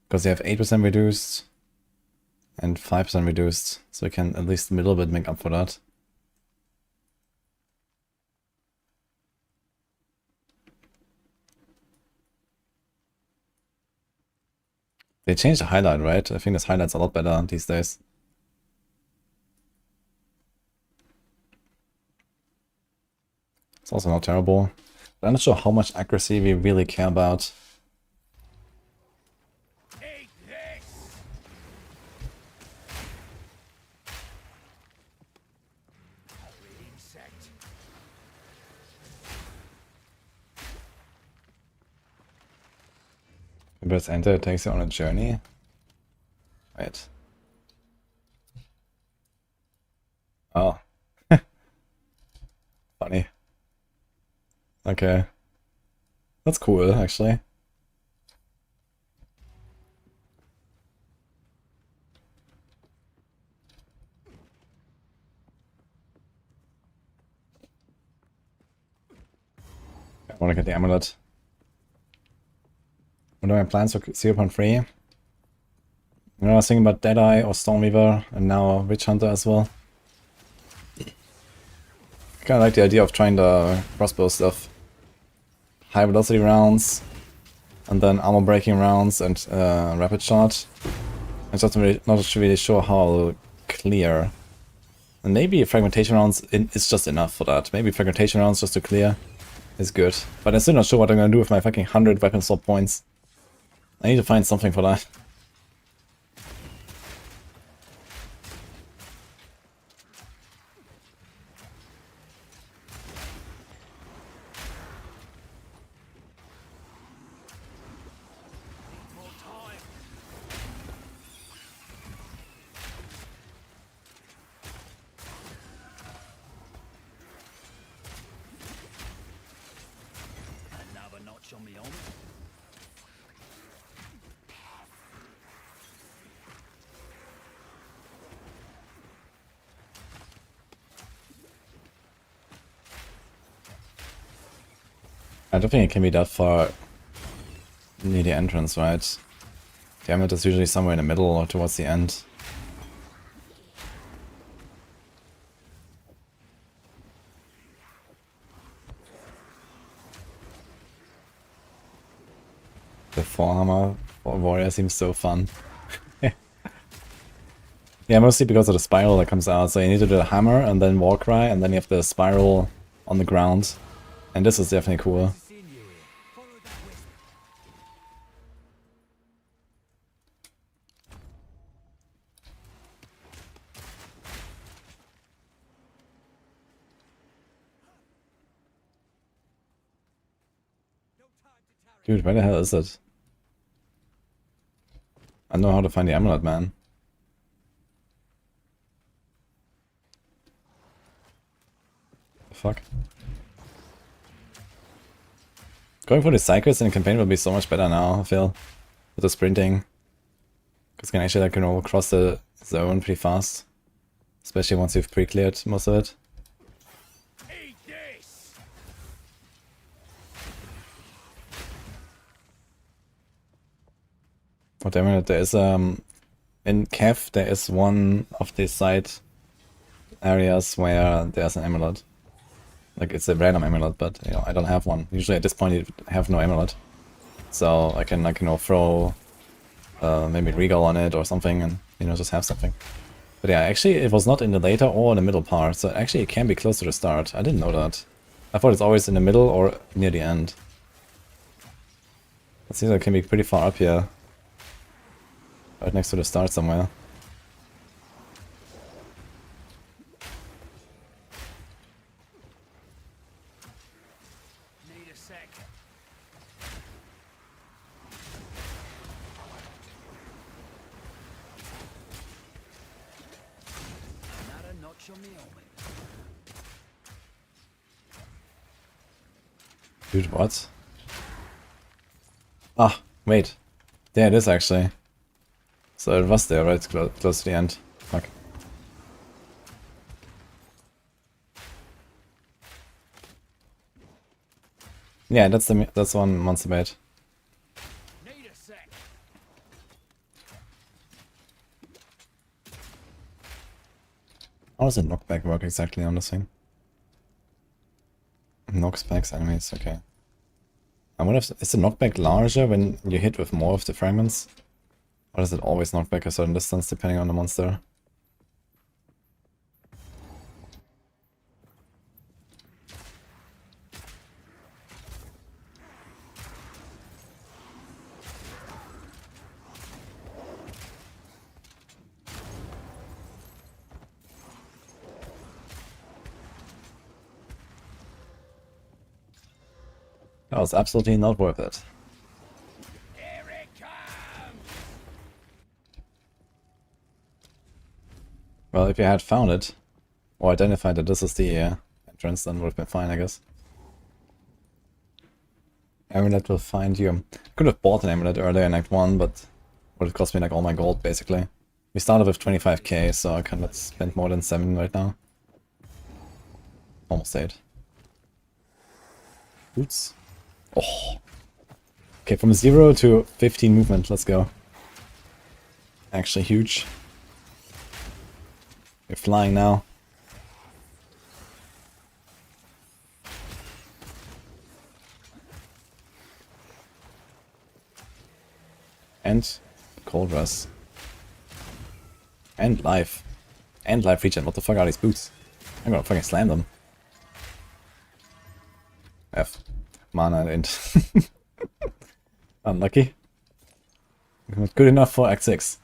Because they have 8% reduced and 5% reduced. So you can at least a little bit make up for that. They changed the highlight, right? I think this highlight's a lot better these days. It's also not terrible. But I'm not sure how much accuracy we really care about. Press enter, it takes you on a journey. Wait. Oh. Funny. Okay. That's cool, actually. I want to get the amulet. What are my plans for 0.3? You know, I was thinking about Deadeye or Stormweaver, and now Witchhunter as well. Kinda like the idea of trying the crossbow stuff. High velocity rounds, and then armor breaking rounds, and rapid shot. I'm just not really sure how I'll clear. And maybe fragmentation rounds is just enough for that. Maybe fragmentation rounds just to clear is good. But I'm still not sure what I'm gonna do with my fucking 100 weapon swap points. I need to find something for that. Another notch on me armor. I don't think it can be that far near the entrance, right? The amulet is usually somewhere in the middle or towards the end. The Forehammer for Warrior seems so fun. Yeah, mostly because of the spiral that comes out. So you need to do the hammer and then Warcry, and then you have the spiral on the ground. And this is definitely cool. Dude, where the hell is it? I know how to find the amulet, man. The fuck? Going for the cycles in the campaign will be so much better now, I feel. With the sprinting. Because you can actually like, cross the zone pretty fast. Especially once you've pre-cleared most of it. Oh damn it, there is in Kev there is one of the side areas where there's an amulet. Like it's a random amulet, but you know, I don't have one. Usually at this point you have no amulet. So I can like, throw maybe Regal on it or something and just have something. But yeah, actually it was not in the later or in the middle part, so actually it can be close to the start. I didn't know that. I thought it's always in the middle or near the end. It seems like it can be pretty far up here. Right next to the start somewhere. Need a sec. Not a notch on me helmet. Dude, what? Ah, wait. There it is actually. So it was there, right? Close to the end. Fuck. Yeah, that's one monster bait. Need a sec. How does the knockback work exactly on this thing? Knocks back enemies, okay. I wonder if is the knockback larger when you hit with more of the fragments? Or does it always knock back a certain distance depending on the monster? That was absolutely not worth it. Well, if you had found it, or identified that this is the entrance, then would have been fine, I guess. Amulet will find you. I could have bought an amulet earlier in Act 1, but would have cost me like all my gold, basically. We started with 25k, so I cannot spend more than 7 right now. Almost 8. Boots. Oh. Okay, from 0 to 15 movement, let's go. Actually huge. You're flying now. And cold rush. And life. And life regen. What the fuck are these boots? I'm gonna fucking slam them. F. Mana and unlucky. Not good enough for Act 6.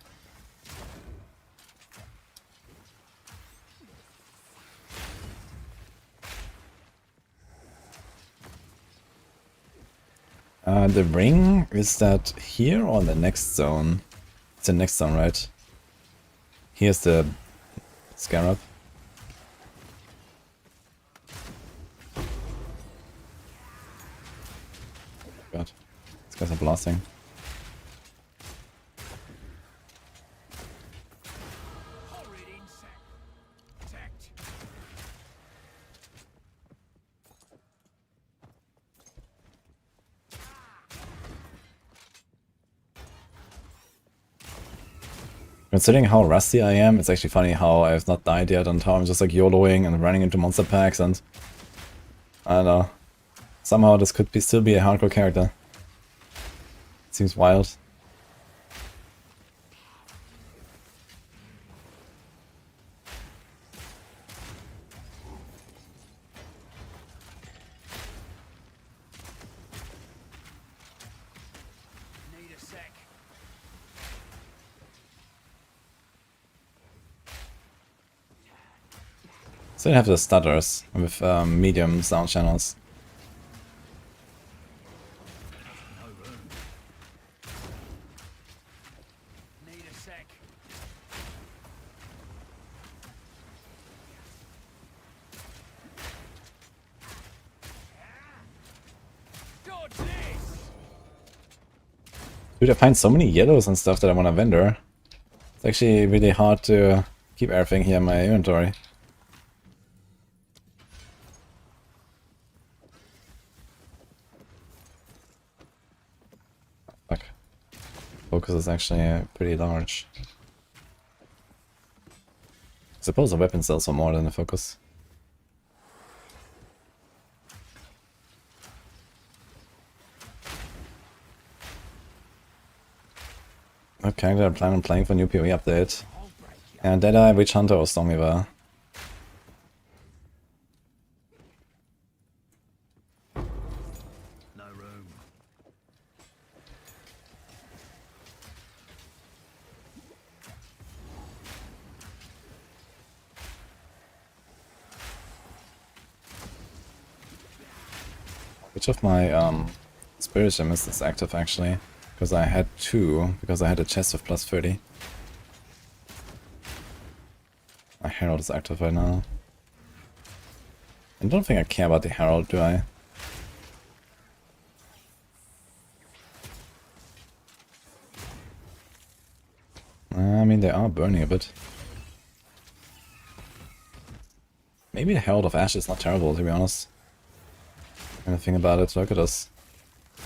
The ring, is that here or the next zone? It's the next zone, right? Here's the scarab. God, these guys are blasting. Considering how rusty I am, it's actually funny how I have not died yet and how I'm just like YOLOing and running into monster packs and... I don't know. Somehow this could still be a hardcore character. It seems wild. Still have the stutters with medium sound channels. Dude, I find so many yellows and stuff that I want to vendor. It's actually really hard to keep everything here in my inventory. Fuck. Focus is actually pretty large. I suppose the weapon sells for more than the focus. Okay, I plan on playing for new PoE update. And Deadeye, Witchhunter or Stormweaver. No room. Which of my Spirit Gem is this active actually? Because I had 2, because I had a chest of plus 30. My Herald is active right now. I don't think I care about the Herald, do I? I mean, they are burning a bit. Maybe the Herald of Ash is not terrible, to be honest. When I think about it, look at us.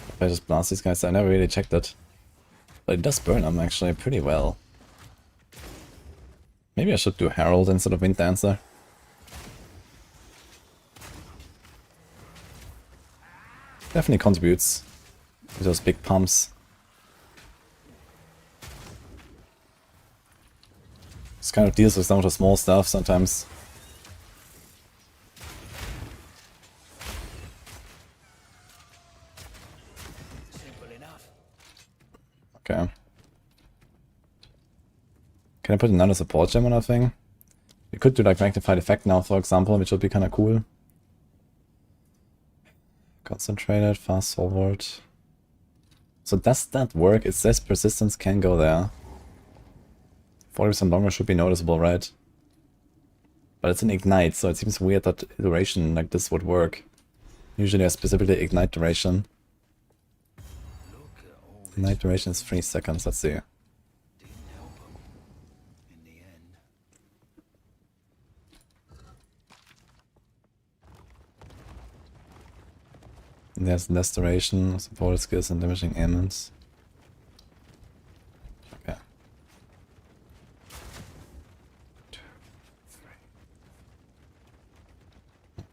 If I just blast these guys, I never really checked it. But it does burn them actually pretty well. Maybe I should do Herald instead of Wind Dancer. Definitely contributes to those big pumps. Just kind of deals with some of the small stuff sometimes. Okay. Can I put another support gem on that thing? We could do like Magnified Effect now, for example, which would be kind of cool. Concentrated, fast forward. So does that work? It says persistence can go there. 40% longer should be noticeable, right? But it's an ignite, so it seems weird that duration like this would work. Usually I specifically ignite duration. Ignite duration is 3 seconds, let's see. There's less duration, supported skills and damaging ailments. Okay. 2, 3. Okay.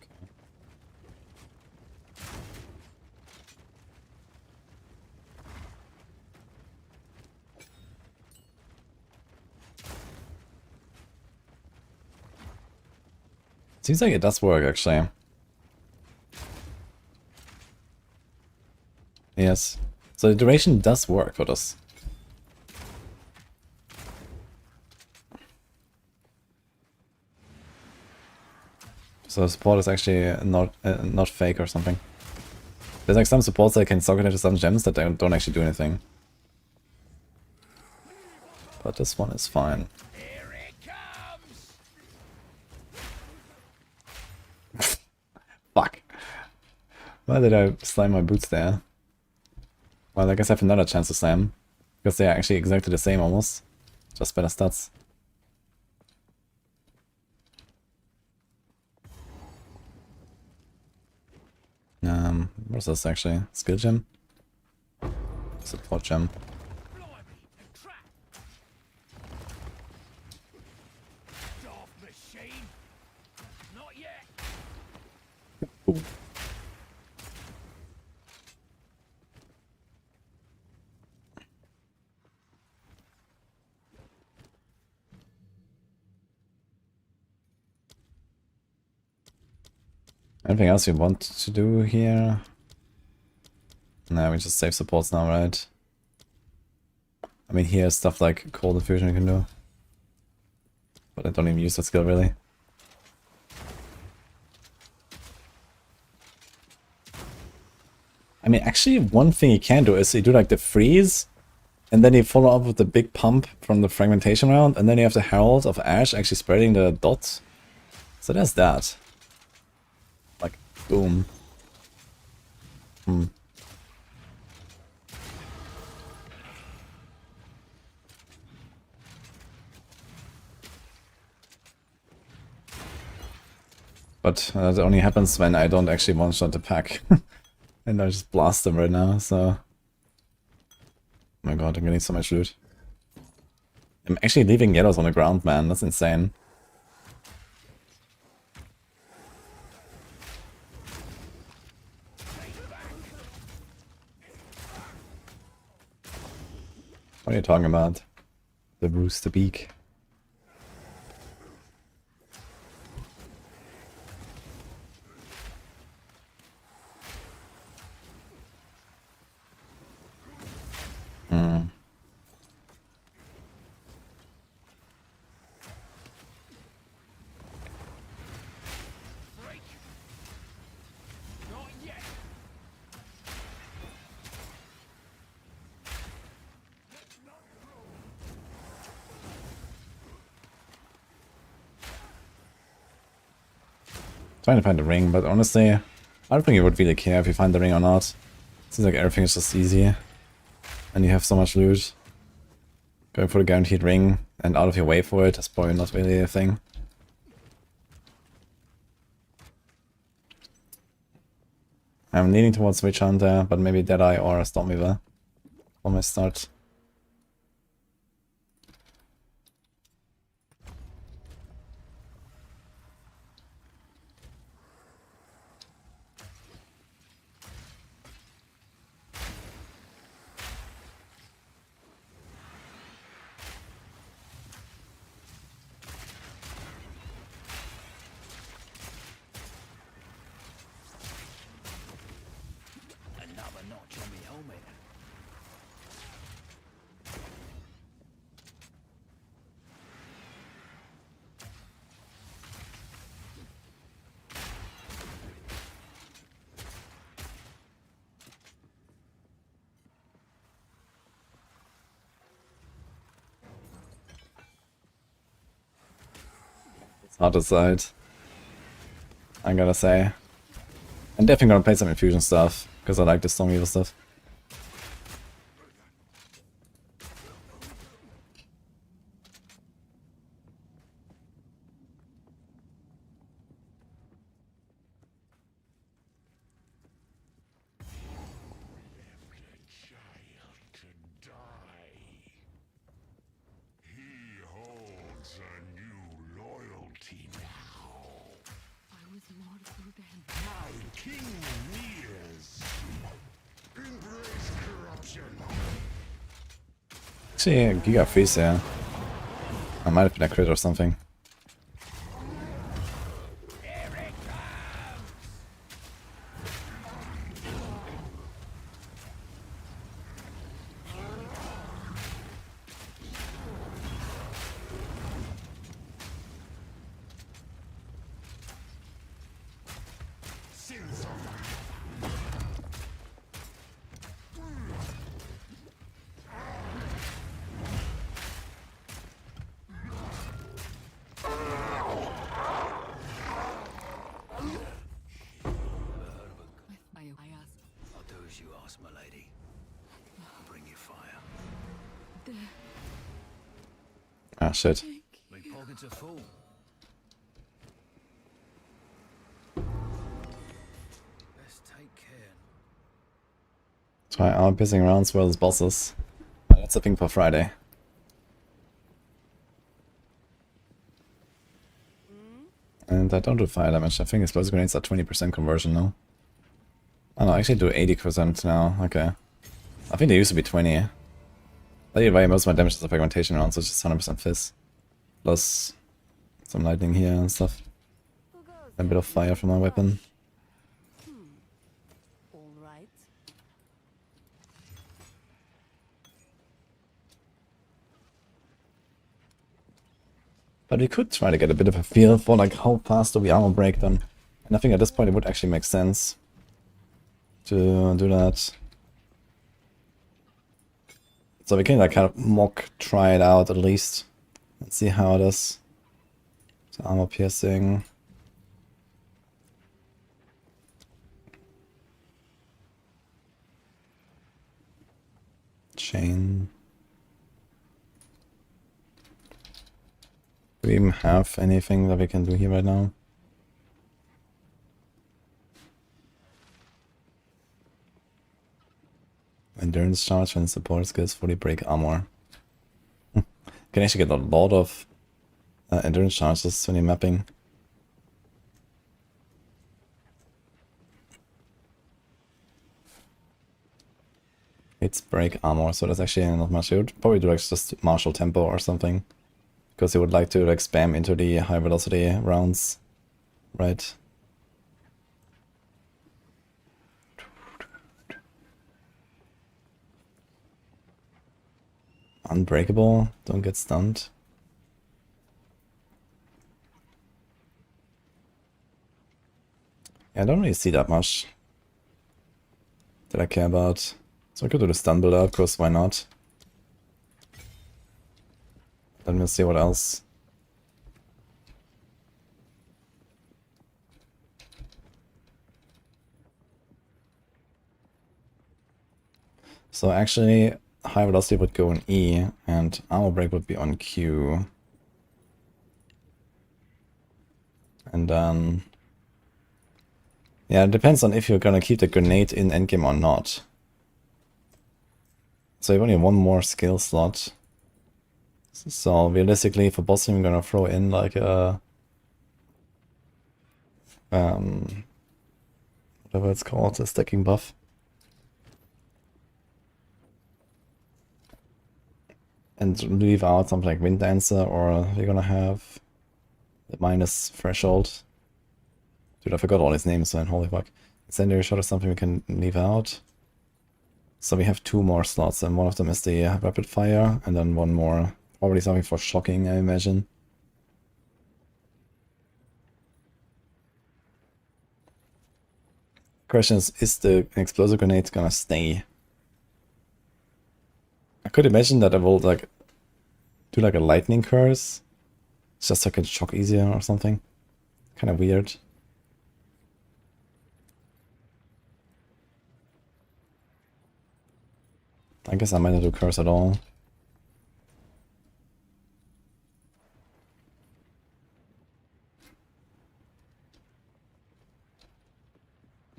Seems like it does work actually. Yes. So the duration does work for this. So support is actually not fake or something. There's like some supports that can socket into some gems that don't actually do anything. But this one is fine. Fuck. Why did I slam my boots there? Well, I guess I have another chance to slam. Because they are actually exactly the same almost. Just better stats. What's this actually? Skill gem? Support gem. Ooh. Anything else you want to do here? No, we just save supports now, right? I mean, here's stuff like cold infusion you can do. But I don't even use that skill, really. I mean, actually, one thing you can do is you do like the freeze, and then you follow up with the big pump from the fragmentation round, and then you have the Herald of Ash actually spreading the dots. So there's that. Like, boom. But that only happens when I don't actually one-shot the pack. And I just blast them right now, so... Oh my god, I'm getting so much loot. I'm actually leaving yellows on the ground, man. That's insane. What are you talking about? The rooster beak. Trying to find the ring, but honestly, I don't think you would really care if you find the ring or not. Seems like everything is just easy. And you have so much loot. Going for the guaranteed ring and out of your way for it is probably not really a thing. I'm leaning towards Witchhunter, but maybe Deadeye or Stormweaver for my start. Hard to decide, I gotta say. I'm definitely gonna play some infusion stuff, because I like the Stormweaver stuff. Actually, Giga Freeze, yeah. I might have been a crit or something. Ah, shit. Try our pissing rounds versus bosses. That's a thing for Friday. And I don't do fire damage. I think explosive grenades are 20% conversion now. Oh no, I actually do 80% now. Okay. I think they used to be 20. That's why most of my damage is a fragmentation round, so it's just 100% fizz. Plus some lightning here and stuff. A bit of fire from my weapon. But we could try to get a bit of a feel for like how fast do we armor break them. And I think at this point it would actually make sense to do that. So we can like kind of mock try it out at least. And see how it is. So armor piercing. Chain. Do we even have anything that we can do here right now? Endurance charge and support skills fully break armor. Can actually get a lot of endurance charges when you're mapping. It's break armor, so that's actually not much. You would probably do like just martial tempo or something. Because you would like to like spam into the high velocity rounds, right? Unbreakable, don't get stunned. Yeah, I don't really see that much that I care about. So I could do the stun build up, because why not? Let me see what else. So actually, high velocity would go on E, and armor break would be on Q. And then... yeah, it depends on if you're gonna keep the grenade in endgame or not. So you only have one more skill slot. So realistically, for boss team, I'm gonna throw in like a whatever it's called, a stacking buff. And leave out something like Wind Dancer, or we're gonna have the minus threshold. Dude, I forgot all his names, man. Holy fuck. Incendiary shot is something we can leave out. So we have 2 more slots, and one of them is the rapid fire, and then one more. Probably something for shocking, I imagine. Question is the explosive grenade gonna stay? I could imagine that I will like do like a lightning curse, just so I can shock easier or something. Kind of weird. I guess I might not do curse at all.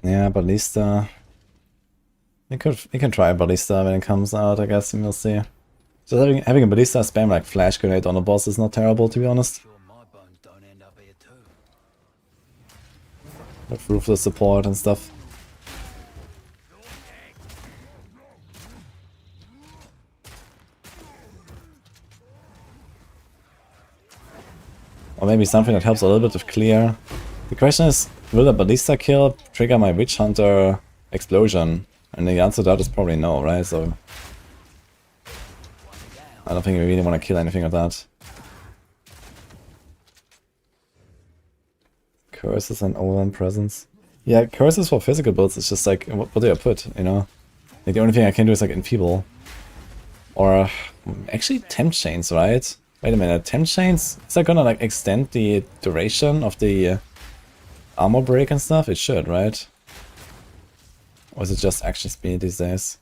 Yeah, Ballista. We can try Ballista when it comes out, I guess, and we'll see. Just having a Ballista spam like flash grenade on a boss is not terrible, to be honest. With ruthless support and stuff. Or maybe something that helps a little bit with clear. The question is, will the Ballista kill trigger my Witchhunter explosion? And the answer to that is probably no, right? So I don't think we really want to kill anything with that. Curses and overwhelm presence. Yeah, curses for physical builds is just like, what do I put, you know? Like the only thing I can do is like enfeeble. Or actually temp chains, right? Wait a minute, temp chains? Is that gonna like extend the duration of the armor break and stuff? It should, right? Or is it just action speed these days?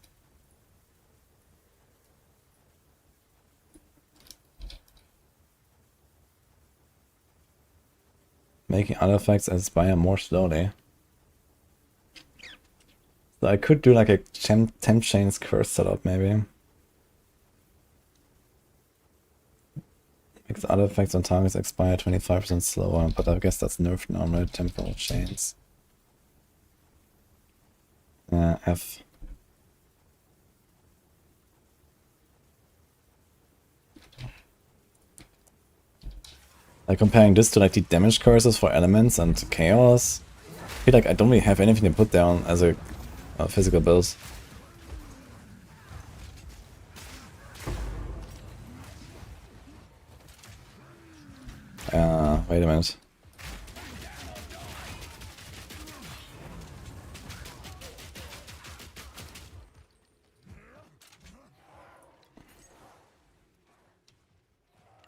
Making other effects expire more slowly. So I could do like a temp chains curse setup maybe. Makes other effects on targets expire 25% slower, but I guess that's nerfed now, right? Temporal chains. F. Like comparing this to like the damage curses for elements and chaos, I feel like I don't really have anything to put down as a physical build. Wait a minute.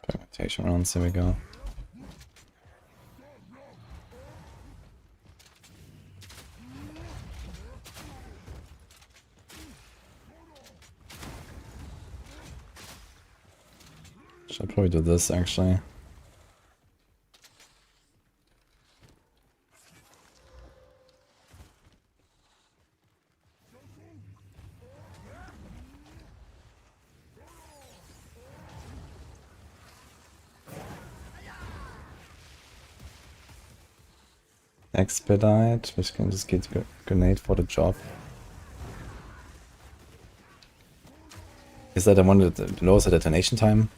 Permutation rounds, here we go. Should probably do this actually. Expedite, which can just get grenade for the job. Is that the one that lowers the detonation time?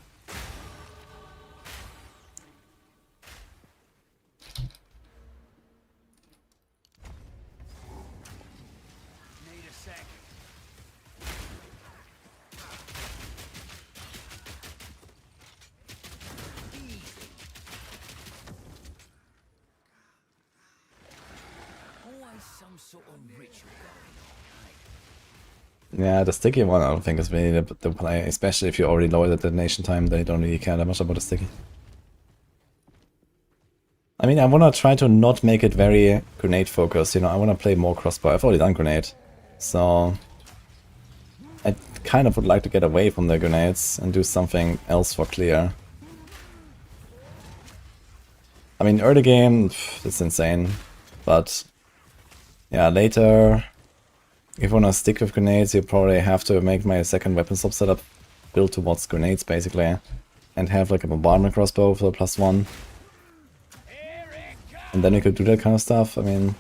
Yeah, the sticky one I don't think is really the play, especially if you already lowered the detonation time, they don't really care that much about the sticky. I mean, I want to try to not make it very grenade focused, you know, I want to play more crossbow. I've already done grenade, so I kind of would like to get away from the grenades and do something else for clear. I mean, early game, it's insane, but yeah, later, if I want to stick with grenades, you probably have to make my second weapon swap setup build towards grenades, basically, and have like a bombardment crossbow for the +1. And then you could do that kind of stuff. I mean,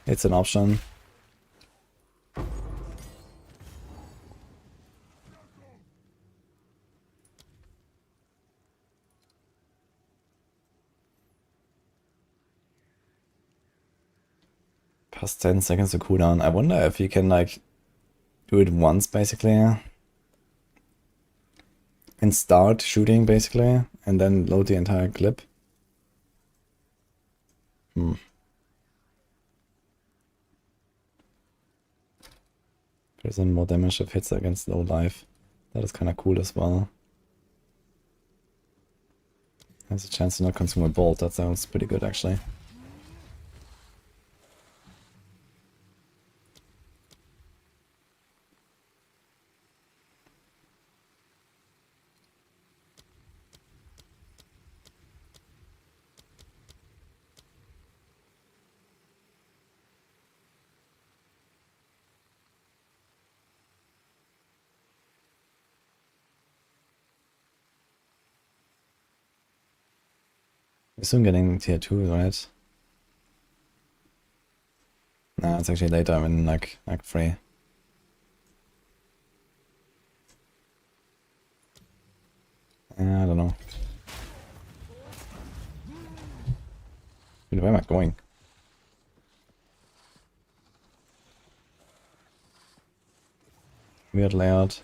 it's an option. Plus 10 seconds to cooldown. I wonder if you can like do it once basically and start shooting basically and then load the entire clip. Present more damage if hits against low life. That is kind of cool as well. There's a chance to not consume a bolt. That sounds pretty good actually. We're soon getting tier 2, right? Nah, it's actually later. I'm in like Act 3. I don't know. Dude, where am I going? Weird layout.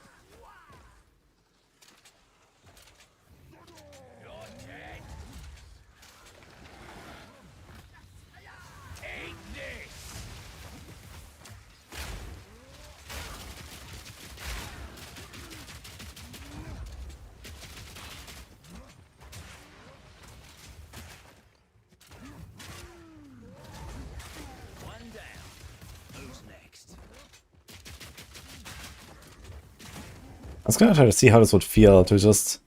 I was gonna try to see how this would feel to just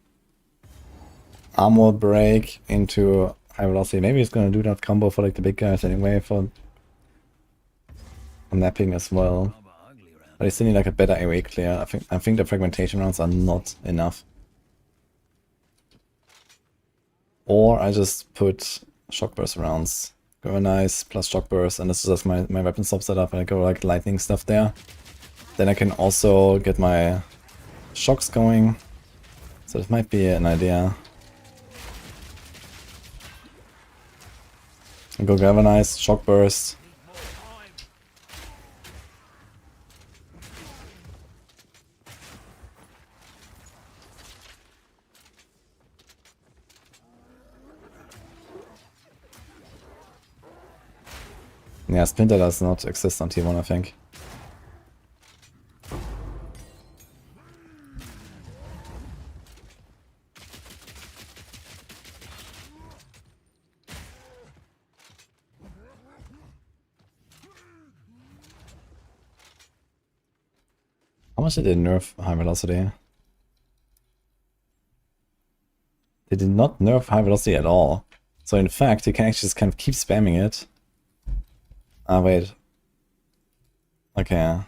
armor break into high velocity. Maybe it's gonna do that combo for like the big guys anyway for napping as well. But I still need like a better AoE clear. I think the fragmentation rounds are not enough. Or I just put shock burst rounds. Go nice plus shock burst, and this is just my weapon swap setup, and I go like lightning stuff there. Then I can also get my shocks going. So it might be an idea. I go galvanize, shock burst. Yeah, Splinter does not exist on T1, I think. How much did they nerf high velocity? They did not nerf high velocity at all. So in fact, you can actually just kind of keep spamming it. Ah, wait. Okay.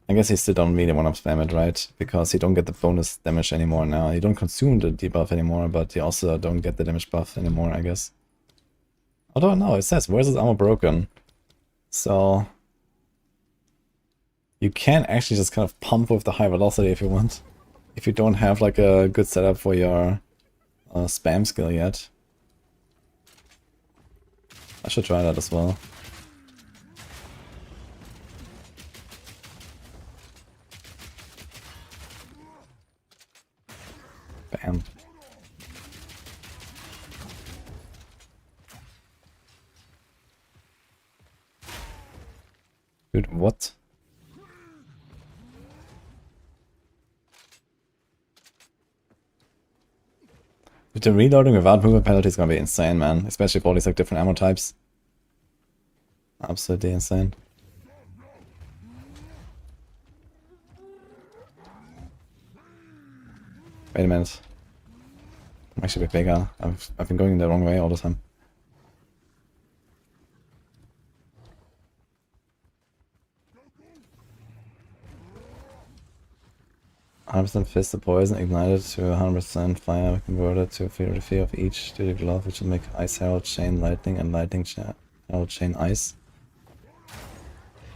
I guess you still don't really want to spam it, right? Because you don't get the bonus damage anymore now. You don't consume the debuff anymore, but you also don't get the damage buff anymore, I guess. Although, no, it says, where's this armor broken? So... you can actually just kind of pump with the high velocity if you want. If you don't have like a good setup for your spam skill yet. I should try that as well. Bam. Dude, what? The reloading without movement penalty is gonna be insane, man. Especially for all these like different ammo types. Absolutely insane. Wait a minute. I'm actually a bit bigger. I've been going the wrong way all the time. 100% fist of poison ignited to 100% fire converted to 33 of each to the glove, which will make Ice Herald Chain Lightning and Lightning Herald Chain Ice.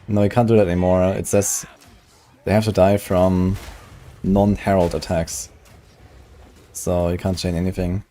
No, you can't do that anymore. It says they have to die from non-herald attacks. So you can't chain anything.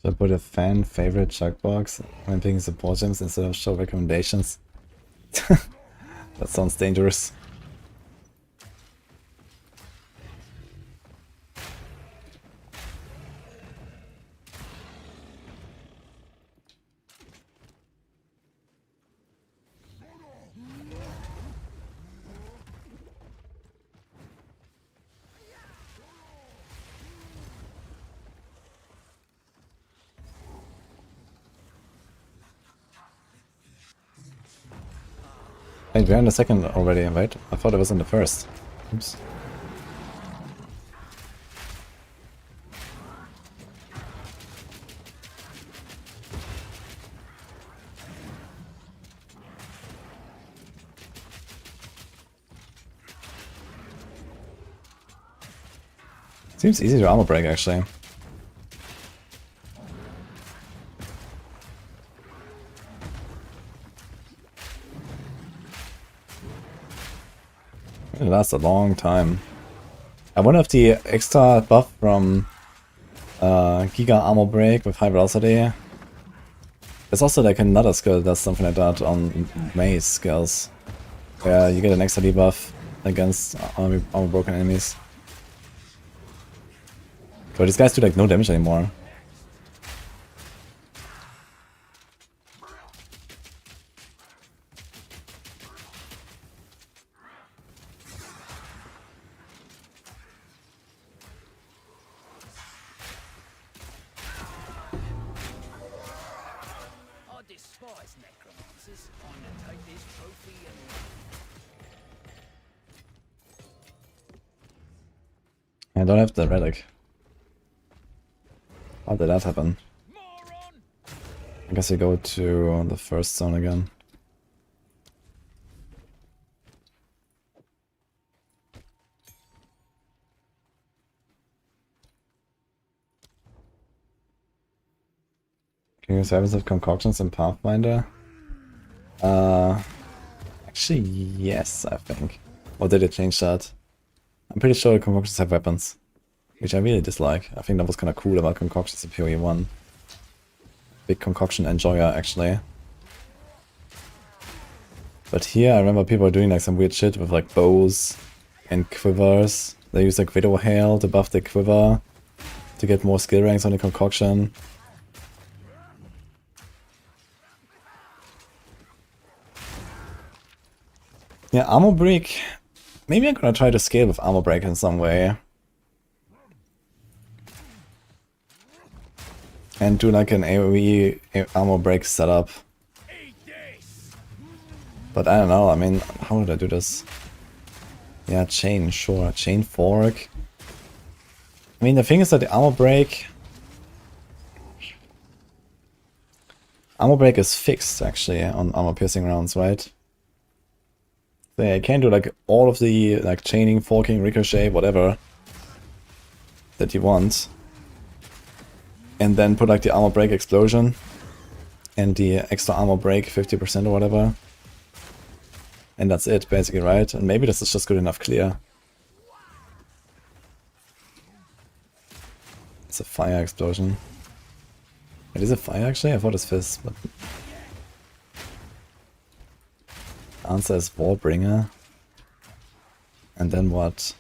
So I put a fan favorite checkbox when picking support gems instead of show recommendations. That sounds dangerous. Wait, we're in the second already, right? I thought it was in the first. Oops. Seems easy to armor break actually. It lasts a long time. I wonder if the extra buff from Giga Armor Break with high velocity. There's also like another skill that does something like that on maze skills. Where you get an extra debuff against armor broken enemies. But these guys do like no damage anymore. I don't have the relic. How did that happen? I guess we go to the first zone again. Can you use Heavens of Concoctions in Pathfinder? Actually, yes, I think. Or did it change that? I'm pretty sure concoctions have weapons, which I really dislike. I think that was kind of cool about concoctions in PoE 1. Big concoction enjoyer, actually. But here, I remember people are doing like some weird shit with like bows and quivers. They use like Widow Hail to buff the quiver to get more skill ranks on the concoction. Yeah, Armor Break. Maybe I'm gonna try to scale with Armor Break in some way. And do like an AoE Armor Break setup. But I don't know, I mean, how would I do this? Yeah, chain, sure. Chain fork. I mean, the thing is that the Armor Break... Armor Break is fixed, actually, on Armor Piercing rounds, right? So I can do like all of the like chaining, forking, ricochet, whatever that you want. And then put like the Armor Break explosion and the extra Armor Break 50% or whatever. And that's it, basically, right? And maybe this is just good enough clear. It's a fire explosion. It is a fire, actually? I thought it's fizz, but... Answer is Warbringer. And then what?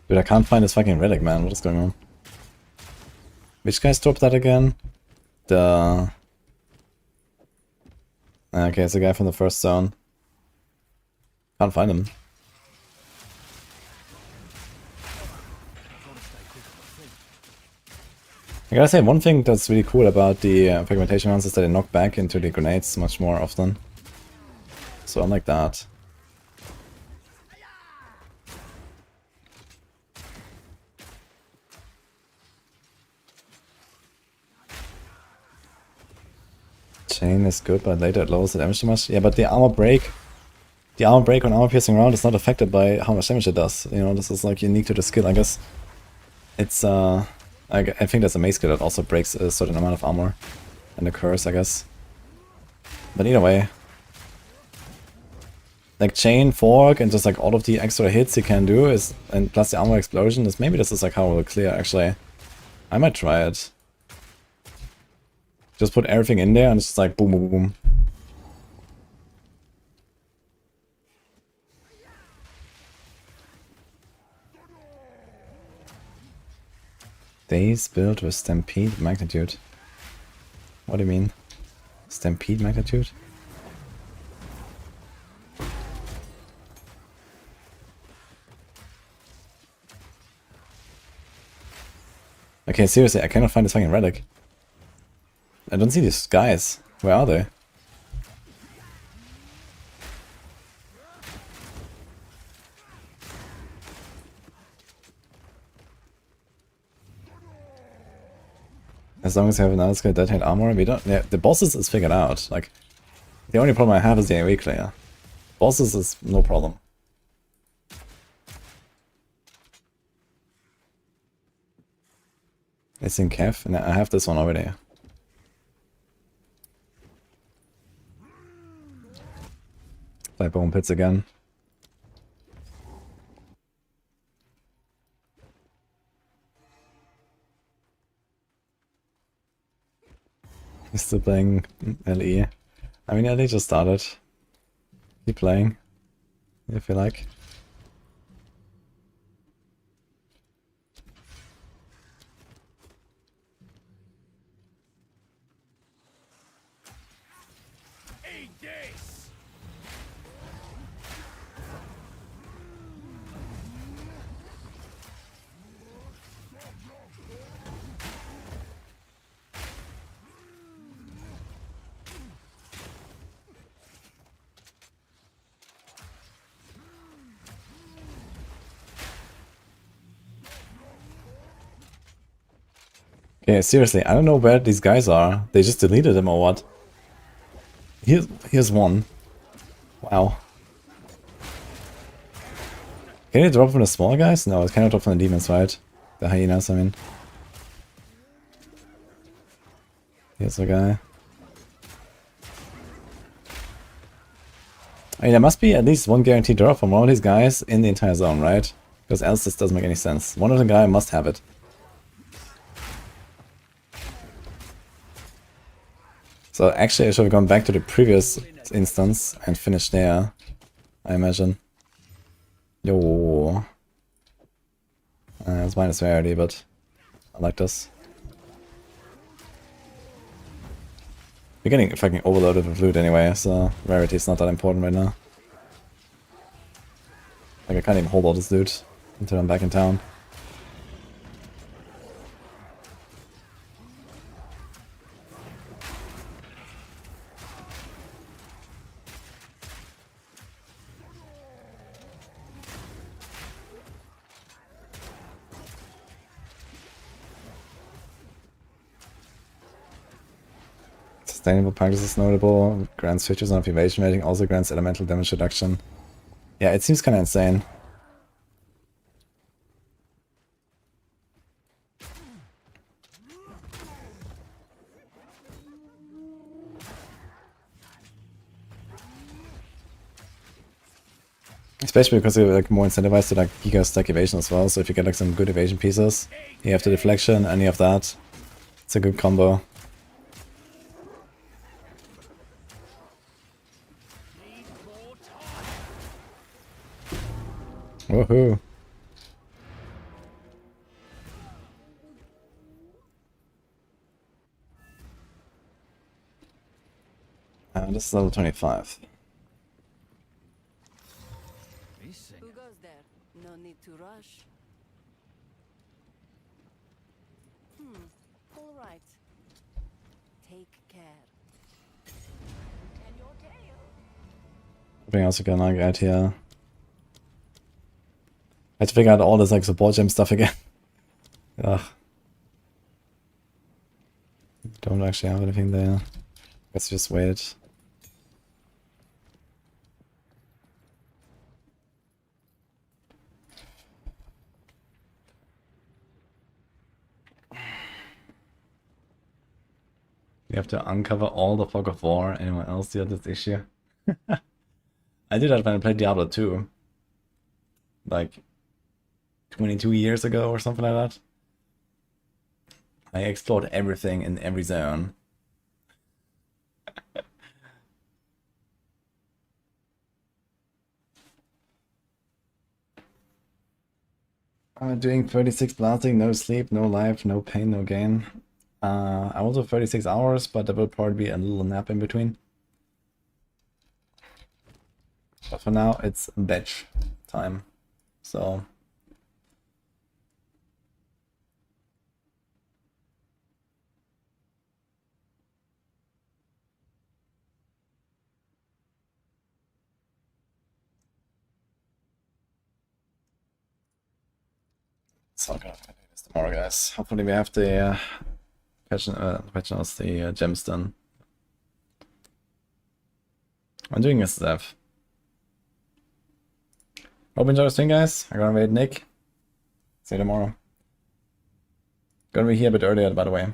Dude, I can't find this fucking relic, man. What is going on? Which guys dropped that again? The... Okay, it's a guy from the first zone. Can't find him. I gotta say, one thing that's really cool about the fragmentation rounds is that they knock back into the grenades much more often. So unlike that. Chain is good, but later it lowers the damage too much. Yeah, but the armor break on armor piercing round is not affected by how much damage it does. You know, this is like unique to the skill. I guess it's I think there's a mace skill that also breaks a certain amount of armor, and a curse, I guess. But either way, like chain, fork, and just like all of the extra hits you can do is, and plus the armor explosion is maybe this is like how it will clear. Actually, I might try it. Just put everything in there and it's just like boom, boom, boom. Days built with Stampede magnitude. What do you mean? Stampede magnitude? Okay, seriously, I cannot find this fucking relic. I don't see these guys. Where are they? As long as you have another skill that hit armor, we don't. Yeah, the bosses is figured out. Like, the only problem I have is the AoE clear. Bosses is no problem. It's in Kev, and I have this one already. Play Bone Pits again. He's still playing LE. I mean, LE just started. Keep playing, if you like. Yeah, seriously, I don't know where these guys are. They just deleted them or what? Here's one. Wow. Can you drop from the small guys? No, it cannot drop from the demons, right? The hyenas, I mean. Here's a guy. I mean, there must be at least one guaranteed drop from all these guys in the entire zone, right? Because else this doesn't make any sense. One of the guys must have it. So actually I should have gone back to the previous instance and finished there, I imagine. Yo. It's minus rarity, but I like this. We're getting fucking overloaded with loot anyway, so rarity is not that important right now. Like I can't even hold all this loot until I'm back in town. Sustainable practice is notable, grants 50% of evasion rating, also grants elemental damage reduction. Yeah, it seems kinda insane. Especially because you're like more incentivized to like giga stack evasion as well, so if you get like some good evasion pieces, you have the deflection, any of that, it's a good combo. Woohoo! This is level 25. Who goes there? No need to rush. All right. Take care. And your tail. Everything else you can like add here. I have to figure out all this like support gem stuff again. Ugh. Don't actually have anything there. Let's just wait. We have to uncover all the fog of war. Anyone else deal with this issue? I did that when I played Diablo 2. Like 22 years ago or something like that. I explored everything in every zone. Doing 36 blasting, no sleep, no life, no pain, no gain. I will do 36 hours, but there will probably be a little nap in between. But for now, it's batch time. So I'm gonna do this tomorrow, guys. Hopefully we have the patch us the gems done. I'm doing this stuff. Hope you enjoy the stream, guys. I'm gonna wait Nick. See you tomorrow. Gonna be here a bit earlier, by the way.